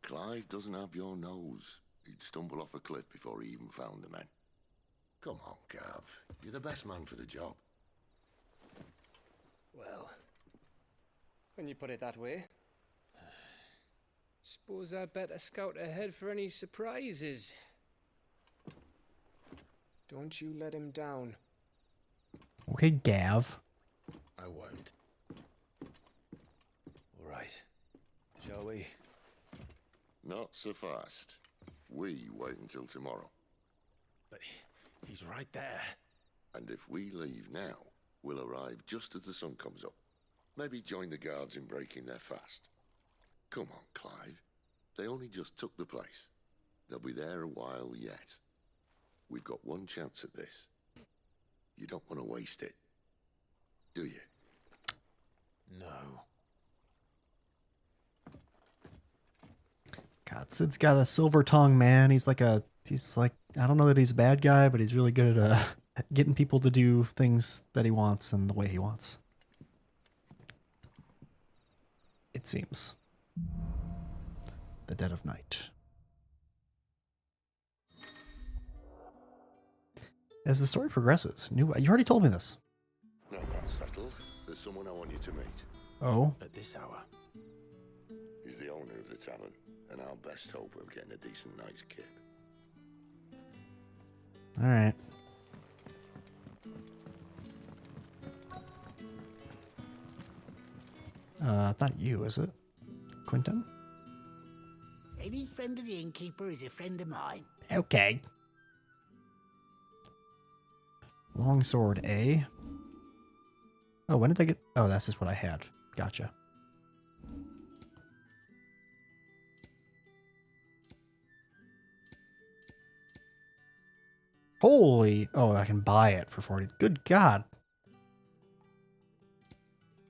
Clive doesn't have your nose. He'd stumble off a cliff before he even found the men. Come on, Gav. You're the best man for the job. Well, when you put it that way. Suppose I'd better scout ahead for any surprises. Don't you let him down. Okay, Gav. I won't. All right. Shall we? Not so fast. We wait until tomorrow. But he's right there. And if we leave now, we'll arrive just as the sun comes up. Maybe join the guards in breaking their fast. Come on, Clive. They only just took the place. They'll be there a while yet. We've got one chance at this. You don't want to waste it, do you? No. God, Sid's got a silver tongue, man. He's like, I don't know that he's a bad guy, but he's really good at getting people to do things that he wants and the way he wants. It seems. The dead of night. As the story progresses, you already told me this. Now that's settled. There's someone I want you to meet. Oh? At this hour. He's the owner of the tavern, and our best hope of getting a decent night's kip. Alright. Not you, is it? Quentin? Any friend of the innkeeper is a friend of mine. Okay. Longsword A. Oh, when did I get... Oh, that's just what I had. Gotcha. Holy... Oh, I can buy it for 40. Good God.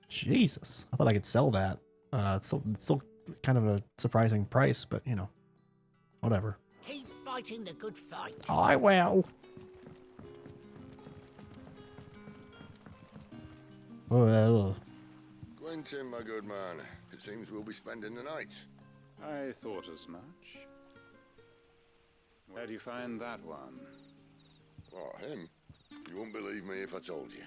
Jesus. I thought I could sell that. It's still kind of a surprising price, but, you know. Whatever. Keep fighting the good fight. I will. Well. Quentin, my good man. It seems we'll be spending the night. I thought as much. Where do you find that one? What, him? You wouldn't believe me if I told you.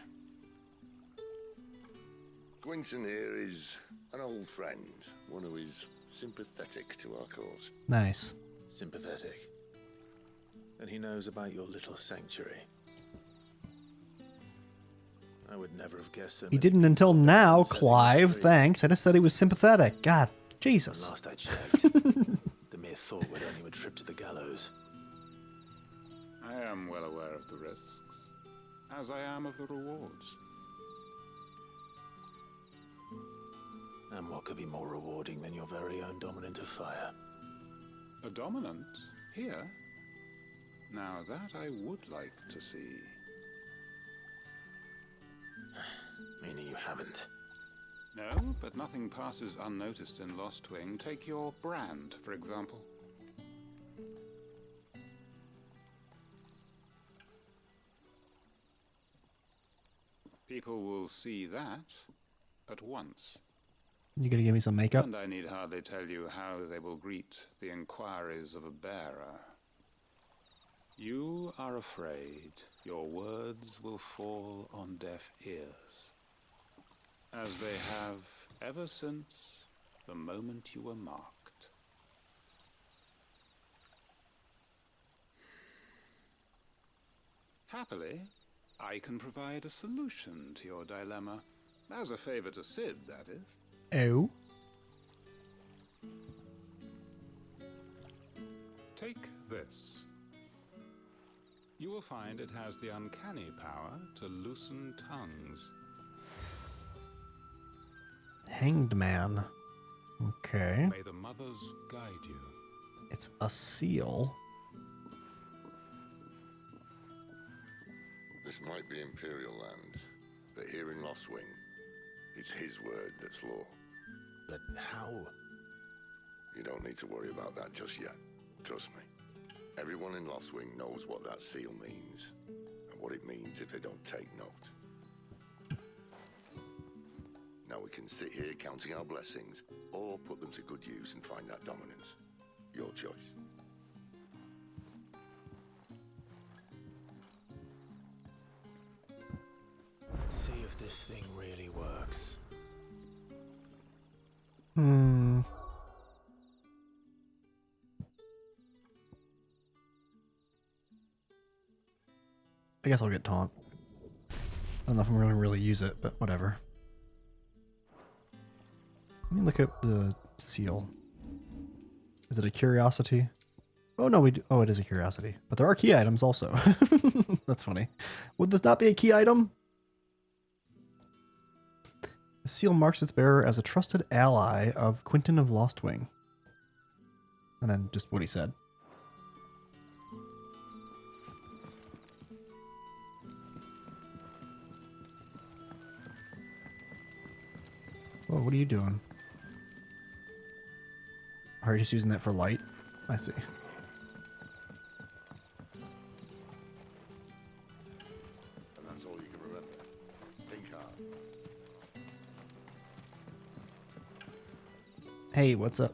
Gwynson here is an old friend, one who is sympathetic to our cause. Nice. Sympathetic. And he knows about your little sanctuary. I would never have guessed so He many didn't until now, says he was Clive. free. Thanks. I just said he was sympathetic. God, Jesus. Last I checked, the mere thought would earn you a trip to the gallows. I am well aware of the risks, as I am of the rewards. And what could be more rewarding than your very own dominant of fire? A dominant? Here? Now that I would like to see. Meaning you haven't. No, but nothing passes unnoticed in Lost Wing. Take your brand, for example. People will see that at once. You gonna give me some makeup? And I need hardly tell you how they will greet the inquiries of a bearer. You are afraid your words will fall on deaf ears, as they have ever since the moment you were marked. Happily, I can provide a solution to your dilemma, as a favor to Sid, that is. Oh. Take this. You will find it has the uncanny power to loosen tongues. Hanged man. Okay. May the mothers guide you. It's a seal. This might be Imperial land, but here in Lost Wing, it's his word that's law. But how? You don't need to worry about that just yet. Trust me. Everyone in Lost Wing knows what that seal means, and what it means if they don't take note. Now we can sit here counting our blessings, or put them to good use and find that dominance. Your choice. Let's see if this thing really works. I guess I'll get taunt. I don't know if I'm going to really use it, but whatever. Let me look at the seal. Is it a curiosity? Oh no, we do. Oh, it is a curiosity. But there are key items also. That's funny. Would this not be a key item? The seal marks its bearer as a trusted ally of Quentin of Lost Wing. And then just what he said. Whoa, what are you doing? Are you just using that for light? I see. And that's all you can remember. Think hard. Hey, what's up?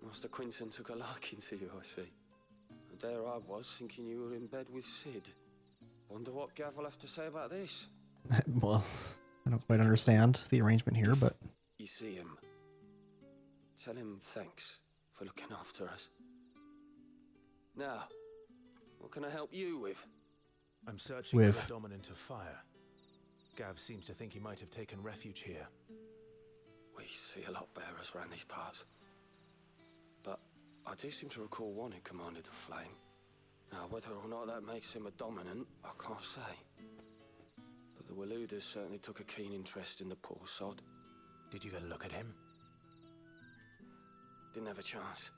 Master Quinton took a liking to you, I see. And there I was, thinking you were in bed with Sid. Wonder what Gav will have to say about this. Well, I don't quite understand the arrangement here, but... You see him. Tell him thanks for looking after us. Now, what can I help you with? I'm searching for a dominant of fire. Gav seems to think he might have taken refuge here. We see a lot bearers around these parts. But I do seem to recall one who commanded the flame. Now, whether or not that makes him a dominant, I can't say. But the Waluders certainly took a keen interest in the poor sod. Did you get a look at him? Didn't have a chance.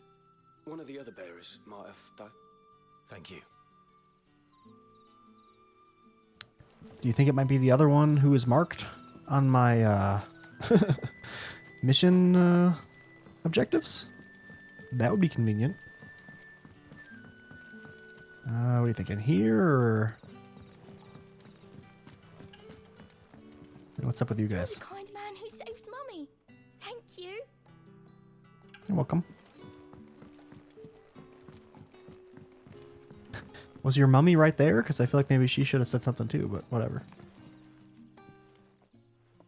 One of the other bearers might have done. Thank you. Do you think it might be the other one who is marked on my mission objectives? That would be convenient. What are you thinking? Here or... What's up with you guys? You're the kind man who saved Mummy. Thank you. You're welcome. Was your mummy right there? Because I feel like maybe she should have said something too, but whatever.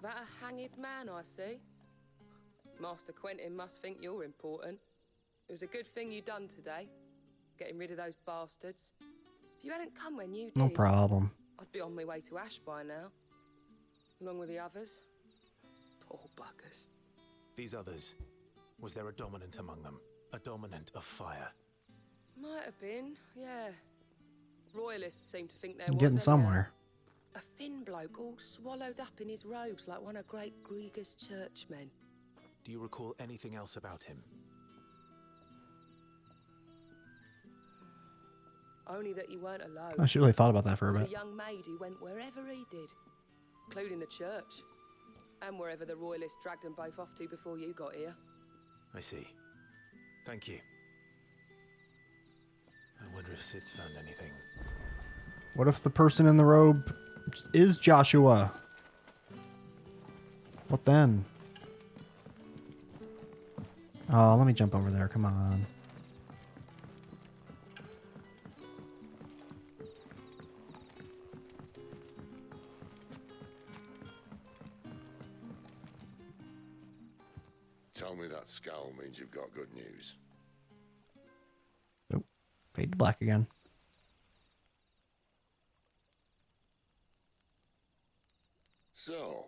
That a hanged man, I see. Master Quentin must think you're important. It was a good thing you done today, getting rid of those bastards. If you hadn't come when you did, No problem. I'd be on my way to Ash by now, along with the others. Poor buggers. These others, was there a dominant among them? A dominant of fire? Might have been, yeah. Royalists seem to think there I'm was. getting somewhere. A thin bloke all swallowed up in his robes like one of great Grieger's churchmen. Do you recall anything else about him? Only that he weren't alone. I should really thought about that for a There bit. was a young maid who went wherever he did, including the church, and wherever the Royalists dragged them both off to before you got here. I see. Thank you. I wonder if Sid's found anything. What if the person in the robe is Joshua? What then? Oh, let me jump over there. Come on. Tell me that scowl means you've got good news. Oh, fade to black again. So,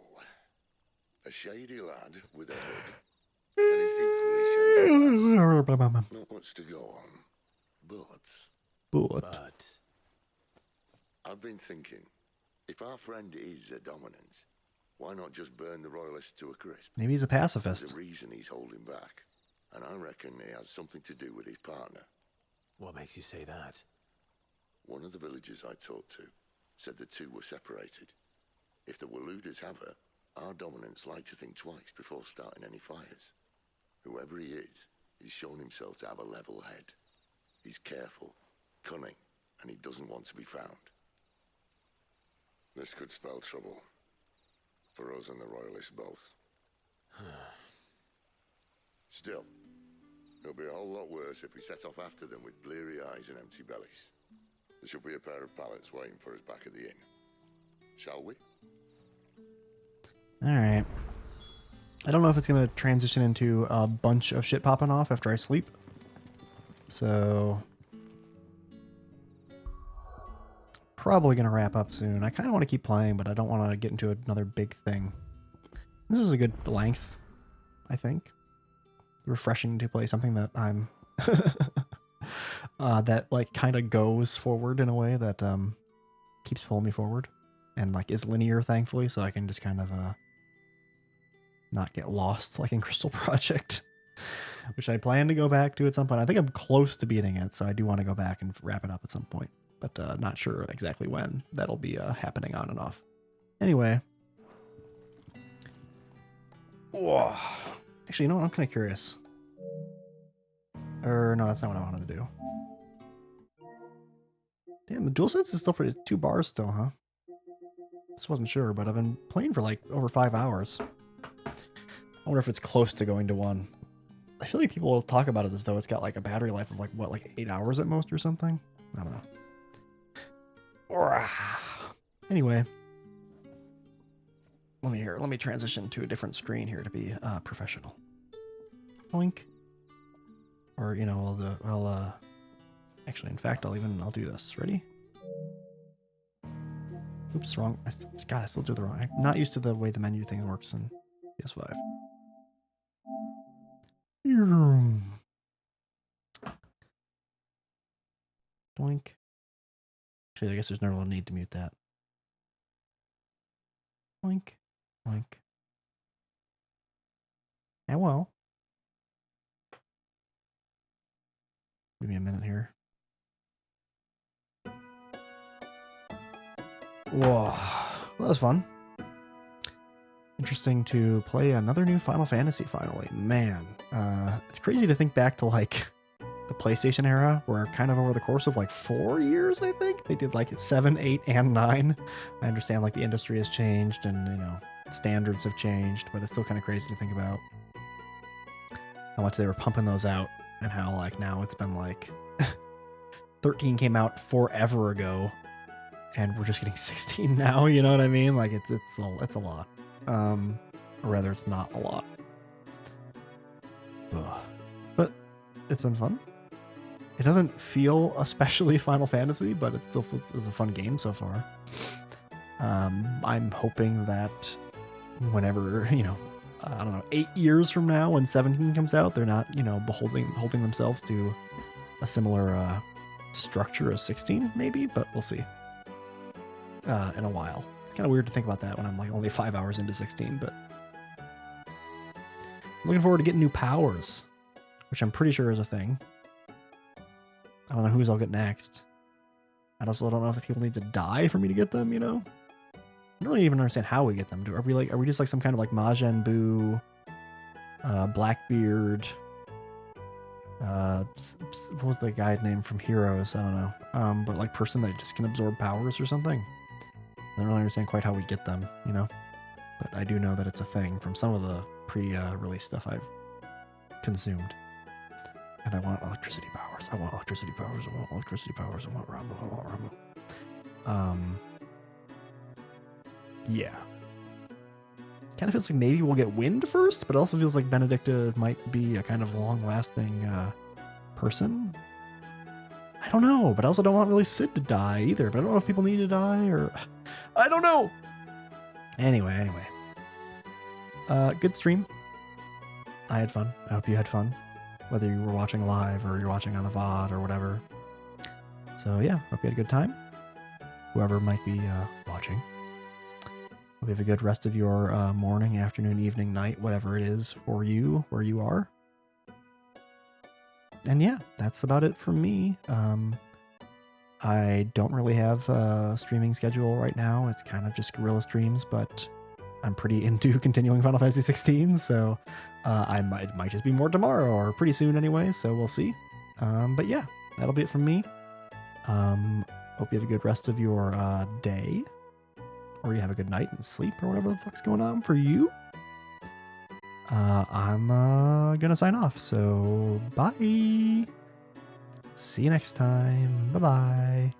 a shady lad with a hood, and he's equally shady. Not much to go on, but I've been thinking, if our friend is a dominant, why not just burn the Royalists to a crisp? Maybe he's a pacifist. There's a reason he's holding back, and I reckon he has something to do with his partner. What makes you say that? One of the villagers I talked to said the two were separated. If the Waluders have her, our dominants like to think twice before starting any fires. Whoever he is, he's shown himself to have a level head. He's careful, cunning, and he doesn't want to be found. This could spell trouble. For us and the Royalists both. Still, it'll be a whole lot worse if we set off after them with bleary eyes and empty bellies. There should be a pair of pallets waiting for us back at the inn. Shall we? Alright. I don't know if it's going to transition into a bunch of shit popping off after I sleep. So... probably going to wrap up soon. I kind of want to keep playing, but I don't want to get into another big thing. This was a good length, I think. Refreshing to play something that I'm... that, like, kind of goes forward in a way that keeps pulling me forward. And, like, is linear, thankfully, so I can just kind of not get lost, like in Crystal Project. Which I plan to go back to at some point. I think I'm close to beating it, so I do want to go back and wrap it up at some point. But not sure exactly when that'll be happening on and off. Anyway. Whoa. Actually, you know what? I'm kind of curious. No, that's not what I wanted to do. Damn, the DualSense is still pretty... 2 bars still, huh? Just wasn't sure, but I've been playing for like over 5 hours. I wonder if it's close to going to 1. I feel like people will talk about it as though it's got like a battery life of like, what, like 8 hours at most or something? I don't know. Anyway, let me transition to a different screen here to be professional. Boink. Or you know, actually, in fact, I'll do this. Ready? Oops, wrong. God, I still do the wrong. I'm not used to the way the menu thing works in PS5. Boink. Actually, I guess there's no real need to mute that. Boink. Boink. And well. Give me a minute here. Whoa. That was fun. Interesting to play another new Final Fantasy finally. Man. It's crazy to think back to like the PlayStation era, where kind of over the course of like 4 years, I think, they did like 7, 8, and 9. I understand like the industry has changed and, you know, standards have changed, but it's still kind of crazy to think about how much they were pumping those out and how like now it's been like 13 came out forever ago, and we're just getting 16 now. You know what I mean? Like it's a lot. Or rather, it's not a lot. Ugh. But it's been fun. It doesn't feel especially Final Fantasy, but it still is a fun game so far. I'm hoping that whenever, I don't know, 8 years from now when 17 comes out, they're not, holding themselves to a similar structure as 16, maybe, but we'll see. In a while. It's kind of weird to think about that when I'm like only 5 hours into 16, but I'm looking forward to getting new powers, which I'm pretty sure is a thing. I don't know whose I'll get next. I also don't know if people need to die for me to get them, I don't really even understand how we get them. Are we just like some kind of like Majin Buu, Blackbeard, what was the guy name from Heroes? I don't know. But like person that just can absorb powers or something. I don't really understand quite how we get them, But I do know that it's a thing from some of the pre-release stuff I've consumed. And I want electricity powers. I want electricity powers. I want electricity powers. I want Rambo. I want Rambo. Yeah. Kind of feels like maybe we'll get Wind first, but it also feels like Benedicta might be a kind of long-lasting person. I don't know, but I also don't want really Sid to die either. But I don't know if people need to die or... I don't know! Anyway. Good stream. I had fun. I hope you had fun. Whether you were watching live or you're watching on the VOD or whatever. So yeah, hope you had a good time. Whoever might be watching. Hope you have a good rest of your morning, afternoon, evening, night, whatever it is for you, where you are. And yeah, that's about it from me. I don't really have a streaming schedule right now. It's kind of just guerrilla streams, but I'm pretty into continuing Final Fantasy 16, so I might just be more tomorrow or pretty soon anyway, so we'll see. But yeah, that'll be it from me. Hope you have a good rest of your day, or you have a good night and sleep, or whatever the fuck's going on for you. I'm gonna sign off, so bye. See you next time. Bye-bye.